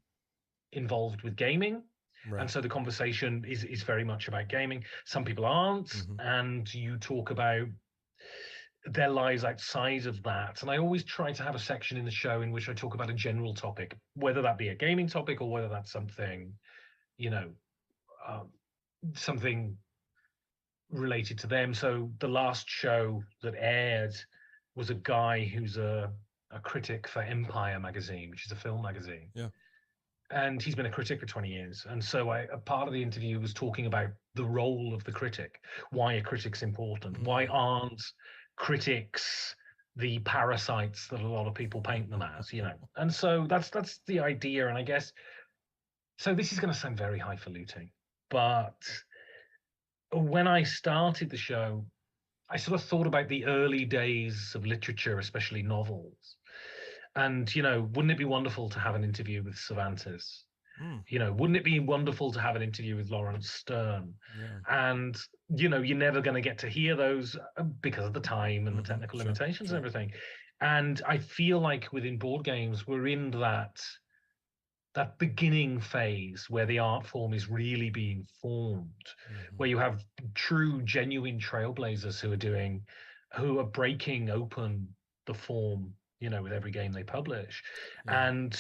involved with gaming. Right. And so the conversation is very much about gaming. Some people aren't. Mm-hmm. And you talk about their lives outside of that. And I always try to have a section in the show in which I talk about a general topic, whether that be a gaming topic or whether that's something, you know, something related to them. So the last show that aired was a guy who's a critic for Empire magazine, which is a film magazine. Yeah. And he's been a critic for 20 years. And so a part of the interview was talking about the role of the critic, why a critic's important, why aren't critics the parasites that a lot of people paint them as, you know. And so that's the idea. And I guess, so this is going to sound very highfalutin, but when I started the show, I sort of thought about the early days of literature, especially novels. And, you know, wouldn't it be wonderful to have an interview with Cervantes? You know, wouldn't it be wonderful to have an interview with Lawrence Stern? Yeah. And, you know, you're never going to get to hear those because of the time and the technical limitations and everything. And I feel like within board games, we're in that beginning phase where the art form is really being formed, where you have true, genuine trailblazers who are breaking open the form, you know, with every game they publish. Yeah. And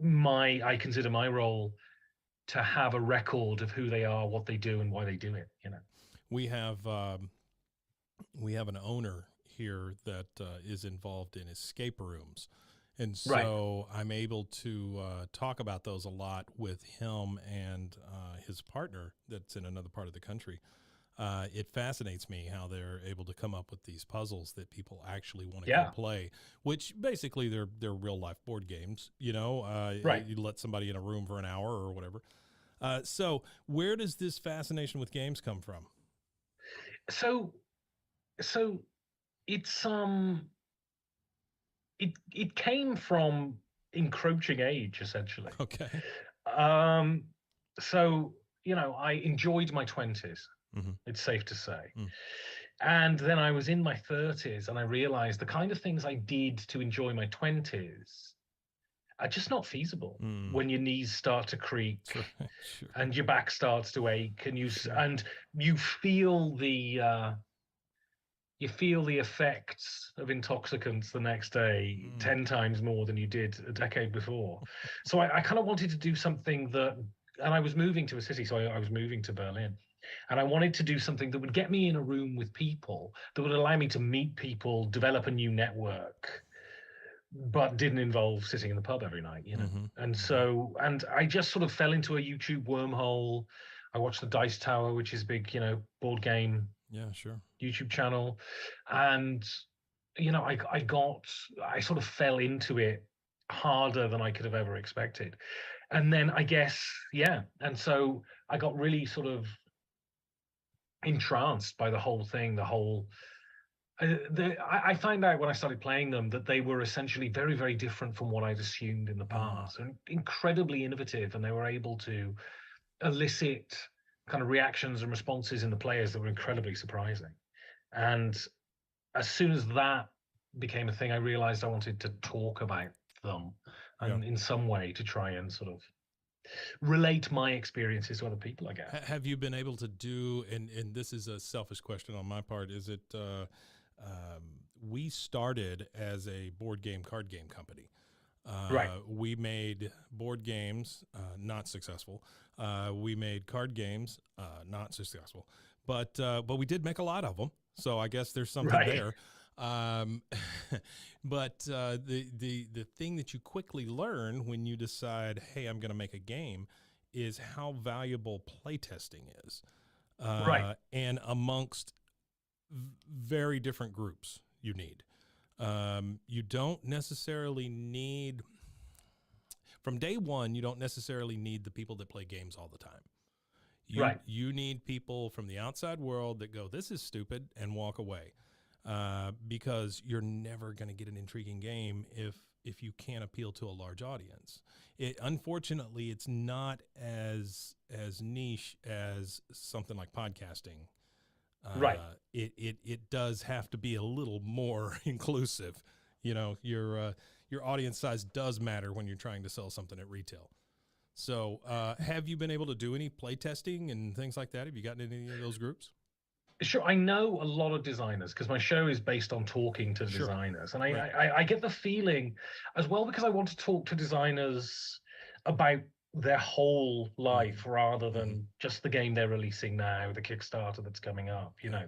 I consider my role to have a record of who they are, what they do, and why they do it, you know. We have an owner here that is involved in escape rooms. And so I'm able to talk about those a lot with him and his partner that's in another part of the country. It fascinates me how they're able to come up with these puzzles that people actually want to go play, which basically they're real life board games, you know. You let somebody in a room for an hour or whatever. So where does this fascination with games come from? So it's It came from encroaching age, essentially. Okay. So, you know, I enjoyed my 20s. Mm-hmm. It's safe to say. And then I was in my 30s and I realized the kind of things I did to enjoy my 20s are just not feasible when your knees start to creak and your back starts to ache and you feel the effects of intoxicants the next day 10 times more than you did a decade before. So I kind of wanted to do something and I was moving to a city, so I was moving to Berlin. And I wanted to do something that would get me in a room with people, that would allow me to meet people, develop a new network, but didn't involve sitting in the pub every night, you know. And so, and I just sort of fell into a YouTube wormhole. I watched the Dice Tower, which is a big, you know, board game YouTube channel. And, you know, I sort of fell into it harder than I could have ever expected. And then I guess, yeah. And so I got really sort of entranced by the whole thing, I find out when I started playing them that they were essentially very, very different from what I'd assumed in the past, and incredibly innovative, and they were able to elicit kind of reactions and responses in the players that were incredibly surprising. And as soon as that became a thing, I realized I wanted to talk about them and in some way to try and sort of relate my experiences to other people, I guess. Have you been able to do, and this is a selfish question on my part, is it, we started as a board game, card game company. Right. We made board games, not successful. We made card games, not successful. But we did make a lot of them. So I guess there's something there. But the thing that you quickly learn when you decide, hey, I'm going to make a game, is how valuable playtesting is. And amongst very different groups you need. You don't necessarily need, from day one, you don't necessarily need the people that play games all the time. You need people from the outside world that go, this is stupid, and walk away. Because you're never going to get an intriguing game if you can't appeal to a large audience. Unfortunately, it's not as niche as something like podcasting. It does have to be a little more inclusive. You know, your audience size does matter when you're trying to sell something at retail. So have you been able to do any play testing and things like that? Have you gotten in any of those groups? Sure, I know a lot of designers because my show is based on talking to designers, and I get the feeling as well, because I want to talk to designers about their whole life rather than just the game they're releasing now, the Kickstarter that's coming up. You know,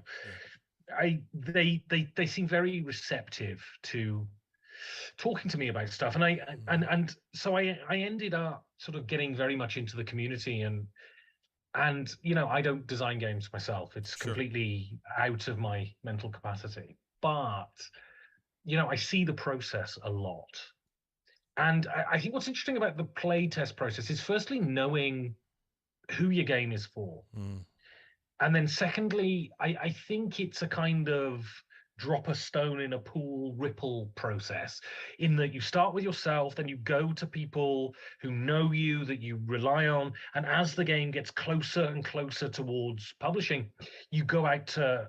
they seem very receptive to talking to me about stuff, and so I ended up sort of getting very much into the community, and you know, I don't design games myself. It's completely out of my mental capacity. But you know, I see the process a lot. And I think what's interesting about the play test process is firstly knowing who your game is for. And then secondly, I think it's a kind of drop a stone in a pool ripple process, in that you start with yourself, then you go to people who know you, that you rely on, and as the game gets closer and closer towards publishing, you go out to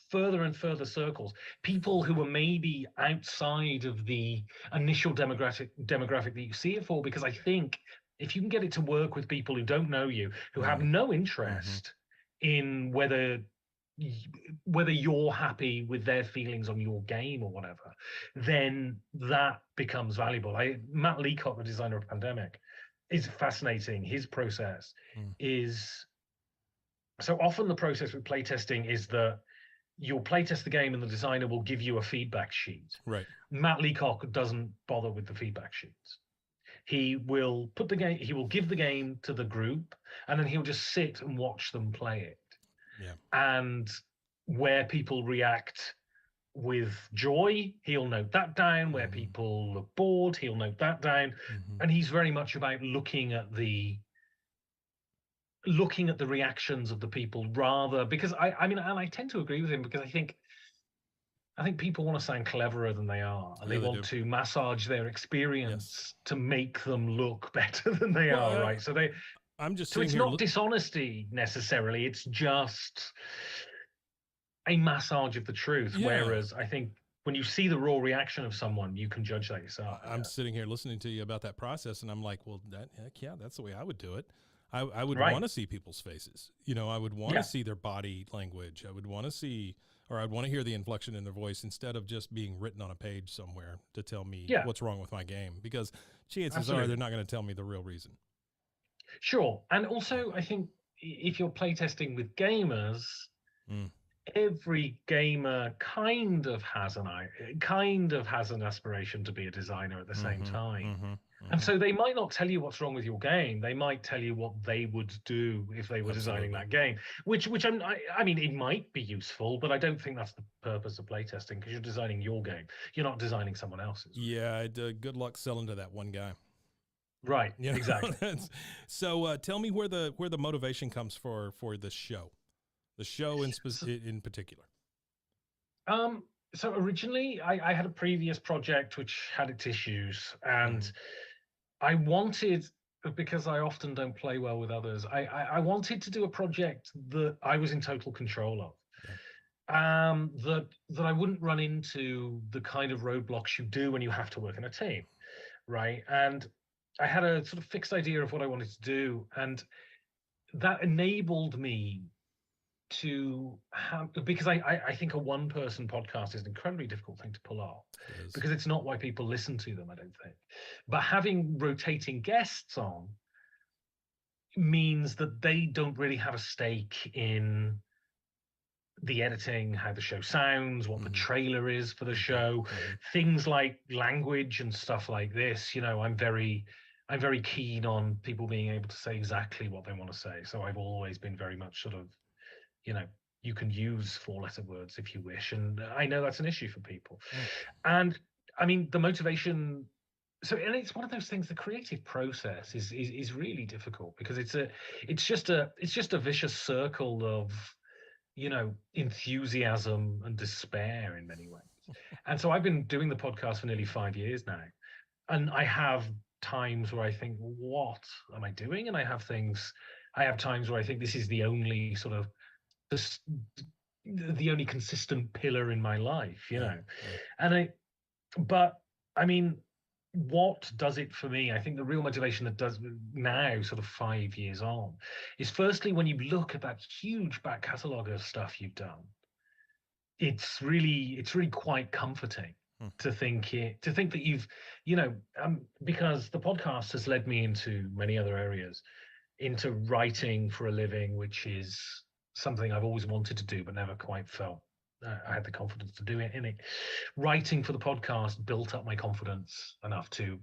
further and further circles, people who are maybe outside of the initial demographic that you see it for. Because I think if you can get it to work with people who don't know you, who have no interest in whether you're happy with their feelings on your game or whatever, then that becomes valuable. Matt Leacock, the designer of Pandemic, is fascinating. His process is, so often the process with playtesting is that you'll playtest the game and the designer will give you a feedback sheet. Matt Leacock doesn't bother with the feedback sheets. He will give the game to the group, and then he'll just sit and watch them play it. And where people react with joy, he'll note that down. Where people look bored, he'll note that down. And he's very much about looking at the reactions of the people, rather, because I mean, and I tend to agree with him, because I think people want to sound cleverer than they are, and they want to massage their experience to make them look better than they are, right? So it's not dishonesty necessarily, it's just a massage of the truth. Whereas I think when you see the raw reaction of someone, you can judge that yourself. I'm sitting here listening to you about that process, and I'm like, well, that's the way I would do it. I would want to see people's faces. You know, I would want to see their body language. I would want to see, or I'd want to hear the inflection in their voice, instead of just being written on a page somewhere to tell me what's wrong with my game, because chances are they're not going to tell me the real reason. Sure. And also, I think if you're playtesting with gamers, every gamer kind of has an aspiration to be a designer at the same time. And so they might not tell you what's wrong with your game. They might tell you what they would do if they were designing that game, which I mean, it might be useful, but I don't think that's the purpose of playtesting, because you're designing your game. You're not designing someone else's. Yeah, good luck selling to that one guy. Right. You know? Exactly. So tell me where the motivation comes for the show in particular. So originally I had a previous project which had its issues, and I wanted, because I often don't play well with others, I wanted to do a project that I was in total control of. That I wouldn't run into the kind of roadblocks you do when you have to work in a team, right? And I had a sort of fixed idea of what I wanted to do, and that enabled me to have, because I think a one-person podcast is an incredibly difficult thing to pull off, because it's not why people listen to them, I don't think. But having rotating guests on means that they don't really have a stake in the editing, how the show sounds, what the trailer is for the show, things like language and stuff like this. I'm very keen on people being able to say exactly what they want to say. So I've always been very much sort of, you can use 4-letter words if you wish. And I know that's an issue for people. And I mean, the motivation, and it's one of those things, the creative process is really difficult, because it's just a vicious circle of, enthusiasm and despair in many ways. And so I've been doing the podcast for nearly 5 years now. And I have times where I think, what am I doing? And I have times where I think this is the only sort of, the only consistent pillar in my life, but I mean, what does it for me? I think the real motivation that does now, sort of 5 years on, is firstly, when you look at that huge back catalogue of stuff you've done, it's really quite comforting to think that you've, because the podcast has led me into many other areas, into writing for a living, which is something I've always wanted to do, but never quite felt I had the confidence to do it in it. Writing for the podcast built up my confidence enough to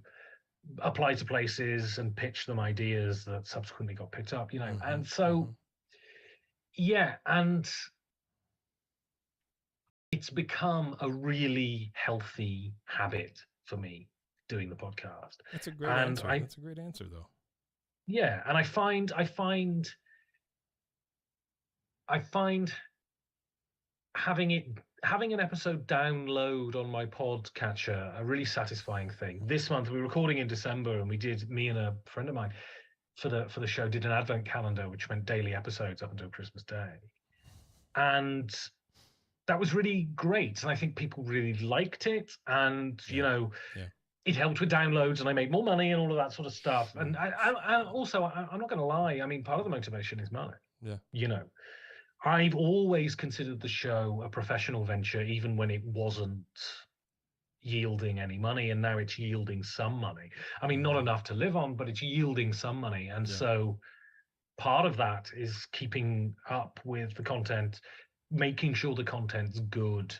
apply to places and pitch them ideas that subsequently got picked up, and so, and it's become a really healthy habit for me doing the podcast. That's a great answer. That's a great answer, though. Yeah, and I find having an episode download on my podcatcher a really satisfying thing. This month we're recording in December, and me and a friend of mine for the show did an advent calendar, which meant daily episodes up until Christmas Day, and that was really great. And I think people really liked it, and it helped with downloads, and I made more money and all of that sort of stuff. And I also, I'm not going to lie, I mean, part of the motivation is money. Yeah. I've always considered the show a professional venture, even when it wasn't yielding any money, and now it's yielding some money. I mean, not enough to live on, but it's yielding some money. And so part of that is keeping up with the content, making sure the content's good,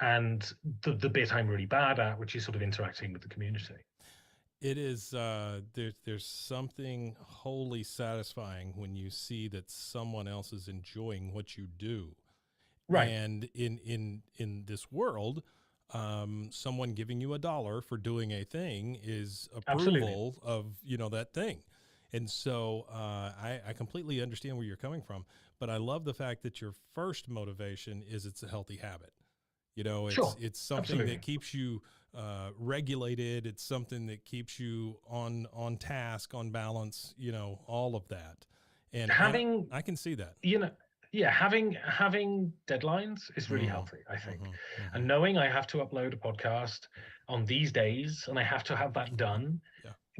and the bit I'm really bad at, which is sort of interacting with the community. It is, there's something wholly satisfying when you see that someone else is enjoying what you do. Right. And in this world, someone giving you $1 for doing a thing is approval of, that thing. And so I completely understand where you're coming from, but I love the fact that your first motivation is it's a healthy habit. It's something that keeps you regulated. It's something that keeps you on task, on balance, all of that. And I can see that. Having deadlines is really healthy, I think. And knowing I have to upload a podcast on these days and I have to have that done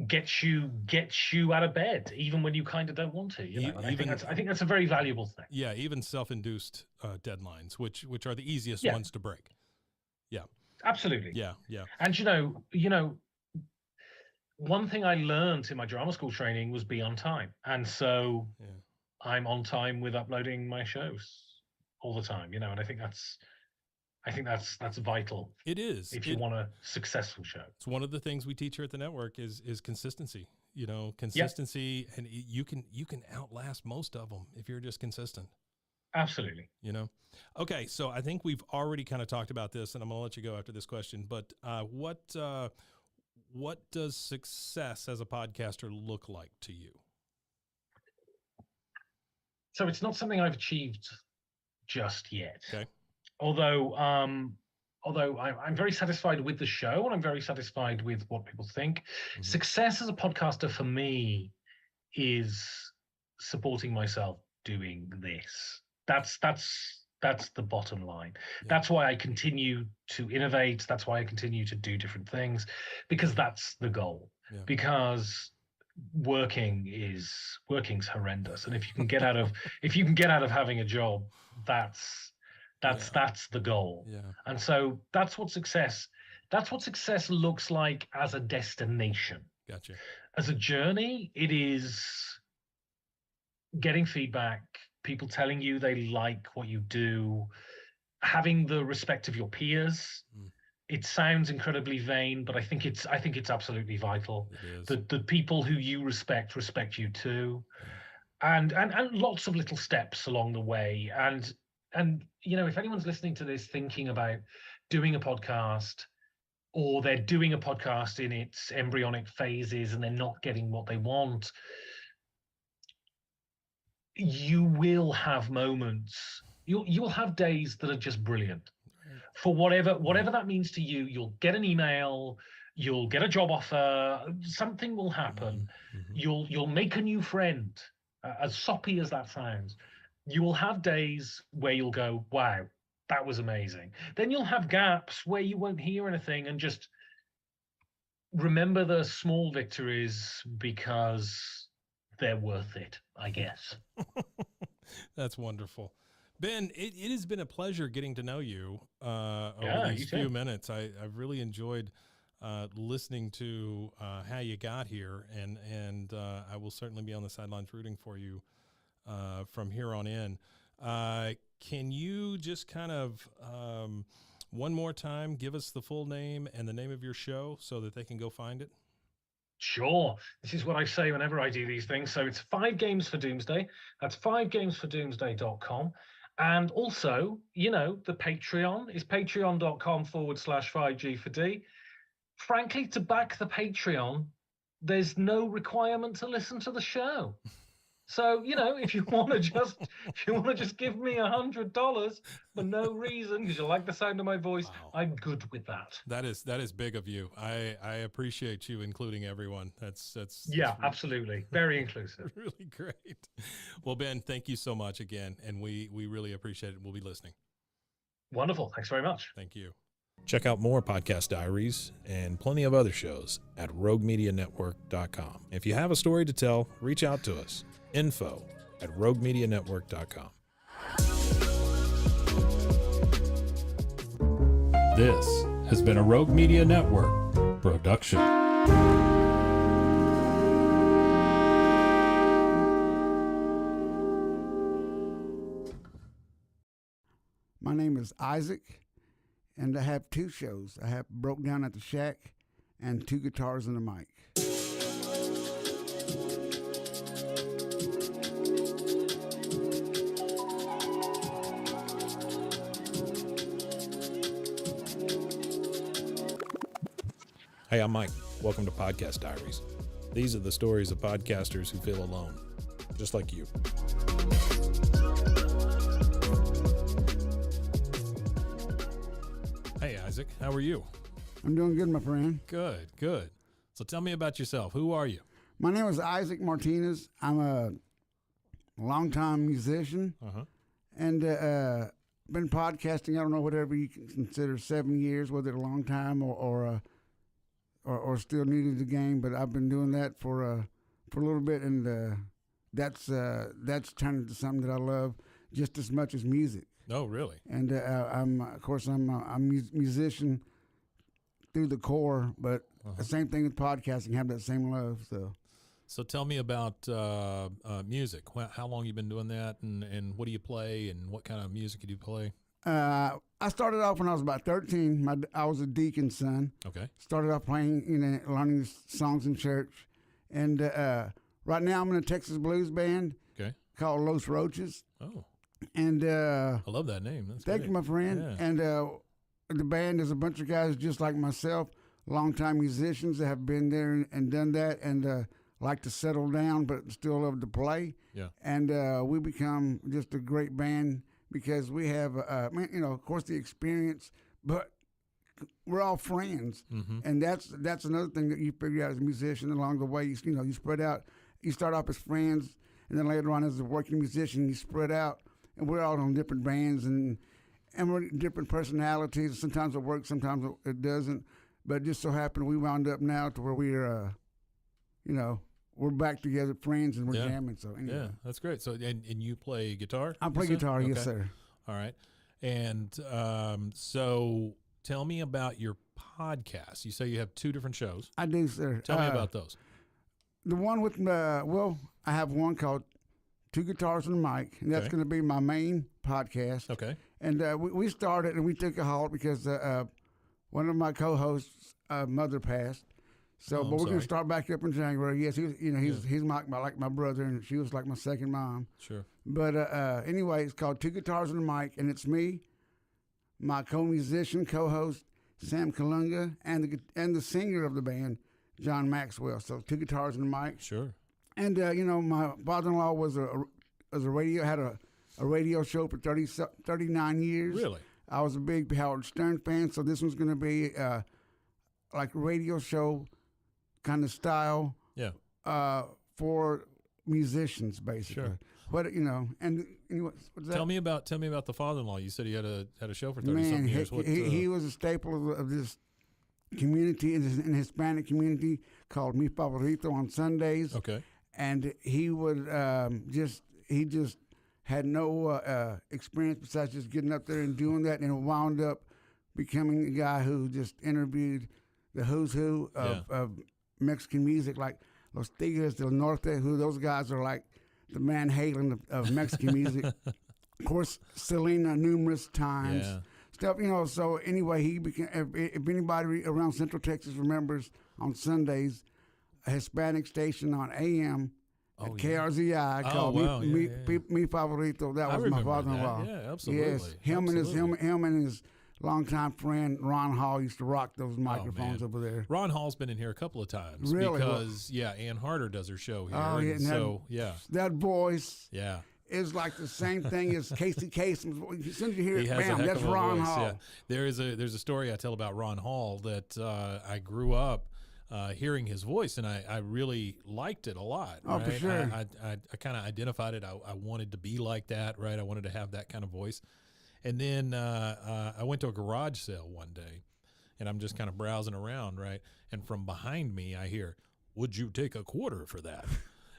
gets you out of bed, even when you kind of don't want to. And I think that's a very valuable thing. Yeah, even self-induced deadlines, which are the easiest ones to break. Yeah. Absolutely. Yeah. And one thing I learned in my drama school training was be on time. And so I'm on time with uploading my shows all the time, and I think that's vital. It is. If you want a successful show. It's one of the things we teach here at the network is consistency. Consistency, and you can outlast most of them if you're just consistent. Absolutely. Okay, so I think we've already kind of talked about this, and I'm going to let you go after this question. But what does success as a podcaster look like to you? So it's not something I've achieved just yet. Okay. Although I'm very satisfied with the show and I'm very satisfied with what people think. Success as a podcaster for me is supporting myself doing this. That's the bottom line. Yeah. That's why I continue to innovate. That's why I continue to do different things, because that's the goal. Yeah. Because working's horrendous, and if you can get out of having a job, that's the goal. Yeah. And so that's what success looks like as a destination. Gotcha. As a journey, it is getting feedback, people telling you they like what you do, having the respect of your peers. It sounds incredibly vain, but I think it's absolutely vital. The people who you respect you too, and lots of little steps along the way. And if anyone's listening to this thinking about doing a podcast, or they're doing a podcast in its embryonic phases and they're not getting what they want, you will have moments. You'll have days that are just brilliant. For whatever that means to you, you'll get an email, you'll get a job offer, something will happen. You'll make a new friend, as soppy as that sounds. You will have days where you'll go, wow, that was amazing. Then you'll have gaps where you won't hear anything, and just remember the small victories because they're worth it, I guess. That's wonderful. Ben, it has been a pleasure getting to know you over these few minutes. I've really enjoyed listening to how you got here, and I will certainly be on the sidelines rooting for you from here on in. Can you just kind of one more time give us the full name and the name of your show so that they can go find it? Sure. This is what I say whenever I do these things. So it's 5 Games for Doomsday. That's 5gamesfordoomsday.com. And also, the Patreon is patreon.com/5G4D. Frankly, to back the Patreon, there's no requirement to listen to the show. So, if you want to just give me $100 for no reason because you like the sound of my voice, wow, I'm good with that. That is big of you. I appreciate you including everyone. That's absolutely very inclusive. Really great. Well, Ben, thank you so much again, and we really appreciate it. We'll be listening. Wonderful. Thanks very much. Thank you. Check out more Podcast Diaries and plenty of other shows at RogueMediaNetwork.com. If you have a story to tell, reach out to us. info@RogueMediaNetwork.com. This has been a Rogue Media Network production. My name is Isaac, and I have 2 shows. I have Broke Down at the Shack and 2 guitars and a mic. Hey, I'm Mike. Welcome to Podcast Diaries. These are the stories of podcasters who feel alone, just like you. Hey, Isaac. How are you? I'm doing good, my friend. Good, good. So tell me about yourself. Who are you? My name is Isaac Martinez. I'm a longtime musician. And been podcasting, I don't know, whatever you can consider 7 years, whether a long time or still new to the game, but I've been doing that for a little bit, and that's turned into something that I love just as much as music. Oh, really? And I'm a musician through the core, but the same thing with podcasting, have that same love. So tell me about music. How long you been doing that, and what do you play, and what kind of music do you play? I started off when I was about 13. I was a deacon's son. Okay. Started off playing, learning songs in church. And right now I'm in a Texas blues band called Los Roaches. Oh. And I love that name. That's thank great. you, my friend. Yeah. And the band is a bunch of guys just like myself, longtime musicians that have been there and done that, and like to settle down, but still love to play. Yeah. And we become just a great band because we have, of course, the experience, but we're all friends, and that's another thing that you figure out as a musician along the way. You spread out. You start off as friends, and then later on as a working musician, you spread out, and we're all on different bands and we're different personalities. Sometimes it works, sometimes it doesn't. But it just so happened we wound up now to where we're, we're back together, friends, and we're jamming. So anyway. Yeah, that's great. So and you play guitar? I play guitar, yes, sir. All right. And so tell me about your podcast. You say you have 2 different shows. I do, sir. Tell me about those. The one with, I have one called Two Guitars and a Mic, and that's going to be my main podcast. Okay. And we started, and we took a halt because one of my co-hosts' mother passed. So, but we're going to start back up in January. Yes, he's like my brother, and she was like my second mom. Sure. But anyway, it's called Two Guitars and a Mic, and it's me, my co-musician, co-host, Sam Kalunga, and the singer of the band, John Maxwell. So Two Guitars and a Mic. Sure. And my father-in-law was had a radio show for 39 years. Really? I was a big Howard Stern fan, so this one's going to be like a radio show kind of style. Yeah. For musicians, basically. Sure. What and what's that? Tell me about the father-in-law. You said he had a show for 30-something years. He was a staple of this community, in the Hispanic community, called Mi Favorito on Sundays. Okay. And he would he just had no experience besides just getting up there and doing that, and wound up becoming a guy who just interviewed the who's who of Mexican music, like Los Tigres del Norte, who those guys are like the Van Halen of Mexican music. Of course, Selena numerous times. Yeah. Stuff, so anyway, he became, if anybody around Central Texas remembers, on Sundays, a Hispanic station on AM at KRZI called Mi Favorito. That was my father-in-law. Yeah, absolutely. Yes, him and his longtime friend Ron Hall used to rock those microphones over there. Ron Hall's been in here a couple of times. Really? Because, Ann Harder does her show here. Oh, yeah. That voice. Yeah. Is like the same thing as Casey Kasem's voice. As soon as you hear he it, has bam, that's Ron voice, Hall. Yeah. There's a story I tell about Ron Hall that I grew up hearing his voice, and I really liked it a lot. Oh, right? for sure. I kind of identified it. I wanted to be like that, right? I wanted to have that kind of voice. And then I went to a garage sale one day, and I'm just kind of browsing around, right? And from behind me, I hear, "Would you take a quarter for that?"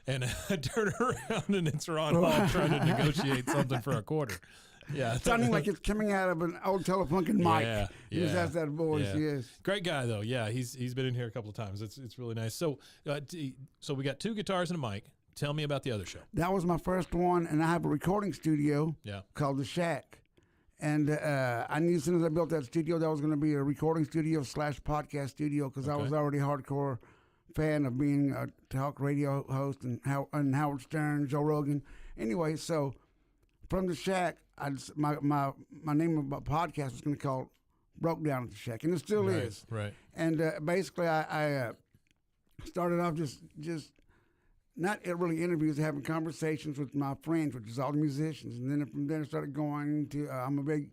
And I turn around, and it's Ron Hall trying to negotiate something for a quarter. Yeah, sounding like it's coming out of an old Telefunken mic. Yeah, he just has that voice. Yeah. Yes, great guy though. Yeah, he's been in here a couple of times. It's really nice. So so we got 2 guitars and a mic. Tell me about the other show. That was my first one, and I have a recording studio. Called The Shack. And I knew as soon as I built that studio, that was going to be a recording studio / podcast studio, because I was already hardcore fan of being a talk radio host and Howard Stern, Joe Rogan. Anyway, so from The Shack, my name of my podcast was going to call Broke Down at the Shack, and it still is. Right. And basically, I started off just not really interviews, having conversations with my friends, which is all the musicians. And then from there I started going to, I'm a big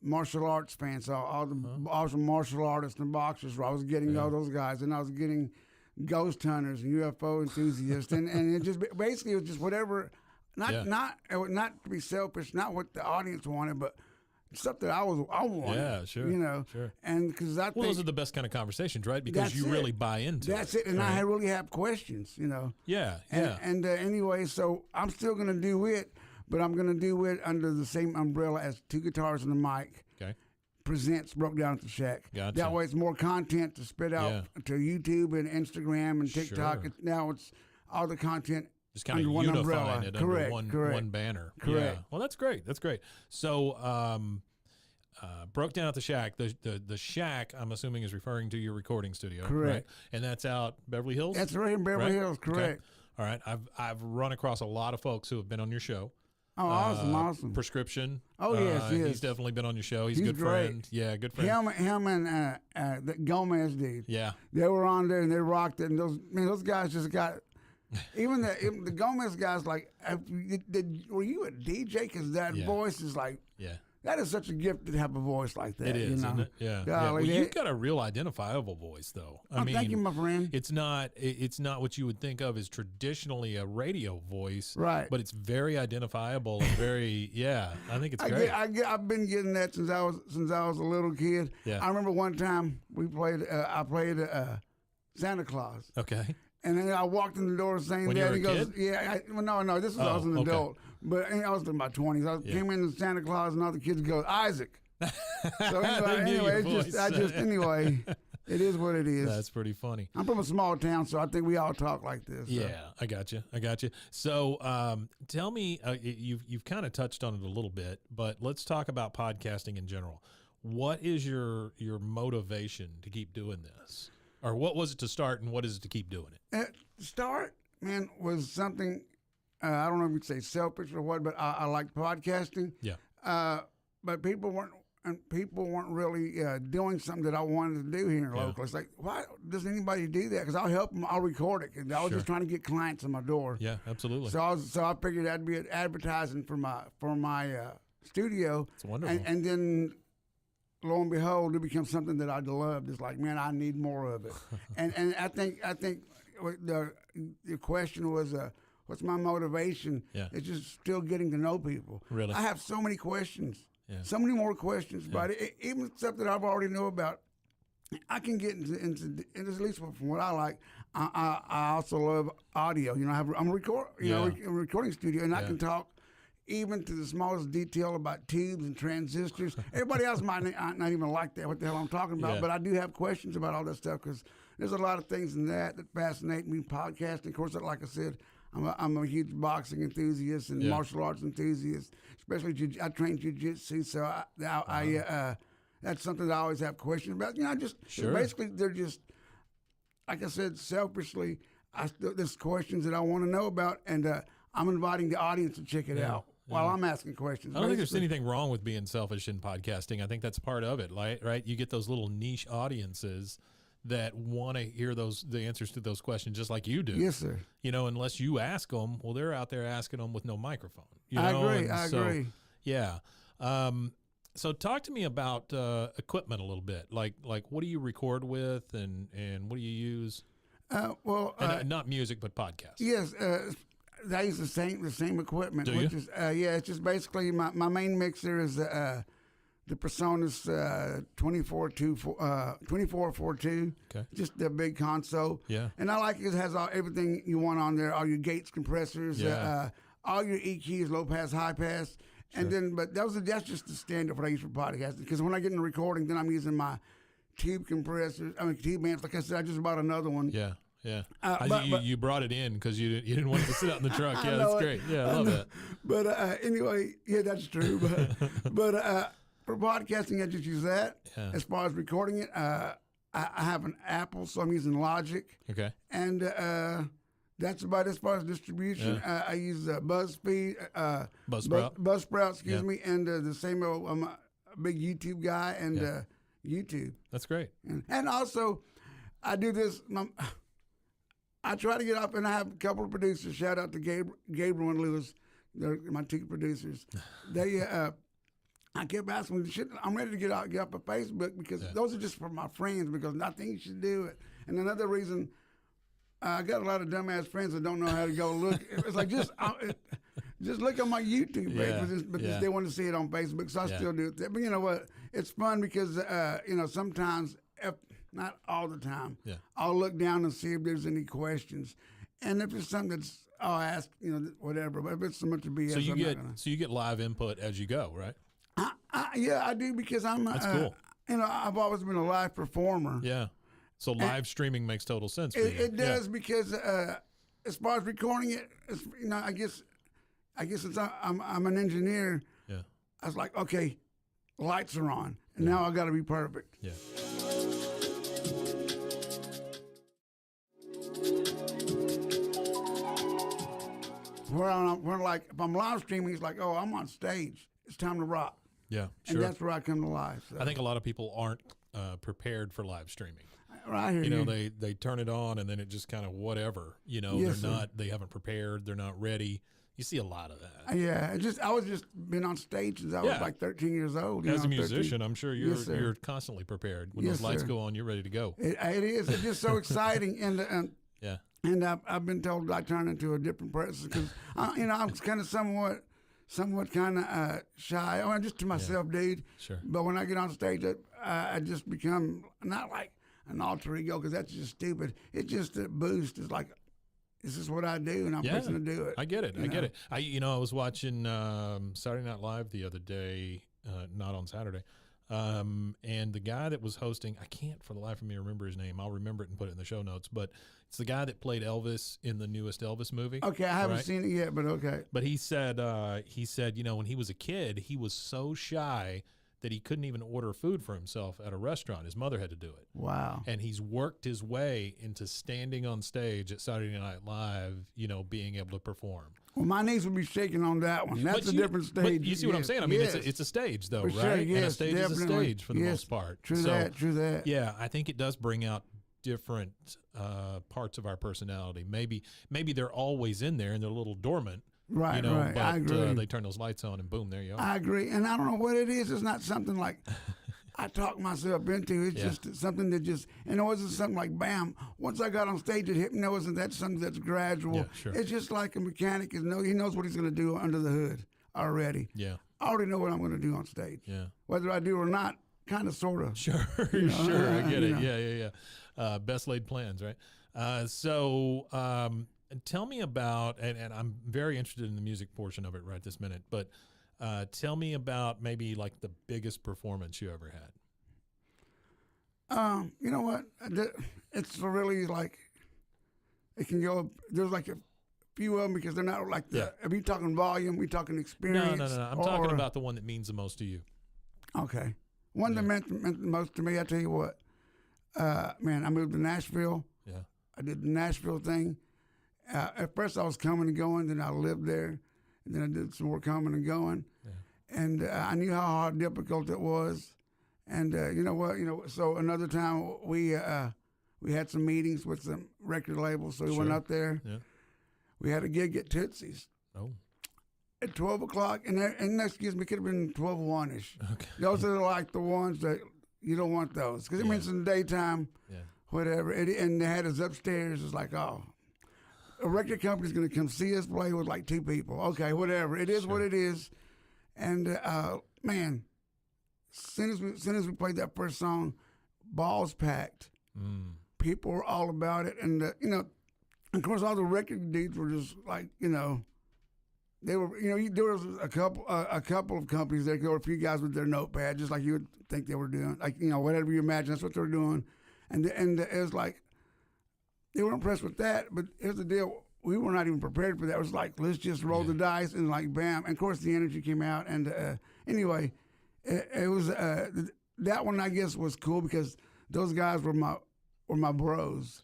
martial arts fan, so all the awesome martial artists and boxers, I was getting all those guys, and I was getting ghost hunters and UFO enthusiasts, and it just basically it was just whatever, not to be selfish, not what the audience wanted, but something I wanted. Yeah, sure. Sure. And because I think those are the best kind of conversations, right? Because you really buy into it. That's it. And I really have questions, Yeah, And anyway, so I'm still going to do it, but I'm going to do it under the same umbrella as 2 Guitars and a Mic. Okay. Presents Broke Down at the Shack. Gotcha. That way it's more content to spit out to YouTube and Instagram and TikTok. Sure. Now it's all the content just kind of under one unifying umbrella. it Correct, under one banner. Correct. Yeah. Well, that's great. That's great. So, Broke Down at the Shack. The Shack, I'm assuming, is referring to your recording studio. Correct. Right? And that's out Beverly Hills? That's right in Beverly Hills, correct. Okay. All right. I've run across a lot of folks who have been on your show. Oh, awesome. Prescription. Oh, yes. He's definitely been on your show. He's a good great. friend. Yeah, good friend. Him and the Gomez dude. Yeah. They were on there and they rocked it. And those guys just got. Even the Gomez guys, like, were you a DJ? Because that voice is like. Yeah. That is such a gift to have a voice like that. It is, isn't it? Yeah. Well, you've got a real identifiable voice, though. I mean, thank you, my friend. It's not what you would think of as traditionally a radio voice, right? But it's very identifiable and very, I think it's great. I've been getting that since I was a little kid. Yeah. I remember one time I played Santa Claus. Okay. And then I walked in the door saying when that. You were he a goes, kid? "Yeah, no, this was I was an adult, but I was in my 20s. I came in as Santa Claus, and all the kids go, Isaac." So anyway, it is what it is. That's pretty funny. I'm from a small town, so I think we all talk like this. So. Yeah, I got you. So tell me, you've kind of touched on it a little bit, but let's talk about podcasting in general. What is your motivation to keep doing this? Or what was it to start, and what is it to keep doing it? Start, man, was something, I don't know if you'd say selfish or what, but I liked podcasting. Yeah. But people weren't really doing something that I wanted to do here locally. It's like, why does anybody do that? Because I'll help them, I'll record it. Cause I was just trying to get clients in my door. Yeah, absolutely. So I figured that'd be advertising for my studio. It's wonderful. And then, lo and behold, it becomes something that I loved. It's like, man, I need more of it. and I think the question was, what's my motivation? Yeah. It's just still getting to know people. Really? I have so many questions. Yeah. So many more questions about it. Even stuff that I've already know about, I can get into at least from what I like. I also love audio. You know, I'm a recording studio, and I can talk even to the smallest detail about tubes and transistors. Everybody else might not even like that, what the hell I'm talking about, but I do have questions about all that stuff because there's a lot of things in that fascinate me. Podcasting, of course, like I said, I'm a huge boxing enthusiast and martial arts enthusiast, especially I train jiu-jitsu, so I that's something that I always have questions about. You know, basically they're just, like I said, selfishly, there's questions that I want to know about, and I'm inviting the audience to check it out. While I'm asking questions. I don't think there's anything wrong with being selfish in podcasting. I think that's part of it, right? You get those little niche audiences that want to hear the answers to those questions just like you do. Yes, sir. You know, unless you ask them, well, they're out there asking them with no microphone. You know? I agree. Yeah. So talk to me about equipment a little bit. Like what do you record with and what do you use? Not music, but podcasts. Yes. I use the same equipment. Do you? Is it's just basically my main mixer is the Presonus 2442. Okay. Just the big console. Yeah. And I like it has everything you want on there. All your gates, compressors, all your EQs, low pass, high pass. And then, but that's just the standard what I use for podcasting. Because when I get in the recording, then I'm using my tube compressors. tube amps. Like I said, I just bought another one. Yeah. Yeah, you brought it in because you didn't want it to sit out in the truck. Yeah, that's great. Yeah, I love that. But anyway, that's true. But for podcasting, I just use that. Yeah. As far as recording it, I have an Apple, so I'm using Logic. Okay. And that's about as far as distribution. Yeah. I use BuzzFeed, Buzzsprout, excuse me, and the same old. I'm a big YouTube guy and YouTube. That's great. And also, I do this. I try to get up, and I have a couple of producers. Shout out to Gabriel and Lewis. They're my two producers. They, I kept asking them, I'm ready to get up on Facebook because those are just for my friends because I think you should do it. And another reason, I got a lot of dumbass friends that don't know how to go look. It's like just look at my YouTube page, but they want to see it on Facebook, so I still do it. But you know what? It's fun because sometimes. Not all the time. Yeah. I'll look down and see if there's any questions, and if it's something I'll ask, whatever. But if it's so much BS, so you get live input as you go, right? I do because I'm. That's cool. I've always been a live performer. Yeah. So live streaming makes total sense for you. It does because as far as recording it, I guess since I'm an engineer. Yeah. I was like, okay, lights are on, and now I got to be perfect. Yeah. where like if I'm live streaming, it's like, oh, I'm on stage. It's time to rock. Yeah, sure. And that's where I come to life. So. I think a lot of people aren't prepared for live streaming. Right here, you know, they turn it on and then it just kind of whatever. You know, yes, they're not. They haven't prepared. They're not ready. You see a lot of that. Yeah, I was just been on stage since I was like 13 years old. As a musician, I'm sure you're yes, constantly prepared. When yes, those lights sir. go on, you're ready to go. It is. It's just so exciting, and yeah. And I've been told I turn into a different person because you know, I'm kind of somewhat kind of shy. I mean, just to myself, dude. Sure. But when I get on stage, I just become not like an alter ego because that's just stupid. It's just a boost. It's like, this is what I do, and I'm fixing to do it. I get it. I get it. I was watching Saturday Night Live the other day, not on Saturday, and the guy that was hosting, I can't for the life of me remember his name. I'll remember it and put it in the show notes. But it's the guy that played Elvis in the newest Elvis movie. Okay, I haven't seen it yet, but okay. But he said, you know, when he was a kid, he was so shy that he couldn't even order food for himself at a restaurant. His mother had to do it. Wow. And he's worked his way into standing on stage at Saturday Night Live, you know, being able to perform. Well, my knees would be shaking on that one. That's a different stage. But you see what I'm saying? I mean, it's a stage, though, for right? Sure, yes, and a stage definitely. is a stage for the most part. True that. Yeah, I think it does bring out different parts of our personality. Maybe they're always in there and they're a little dormant. Right, you know, right. But, I agree. They turn those lights on and boom, there you are. I agree. And I don't know what it is. It's not something like I talk myself into. It's just something that just, and it wasn't something like, bam, once I got on stage, it hit me. No, isn't that something that's gradual? Yeah, sure. It's just like a mechanic. He knows what he's going to do under the hood already. Yeah. I already know what I'm going to do on stage. Yeah. Whether I do or not, kind of, sort of. Sure, you know, sure. I get it. Yeah. Best laid plans, right? So tell me about, and I'm very interested in the music portion of it right this minute, but tell me about maybe like the biggest performance you ever had. You know what? It's really like, it can go, there's like a few of them because they're not like are we talking volume? We talking experience? No. I'm talking about the one that means the most to you. Okay. One that meant the most to me, I tell you what, man, I moved to Nashville. Yeah. I did the Nashville thing. At first I was coming and going, then I lived there, and then I did some more coming and going. Yeah. And I knew how difficult it was. And you know what, so another time we had some meetings with some record labels, so we went up there. Yeah. We had a gig at Tootsie's. Oh. At 12 o'clock, and excuse me, it could have been 12:01-ish. Okay. Those are like the ones that you don't want those, because it means in the daytime, whatever. And they had us upstairs. It's like, oh, a record company's going to come see us play with like two people. Okay, whatever. It is what it is. And man, as soon as we played that first song, balls packed. People were all about it, and of course, all the record dudes were just like, they were, there was a couple of companies there. There were a few guys with their notepad, just like you would think they were doing, like whatever you imagine, that's what they were doing, and it was like they were impressed with that. But here's the deal: we were not even prepared for that. It was like, let's just roll the dice, and like bam, and of course the energy came out. And anyway, it was that one I guess was cool because those guys were my bros,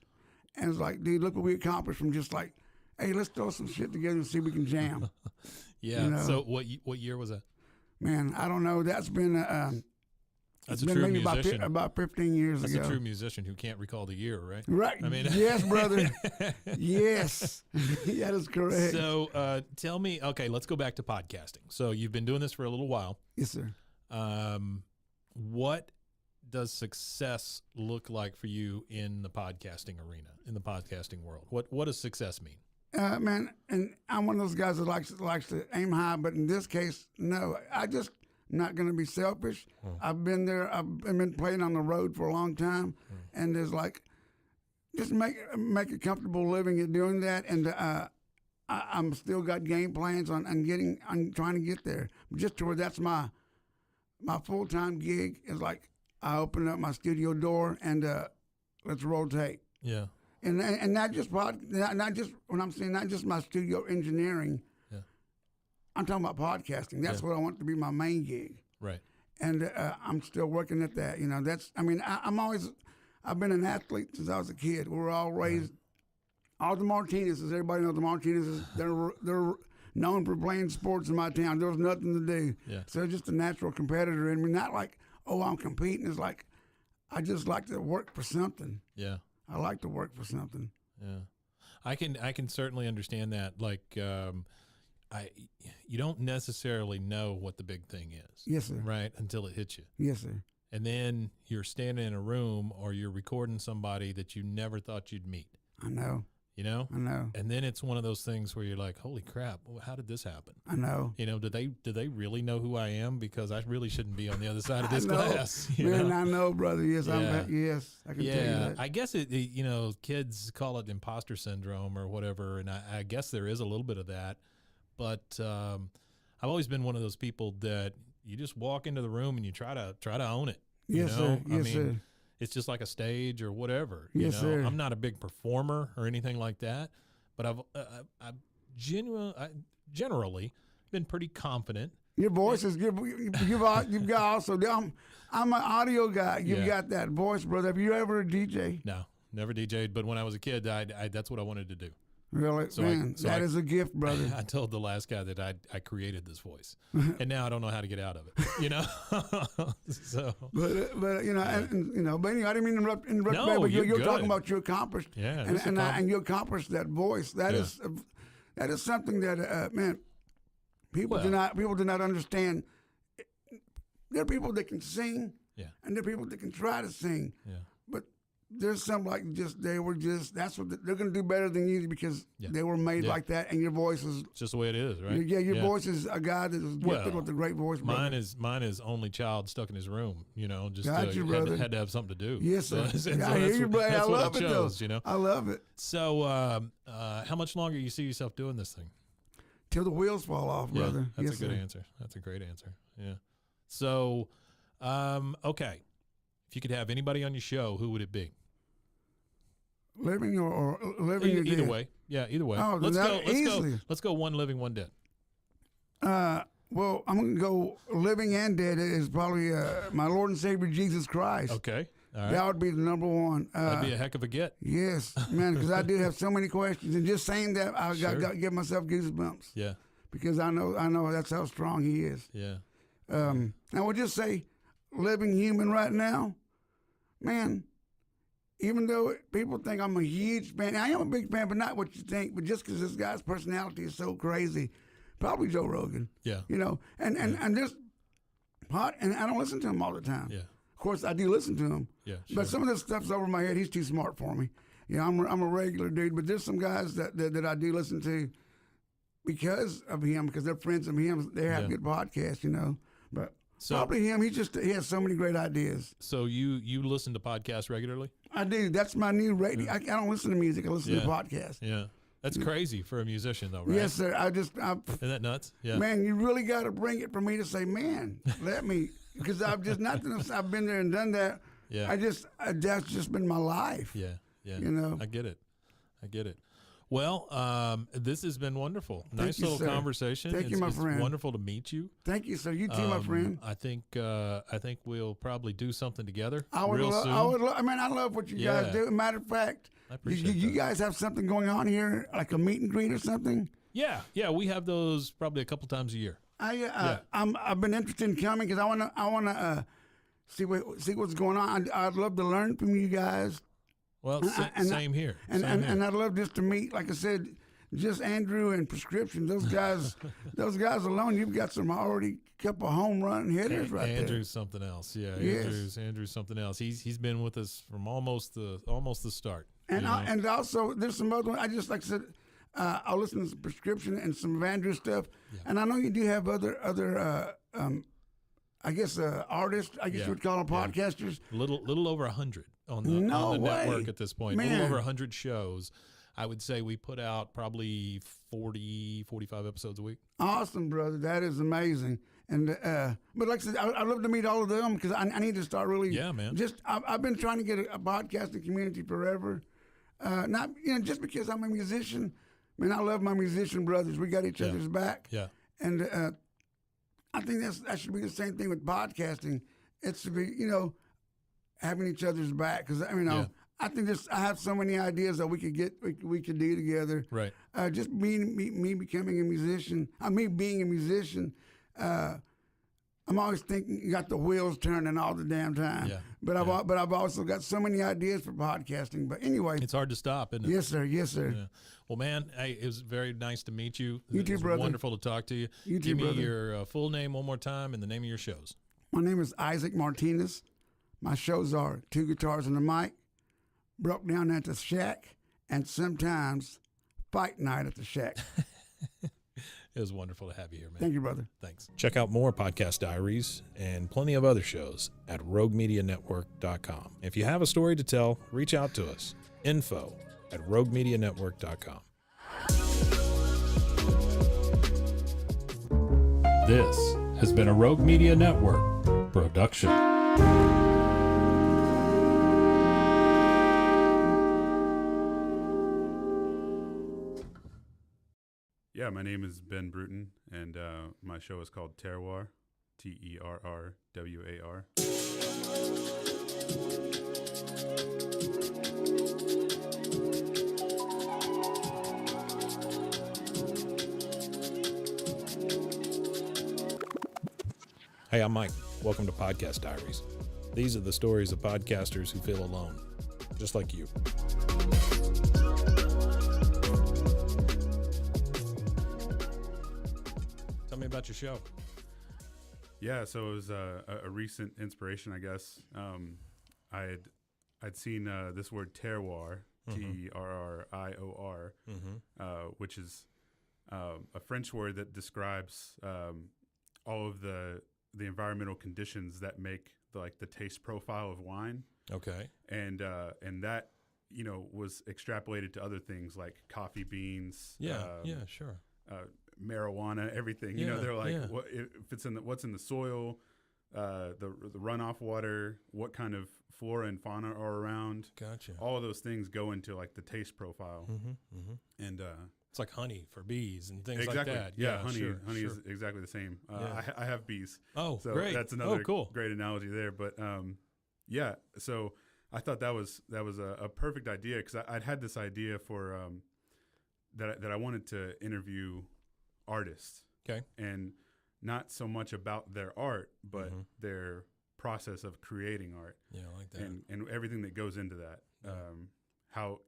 and it's like, dude, look what we accomplished from just like, hey, let's throw some shit together and see if we can jam. Yeah. So what year was that? Man, I don't know. That's been that's a true musician. About 15 years ago. That's a true musician who can't recall the year, right? Right. I mean, yes, brother. Yes, that is correct. So tell me, okay, let's go back to podcasting. So you've been doing this for a little while. Yes, sir. What does success look like for you in the podcasting arena, in the podcasting world? What does success mean? Man, and I'm one of those guys that likes to aim high, but in this case, no. I just not going to be selfish. I've been there. I've been playing on the road for a long time, and there's like, just make a comfortable living at doing that, and I'm still got game plans on trying to get there. Just to where that's my full-time gig is like I open up my studio door and let's rotate. Yeah. And not just not just when I'm saying not just my studio engineering. Yeah. I'm talking about podcasting. That's what I want to be my main gig. Right. And I'm still working at that. I've been an athlete since I was a kid. We were all raised all the Martinez's, everybody knows the Martinez's. They're known for playing sports in my town. There was nothing to do. Yeah. So it's just a natural competitor in me. Not like, oh, I'm competing. It's like, I just like to work for something. Yeah. I like to work for something. Yeah. I can certainly understand that. Like, you don't necessarily know what the big thing is. Yes, sir. Right? Until it hits you. Yes, sir. And then you're standing in a room or you're recording somebody that you never thought you'd meet. I know. You know? I know. And then it's one of those things where you're like, holy crap, how did this happen? I know. You know, do they really know who I am? Because I really shouldn't be on the other side of this glass. Man, know? I know, brother. Yes, Yeah. yes, I can tell you that. I guess you know, kids call it imposter syndrome or whatever, and I guess there is a little bit of that. But I've always been one of those people that you just walk into the room and you try to own it. Yes, you know? sir. Yes, sir. It's just like a stage or whatever. Yes, you know? sir. I'm not a big performer or anything like that, but I've generally been pretty confident. Your voice is good. You've got also. I'm an audio guy. You've got that voice, brother. Have you ever a DJ? No, never DJ'd. But when I was a kid, that's what I wanted to do. Really, So man, that is a gift, brother. I told the last guy that I created this voice, and now I don't know how to get out of it. You know, so. But you know, and you know, but anyway, I didn't mean to interrupt. No, but you're good. talking about you accomplished. Yeah, and you accomplished that voice. That is something that man, people do not understand. There are people that can sing, and there are people that can try to sing. Yeah. But there's some like that's what they're going to do better than you because they were made like that, and your voice is it's just the way it is, right? Your voice is a guy that is gifted with a great voice. Mine is only child stuck in his room, you know, just had to have something to do. Yes, sir. So I hear you, brother. I love it, though. You know, I love it. So, how much longer you see yourself doing this thing? Till the wheels fall off, brother. That's a good answer. That's a great answer. Yeah. So, okay, if you could have anybody on your show, who would it be? Living or living or either dead? way. Yeah, either way. Oh, Let's go one living, one dead. Well, I'm going to go living and dead is probably my Lord and Savior Jesus Christ. Okay. All right. That would be the number one. That'd be a heck of a get. Yes, man, because I do have so many questions. And just saying that, I got to give myself goosebumps. Yeah. Because I know that's how strong he is. Yeah. I would just say, living human right now, man, even though people think I'm a huge fan, I am a big fan, but not what you think, but just because this guy's personality is so crazy. Probably Joe Rogan. Yeah. You know, and just hot, and I don't listen to him all the time. Yeah. Of course, I do listen to him. Yeah. Sure. But some of this stuff's over my head. He's too smart for me. You know, I'm a regular dude, but there's some guys that I do listen to because of him, because they're friends of him. They have good podcasts, you know. But probably him. He has so many great ideas. So you listen to podcasts regularly? I do. That's my new radio. I don't listen to music. I listen to podcasts. Yeah. That's crazy for a musician, though, right? Yes, sir. Isn't that nuts? Yeah. Man, you really got to bring it for me to say, man, let me, because I've just I've been there and done that. Yeah. That's just been my life. Yeah. Yeah. You know. I get it. Well, this has been wonderful. Nice you, little sir. conversation. Thank you, my friend. It's wonderful to meet you. Thank you, sir. You too, my friend. I think we'll probably do something together I would real love. soon. I love what you guys do. Matter of fact, I appreciate you guys have something going on here, like a meet and greet or something. Yeah, we have those probably a couple times a year. I've been interested in coming because I wanna see what's going on. I'd love to learn from you guys. Well, same here. And I'd love just to meet, like I said, just Andrew and Prescription. Those guys, alone, you've got some already couple home run hitters right there. Andrew's something else. Yeah, yes. Andrew's something else. He's been with us from almost the start. And also there's some other ones. I just like I said, I'll listen to some Prescription and some of Andrew's stuff. Yeah. And I know you do have other I guess artists. I guess you would call them podcasters. Little over 100 on the network at this point. Man. A little over 100 shows. I would say we put out probably 40, 45 episodes a week. Awesome, brother. That is amazing. And but like I said, I'd love to meet all of them because I need to start really. Yeah, man. I've been trying to get a podcasting community forever. Not just because I'm a musician. Man, I love my musician brothers. We got each other's back. Yeah. And I think that should be the same thing with podcasting. It should be having each other's back because I think I have so many ideas that we could do together. Right. Just me becoming a musician. Me being a musician. I'm always thinking you got the wheels turning all the damn time. Yeah. But I've also got so many ideas for podcasting. But anyway, it's hard to stop, isn't it? Yes, sir. Yes, sir. Yeah. Well, man, it was very nice to meet you. You too, brother. Wonderful to talk to you. You too, Give me brother. your full name one more time and the name of your shows. My name is Isaac Martinez. My shows are Two Guitars and a Mic, Broke Down at the Shack, and sometimes Fight Night at the Shack. It was wonderful to have you here, man. Thank you, brother. Thanks. Check out more Podcast Diaries and plenty of other shows at RogueMediaNetwork.com. If you have a story to tell, reach out to us. info@RogueMediaNetwork.com. This has been a Rogue Media Network production. Yeah, my name is Ben Bruton, and my show is called Terroir, Terrwar. Hey, I'm Mike. Welcome to Podcast Diaries. These are the stories of podcasters who feel alone, just like you. Tell me about your show. Yeah, so it was a recent inspiration, I guess. I'd seen this word terroir, Terrior, which is a French word that describes all of the environmental conditions that make the taste profile of wine. Okay. And that was extrapolated to other things like coffee beans. Yeah. Sure. Marijuana, everything. They're like, what if it's what's in the soil, the runoff water, what kind of flora and fauna are around. Gotcha. All of those things go into the taste profile. And it's like honey for bees and things exactly. like that. Yeah, honey sure. is exactly the same. I have bees. Oh, so great. That's another cool. great analogy there. But yeah, so I thought that was a perfect idea because I'd had this idea for that I wanted to interview artists. Okay. And not so much about their art, but their process of creating art. Yeah, I like that. And everything that goes into that. How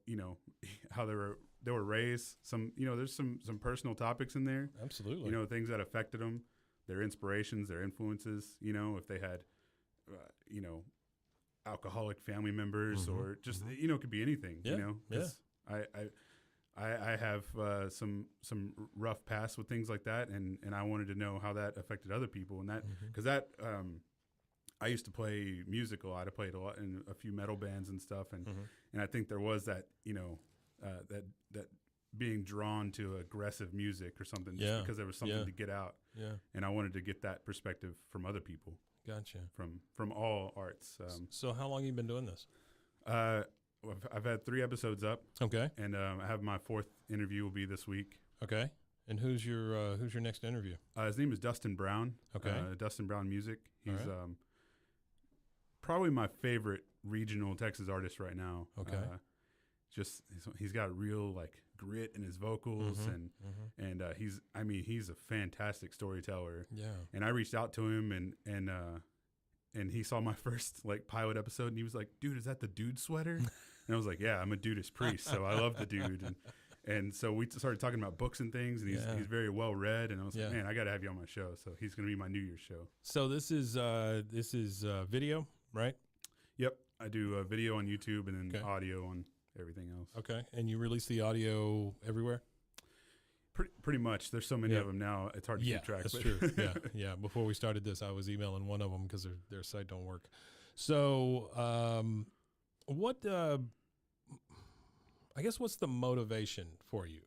how they were raised. There's some personal topics in there. Absolutely. Things that affected them, their inspirations, their influences. If they had, alcoholic family members or just it could be anything. I have some rough past with things like that, and I wanted to know how that affected other people, and that because I used to play musical. I'd played a lot in a few metal bands and stuff, and I think there was that that being drawn to aggressive music or something, just because there was something to get out. Yeah, and I wanted to get that perspective from other people. Gotcha. From all arts. So how long have you been doing this? I've had 3 episodes up. Okay. And I have my 4th interview will be this week. Okay. And who's your next interview? His name is Dustin Brown. Okay. Dustin Brown Music. He's right. Probably my favorite regional Texas artist right now. Okay. He's got real grit in his vocals and he's a fantastic storyteller. Yeah. And I reached out to him and he saw my first pilot episode and he was like, "Dude, is that the dude sweater?" And I was like, "Yeah, I'm a dudist priest, so I love the dude." And so we started talking about books and things, and he's very well read. And I was like, "Man, I got to have you on my show." So he's going to be my New Year's show. So this is video, right? Yep, I do video on YouTube and then audio on everything else. Okay, and you release the audio everywhere? Pretty much. There's so many of them now. It's hard to keep track. That's true. Yeah. Before we started this, I was emailing one of them because their site don't work. So, what's the motivation for you?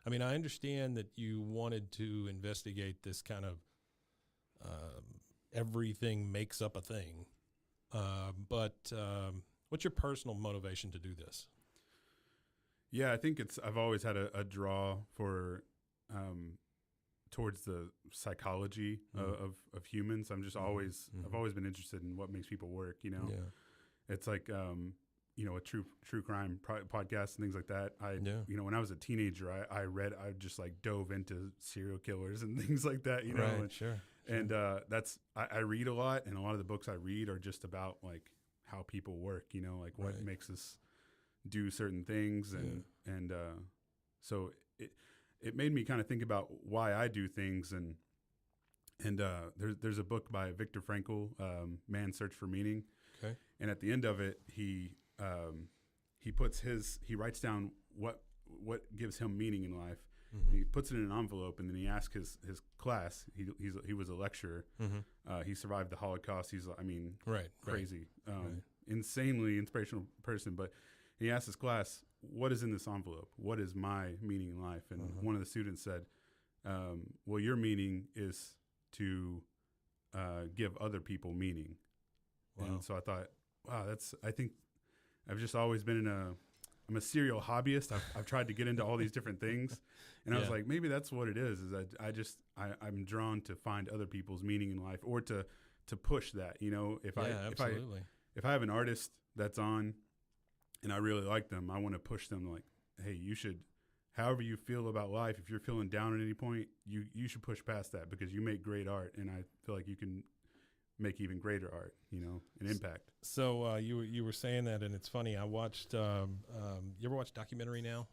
I mean, I understand that you wanted to investigate this kind of everything makes up a thing, but what's your personal motivation to do this? Yeah, I think I've always had a draw for towards the psychology of humans. I'm just always I've always been interested in what makes people work. It's like with true crime podcasts and things like that. When I was a teenager, I just like dove into serial killers and things like that, Right, and, sure. And I read a lot, and a lot of the books I read are just about like how people work, like what Right. makes us do certain things, and so it made me kind of think about why I do things, and there's a book by Viktor Frankl, Man's Search for Meaning. Okay. And at the end of it, he writes down what gives him meaning in life. Mm-hmm. He puts it in an envelope, and then he asks his class. He was a lecturer. Mm-hmm. He survived the Holocaust. He's crazy, Right. insanely inspirational person. But he asked his class, "What is in this envelope? What is my meaning in life?" And one of the students said, "Well, your meaning is to give other people meaning." Wow. And so I thought, wow, I think I've just always been I'm a serial hobbyist. I've tried to get into all these different things, and I was like, maybe that's what it is I'm drawn to find other people's meaning in life, or to push that, if I have an artist that's on and I really like them, I want to push them like, hey, you should, however you feel about life, if you're feeling down at any point, you should push past that, because you make great art, and I feel like you can make even greater art, an impact. So you were saying that, and it's funny. I watched. You ever watch Documentary Now?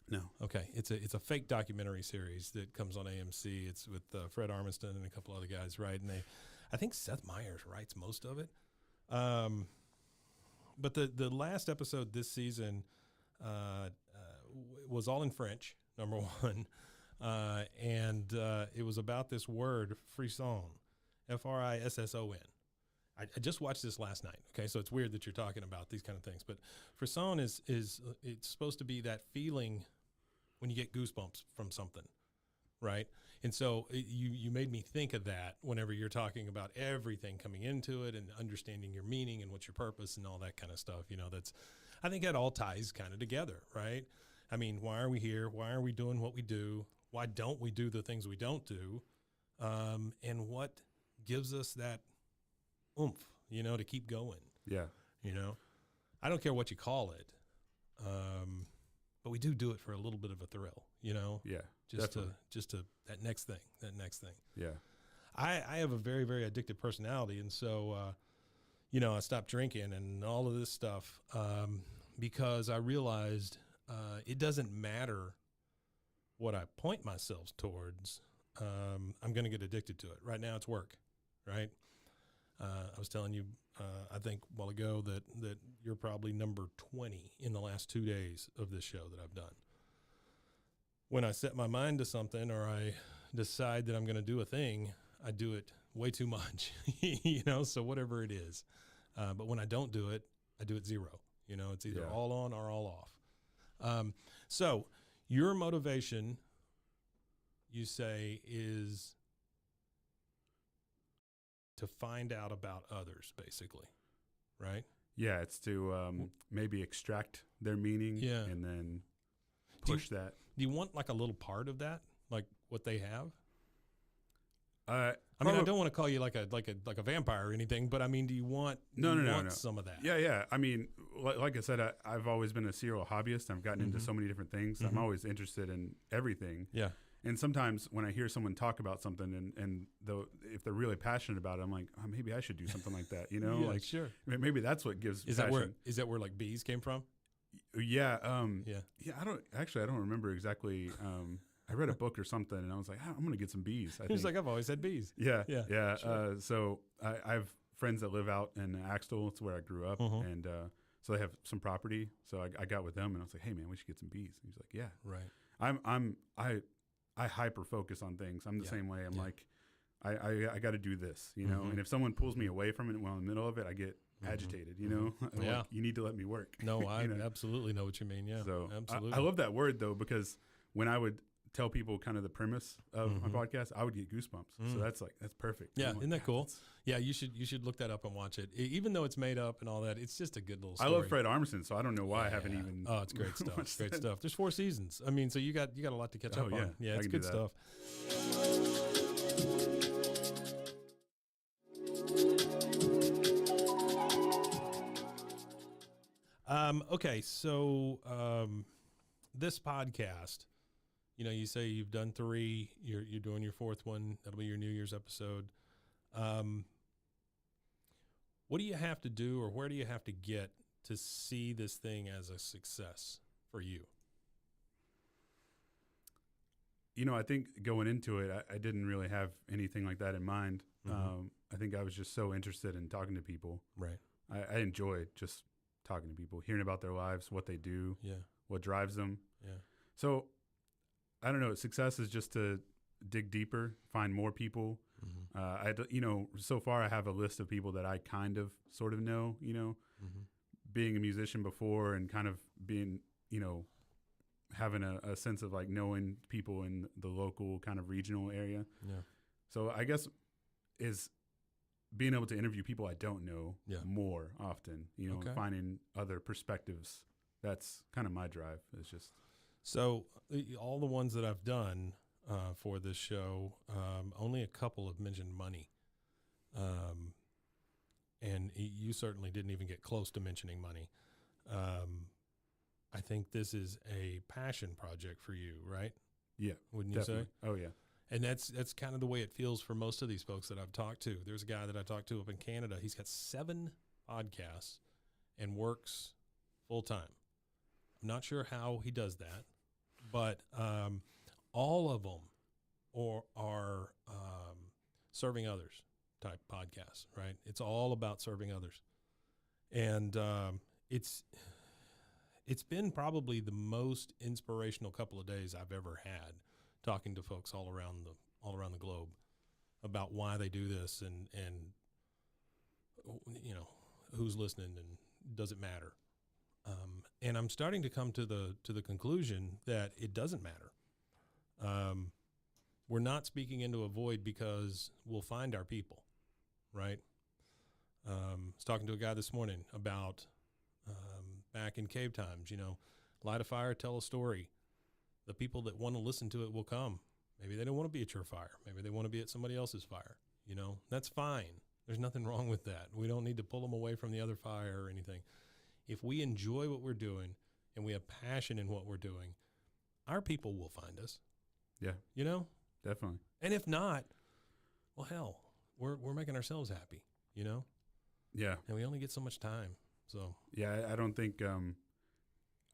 No. Okay, it's a fake documentary series that comes on AMC. It's with Fred Armisen and a couple other guys, right? And I think Seth Meyers writes most of it. But the last episode this season was all in French, number one, and it was about this word frisson. Frisson. I just watched this last night. Okay, so it's weird that you're talking about these kind of things, but frisson is it's supposed to be that feeling when you get goosebumps from something, right? And so you made me think of that whenever you're talking about everything coming into it and understanding your meaning and what's your purpose and all that kind of stuff. I think that all ties kind of together, right? I mean, why are we here? Why are we doing what we do? Why don't we do the things we don't do? And what gives us that oomph, to keep going. Yeah. I don't care what you call it. But we do it for a little bit of a thrill, Yeah. Just definitely. to that next thing. Yeah. I have a very, very addictive personality. And so, I stopped drinking and all of this stuff, because I realized, it doesn't matter what I point myself towards. I'm going to get addicted to it. Right now it's work. Right. I was telling you, I think a while ago that you're probably number 20 in the last 2 days of this show that I've done. When I set my mind to something, or I decide that I'm going to do a thing, I do it way too much, so whatever it is. But when I don't do it, I do it zero. It's either all on or all off. So your motivation, you say, is to find out about others, basically, right? Yeah, it's to maybe extract their meaning, and then push that. Do you want like a little part of that, like what they have? I mean, I don't want to call you like a vampire or anything, but I mean, do you want some of that? Yeah. I mean, like I said, I've always been a serial hobbyist. I've gotten into so many different things. I'm always interested in everything. Yeah. And sometimes when I hear someone talk about something, and if they're really passionate about it, I'm like, oh, maybe I should do something like that. Yeah, sure. Maybe that's what gives Is passion. that where like bees came from? Yeah. Yeah. I don't remember exactly. I read a book or something, and I was like, I'm going to get some bees. He was like, I've always had bees. Yeah. Sure. So I have friends that live out in Axtell. It's where I grew up. And so they have some property. So I got with them, and I was like, hey, man, we should get some bees. And he's like, yeah. Right. I hyper focus on things. I'm the same way. I'm like, I got to do this, And if someone pulls me away from it while I'm in the middle of it, I get agitated, Yeah. Like, you need to let me work. No, I absolutely know what you mean. Yeah. So absolutely. I love that word though, because when I would tell people kind of the premise of my podcast, I would get goosebumps. So that's perfect. Yeah. Like, Isn't that cool? Yeah. You should look that up and watch it. Even though it's made up and all that, it's just a good little story. I love Fred Armisen, so I don't know why I haven't even. Oh, it's great stuff. It's great stuff. There's 4 seasons. I mean, so you got a lot to catch up on. Yeah. It's good stuff. Okay, so this podcast, you know, you say you've done 3. You're doing your 4th one. That'll be your New Year's episode. What do you have to do, or where do you have to get to see this thing as a success for you? You know, I think going into it, I didn't really have anything like that in mind. Mm-hmm. I think I was just so interested in talking to people. Right. I enjoy just talking to people, hearing about their lives, what they do, what drives them. Yeah. So I don't know. Success is just to dig deeper, find more people. Mm-hmm. So far I have a list of people that I kind of sort of know, Mm-hmm. being a musician before and kind of being, having a sense of like knowing people in the local kind of regional area. Yeah. So I guess is being able to interview people I don't know more often, Okay. finding other perspectives. That's kind of my drive. It's just. So all the ones that I've done for this show, only a couple have mentioned money. And you certainly didn't even get close to mentioning money. I think this is a passion project for you, right? Yeah. Wouldn't definitely. you say? Oh, yeah. And that's kind of the way it feels for most of these folks that I've talked to. There's a guy that I talked to up in Canada. He's got 7 podcasts and works full time. I'm not sure how he does that, but all of them are serving others type podcasts, right? It's all about serving others. And it's been probably the most inspirational couple of days I've ever had, talking to folks all around the globe about why they do this and who's listening and does it matter. And I'm starting to come to the conclusion that it doesn't matter. We're not speaking into a void because we'll find our people, right? I was talking to a guy this morning about back in cave times, light a fire, tell a story. The people that want to listen to it will come. Maybe they don't want to be at your fire. Maybe they want to be at somebody else's fire. That's fine. There's nothing wrong with that. We don't need to pull them away from the other fire or anything. If we enjoy what we're doing and we have passion in what we're doing, our people will find us. Yeah. Definitely. And if not, well, hell, we're making ourselves happy, Yeah. And we only get so much time. So yeah, I don't think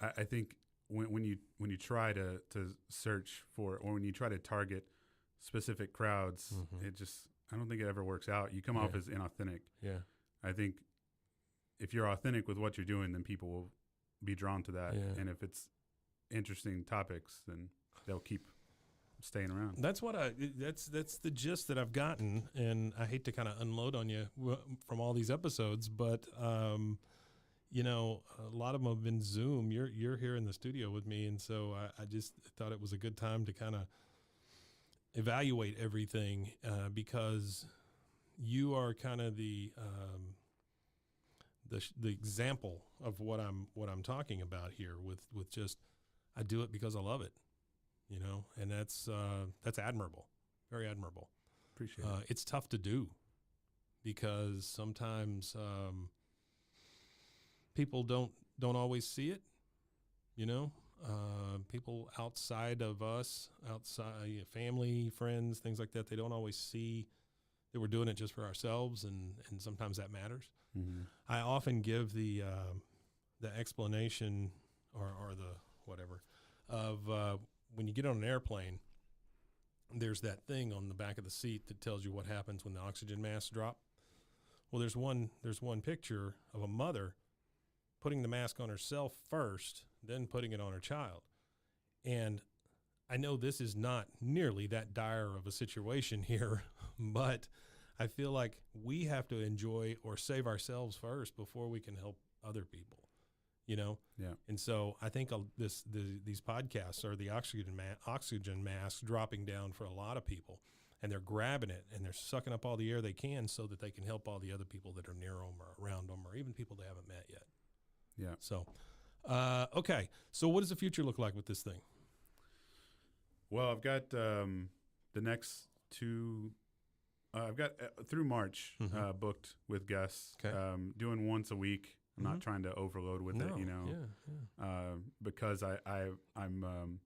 I think when you try to search for, or when you try to target specific crowds, I don't think it ever works out. You come off as inauthentic. Yeah. I think if you're authentic with what you're doing, then people will be drawn to that. Yeah. And if it's interesting topics, then they'll keep staying around. That's what that's the gist that I've gotten. And I hate to kind of unload on you from all these episodes, but a lot of them have been Zoom. You're here in the studio with me. And so I just thought it was a good time to kind of evaluate everything because you are kind of the example of what I'm talking about here with just, I do it because I love it, and that's admirable, very admirable. Appreciate it. It's tough to do because sometimes people don't always see it, people outside of us, family, friends, things like that, they don't always see that we're doing it just for ourselves, and sometimes that matters. Mm-hmm. I often give the explanation or the whatever of when you get on an airplane, there's that thing on the back of the seat that tells you what happens when the oxygen masks drop. Well, there's one picture of a mother putting the mask on herself first, then putting it on her child. And I know this is not nearly that dire of a situation here, but I feel like we have to enjoy or save ourselves first before we can help other people, Yeah. And so I think these podcasts are the oxygen mask dropping down for a lot of people, and they're grabbing it and they're sucking up all the air they can so that they can help all the other people that are near them or around them or even people they haven't met yet. Yeah. So, okay. So what does the future look like with this thing? Well, I've got the next 2. I've got through March booked with guests. Okay. Doing once a week I'm not trying to overload with it, you know, because I'm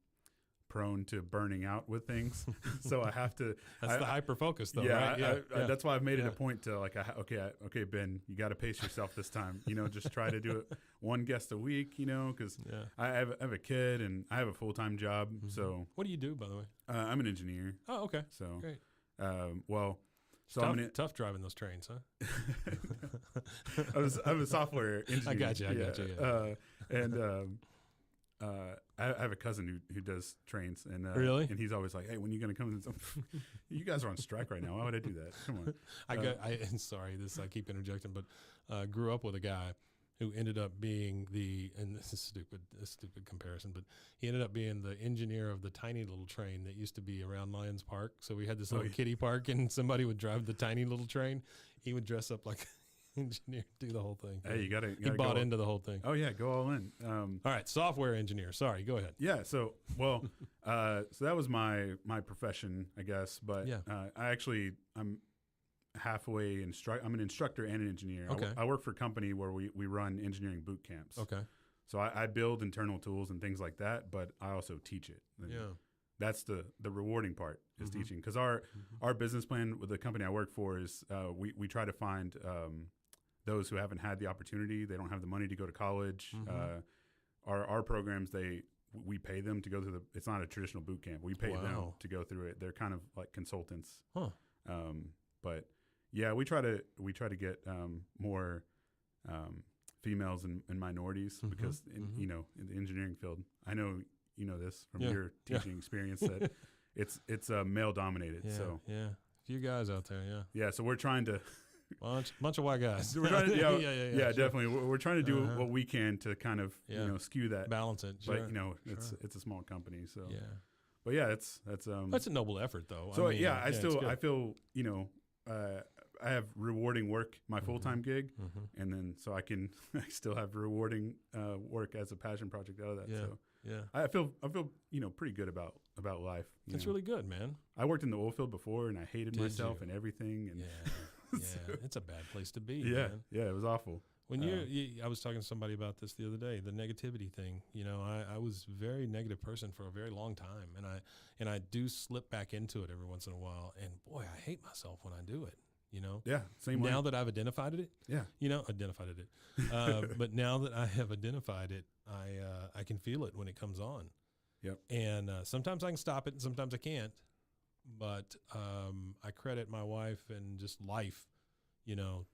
prone to burning out with things. So I have to. That's the hyper focus, though, yeah, right? That's why I've made it a point to like, okay, Ben, you got to pace yourself this time. You know, just try to do it one guest a week. You know, because I have a kid and I have a full-time job. So what do you do, by the way? I'm an engineer. Oh, okay. So great. So tough driving those trains, huh? I'm a software engineer. I got you. Yeah. I have a cousin who does trains, and really, and he's always like, "Hey, when are you going to come?" You guys are on strike right now. Why would I do that? Come on. I'm sorry, I keep interjecting, but grew up with a guy who ended up being and this is a stupid comparison, but he ended up being the engineer of the tiny little train that used to be around Lions Park. So we had this little kiddie park, and somebody would drive the tiny little train. He would dress up like engineer, do the whole thing. Hey, you gotta he bought into the whole thing. Oh yeah, go all in. All right, software engineer. Sorry, go ahead. Yeah. So so that was my profession, I guess. But I'm halfway I'm an instructor and an engineer. Okay. I work for a company where we run engineering boot camps. Okay. So I build internal tools and things like that, but I also teach it. And that's the rewarding part is teaching, because our business plan with the company I work for is we try to find those who haven't had the opportunity. They don't have the money to go to college. Our programs, we pay them to go through it's not a traditional boot camp. We pay them to go through it. They're kind of like consultants. But yeah, we try to get more females and minorities, because in the engineering field, I know you know this from your teaching experience, that it's male dominated. So a few guys out there. Yeah. So we're trying to bunch of white guys. We're trying to, sure. Definitely. We're trying to do what we can to kind of skew that, balance it. But it's a small company, so But yeah, that's a noble effort, though. So I feel I have rewarding work, my full-time gig, and then so I still have rewarding work as a passion project out of that. So I feel pretty good about life. It's really good, man. I worked in the oil field before, and I hated myself and everything. And so, it's a bad place to be. Yeah, man. Yeah, it was awful. When I was talking to somebody about this the other day, the negativity thing. You know, I was a very negative person for a very long time, and I do slip back into it every once in a while. And boy, I hate myself when I do it. You know, same way. Now that I've identified it, but now that I have identified it, I can feel it when it comes on. Yep. And sometimes I can stop it, and sometimes I can't. But I credit my wife and just life, to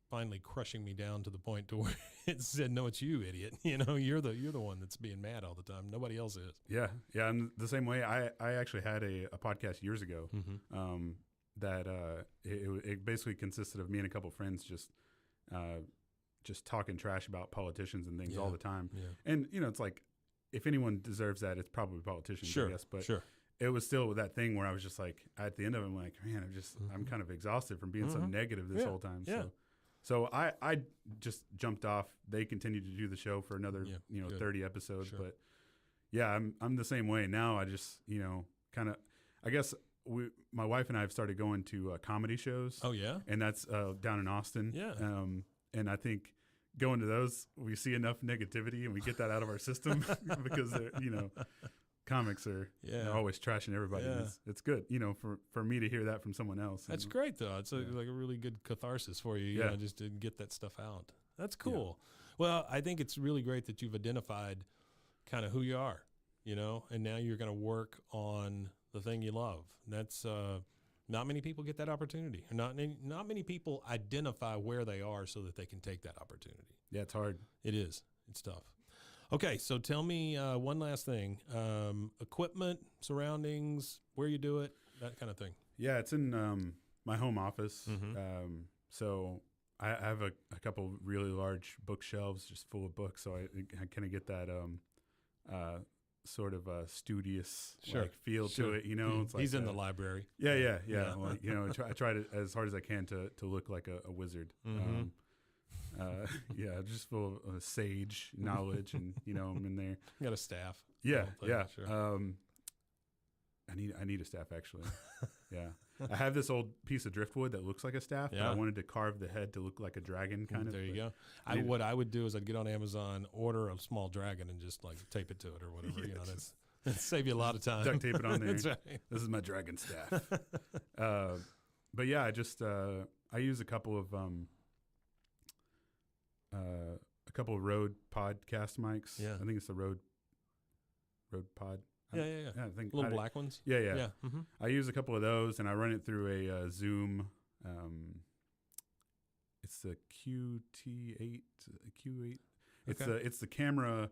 finally crushing me down to the point to where it said, "No, it's you, idiot. You're the one that's being mad all the time. Nobody else is." Yeah, and the same way, I actually had a podcast years ago. That it basically consisted of me and a couple of friends just talking trash about politicians and things all the time. Yeah. And it's like, if anyone deserves that, it's probably politicians, I guess. But it was still that thing where I was just like, at the end of it, I'm like, man, I'm kind of exhausted from being so negative this whole time. Yeah. So I just jumped off. They continued to do the show for another 30 episodes. Sure. But yeah, I'm the same way now. I just kind of, I guess. My wife and I have started going to comedy shows. Oh yeah, and that's down in Austin. Yeah, and I think going to those, we see enough negativity and we get that out of our system because comics are they're always trashing everybody. Yeah. It's good, for me to hear that from someone else. That's great though. It's like a really good catharsis for you. Just to get that stuff out. That's cool. Yeah. Well, I think it's really great that you've identified kind of who you are, and now you're going to work on the thing you love. That's not many people get that opportunity. Not many people identify where they are so that they can take that opportunity. Yeah, it's hard. It is. It's tough. Okay, so tell me one last thing. Equipment, surroundings, where you do it, that kind of thing. Yeah, it's in my home office. So I have a couple really large bookshelves just full of books. So I kind of get that sort of a studious feel to it, It's like he's in the library. Yeah. Well, I try to as hard as I can to look like a wizard. Just full of sage knowledge, and I'm in there. You got a staff. Yeah. Sure. I need a staff actually. Yeah, I have this old piece of driftwood that looks like a staff, but I wanted to carve the head to look like a dragon kind of. There you go. What I would do is I'd get on Amazon, order a small dragon, and just like tape it to it or whatever. You know, that's save you a lot of time. Duct tape it on there. That's right. This is my dragon staff. But yeah, I just I use a couple of Rode podcast mics. Yeah, I think it's the Rode Pod. Yeah. I think little black ones. Yeah. Mm-hmm. I use a couple of those, and I run it through a Zoom. It's the QT8. It's the camera.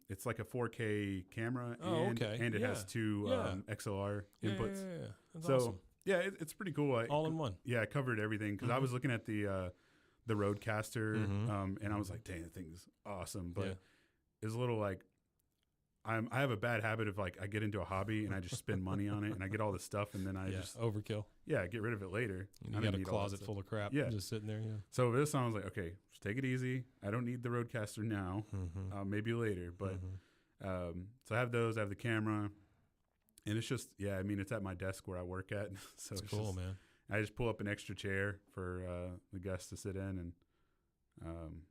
It's like a 4K camera, and it has two XLR inputs. Yeah. That's so awesome. yeah, it's pretty cool. All in one. Yeah, I covered everything because I was looking at the Rodecaster, and I was like, dang, that thing's awesome. But it's a little like I have a bad habit of like I get into a hobby and I just spend money on it and I get all this stuff and then I just overkill. Yeah, get rid of it later. You got a closet full of crap. Yeah, just sitting there. Yeah. So this time I was like, okay, just take it easy. I don't need the Rodecaster now. Maybe later. But so I have those. I have the camera, and it's just I mean it's at my desk where I work at. So it's cool, just, man. I just pull up an extra chair for the guests to sit in, and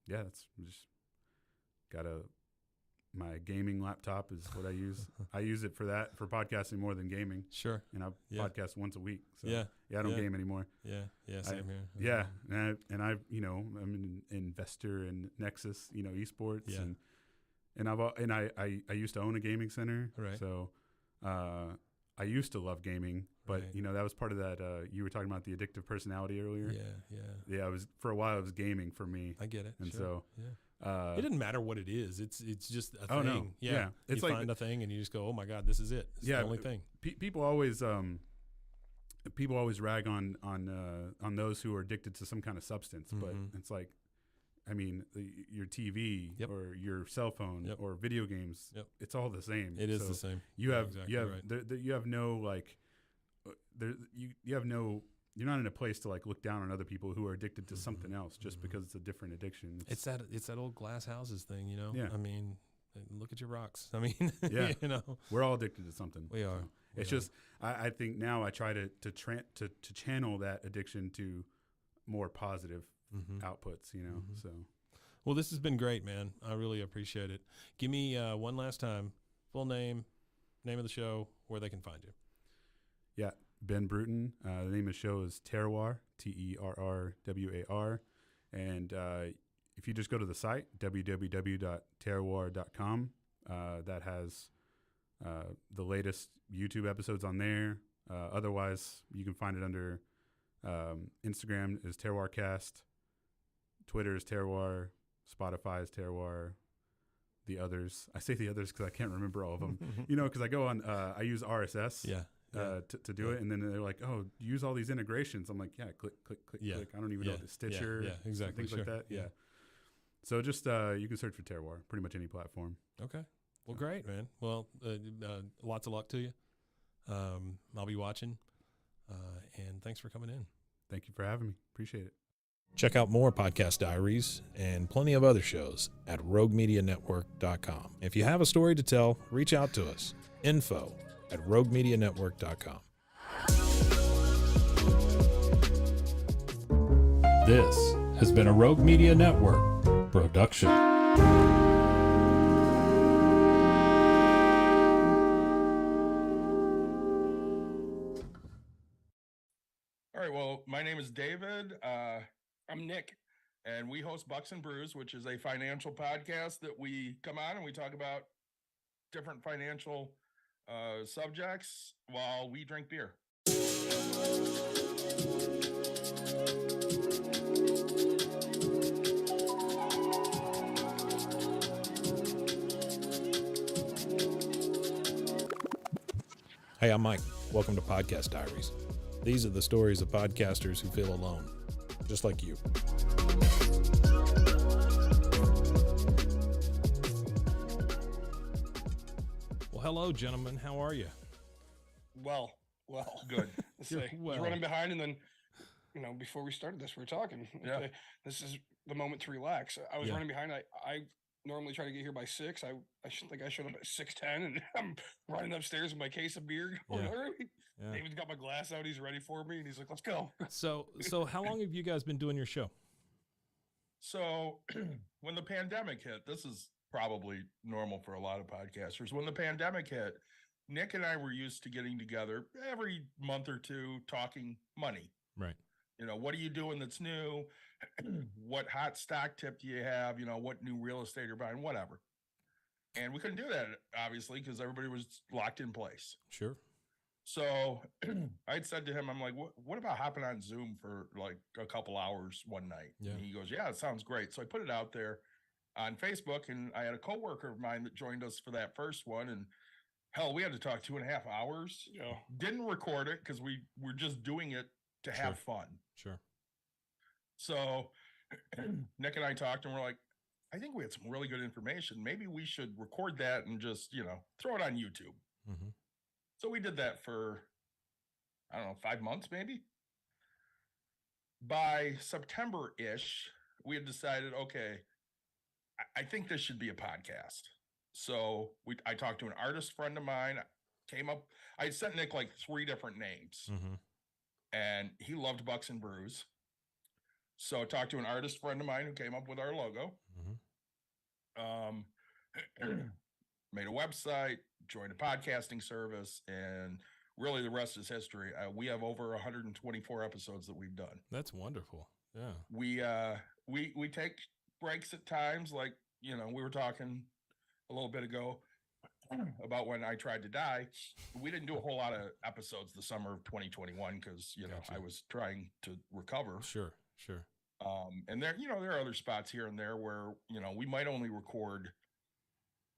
that's just got my gaming laptop is what I use. I use it for podcasting more than gaming. Sure. And I podcast once a week. So I don't game anymore. Yeah, same here. Yeah. And I I'm an investor in Nexus, esports and I used to own a gaming center. Right. So I used to love gaming, but that was part of that you were talking about the addictive personality earlier. Yeah, for a while it was gaming for me. I get it. And sure. It doesn't matter what it is. It's just a thing. No. Yeah. It's you like find a thing and you just go, oh my God, this is it. It's the only thing. People always rag on those who are addicted to some kind of substance, but it's like, I mean, your TV or your cell phone or video games, it's all the same. It is the same. You have exactly you have no like you have no. You're not in a place to like look down on other people who are addicted to something else just because it's a different addiction. It's that old glass houses thing, Yeah. I mean, look at your rocks. I mean, we're all addicted to something. We are. It's just I think now I try to channel that addiction to more positive outputs. So. Well, this has been great, man. I really appreciate it. Give me one last time, full name of the show, where they can find you. Yeah. Ben Bruton. The name of the show is Terroir, TERRWAR. And if you just go to the site, www.terroir.com, that has the latest YouTube episodes on there. Otherwise, you can find it under Instagram is TerroirCast, Twitter is Terroir, Spotify is Terroir. The others, I say the others because I can't remember all of them. Because I go on, I use RSS. To do it, and then they're like, "Oh, use all these integrations." I'm like, "Yeah, click." I don't even know the Stitcher, exactly, things like that. Yeah. So just you can search for Terroir, pretty much any platform. Okay. Well, great, man. Well, lots of luck to you. I'll be watching, and thanks for coming in. Thank you for having me. Appreciate it. Check out more Podcast Diaries and plenty of other shows at RogueMediaNetwork.com. If you have a story to tell, reach out to us. info@RogueMediaNetwork.com. This has been a Rogue Media Network production. All right, well, my name is David. I'm Nick, and we host Bucks and Brews, which is a financial podcast that we come on and we talk about different financial subjects while we drink beer. Hey, I'm Mike. Welcome to Podcast Diaries. These are the stories of podcasters who feel alone, just like you. Well, hello, gentlemen. How are you? Well, good. Let's say I was running behind, and then, before we started this, we were talking. Yeah. This is the moment to relax. I was running behind. I normally try to get here by 6. I think I showed up at 6:10, and I'm running upstairs with my case of beer. Going, all right. David's got my glass out. He's ready for me, and he's like, "Let's go." So how long have you guys been doing your show? So when the pandemic hit, this is probably normal for a lot of podcasters. When the pandemic hit, Nick and I were used to getting together every month or two, talking money. Right. You know, what are you doing that's new? What hot stock tip do you have? You know, what new real estate you're buying, whatever. And we couldn't do that, obviously, because everybody was locked in place. Sure. So I'd said to him, I'm like, what about hopping on Zoom for like a couple hours one night? Yeah. And he goes, yeah, it sounds great. So I put it out there on Facebook, and I had a coworker of mine that joined us for that first one. And hell, we had to talk 2.5 hours. Yeah. Didn't record it because we were just doing it to have fun. Sure. So Nick and I talked, and we're like, I think we had some really good information. Maybe we should record that and just, throw it on YouTube. Mm-hmm. So we did that for, I don't know, 5 months maybe. By September-ish, we had decided, okay, I think this should be a podcast. So I talked to an artist friend of mine, I sent Nick like 3 different names. Mm-hmm. And he loved Bucks and Brews. So I talked to an artist friend of mine who came up with our logo. Mm-hmm. Made a website, joined a podcasting service, and really the rest is history. We have over 124 episodes that we've done. That's wonderful. Yeah. We take breaks at times, like, we were talking a little bit ago about when I tried to die. We didn't do a whole lot of episodes the summer of 2021 because, Gotcha. I was trying to recover. Sure. And there are other spots here and there where, we might only record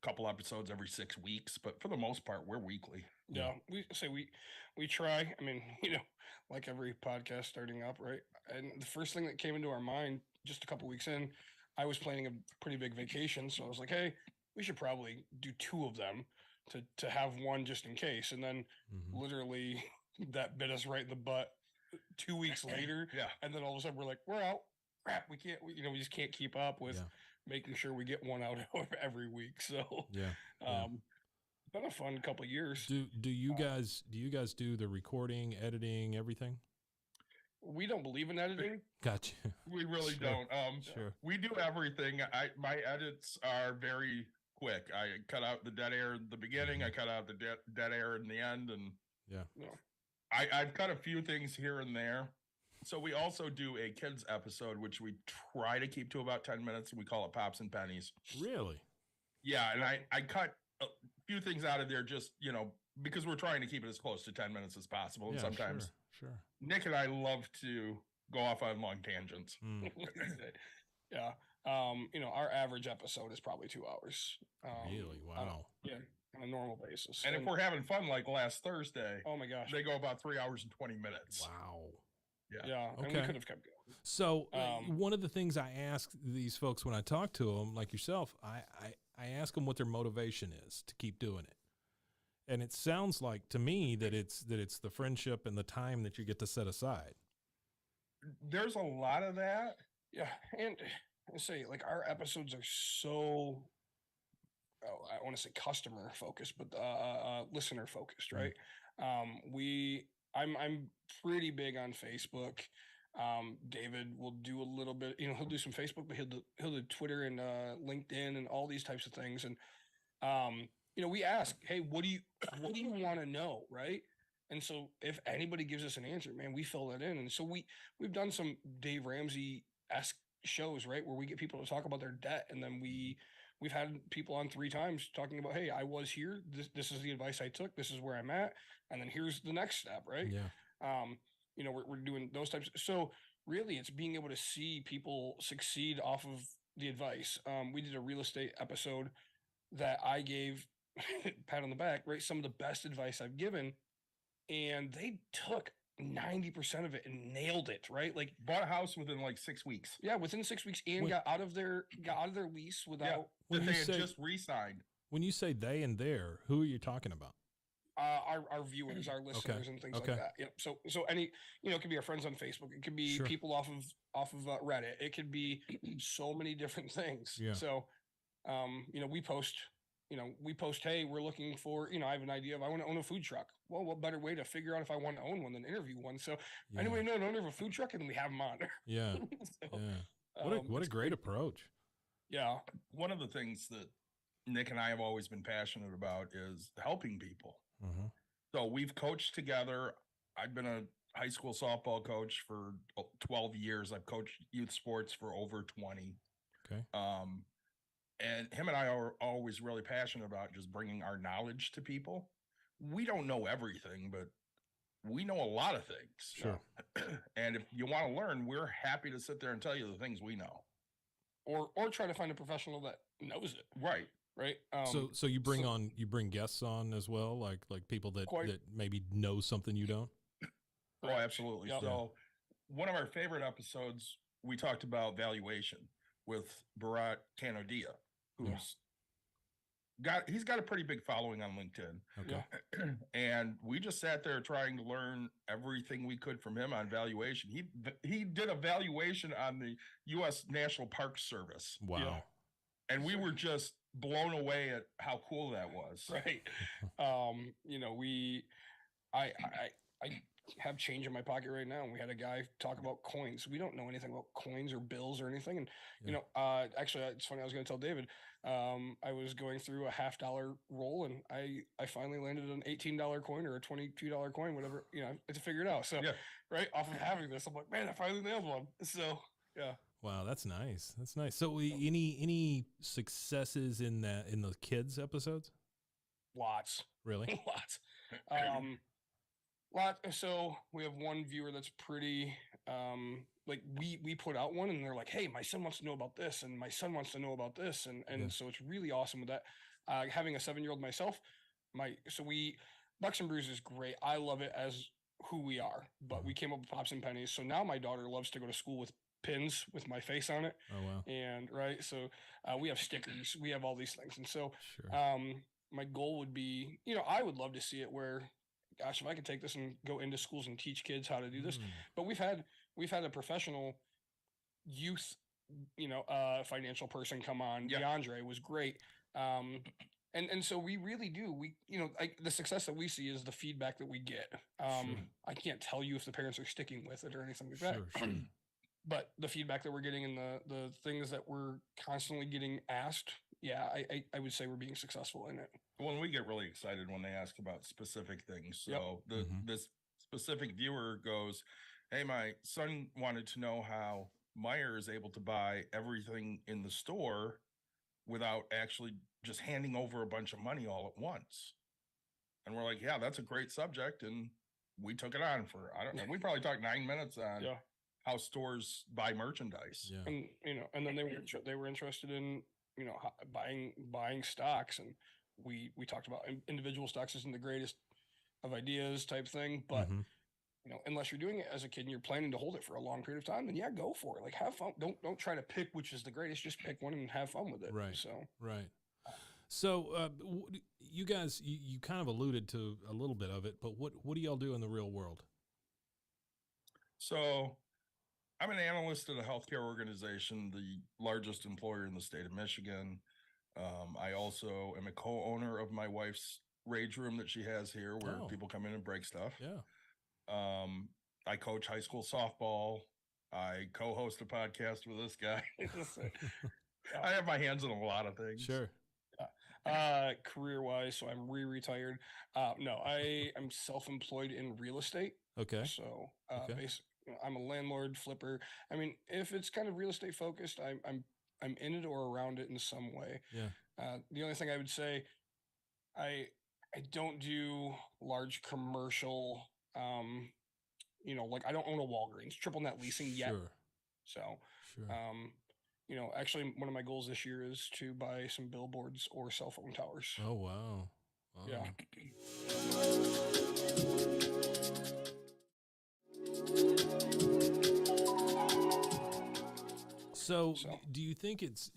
a couple episodes every 6 weeks, but for the most part, we're weekly. Yeah. We try. I mean, like every podcast starting up, right? And the first thing that came into our mind just a couple weeks in, I was planning a pretty big vacation. So I was like, hey, we should probably do 2 of them to have one just in case. And then literally that bit us right in the butt 2 weeks later. Yeah. And then all of a sudden we're like, we're out. Crap. We can't, we just can't keep up with making sure we get one out every week. So, been a fun couple of years. Do you guys do the recording, editing, everything? We don't believe in editing. Gotcha. We really don't. Sure. We do everything. My edits are very quick. I cut out the dead air in the beginning. I cut out the dead air in the end, and I've cut a few things here and there. So we also do a kids episode, which we try to keep to about 10 minutes. We call it Pops and Pennies. Really? Yeah, and I cut a few things out of there just, because we're trying to keep it as close to 10 minutes as possible. And sometimes sure. Nick and I love to go off on long tangents. Yeah. Our average episode is probably 2 hours. Really? Wow. On a normal basis. And if we're having fun, like last Thursday, oh my gosh, they go about 3 hours and 20 minutes. Wow. Yeah. Okay. And we could have kept going. So one of the things I ask these folks when I talk to them, like yourself, I ask them what their motivation is to keep doing it. And it sounds like to me that it's the friendship and the time that you get to set aside. There's a lot of that. Yeah. And I say, like, our episodes are so, I want to say customer focused, but listener focused, right? I'm pretty big on Facebook. David will do a little bit, he'll do some Facebook, but he'll do Twitter and LinkedIn and all these types of things. And we ask, hey, what do you want to know, right? And so if anybody gives us an answer, man, we fill that in. And so we've done some Dave Ramsey-esque shows, right, where we get people to talk about their debt, and then we've had people on 3 times talking about, hey, I was here. This is the advice I took. This is where I'm at. And then here's the next step, right? Yeah. We're doing those types. So really it's being able to see people succeed off of the advice. We did a real estate episode that I gave pat on the back, right? Some of the best advice I've given, and they took 90% of it and nailed it, right? Like bought a house within like 6 weeks. Yeah, within 6 weeks, and got out of their lease without that they had just re-signed. When you say they and their, who are you talking about? Our viewers, our listeners, and things like that. Yep. So any, it could be our friends on Facebook. It could be people off of Reddit. It could be so many different things. Yeah. So, we post, hey, we're looking for, I have an idea of I want to own a food truck. Well, what better way to figure out if I want to own one than interview one? So anybody know an owner of a food truck, and then we have them on. Yeah. So, yeah. What a great approach. Yeah. One of the things that Nick and I have always been passionate about is helping people. Mm-hmm. So we've coached together. I've been a high school softball coach for 12 years. I've coached youth sports for over 20. Okay. And him and I are always really passionate about just bringing our knowledge to people. We don't know everything, but we know a lot of things. Sure. And if you want to learn, we're happy to sit there and tell you the things we know. Or try to find a professional that knows it. Right. Right. So you bring guests on as well, like people that maybe know something you don't. Oh, absolutely. Yep. So one of our favorite episodes, we talked about valuation with Bharat Kanodia, he's got a pretty big following on LinkedIn. Okay. And we just sat there trying to learn everything we could from him on valuation. He did a valuation on the U.S. National Park Service. Wow. And we were just blown away at how cool that was. Right. I have change in my pocket right now, and we had a guy talk about coins. We don't know anything about coins or bills or anything. And actually, it's funny. I was going to tell David. I was going through a $50 roll, and I finally landed an $18 coin or a $22 coin, whatever. I had to figure it out. So right off of having this, I'm like, man, I finally nailed one. So yeah. Wow, that's nice. That's nice. So, any successes in the kids episodes? Lots. Really? Lots. So we have one viewer that's pretty like we put out one, and they're like, hey, my son wants to know about this, and my son wants to know about this, and so it's really awesome with that. Having a 7-year-old myself, Bucks and Brews is great. I love it as who we are, but we came up with Pops and Pennies. So now my daughter loves to go to school with pins with my face on it. Oh wow. And right, so we have stickers, we have all these things, and so my goal would be, I would love to see it where, gosh, if I could take this and go into schools and teach kids how to do this. But we've had a professional youth, financial person come on. DeAndre was great. And so we really do. The success that we see is the feedback that we get. I can't tell you if the parents are sticking with it or anything like that. Sure. But the feedback that we're getting and the things that we're constantly getting asked, I would say we're being successful in it. Well, and we get really excited when they ask about specific things. So this specific viewer goes, hey, my son wanted to know how Meijer is able to buy everything in the store without actually just handing over a bunch of money all at once. And we're like, yeah, that's a great subject. And we took it on for, I don't know, we probably talked 9 minutes on how stores buy merchandise. Yeah. And, and then they were interested in, buying stocks. And we talked about individual stocks isn't the greatest of ideas type thing, but unless you're doing it as a kid and you're planning to hold it for a long period of time, then go for it. Like, have fun. Don't try to pick which is the greatest. Just pick one and have fun with it. Right. Right. So you guys, you kind of alluded to a little bit of it, but what do y'all do in the real world? So I'm an analyst at a healthcare organization, the largest employer in the state of Michigan. I also am a co-owner of my wife's rage room that she has here where people come in and break stuff. Yeah. I coach high school softball. I co-host a podcast with this guy. I have my hands in a lot of things. Sure. Career-wise, so I'm retired. No, I am self-employed in real estate. Okay. So basically, I'm a landlord, flipper. I mean, if it's kind of real estate focused, I'm in it or around it in some way. Yeah. The only thing I would say, I don't do large commercial. Like I don't own a Walgreens, triple net leasing yet. Sure. So, sure. Actually, one of my goals this year is to buy some billboards or cell phone towers. Oh wow. Yeah. So do you think it's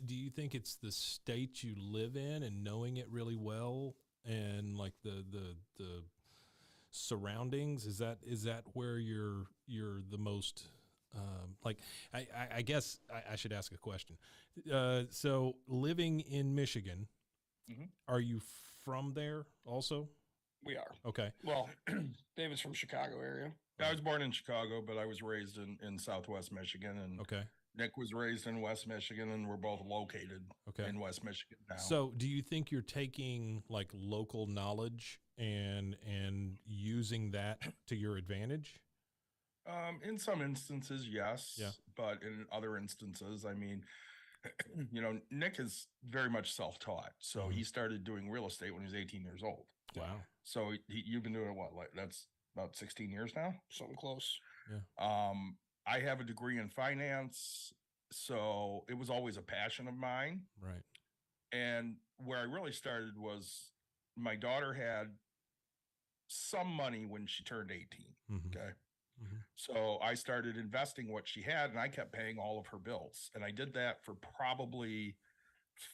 the state you live in and knowing it really well and like the surroundings? Is that where you're the most Like, I guess I should ask a question. So living in Michigan, are you from there also? We are. Okay. Well, David's from Chicago area. I was born in Chicago, but I was raised in Southwest Michigan, and okay. Nick was raised in West Michigan, and we're both located in West Michigan now. So do you think you're taking like local knowledge and using that to your advantage? In some instances, yes. Yeah. But in other instances, I mean, you know, Nick is very much self-taught. So he started doing real estate when he was 18 years old. Wow. So you've been doing it, what, like that's about 16 years now? Something close. Yeah. I have a degree in finance, so it was always a passion of mine. Right. And where I really started was my daughter had some money when she turned 18. Okay. So I started investing what she had, and I kept paying all of her bills. And I did that for probably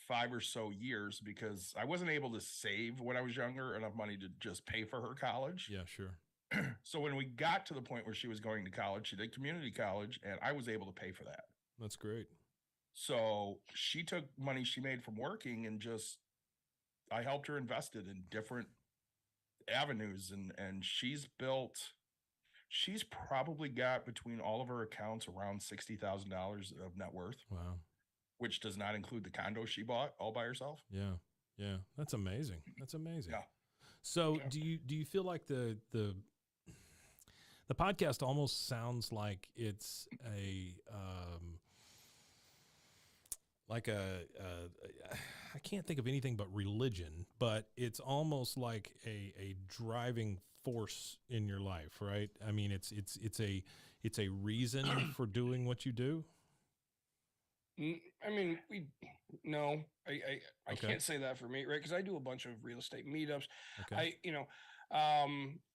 5 or so years because I wasn't able to save when I was younger enough money to just pay for her college. Yeah, sure. So when we got to the point where she was going to college, she did community college, and I was able to pay for that. That's great. So she took money she made from working and I helped her invest it in different avenues, and she's probably got between all of her accounts around $60,000 of net worth. Wow. Which does not include the condo she bought all by herself. Yeah. Yeah. That's amazing. That's amazing. Yeah. So do you feel like the podcast almost sounds like it's I can't think of anything but religion, but it's almost like a driving force in your life, right? I mean, it's a reason for doing what you do. I mean, I can't say that for me, right? Because I do a bunch of real estate meetups. Okay.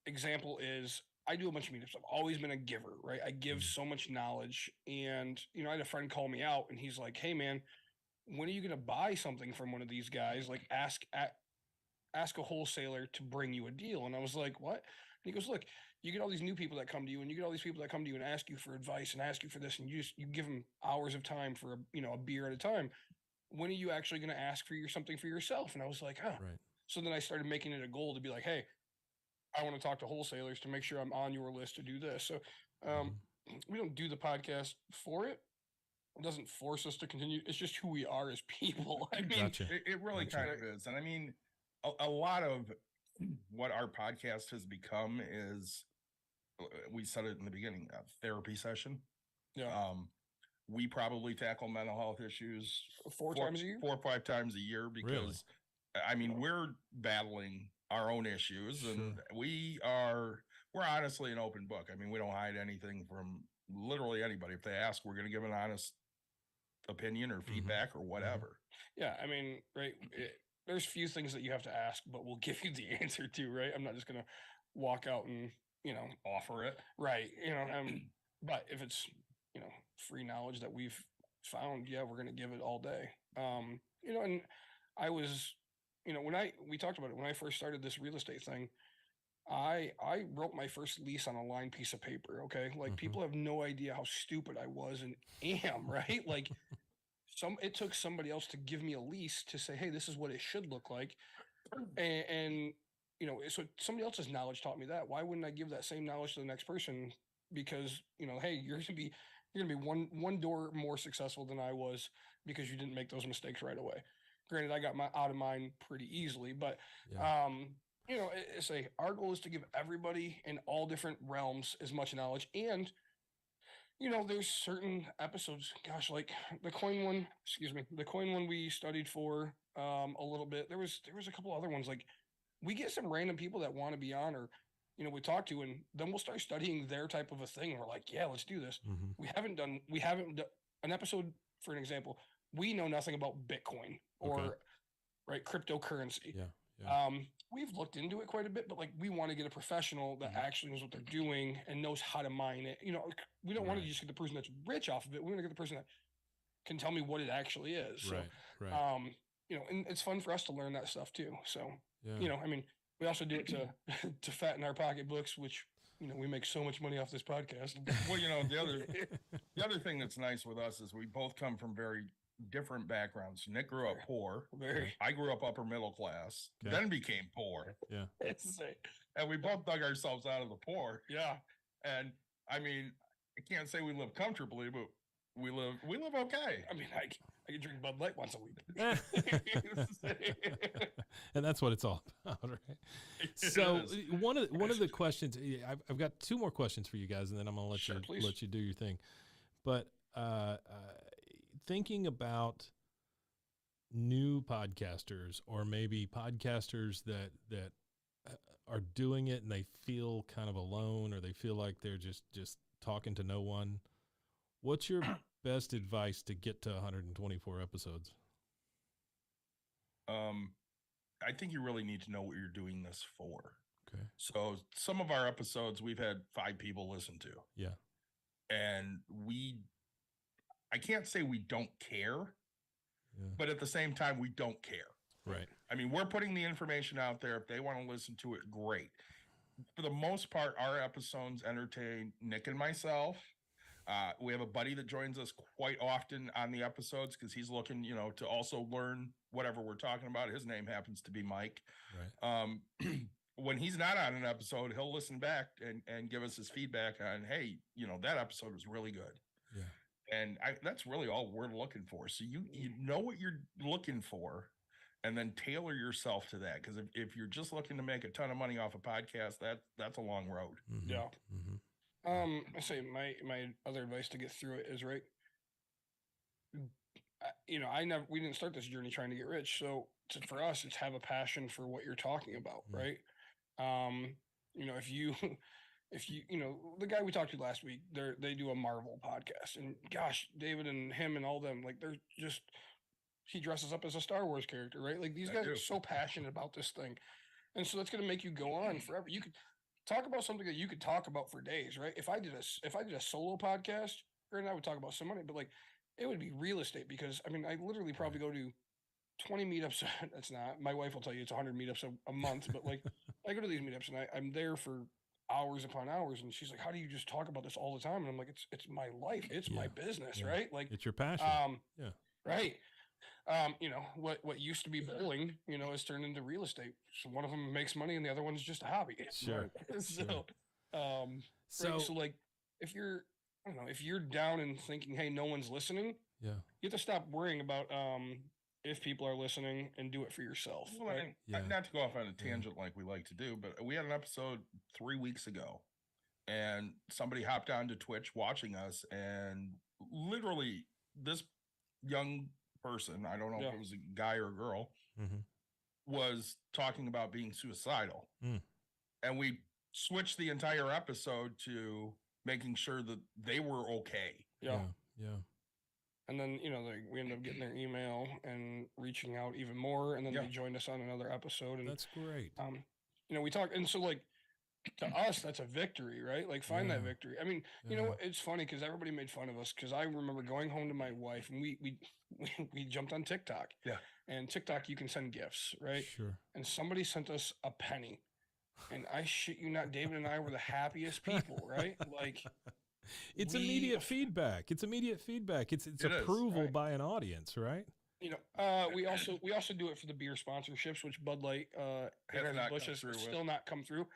Example is I do a bunch of meetups. I've always been a giver, right? I give so much knowledge, and I had a friend call me out, and he's like, "Hey, man, when are you going to buy something from one of these guys? Like, ask a wholesaler to bring you a deal." And I was like, "What?" And he goes, "Look, you get all these new people that come to you, and you get all these people that come to you and ask you for advice and ask you for this, and you give them hours of time for a beer at a time. When are you actually going to ask for something for yourself?" And I was like, "Huh." Right. So then I started making it a goal to be like, "Hey, I want to talk to wholesalers to make sure I'm on your list to do this." So we don't do the podcast for it. It doesn't force us to continue. It's just who we are as people. I mean, Gotcha. It really kind of is. And I mean, a lot of what our podcast has become is, we said it in the beginning, a therapy session. Yeah. We probably tackle mental health issues 4 times a year, 4 or 5 times a year, because I mean, we're battling our own issues, and we're honestly an open book. I mean, we don't hide anything from literally anybody. If they ask, we're going to give an honest opinion or feedback or whatever. Yeah. I mean, right. There's few things that you have to ask, but we'll give you the answer to, right? I'm not just going to walk out and, offer it. Right. But if it's, free knowledge that we've found, yeah, we're going to give it all day. And I was, we talked about it when I first started this real estate thing. I wrote my first lease on a lined piece of paper. Okay. Like, people have no idea how stupid I was and am, right? Like, it took somebody else to give me a lease to say, hey, this is what it should look like. And so somebody else's knowledge taught me that. Why wouldn't I give that same knowledge to the next person? Because, hey, you're going to be one door more successful than I was because you didn't make those mistakes right away. Granted, I got out of mine pretty easily, but, our goal is to give everybody in all different realms as much knowledge. And, there's certain episodes, gosh, like the coin one we studied for a little bit. There was a couple other ones. Like, we get some random people that want to be on, or, we talk to, and then we'll start studying their type of a thing. We're like, yeah, let's do this. We haven't done an episode, for an example. We know nothing about Bitcoin or cryptocurrency. Yeah. We've looked into it quite a bit, but we want to get a professional that actually knows what they're doing and knows how to mine it. We don't want to just get the person that's rich off of it. We want to get the person that can tell me what it actually is. So, right. And it's fun for us to learn that stuff too. So, yeah. I mean, we also do it to fatten our pocketbooks, which we make so much money off this podcast. Well, the other thing that's nice with us is we both come from very different backgrounds. Nick grew up poor. I grew up upper middle class, then became poor. Yeah. And we both dug ourselves out of the poor. Yeah. And I mean, I can't say we live comfortably, but we live okay. I mean, I can drink Bud Light once a week. And that's what it's all about, right? So one of the questions, I've got two more questions for you guys, and then I'm going to let you do your thing. But thinking about new podcasters, or maybe podcasters that are doing it and they feel kind of alone, or they feel like they're just talking to no one, what's your best advice to get to 124 episodes? I think you really need to know what you're doing this for. Okay. So some of our episodes we've had 5 people listen to. Yeah. And I can't say we don't care, but at the same time, we don't care. Right. I mean, we're putting the information out there. If they want to listen to it, great. For the most part, our episodes entertain Nick and myself. We have a buddy that joins us quite often on the episodes because he's looking, to also learn whatever we're talking about. His name happens to be Mike. Right. When he's not on an episode, he'll listen back and give us his feedback on, hey, that episode was really good. Yeah. And that's really all we're looking for. So you know what you're looking for, and then tailor yourself to that. Because if you're just looking to make a ton of money off a podcast, that's a long road. Mm-hmm. Yeah. Mm-hmm. I say my other advice to get through it is, right, we didn't start this journey trying to get rich. So for us, it's have a passion for what you're talking about, right? If you the guy we talked to last week, they do a Marvel podcast, and gosh, David and him and all them, like, they're just, he dresses up as a Star Wars character, right? Like, these guys are so passionate about this thing. And so that's going to make you go on forever. You could talk about something that you could talk about for days, right? If I did a solo podcast, and I would talk about some money, but like, it would be real estate, because I mean, I literally probably go to 20 meetups. That's not, my wife will tell you it's 100 meetups a month, but like, I go to these meetups and I'm there for hours upon hours, and she's like, how do you just talk about this all the time? And I'm like, it's my life, it's my business, right? Like, it's your passion. Right. What used to be bowling, has turned into real estate. So one of them makes money and the other one's just a hobby. Sure. So like, if you're down and thinking, hey, no one's listening, you have to stop worrying about if people are listening, and do it for yourself. Well, right? Not to go off on a tangent like we like to do, but we had an episode 3 weeks ago, and somebody hopped onto Twitch watching us, and literally this young person, I don't know if it was a guy or a girl, was talking about being suicidal. And we switched the entire episode to making sure that they were okay. Yeah. And then, we ended up getting their email and reaching out even more. And then they joined us on another episode. And that's great. We talked. And so, like, to us, that's a victory, right? Like, find that victory. I mean, it's funny because everybody made fun of us, because I remember going home to my wife, and we jumped on TikTok. Yeah. And TikTok, you can send gifts, right? Sure. And somebody sent us a penny. And I shit you not, David and I were the happiest people, right? Like, it's immediate feedback. It's approval by an audience, right? We also do it for the beer sponsorships, which Bud Light, Bush has still not come through.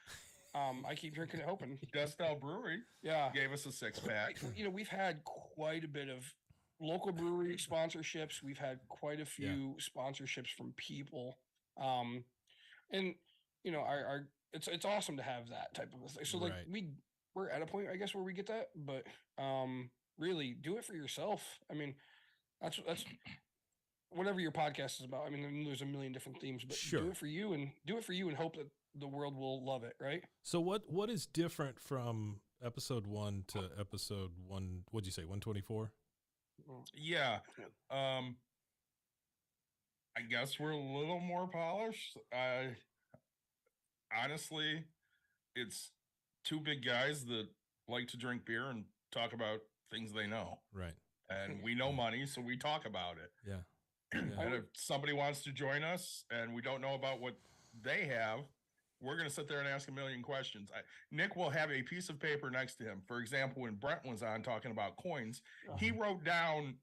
I keep drinking it hoping. Dust Bell Brewery, gave us a 6-pack. We've had quite a bit of local brewery sponsorships. We've had quite a few sponsorships from people, and it's awesome to have that type of a thing. So like, we're at a point, I guess, where we get that, but really do it for yourself. I mean, that's whatever your podcast is about. I mean, there's a million different themes, but do it for you and hope that the world will love it. Right. So what is different from episode 1 to episode 1? What'd you say? 124? Yeah. I guess we're a little more polished. Honestly, it's 2 big guys that like to drink beer and talk about things they know. Right. And we know money, so we talk about it. Yeah. And if somebody wants to join us and we don't know about what they have, we're going to sit there and ask a million questions. Nick will have a piece of paper next to him. For example, when Brent was on talking about coins, he wrote down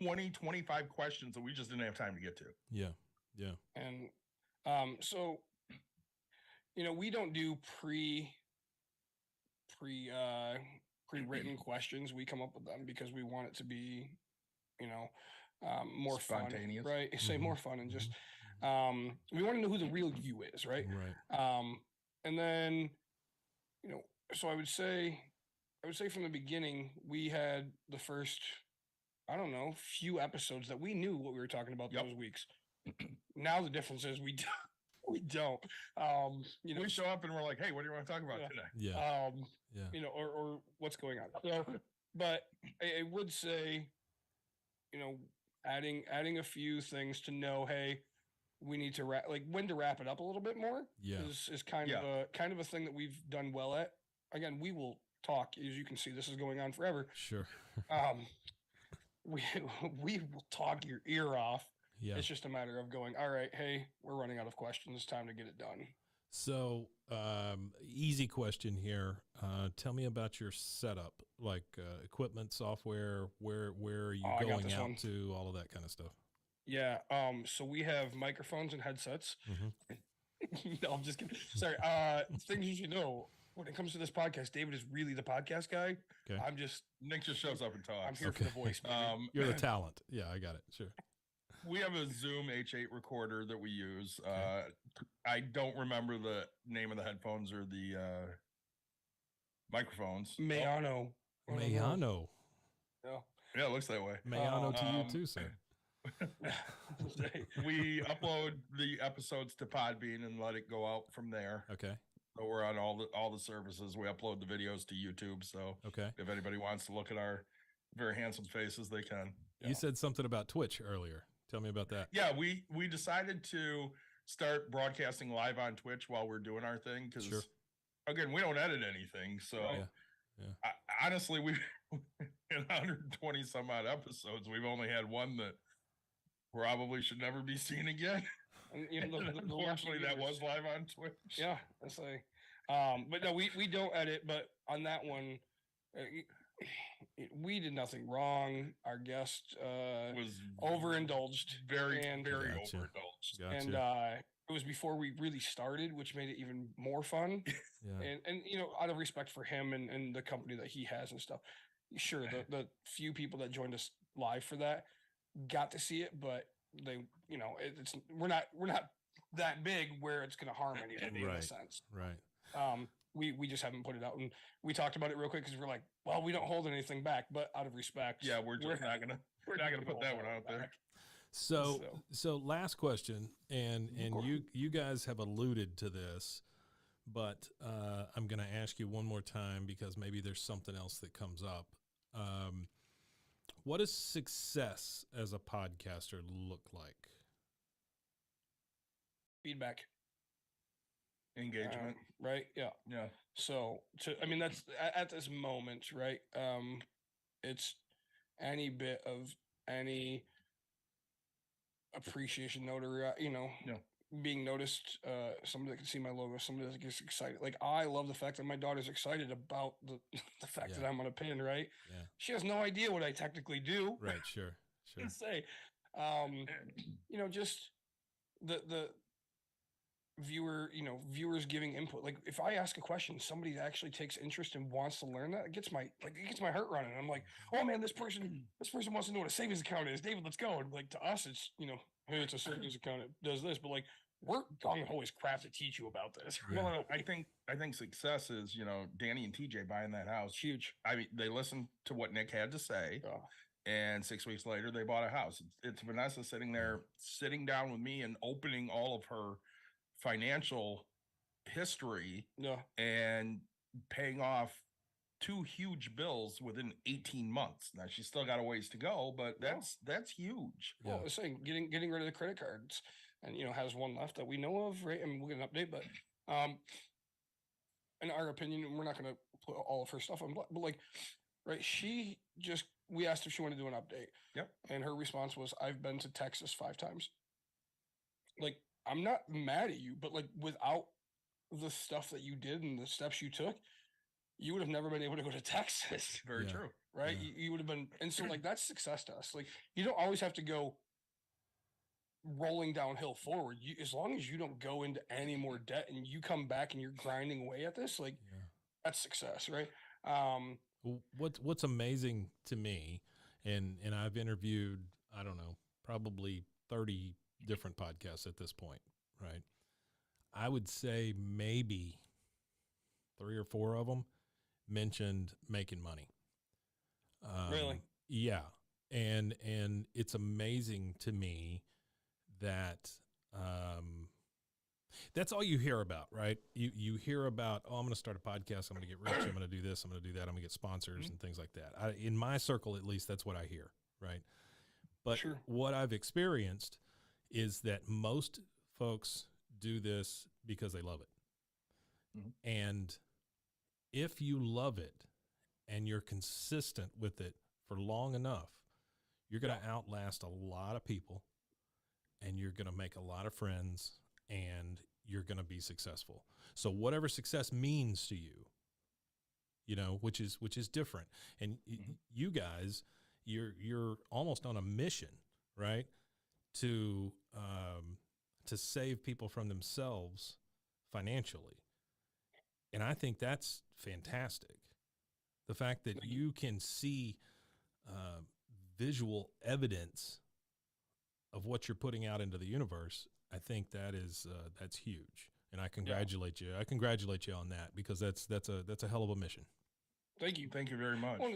20, 25 questions that we just didn't have time to get to. Yeah. Yeah. And so, we don't do pre-written questions. We come up with them because we want it to be, more spontaneous, fun, right? Say more fun and just, we want to know who the real you is, right? Right. And then, so I would say from the beginning, we had the first, I don't know, few episodes that we knew what we were talking about those weeks. Now the difference is we don't. We show up and we're like, hey, what do you want to talk about today? Yeah. Or what's going on. So, but I would say, adding a few things to know, hey, we need to when to wrap it up a little bit more. Yeah. Is kind of a thing that we've done well at. Again, we will talk, as you can see, this is going on forever. Sure. We will talk your ear off. Yeah. It's just a matter of going, all right, hey, we're running out of questions. It's time to get it done. So, easy question here. Tell me about your setup, like equipment, software. Where are you going out to? All of that kind of stuff. Yeah. So we have microphones and headsets. No, I'm just kidding. Sorry. Things you should know. When it comes to this podcast, David is really the podcast guy. Okay. Nick just shows up and talks. I'm here for the voice. You're the talent. Yeah, I got it. Sure. We have a Zoom H8 recorder that we use. I don't remember the name of the headphones or the microphones. Mayano. Mayano. Yeah, it looks that way. Mayano to you too, sir. We upload the episodes to Podbean and let it go out from there. Okay. So we're on all the services. We upload the videos to YouTube. So if anybody wants to look at our very handsome faces, they can. You said something about Twitch earlier. Tell me about that. Yeah, we decided to start broadcasting live on Twitch while we're doing our thing because, again, we don't edit anything. So honestly, we in 120 some odd episodes, we've only had one that probably should never be seen again. And, unfortunately, that was live on Twitch. Yeah, that's like, but no, we don't edit. But on that one, we did nothing wrong. Our guest was overindulged, very overindulged, and it was before we really started, which made it even more fun. And out of respect for him and the company that he has and stuff, sure, the few people that joined us live for that got to see it, but they, it's we're not that big where it's going to harm anybody in a sense. Right. We just haven't put it out, and we talked about it real quick because we're like, well, we don't hold anything back, but out of respect, we're not gonna put that one out there. So last question, and you guys have alluded to this, but I'm going to ask you one more time because maybe there's something else that comes up. What does success as a podcaster look like? Feedback. Engagement. Right. Yeah. Yeah. So that's at this moment, right? It's any bit of any appreciation, notoriety, being noticed, somebody that can see my logo, somebody that gets excited. Like, I love the fact that my daughter's excited about the fact that I'm on a pin, right? Yeah. She has no idea what I technically do. Right. Sure. Say, just the viewers giving input. Like, if I ask a question, somebody actually takes interest and wants to learn that, it gets my heart running. I'm like, oh man, this person wants to know what a savings account is. David, let's go. And like, to us, it's, hey, it's a savings account. It does this, but like, we're gung-ho as crap to teach you about this. Yeah. Well, I think success is, Danny and TJ buying that house. Huge. I mean, they listened to what Nick had to say. And 6 weeks later, they bought a house. It's Vanessa sitting down with me and opening all of her financial history and paying off 2 huge bills within 18 months. Now she's still got a ways to go, but that's huge. Well, I was saying getting rid of the credit cards, and has one left that we know of, right? I mean, we'll get an update, but in our opinion, we're not going to put all of her stuff on, but like, right? We asked if she wanted to do an update. Yep. And her response was, I've been to Texas 5 times. Like, I'm not mad at you, but like, without the stuff that you did and the steps you took, you would have never been able to go to Texas. Very true. Right? Yeah. You would have been, and so like that's success to us. Like you don't always have to go rolling downhill forward. As long as you don't go into any more debt and you come back and you're grinding away at this, like that's success, right? What's amazing to me, and I've interviewed, I don't know, probably 30 different podcasts at this point, right? I would say maybe 3 or 4 of them mentioned making money. Really? Yeah. And it's amazing to me that that's all you hear about, right? You hear about, oh, I'm going to start a podcast. I'm going to get rich. I'm going to do this. I'm going to do that. I'm going to get sponsors and things like that. In my circle, at least, that's what I hear, right? But what I've experienced is that most folks do this because they love it. And if you love it and you're consistent with it for long enough, you're going to outlast a lot of people, and you're going to make a lot of friends, and you're going to be successful. So whatever success means to you, you know, which is different. And you guys, you're almost on a mission, right? To save people from themselves financially. And I think that's fantastic. The fact that you can see visual evidence of what you're putting out into the universe, I think that is that's huge, and I congratulate you. I congratulate you on that, because that's a hell of a mission. Thank you very much. Well,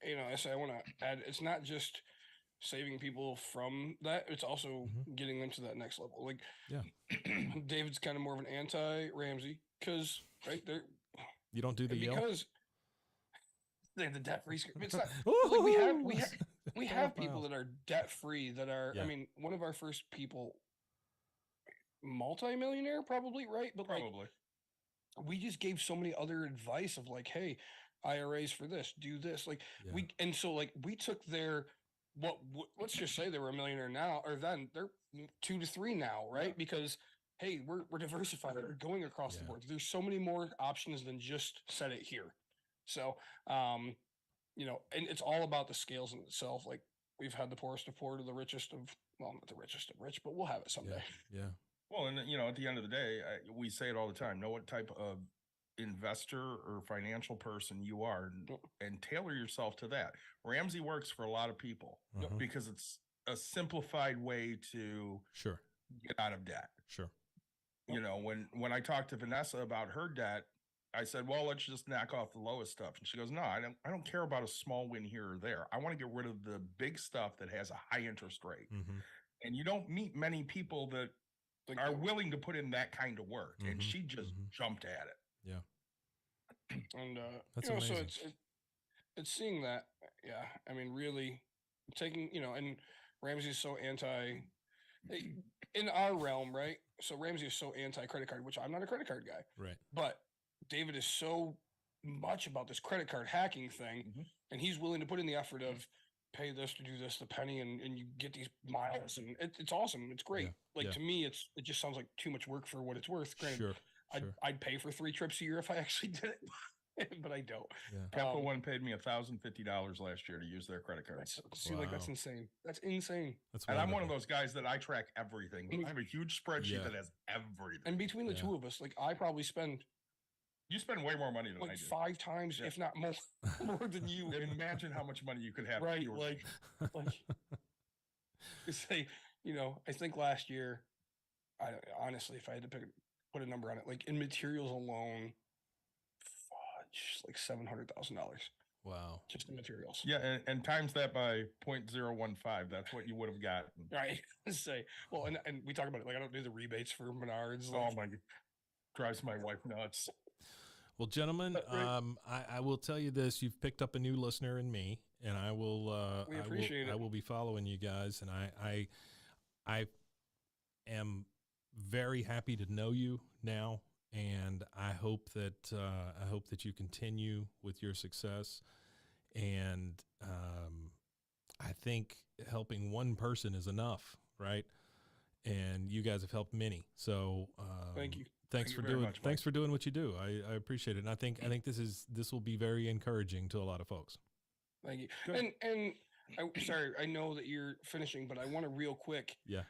you know, I want to add, it's not just saving people from that; it's also getting them to that next level. Like, David's kind of more of an anti-Ramsey because there you don't do the yell because they're the debt-free. It's not like we have people that are debt-free that are. I mean, one of our first people, multi-millionaire, probably, right? But probably. Like, we just gave so many other advice of like, hey, IRAs for this, do this, like we took their let's just say they were a millionaire now, or then they're 2 to 3 now, right? Because hey, we're diversified, we're going across the board. There's so many more options than just set it here. So you know, and it's all about the scales in itself. Like, we've had the poorest of poor to the richest of, well, not the richest of rich, but we'll have it someday. Yeah. Well, and you know, at the end of the day, we say it all the time: know what type of investor or financial person you are, and tailor yourself to that. Ramsey works for a lot of people because it's a simplified way to get out of debt. You know, when I talked to Vanessa about her debt, I said, well, let's just knock off the lowest stuff. And she goes, no, I don't care about a small win here or there. I want to get rid of the big stuff that has a high interest rate. And you don't meet many people that are willing to put in that kind of work. And she just jumped at it. Yeah. And that's you know, amazing. so it's seeing that. Yeah. I mean, really taking, you know, and Ramsey's so anti in our realm, right? So Ramsey is so anti credit card, which I'm not a credit card guy. Right. But David is so much about this credit card hacking thing, and he's willing to put in the effort of pay this to do this, the penny, and you get these miles, and it's awesome. It's great. To me, it just sounds like too much work for what it's worth. Granted, I'd pay for 3 trips a year if I actually did it, but I don't. Capital One paid me $1,050 last year to use their credit card. Like that's insane. That's insane. And I'm one of those guys that I track everything. I have a huge spreadsheet that has everything. And between the two of us, like, I probably spend. You spend way more money than I do. 5 times, if not more, more than you. Imagine how much money you could have. Right, like, say, you know, I think last year, honestly, if I had to put a number on it, like in materials alone, like $700,000. Wow. Just in materials. Yeah, and times that by 0.015, that's what you would have gotten. Right. Say, well, and we talk about it, like, I don't do the rebates for Menards. Oh my God. Drives my wife nuts. Well, gentlemen, I will tell you this: you've picked up a new listener in me, and I will. We appreciate it. I will be following you guys, and I am very happy to know you now, and I hope that you continue with your success, and I think helping one person is enough, right? And you guys have helped many, so thank you. thanks for doing what you do. I appreciate it, and I think this will be very encouraging to a lot of folks. Thank you. And sorry, I know that you're finishing, but I want to real quick. Yeah.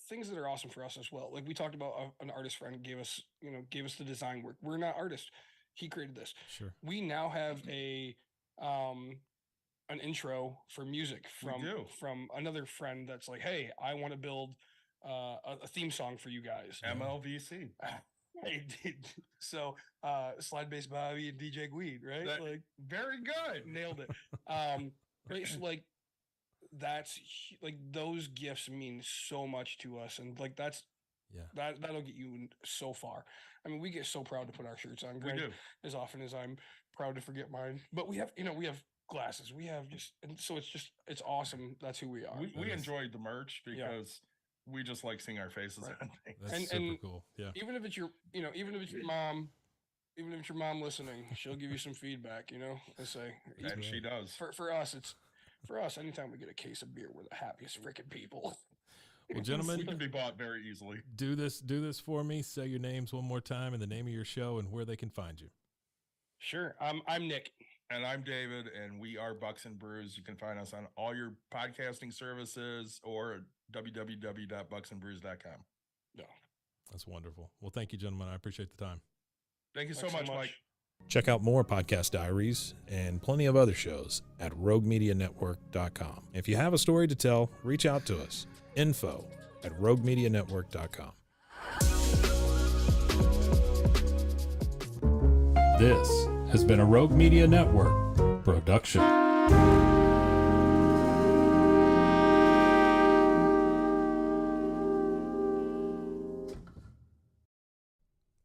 Things that are awesome for us as well. Like we talked about, an artist friend gave us the design work. We're not artists. He created this. Sure. We now have an intro for music from another friend that's like, hey, I want to build a theme song for you guys. MLVC. I did. So Slide Bass Bobby and DJ Gweed, right? Very good. Nailed it. Right. So that's those gifts mean so much to us, and that'll get you so far. I mean, we get so proud to put our shirts on. We do. As often as I'm proud to forget mine, but we have glasses. We have and so it's awesome. That's who we are. We enjoyed the merch because we just like seeing our faces on things. That's super cool. Yeah. Even if it's your mom. Even if it's your mom listening, she'll give you some feedback, and say, and she does. For us, anytime we get a case of beer, we're the happiest freaking people. Well, gentlemen, we can be bought very easily. Do this for me. Say your names one more time and the name of your show and where they can find you. Sure. I'm Nick. And I'm David, and we are Bucks and Brews. You can find us on all your podcasting services or www.bucksandbrews.com. Yeah. That's wonderful. Well, thank you, gentlemen. I appreciate the time. Thank you so much, Mike. Check out more podcast diaries and plenty of other shows at RogueMediaNetwork.com. If you have a story to tell, reach out to us. info@RogueMediaNetwork.com. This has been a Rogue Media Network production.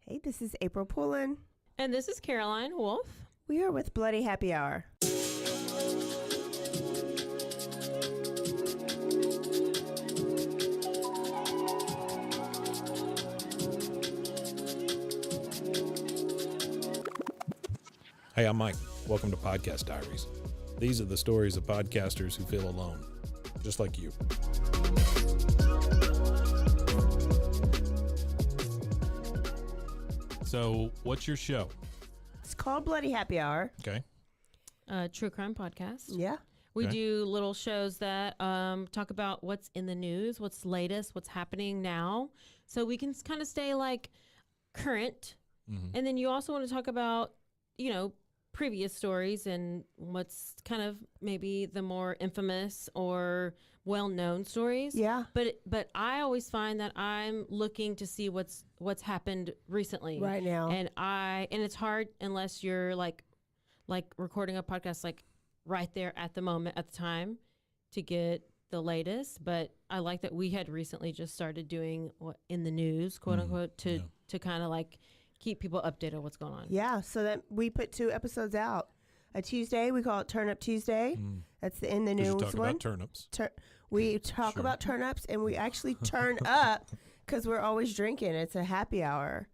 Hey, this is April Pullen. And this is Caroline Wolf. We are with Bloody Happy Hour. Hey, I'm Mike. Welcome to Podcast Diaries. These are the stories of podcasters who feel alone, just like you. So, what's your show? It's called Bloody Happy Hour. Okay. True crime podcast. Yeah. We do little shows that talk about what's in the news, what's latest, what's happening now. So we can kind of stay current. Mm-hmm. And then you also want to talk about, previous stories and what's kind of maybe the more infamous or well-known stories. Yeah. But I always find that I'm looking to see what's happened recently right now. And it's hard unless you're like recording a podcast right there at the moment at the time to get the latest. But I like that we had recently just started doing what in the news, quote unquote, to kind of keep people updated on what's going on. Yeah, so that we put 2 episodes out. A Tuesday, we call it Turn Up Tuesday. That's the in the news you talk one. About turnips. We talk about turnips, and we actually turn up because we're always drinking. It's a happy hour.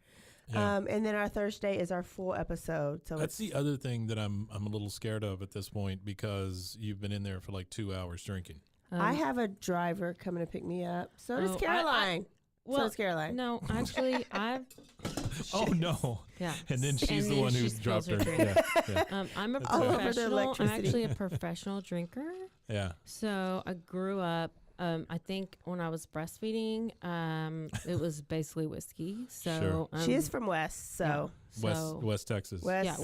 Yeah. And then our Thursday is our full episode. So that's the other thing that I'm a little scared of at this point because you've been in there for 2 hours drinking. I have a driver coming to pick me up. So does Caroline. So does Caroline. No, actually, I've. Oh no! Yeah, and then she's the one who dropped her. Yeah. I'm a professional. I'm actually a professional drinker. Yeah. So I grew up. I think when I was breastfeeding, it was basically whiskey. So she is from West. So West Texas. West,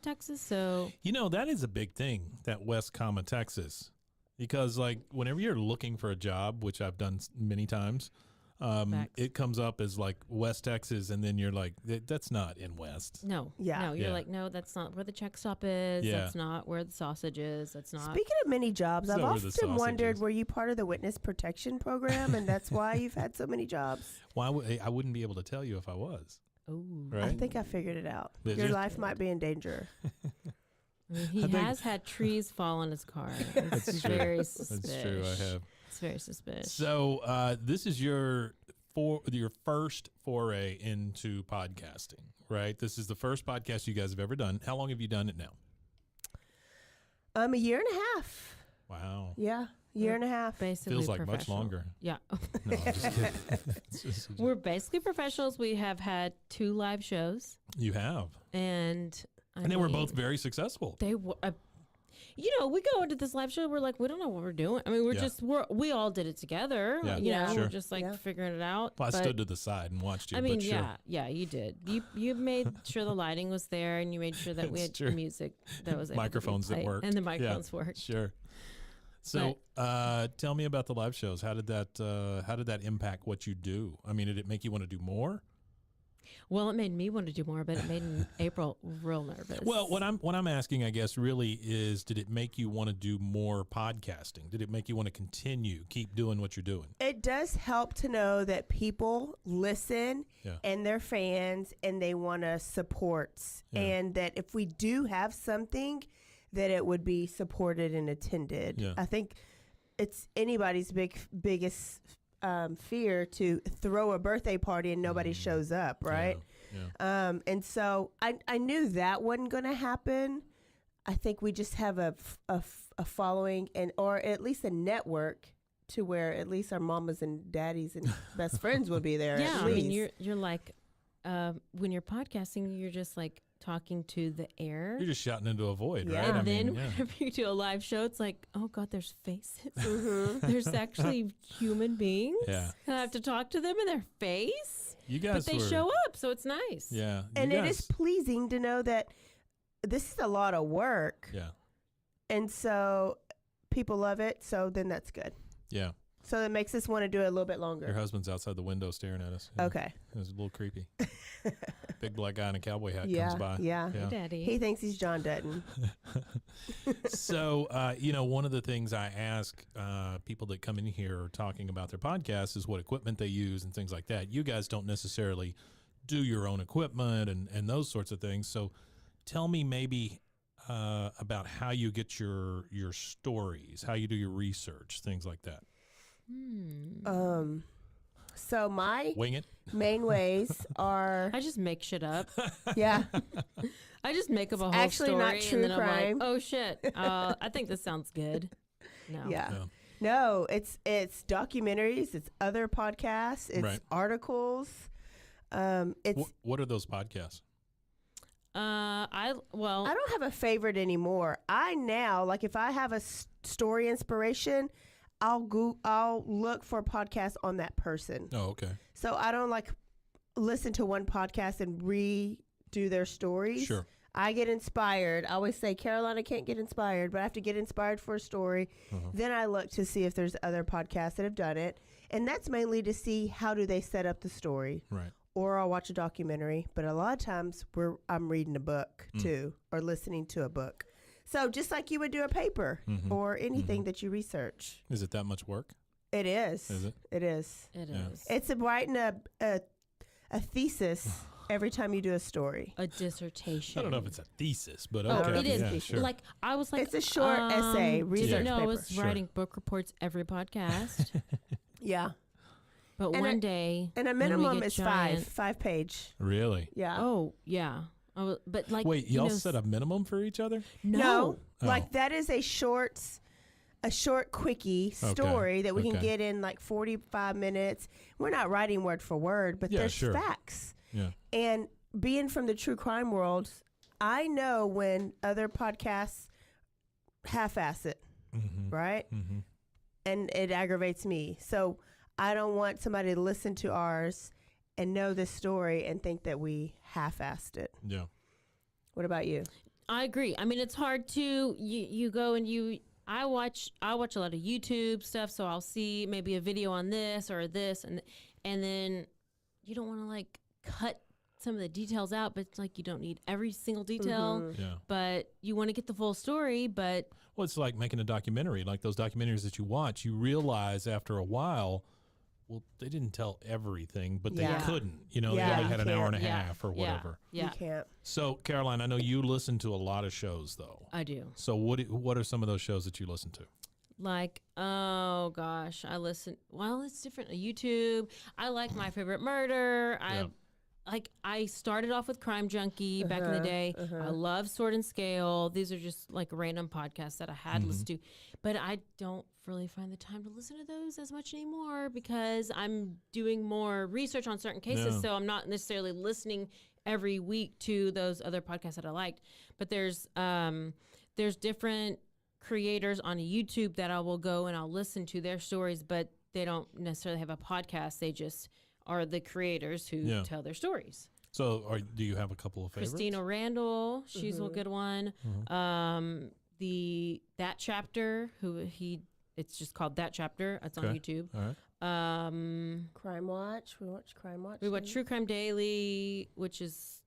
Texas. So that is a big thing. That West, Texas, because whenever you're looking for a job, which I've done many times. It comes up as West Texas, and then you're like, that's not in West. No. Yeah. No, you're like, no, that's not where the check stop is. Yeah. That's not where the sausage is. That's not. Speaking of many jobs, I've often wondered, were you part of the witness protection program, and that's why you've had so many jobs? Well, I wouldn't be able to tell you if I was. Oh. Right? I think I figured it out. Your life might be in danger. He has had trees fall on his car. It's very suspicious. That's true. I have. It's very suspicious. So this is your first foray into podcasting, right? This is the first podcast you guys have ever done. How long have you done it now? A year and a half. Wow. Yeah. Year and a half. Basically Feels like much professional. longer. Yeah. No, I'm just kidding. It's just- We're basically professionals. We have had 2 live shows. You have. And they were both very successful. They were. We go into this live show. We're like, we don't know what we're doing. I mean, we all did it together. Yeah. Sure. We're just figuring it out. Well, I stood to the side and watched you. I mean, but sure. yeah, you did. You made sure the lighting was there, and you made sure that we had true. music that was able Microphones to be that played, work. and the microphones worked. Sure. So, tell me about the live shows. How did that impact what you do? I mean, did it make you want to do more? Well, it made me want to do more, but it made April real nervous. Well, what I'm asking, I guess, really is, did it make you want to do more podcasting? Did it make you want to keep doing what you're doing? It does help to know that people listen and they're fans and they want to support, and that if we do have something, that it would be supported and attended. Yeah. I think it's anybody's biggest fear to throw a birthday party and nobody shows up, right? Yeah. And so I knew that wasn't going to happen. I think we just have a following or at least a network to where at least our mamas and daddies and best friends will be there. Yeah, at I least. mean, you're like, when you're podcasting, you're just like talking to the air. You're just shouting into a void, right? And whenever you do a live show, it's like, oh God, there's faces. There's actually human beings. Yeah. And I have to talk to them in their face. You guys but they show up, so it's nice. Yeah. And it is pleasing to know that this is a lot of work. Yeah. And so people love it, so then that's good. Yeah. So it makes us want to do it a little bit longer. Your husband's outside the window staring at us. Okay. It was a little creepy. Big black guy in a cowboy hat Yeah, comes by. yeah. Hey, Daddy. He thinks he's John Dutton. So, one of the things I ask people that come in here talking about their podcasts is what equipment they use and things like that. You guys don't necessarily do your own equipment and those sorts of things. So tell me maybe about how you get your stories, how you do your research, things like that. So my Wing it. main ways are I just make shit up. yeah. I just make up a whole Actually story. not true and then crime. I'm like, oh shit. I think this sounds good. No. Yeah. No, it's documentaries, it's other podcasts, it's articles. It's What are those podcasts? I don't have a favorite anymore. I now, like, if I have a story inspiration, I'll look for podcasts on that person. Oh, okay. So I don't listen to one podcast and redo their stories. Sure. I get inspired. I always say, Carolina can't get inspired, but I have to get inspired for a story. Then I look to see if there's other podcasts that have done it. And that's mainly to see how do they set up the story. Right. Or I'll watch a documentary. But a lot of times I'm reading a book too, or listening to a book. So just like you would do a paper or anything that you research. Is it that much work? It is. Is it? It is. It is. It's writing a thesis every time you do a story. A dissertation. I don't know if it's a thesis, but Oh, okay. It is. Yeah, sure. Like, I was like, It's a short essay, did research you know I paper. was writing book reports every podcast? Yeah. But And one day. And a when we minimum get is giant- 5 page. Really? Yeah. Oh, yeah. But like. Wait, you y'all know, set a minimum for each other? No. Oh. Like that is a short quickie story that we can Okay. get in like 45 minutes. We're not writing word for word, but Yeah, there's sure. facts. Yeah. And being from the true crime world, I know when other podcasts half-ass it, right? And it aggravates me. So I don't want somebody to listen to ours and know this story and think that we half-assed it. Yeah. What about you? I agree. I mean, it's hard to you go and I watch a lot of YouTube stuff, so I'll see maybe a video on this or this, and then you don't want to like cut some of the details out, but it's like you don't need every single detail. Yeah. But you want to get the full story. But Well, it's like making a documentary. Like those documentaries that you watch, you realize after a while, well, they didn't tell everything, but they couldn't. You know, they only had an hour and a half or whatever. Yeah. You can't. So, Caroline, I know you listen to a lot of shows, though. I do. So, what are some of those shows that you listen to? Like, oh gosh, I listen. Well, it's different. YouTube. I like My Favorite Murder. like I started off with Crime Junkie back in the day. I love Sword and Scale. These are just like random podcasts that I had listened to, but I don't really find the time to listen to those as much anymore because I'm doing more research on certain cases. So I'm not necessarily listening every week to those other podcasts that I liked. But there's different creators on YouTube that I will go and I'll listen to their stories, but they don't necessarily have a podcast. They just are the creators who tell their stories. So do you have a couple of favorites? Christina Randall, she's a good one. That Chapter, it's just called That Chapter. It's on YouTube. All right. Crime Watch. We watch Crime Watch. We watch True Crime Daily, which is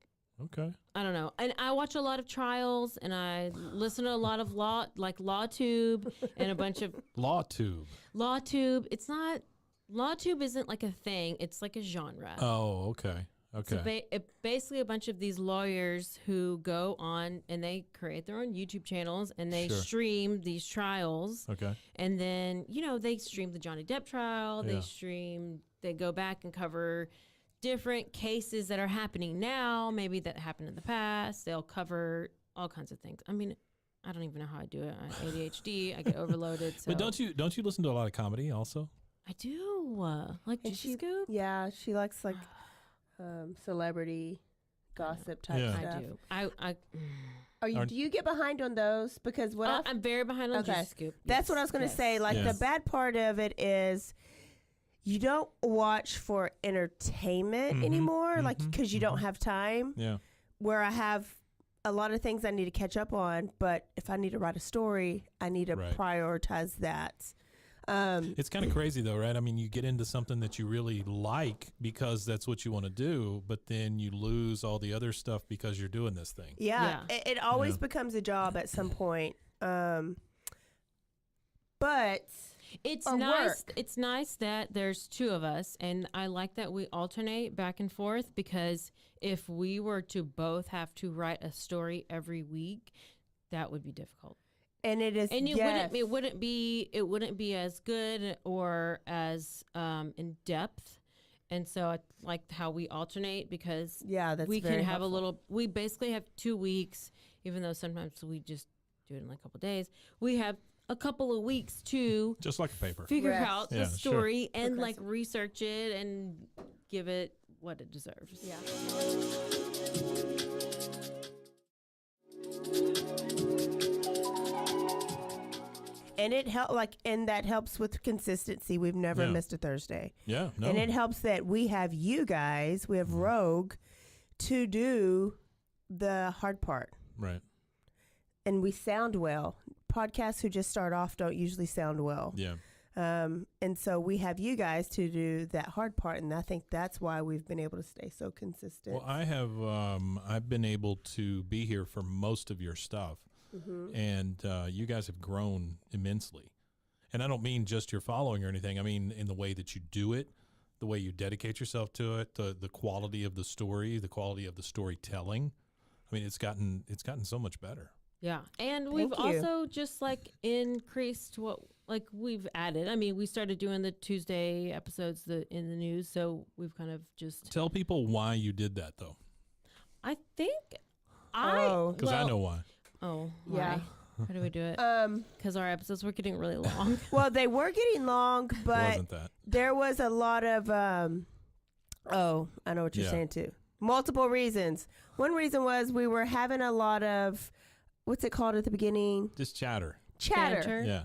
okay. I don't know. And I watch a lot of trials, and I listen to a lot of LawTube and a bunch of LawTube. It's not. LawTube isn't like a thing. It's like a genre. Oh, okay. Okay. So basically a bunch of these lawyers who go on and they create their own YouTube channels and they stream these trials. Okay. And then, they stream the Johnny Depp trial. Yeah. They go back and cover different cases that are happening now, maybe that happened in the past. They'll cover all kinds of things. I mean, I don't even know how I do it. I have ADHD. I get overloaded. So. But don't you listen to a lot of comedy also? I do. Like Juicy Scoop? Yeah, she likes like celebrity gossip type stuff. I do. Do you get behind on those? Because I'm very behind on Juicy Scoop. That's what I was going to say. Like the bad part of it is you don't watch for entertainment anymore, like because you don't have time. Yeah. Where I have a lot of things I need to catch up on, but if I need to write a story, I need to prioritize that. It's kind of crazy though, right? I mean, you get into something that you really like because that's what you want to do, but then you lose all the other stuff because you're doing this thing. Yeah. It always becomes a job at some point. But it's nice. It's nice that there's two of us, and I like that we alternate back and forth because if we were to both have to write a story every week, that would be difficult. And it is, and it wouldn't be as good or as in depth. And so I like how we alternate because we can have we basically have 2 weeks, even though sometimes we just do it in like a couple of days. We have a couple of weeks to just like a paper figure out the story and like research it and give it what it deserves. Yeah. And it that helps with consistency. We've never missed a Thursday. Yeah, no. And it helps that we have you guys, we have Rogue, to do the hard part. Right. And we sound well. Podcasts who just start off don't usually sound well. Yeah. And so we have you guys to do that hard part, and I think that's why we've been able to stay so consistent. Well, I've been able to be here for most of your stuff. And you guys have grown immensely. And I don't mean just your following or anything. I mean in the way that you do it, the way you dedicate yourself to it, the quality of the story, the quality of the storytelling. I mean, it's gotten so much better. Yeah. And we've also just like increased we've added. I mean, we started doing the Tuesday episodes in the news, so we've kind of just tell people why you did that though. I think because I know why. Oh, yeah. How do we do it? Because our episodes were getting really long. Well, they were getting long, but wasn't that? There was a lot of, I know what you're saying too. Multiple reasons. One reason was we were having a lot of, what's it called at the beginning? Just chatter.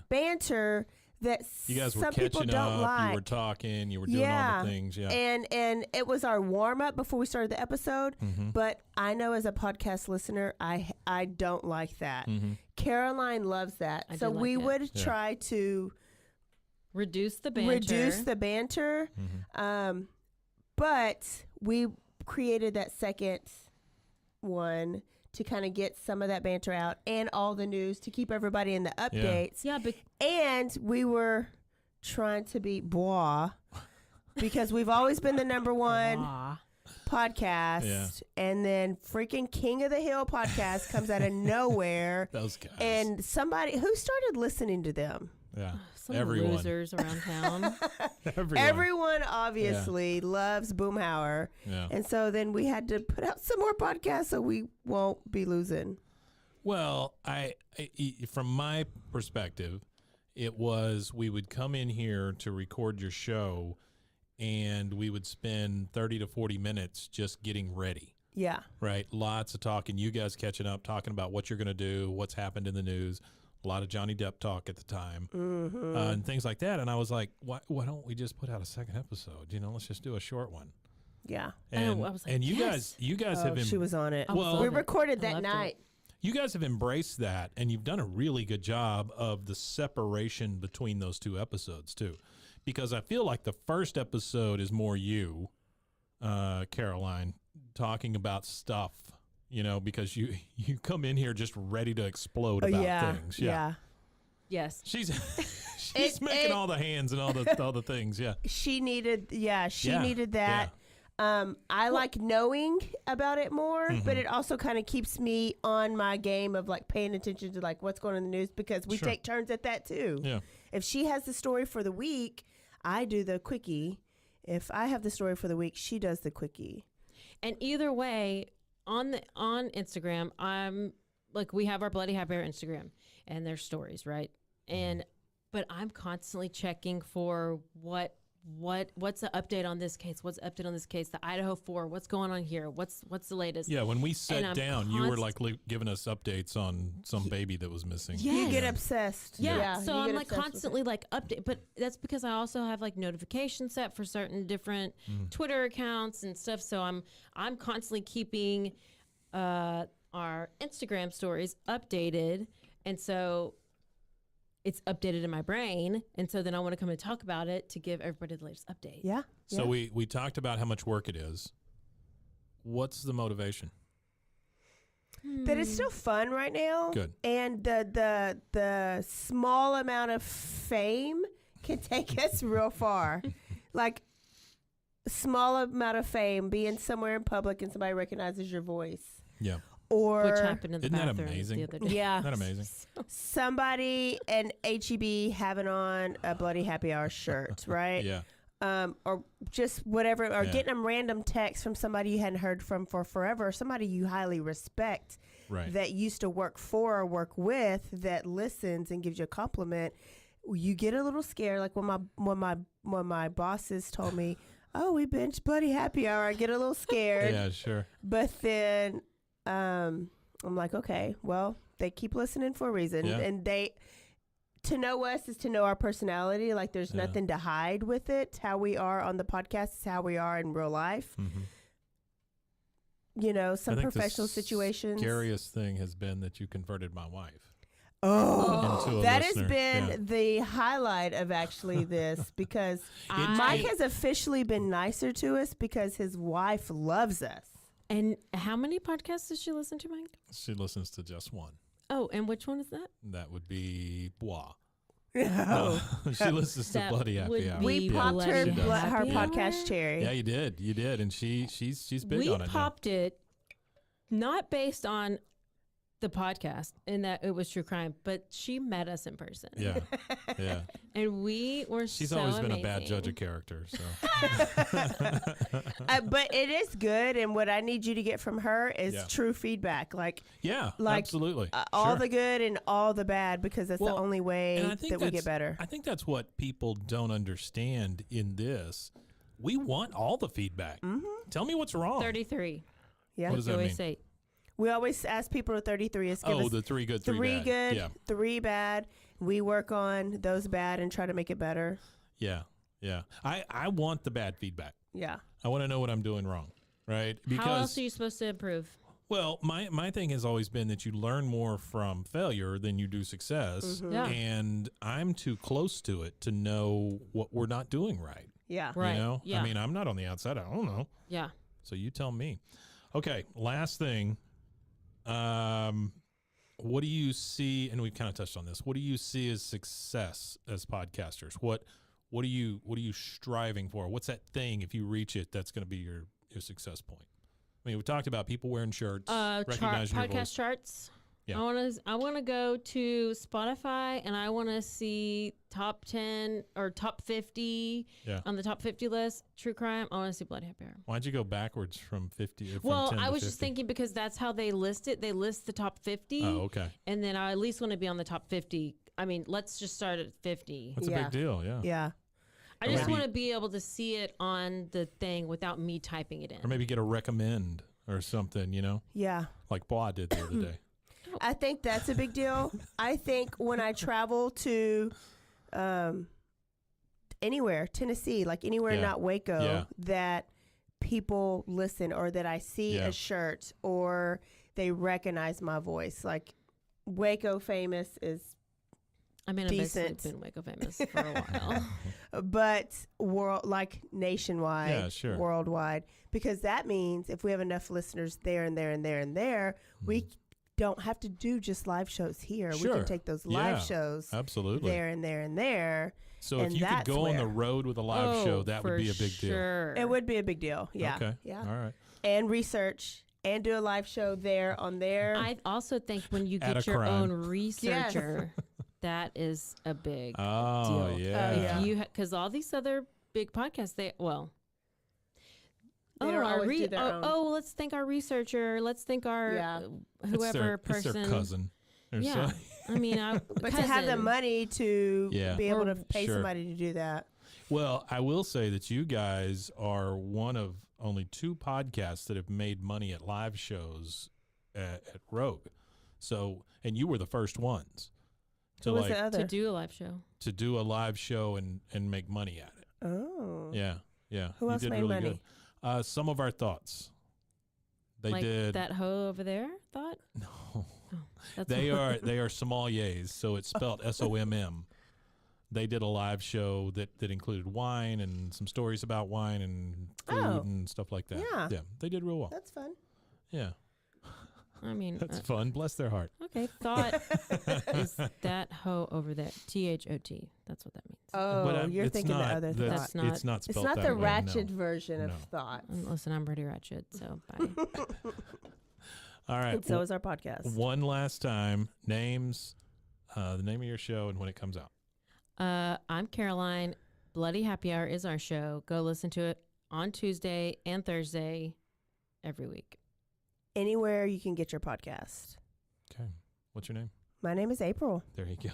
Banter that you guys were some people catching don't up, like. you were talking, you were doing all the things. Yeah. And it was our warm up before we started the episode. But I know as a podcast listener, I don't like that. Caroline loves that. So we would try to reduce the banter. But we created that second one to kind of get some of that banter out and all the news to keep everybody in the updates. Yeah, and we were trying to be blah because we've always been the number one podcast, and then freaking King of the Hill podcast comes out of nowhere. Those guys. And somebody who started listening to them. Yeah. Some Everyone. losers around town. Everyone obviously loves Boomhauer. Yeah. And so then we had to put out some more podcasts so we won't be losing. Well, I from my perspective, it was we would come in here to record your show and we would spend 30 to 40 minutes just getting ready. Yeah. Right. Lots of talking, you guys catching up, talking about what you're going to do, what's happened in the news. A lot of Johnny Depp talk at the time, and things like that. And I was like, why don't we just put out a second episode? Let's just do a short one. Yeah. And, I was like, and you yes. guys have she was on it. Well, we recorded that night. You guys have embraced that, and you've done a really good job of the separation between those two episodes too, because I feel like the first episode is more you, Caroline, talking about stuff. Because you come in here just ready to explode about things. Yeah. Yes. She's making all the hands and all the things. Yeah. She needed that. Yeah. I like knowing about it more, but it also kind of keeps me on my game of like paying attention to like what's going on in the news, because we take turns at that too. Yeah. If she has the story for the week, I do the quickie. If I have the story for the week, she does the quickie. And either way, on Instagram, I'm like, we have our Bloody Happy Hour Instagram and there's stories, right? But I'm constantly checking for what's the update on this case? What's the update on this case? The Idaho 4, what's going on here? What's the latest? Yeah, when we sat down, you were like giving us updates on some baby that was missing. Yes. You get obsessessed. Yeah, so I'm like constantly like update, but that's because I also have like notifications set for certain different Twitter accounts and stuff. So I'm constantly keeping our Instagram stories updated, and so it's updated in my brain, and so then I want to come and talk about it to give everybody the latest update. Yeah. So we talked about how much work it is. What's the motivation? That it's still fun right now. Good. And the small amount of fame can take us real far. Like, small amount of fame, being somewhere in public and somebody recognizes your voice. Yeah. Or which happened in the Isn't that bathroom amazing? the other day. Yeah. Isn't that amazing? Somebody and HEB having on a Bloody Happy Hour shirt, right? Yeah. Or just whatever, or getting a random text from somebody you hadn't heard from for forever, or somebody you highly respect, right, that used to work for or work with, that listens and gives you a compliment. You get a little scared, like when my bosses told me, "Oh, we binged Bloody Happy Hour," I get a little scared. Yeah, sure. But then I'm like, okay, well, they keep listening for a reason, and to know us is to know our personality. Like, there's nothing to hide with it. How we are on the podcast is how we are in real life. Some professional situations. The scariest thing has been that you converted my wife. Oh, that has been the highlight of actually this, because Mike has officially been nicer to us because his wife loves us. And how many podcasts does she listen to, Mike? She listens to just one. Oh, and which one is that? That would be Bois. Oh. She listens to Bloody Happy Hour. We popped her podcast cherry. Yeah, you did, and she's big on it. We popped it not based on the podcast and that it was true crime, but she met us in person. Yeah. And we were She's so always been amazing. a bad judge of character, so. But it is good, and what I need you to get from her is true feedback. Like absolutely. All the good and all the bad, because that's the only way that we get better. I think that's what people don't understand in this. We want all the feedback. Tell me what's wrong. 33. Yeah. What does that mean? Say. We always ask people to 33 is give us the 3 good, 3 3 bad. good, Yeah. 3 bad. We work on those bad and try to make it better. Yeah. I want the bad feedback. Yeah. I want to know what I'm doing wrong, right? Because how else are you supposed to improve? Well, my thing has always been that you learn more from failure than you do success. Yeah. And I'm too close to it to know what we're not doing right. Yeah. Right. You know? Yeah. I mean, I'm not on the outside. I don't know. Yeah. So you tell me. Okay, last thing. What do you see, and we've kind of touched on this, what do you see as success as podcasters? What are you striving for? What's that thing, if you reach it, that's going to be your success point? I mean, we talked about people wearing shirts, recognizing your voice. Podcast charts. Yeah. I want to go to Spotify and I want to see top 10 or top 50 on the top 50 list. True crime. I want to see Bloody Happy Hour. Why'd you go backwards from 50? From well, 10 I to was 50? just thinking because that's how they list it. They list the top 50. Oh, okay. And then I at least want to be on the top 50. I mean, let's just start at 50. That's a big deal. Yeah. Yeah. I just want to be able to see it on the thing without me typing it in. Or maybe get a recommend or something, you know? Yeah. Like Bois did the other day. I think that's a big deal. I think when I travel to anywhere, Tennessee, like anywhere not Waco, that people listen or that I see a shirt or they recognize my voice. Like Waco famous is decent. I've been Waco famous for a while. But nationwide, worldwide, because that means if we have enough listeners there and there and there and there, we don't have to do just live shows here. We can take those live shows absolutely there and there and there. So if you could go on the road with a live show, that would be a big deal. It would be a big deal. Yeah. Okay. Yeah. All right. And research and do a live show there on there. I also think when you get your own researcher, that is a big deal. Yeah. If you because all these other big podcasts, they don't always do their own. Let's thank our researcher. Let's thank our whoever person. It's their cousin. Yeah. I mean, but to have the money to be able to pay somebody to do that. Well, I will say that you guys are one of only 2 podcasts that have made money at live shows at Rogue. So, and you were the first ones to do a live show. To do a live show and make money at it. Oh. Yeah. Yeah. Who else made money? Good. Some of our thoughts. They like did that hoe over there thought? No. That's they are sommeliers, so it's spelled SOMM. They did a live show that included wine and some stories about wine and food and stuff like that. Yeah, they did real well. That's fun. Yeah. I mean, that's fun. Bless their heart. Okay, thought is that hoe over there. THOT. That's what that means. Oh, but you're thinking the other thought. That's not. It's not spelled It's not that the way, ratchet version of thought. Listen, I'm pretty ratchet, so bye. All right. And so is our podcast. One last time, names, the name of your show and when it comes out. I'm Caroline. Bloody Happy Hour is our show. Go listen to it on Tuesday and Thursday every week. Anywhere you can get your podcast. Okay. What's your name? My name is April. There you go.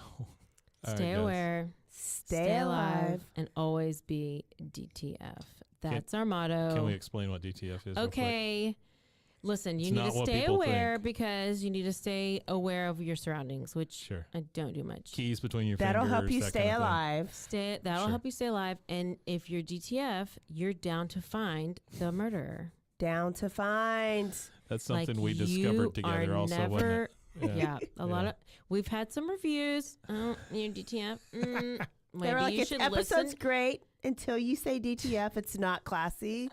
Stay aware. Stay alive. And always be DTF. That's our motto. Can we explain what DTF is? Okay. Listen, you need to stay aware because you need to stay aware of your surroundings, which I don't do much. Keys between your That'll fingers. help you stay alive. That'll help you stay alive. And if you're DTF, you're down to find the murderer. Down to find. That's something we discovered together also, wasn't it? Yeah. A lot of, we've had some reviews. Oh, you're DTF. They're like, this episode's great until you say DTF. It's not classy.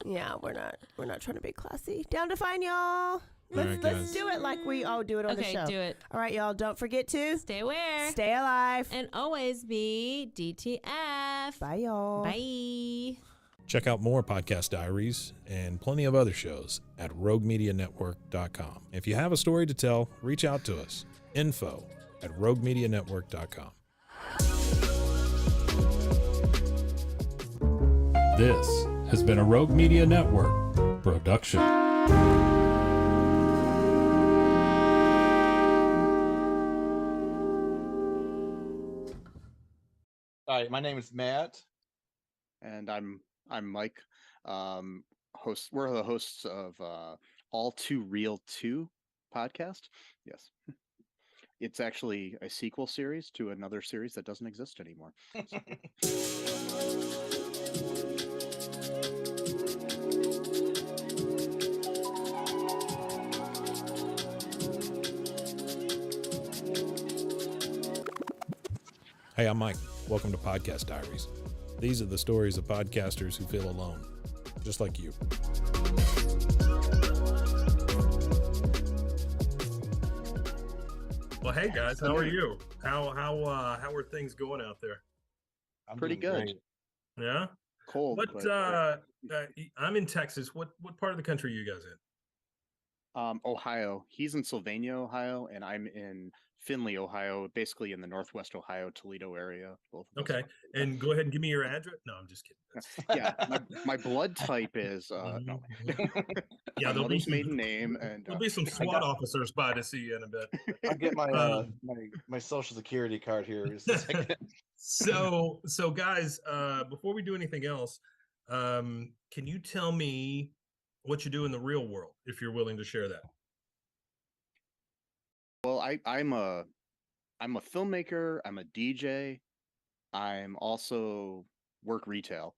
Yeah, we're not trying to be classy. Down to find y'all. Let's do it like we all do it on the show. Okay, do it. All right, y'all. Don't forget to stay aware, stay alive, and always be DTF. Bye, y'all. Bye. Check out more podcast diaries and plenty of other shows at RogueMediaNetwork.com. If you have a story to tell, reach out to us. info@RogueMediaNetwork.com. This has been a Rogue Media Network production. Hi, my name is Matt, and I'm Mike. We're the hosts of All Too Real 2 podcast. Yes. It's actually a sequel series to another series that doesn't exist anymore. Hey, I'm Mike. Welcome to Podcast Diaries. These are the stories of podcasters who feel alone, just like you. Well, hey guys, how are you? How are things going out there? I'm pretty good. Great. Yeah. Cold. What? I'm in Texas. What part of the country are you guys in? Ohio. He's in Sylvania, Ohio, and I'm in Findlay, Ohio, basically in the Northwest Ohio, Toledo area. Both of us. Okay. And go ahead and give me your address. No, I'm just kidding. Yeah, my blood type is no. Yeah, My there'll be mother's some, maiden name, and there'll be some SWAT officers by to see you in a bit. I'll get my my social security card here. So guys, before we do anything else, can you tell me what you do in the real world, if you're willing to share that? Well, I'm a filmmaker. I'm a DJ. I'm also work retail.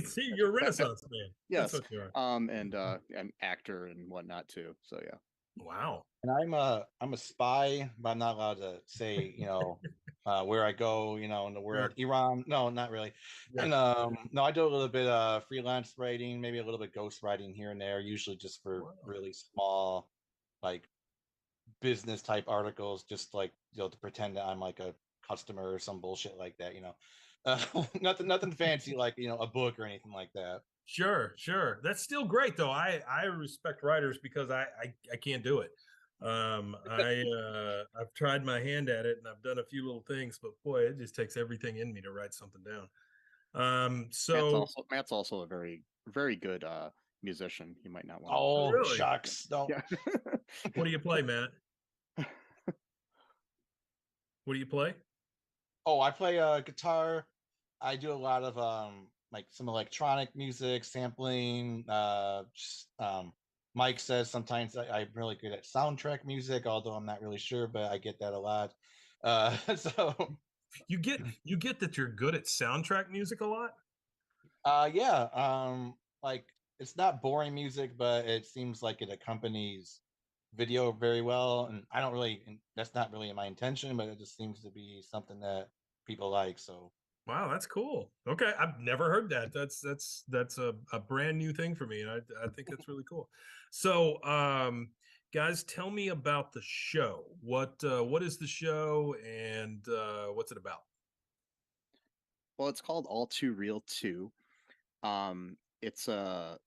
See, you're a Renaissance man. Yes. That's what you are. And I'm actor and whatnot too. So yeah. Wow. And I'm a spy, but I'm not allowed to say, where I go, in the world. Sure. Iran, no, not really. Yeah. And no, I do a little bit of freelance writing, maybe a little bit ghost writing here and there, usually just for really small, like business type articles, just like to pretend that I'm like a customer or some bullshit like that. Nothing fancy like a book or anything like that. Sure. That's still great though. I respect writers because I can't do it. I've tried my hand at it and I've done a few little things, but boy, it just takes everything in me to write something down. So Matt's also a very, very good musician. You might not want. Oh, really? Shucks! No. Yeah. What do you play, Matt? What do you play? Oh, I play guitar. I do a lot of like some electronic music, sampling. Mike says sometimes I'm really good at soundtrack music, although I'm not really sure, but I get that a lot. So you get that you're good at soundtrack music a lot? Yeah. Like it's not boring music, but it seems like it accompanies video very well. And that's not really my intention, but it just seems to be something that people like. So wow, that's cool. Okay, I've never heard that. That's a brand new thing for me, and I think that's really cool. So, guys, tell me about the show. What is the show, and what's it about? Well, it's called All Too Real 2. It's a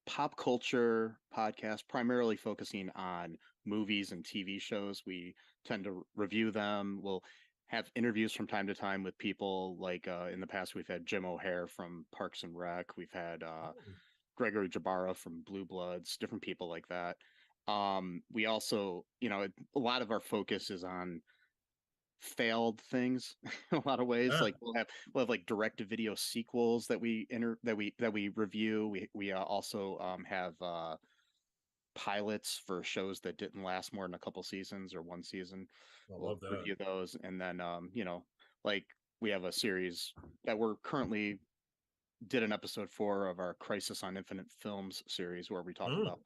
pop culture podcast, primarily focusing on movies and TV shows. We tend to review them. We'll have interviews from time to time with people like in the past we've had Jim O'Hare from Parks and Rec. We've had Gregory Jabara from Blue Bloods, different people like that. We also, a lot of our focus is on failed things in a lot of ways. Like we'll have like direct to video sequels that we review. We also have pilots for shows that didn't last more than a couple seasons or one season. We'll review those, and then like we have a series that we're currently did an episode 4 of our Crisis on Infinite Films series where we talk about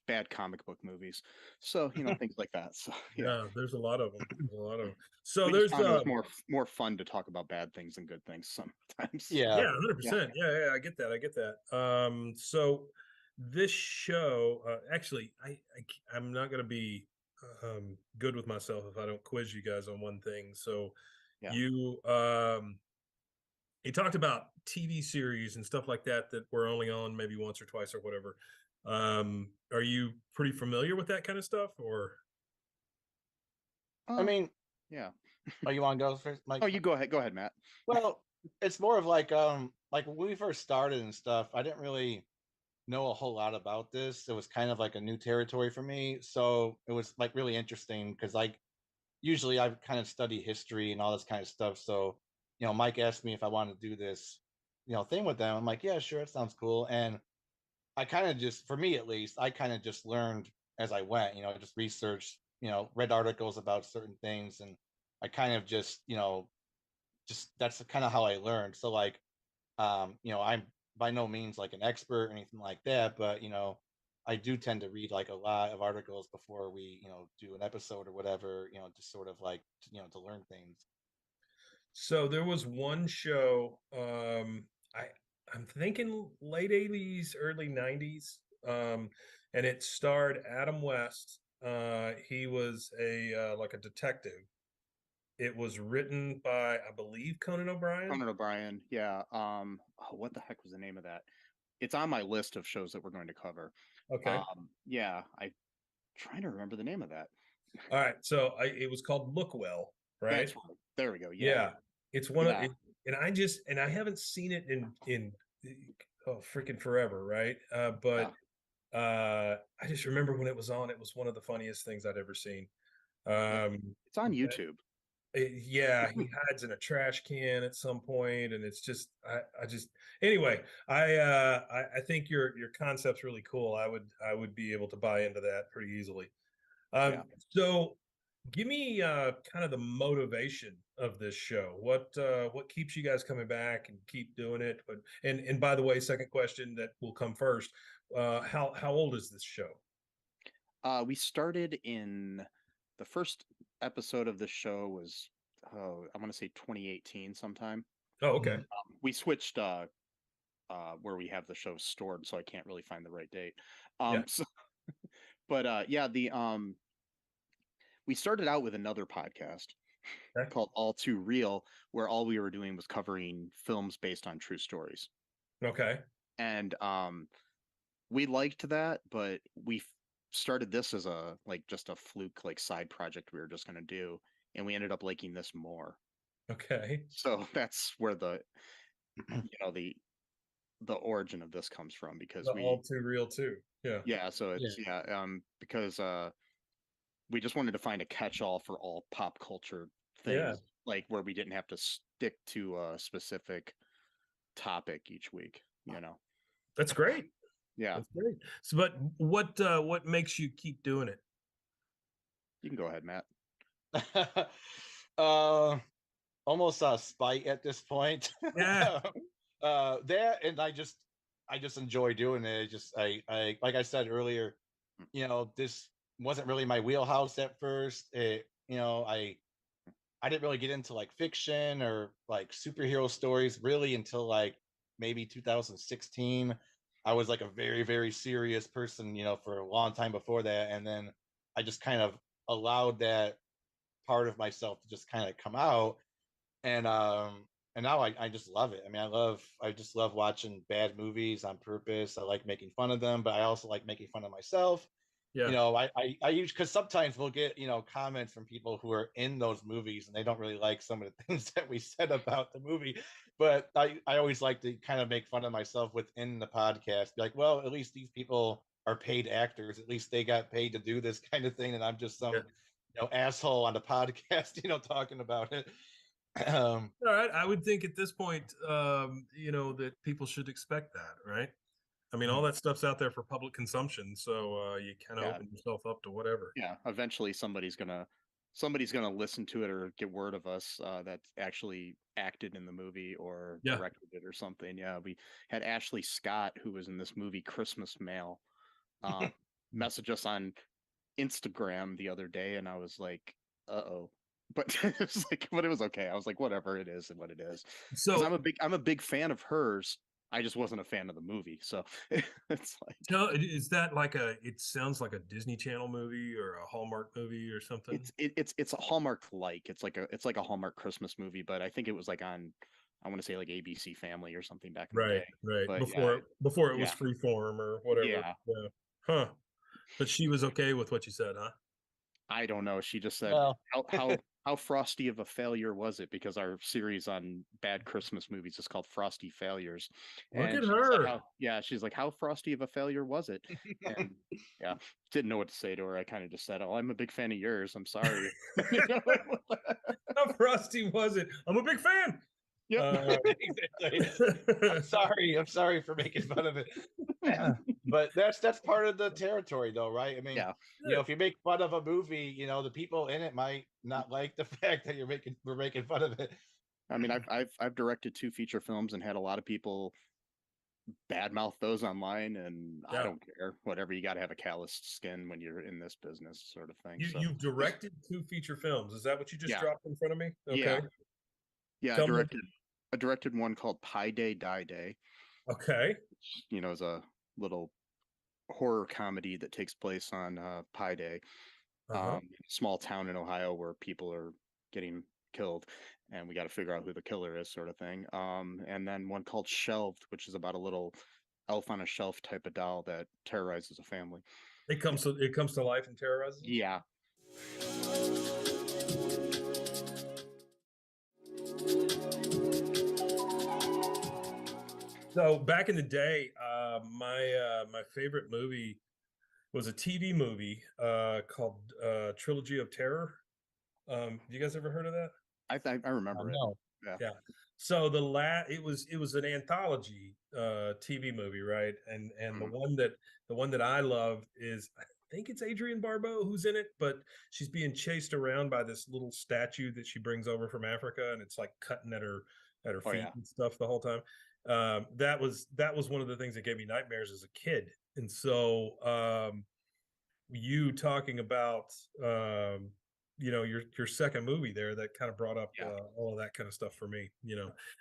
bad comic book movies. So things like that. So yeah, there's a lot of them. So we there's more fun to talk about bad things than good things sometimes. Yeah, 100%. Yeah, I get that. So this show, actually, I'm not going to be good with myself if I don't quiz you guys on one thing. So you talked about TV series and stuff like that were only on maybe once or twice or whatever. Are you pretty familiar with that kind of stuff, or? I mean, yeah. Oh, you want to go first, Mike? Oh, you go ahead. Go ahead, Matt. Well, it's more of like when we first started and stuff, I didn't really know a whole lot about this. It was kind of like a new territory for me. So it was like really interesting because usually I kind of study history and all this kind of stuff. So, Mike asked me if I wanted to do this, thing with them. I'm like, yeah, sure. It sounds cool. And I kind of just, for me at least, I kind of just learned as I went, just researched, read articles about certain things. And I kind of just, that's kind of how I learned. So like, I'm by no means like an expert or anything like that, but I do tend to read like a lot of articles before we, do an episode or whatever, just sort of like, to learn things. So there was one show, I'm thinking late 80s, early 90s, and it starred Adam West. He was like a detective. It was written by, I believe, Conan O'Brien. Yeah. What the heck was the name of that? it's on my list of shows that we're going to cover. Okay. Yeah, I'm trying to remember the name of that. All right. So it was called Look Well, right? That's right. There we go. Yeah. Yeah. It's one of and I haven't seen it in freaking forever, right? But I just remember when it was on, it was one of the funniest things I'd ever seen. It's on YouTube. Yeah, he hides in a trash can at some point, and it's just I just anyway. I think your concept's really cool. I would be able to buy into that pretty easily. So give me kind of the motivation of this show. What keeps you guys coming back and keep doing it? But and by the way, second question that will come first. How old is this show? We started in the first episode of the show was I want to say 2018 sometime. Oh, okay. We switched where we have the show stored, so I can't really find the right date. So, but we started out with another podcast called All Too Real, where all we were doing was covering films based on true stories. Okay. And we liked that, but we started this as just a fluke side project we were just going to do, and we ended up liking this more. Okay. So that's where the the origin of this comes from, because All Too Real too. Yeah, so it's because we just wanted to find a catch-all for all pop culture things, where we didn't have to stick to a specific topic each week, That's great. Yeah. That's great. So, but what makes you keep doing it? You can go ahead, Matt. Almost spite at this point. Yeah. That, and I just enjoy doing it. I like I said earlier, this wasn't really my wheelhouse at first. I didn't really get into fiction or superhero stories really until maybe 2016. I was a very, very serious person, for a long time before that. And then I just kind of allowed that part of myself to just kind of come out. And now I just love it. I mean, I just love watching bad movies on purpose. I like making fun of them, but I also like making fun of myself. Yeah. I use, because sometimes we'll get, comments from people who are in those movies and they don't really like some of the things that we said about the movie. But I always like to kind of make fun of myself within the podcast. Be like, well, at least these people are paid actors. At least they got paid to do this kind of thing. And I'm just some, asshole on the podcast, talking about it. All right. I would think at this point, that people should expect that, right? I mean, all that stuff's out there for public consumption, so you kind of open yourself up to whatever. Yeah, eventually somebody's gonna listen to it or get word of us that actually acted in the movie or directed it or something. Yeah, we had Ashley Scott, who was in this movie Christmas Mail, message us on Instagram the other day, and I was like, "Uh-oh." But it was but it was okay. I was like, whatever, it is and what it is. So I'm a big fan of hers. I just wasn't a fan of the movie, so it's No, is that it sounds like a Disney Channel movie or a Hallmark movie or something? It's a Hallmark it's like a Hallmark Christmas movie, but I think it was on, I want to say ABC Family or something back in the day. Right. But Before it was Freeform or whatever. Yeah. Huh. But she was okay with what you said, huh? I don't know. She just said, how frosty of a failure was it? Because our series on bad Christmas movies is called Frosty Failures. Look at her. She's like, how frosty of a failure was it? And didn't know what to say to her. I kind of just said, oh, I'm a big fan of yours. I'm sorry. How frosty was it? I'm a big fan. Yeah, exactly. I'm sorry for making fun of it. But that's part of the territory, though, right? I mean, if you make fun of a movie, the people in it might not like the fact that we're making fun of it. I mean, I've directed 2 feature films and had a lot of people badmouth those online, and I don't care. Whatever, you got to have a calloused skin when you're in this business, sort of thing. You've directed 2 feeture films. Is that what you just dropped in front of me? Okay. Yeah. I directed one called Pie Day Die Day. Okay. Which, is a little horror comedy that takes place on Pie Day, in a small town in Ohio where people are getting killed, and we got to figure out who the killer is, sort of thing. And then one called Shelved, which is about a little elf on a shelf type of doll that terrorizes a family. It comes to life and terrorizes. Yeah. So back in the day, my favorite movie was a TV movie called Trilogy of Terror. You guys ever heard of that? I remember it. No. Yeah. So it was an anthology TV movie, right? And the one that I love is, I think it's Adrienne Barbeau who's in it, but she's being chased around by this little statue that she brings over from Africa, and it's like cutting at her feet and stuff the whole time. That was one of the things that gave me nightmares as a kid. And so you talking about your second movie there, that kind of brought up all of that kind of stuff for me.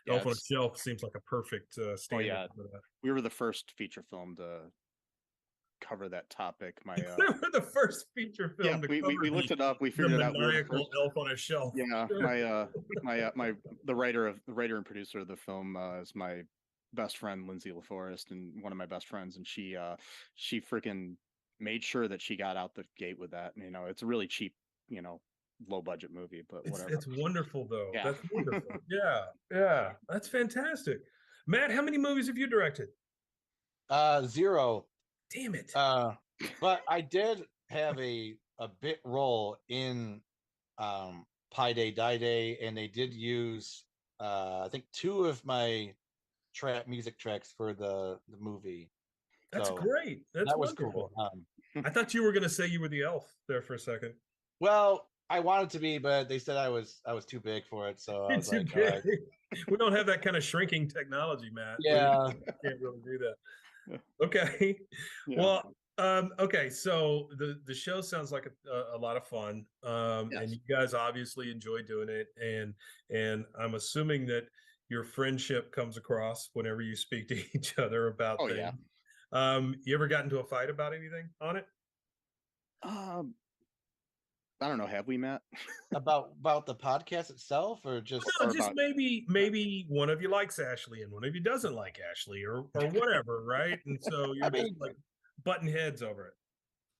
Elf on a Shelf seems like a perfect stand for that. We were the first feature film to cover that topic. We were the first feature film to cover we looked it up. We figured it out. Elf on a Shelf. Yeah, the writer and producer of the film is my best friend, Lindsay LaForest, and one of my best friends, and she freaking made sure that she got out the gate with that. It's a really cheap, low budget movie, but whatever. It's wonderful though. Yeah. That's wonderful. Yeah, that's fantastic. Matt, how many movies have you directed? 0. Damn it. But I did have a bit role in Pi Day Die Day, and they did use I think 2 of my music tracks for the movie. That's great. That was wonderful. Cool. I thought you were going to say you were the elf there for a second. Well, I wanted to be, but they said I was too big for it. So I was like, all right. We don't have that kind of shrinking technology, Matt. Yeah. We can't really do that. Okay. Yeah. Well, okay. So the show sounds like a lot of fun. And you guys obviously enjoy doing it. And I'm assuming that your friendship comes across whenever you speak to each other about things. Yeah. You ever got into a fight about anything on it? I don't know. Have we, Matt? about the podcast itself, or just maybe one of you likes Ashley and one of you doesn't like Ashley, or whatever, right? And so you're just like butting heads over it.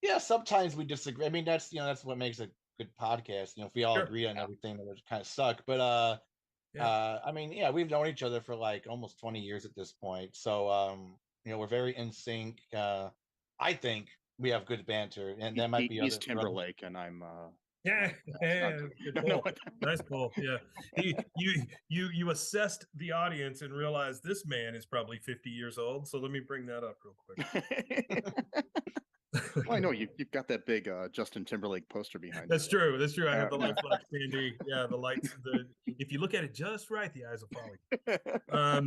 Yeah, sometimes we disagree. I mean, that's what makes a good podcast. If we all agree on everything, it would kind of suck. But I mean, we've known each other for like almost 20 years at this point. So we're very in sync. I think we have good banter, and that might be. He's Timberlake, and I'm. Good pull. Nice pull. Yeah, you assessed the audience and realized this man is probably 50 years old. So let me bring that up real quick. Well, I know you've got that big Justin Timberlake poster behind. That's true. That's true. I have the light flash candy. Yeah, the lights. If you look at it just right, the eyes will follow.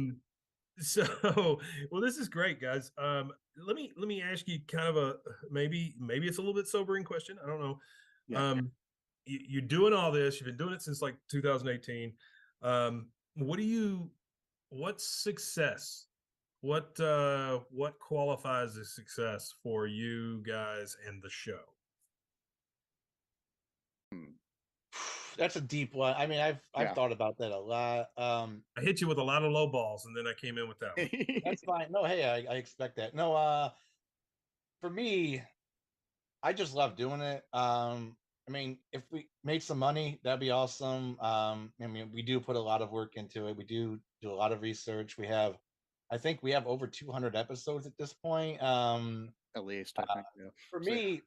So, well, this is great, guys. Let me ask you kind of a maybe it's a little bit sobering question. I don't know. Yeah. You're doing all this. You've been doing it since like 2018. What's success? What qualifies as success for you guys and the show? That's a deep one. I mean, I've thought about that a lot. I hit you with a lot of low balls, and then I came in with that one. That's fine. No, hey, I expect that. No, for me, I just love doing it. I mean, if we made some money, that'd be awesome. I mean, we do put a lot of work into it. We do a lot of research. I think we have over 200 episodes at this point. At least, I think. For me,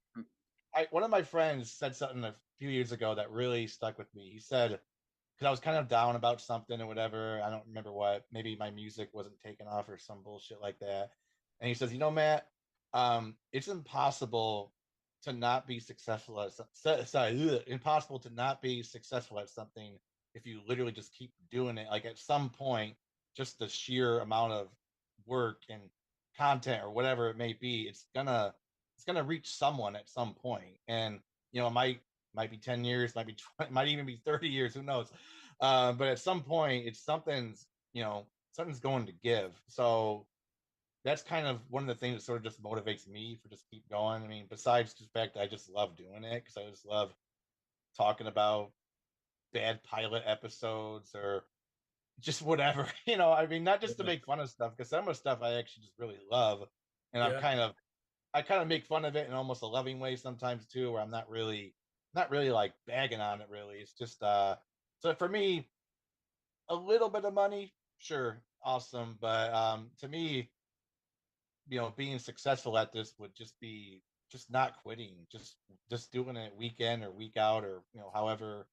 one of my friends said something a few years ago that really stuck with me. He said, because I was kind of down about something or whatever, I don't remember what, maybe my music wasn't taken off or some bullshit like that. And he says, Matt, it's impossible to not be successful at impossible to not be successful at something if you literally just keep doing it. Like at some point, just the sheer amount of work and content or whatever it may be, it's gonna reach someone at some point. And it might be 10 years, might be 20, might even be 30 years, who knows. But at some point, it's something's going to give. So that's kind of one of the things that sort of just motivates me for just keep going. I mean, besides the fact that I just love doing it, because I just love talking about bad pilot episodes or just whatever, I mean, not just to make fun of stuff, because some of the stuff I actually just really love, and I kind of make fun of it in almost a loving way sometimes too, where I'm not really like bagging on it really. It's just so for me, a little bit of money, sure, awesome, but to me, being successful at this would just be just not quitting, just doing it week in or week out, or however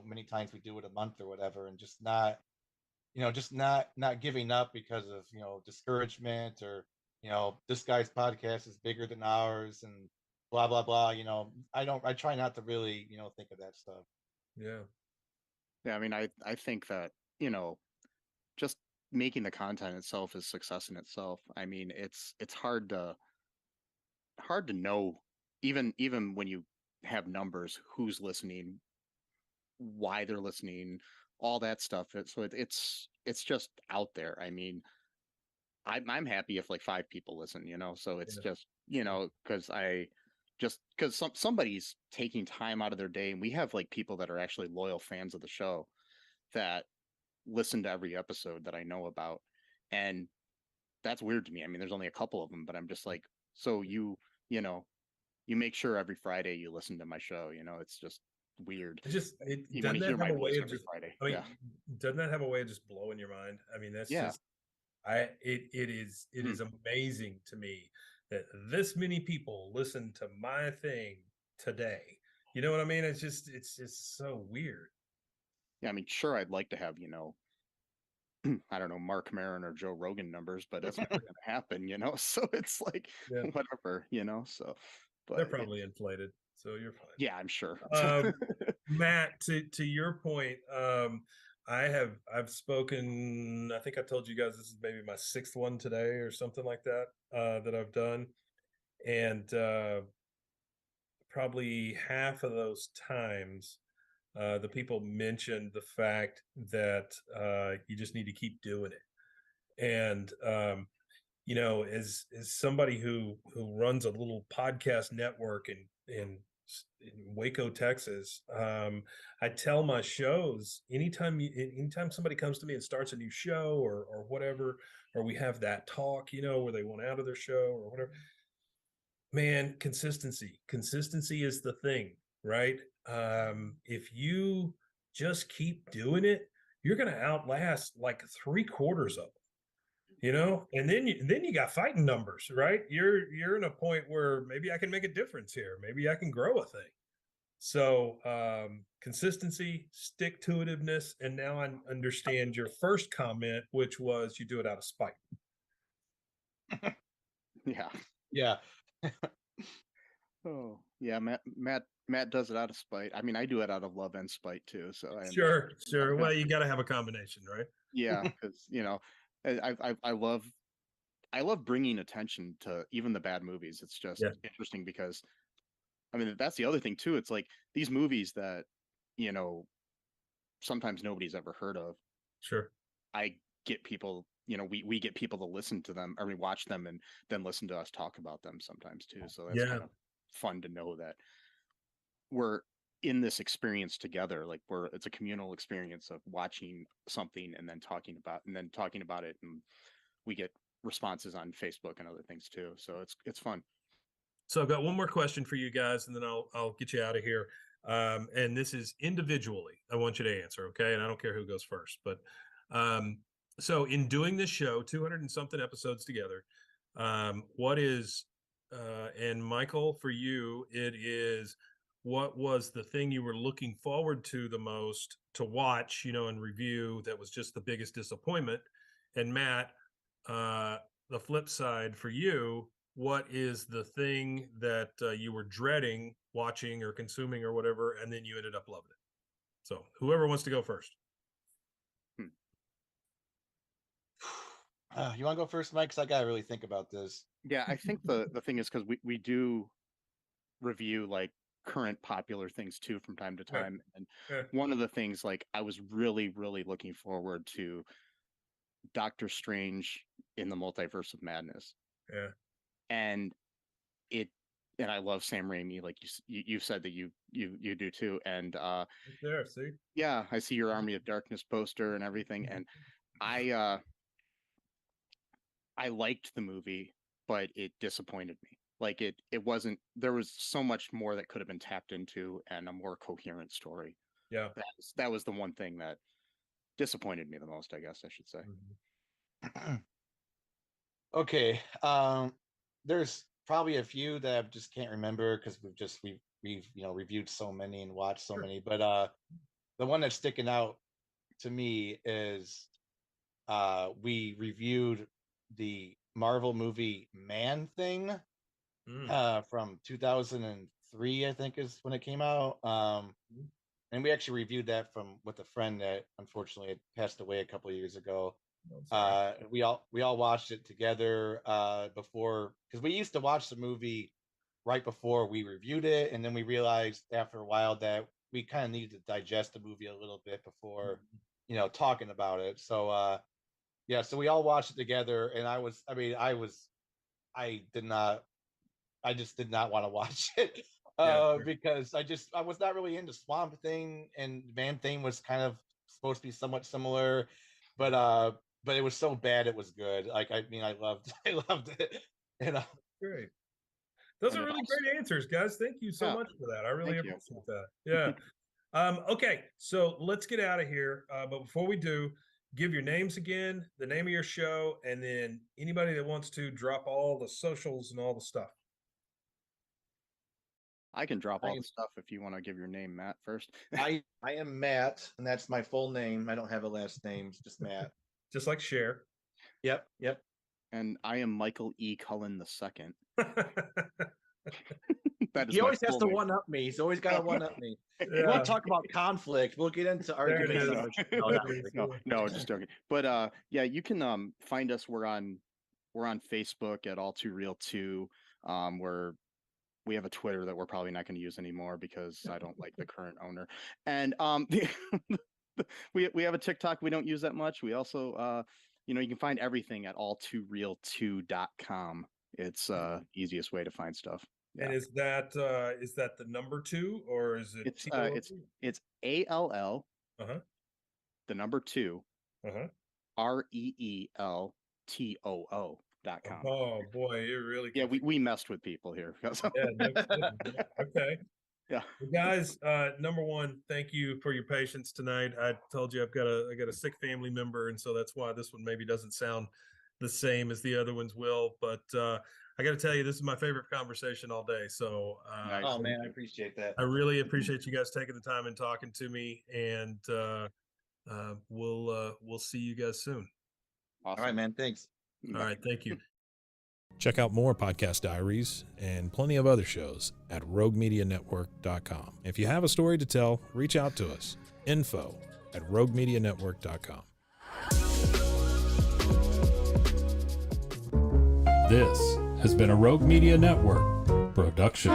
many times we do it a month or whatever, and just not not giving up because of discouragement, or this guy's podcast is bigger than ours, and blah blah blah. I try not to really think of that stuff. Yeah, I mean, I think that just making the content itself is success in itself. I mean, it's hard to know, even when you have numbers, who's listening, why they're listening, all that stuff. It's just out there. I mean, I'm happy if like 5 people listen, so it's just because because somebody's taking time out of their day, and we have like people that are actually loyal fans of the show that listen to every episode that I know about, and that's weird to me. I mean, there's only a couple of them, but I'm just like, so you know you make sure every Friday you listen to my show. It's just weird. You want to hear my voice every Friday. I mean, Yeah. doesn't that have a way of just blowing your mind? I mean, that's just it is amazing to me that this many people listen to my thing today. You know what I mean? It's just so weird. Yeah, I mean, sure, I'd like to have, I don't know, Mark Maron or Joe Rogan numbers, but that's never going to happen, So it's like, whatever, so. But they're probably inflated, so you're fine. Yeah, I'm sure. Matt, to your point, I've spoken. I think I told you guys this is maybe my 6th one today or something like that that I've done, and probably half of those times, the people mentioned the fact that you just need to keep doing it, and as somebody who runs a little podcast network in Waco, Texas, I tell my shows anytime somebody comes to me and starts a new show or whatever, or we have that talk, where they want out of their show or whatever. Man, consistency is the thing, right? If you just keep doing it, you're going to outlast like 3/4 of them. And then you got fighting numbers, right? You're in a point where maybe I can make a difference here. Maybe I can grow a thing. So consistency, stick-to-itiveness, and now I understand your first comment, which was you do it out of spite. Yeah. Oh yeah, Matt does it out of spite. I mean, I do it out of love and spite too. So sure. Well, you got to have a combination, right? Yeah, because I love bringing attention to even the bad movies. It's just interesting because, I mean, that's the other thing too. It's like these movies that sometimes nobody's ever heard of. Sure. I get people, we get people to listen to them, or we watch them and then listen to us talk about them sometimes too. So that's kind of fun to know that we're in this experience together. Like it's a communal experience of watching something and then talking about it, and we get responses on Facebook and other things too. So it's fun. So I've got one more question for you guys, and then I'll get you out of here. And this is individually. I want you to answer, okay? And I don't care who goes first, but so in doing this show, 200 and something episodes together, what is and Michael, for you, it is, what was the thing you were looking forward to the most to watch, and review, that was just the biggest disappointment? And Matt, the flip side for you, what is the thing that you were dreading watching or consuming or whatever, and then you ended up loving it? So whoever wants to go first. You want to go first, Mike? Because I got to really think about this. Yeah, I think the thing is, because we do review like current popular things too from time to time. And one of the things, like, I was really, really looking forward to Doctor Strange in the Multiverse of Madness. Yeah. And and I love Sam Raimi, like you've said that you do too. And there, see, yeah, I see your Army of Darkness poster and everything, and I liked the movie, but it disappointed me. Like it wasn't. There was so much more that could have been tapped into, and a more coherent story. Yeah, that was the one thing that disappointed me the most, I guess I should say. Okay, there's probably a few that I just can't remember because we've reviewed so many and watched so many. But the one that's sticking out to me is we reviewed the Marvel movie Man-Thing from 2003, I think is when it came out. And we actually reviewed that with a friend that unfortunately had passed away a couple of years ago. We all watched it together before, because we used to watch the movie right before we reviewed it, and then we realized after a while that we kind of needed to digest the movie a little bit before talking about it. So yeah, so we all watched it together, and I just did not want to watch it because I was not really into Swamp Thing, and Man Thing was kind of supposed to be somewhat similar, but it was so bad it was good. Like I loved it. Great. Those are really great answers, guys. Thank you so much for that. I really appreciate that. Yeah. Okay, so let's get out of here. But before we do, give your names again, the name of your show, and then anybody that wants to drop all the socials and all the stuff. I can drop all the stuff if you want to give your name, Matt, first. I am Matt, and that's my full name. I don't have a last name, just Matt. Just like Cher. Yep. And I am Michael E. Cullen II. He always has to one-up me. He's always got to one-up me. You want to talk about conflict? We'll get into arguments. No, just joking. But yeah, you can find us. We're on Facebook at All Too Real 2. We have a Twitter that we're probably not going to use anymore because I don't like the current owner. And we have a TikTok we don't use that much. We also you can find everything at alltooreal2.com. It's easiest way to find stuff. Yeah. And is that the number 2 or is it? It's ALL. The number 2. REELTOO.com. Oh boy, it really. Yeah, we messed with people here. Okay. Yeah, well, guys. Number one, thank you for your patience tonight. I told you I got a sick family member, and so that's why this one maybe doesn't sound the same as the other ones will. But I got to tell you, this is my favorite conversation all day. So, oh man, I appreciate that. I really appreciate you guys taking the time and talking to me, and we'll see you guys soon. Awesome. All right, man. Thanks. All right, thank you. Check out more Podcast Diaries and plenty of other shows at RogueMediaNetwork.com. If you have a story to tell, reach out to us. info@RogueMediaNetwork.com. This has been a Rogue Media Network production.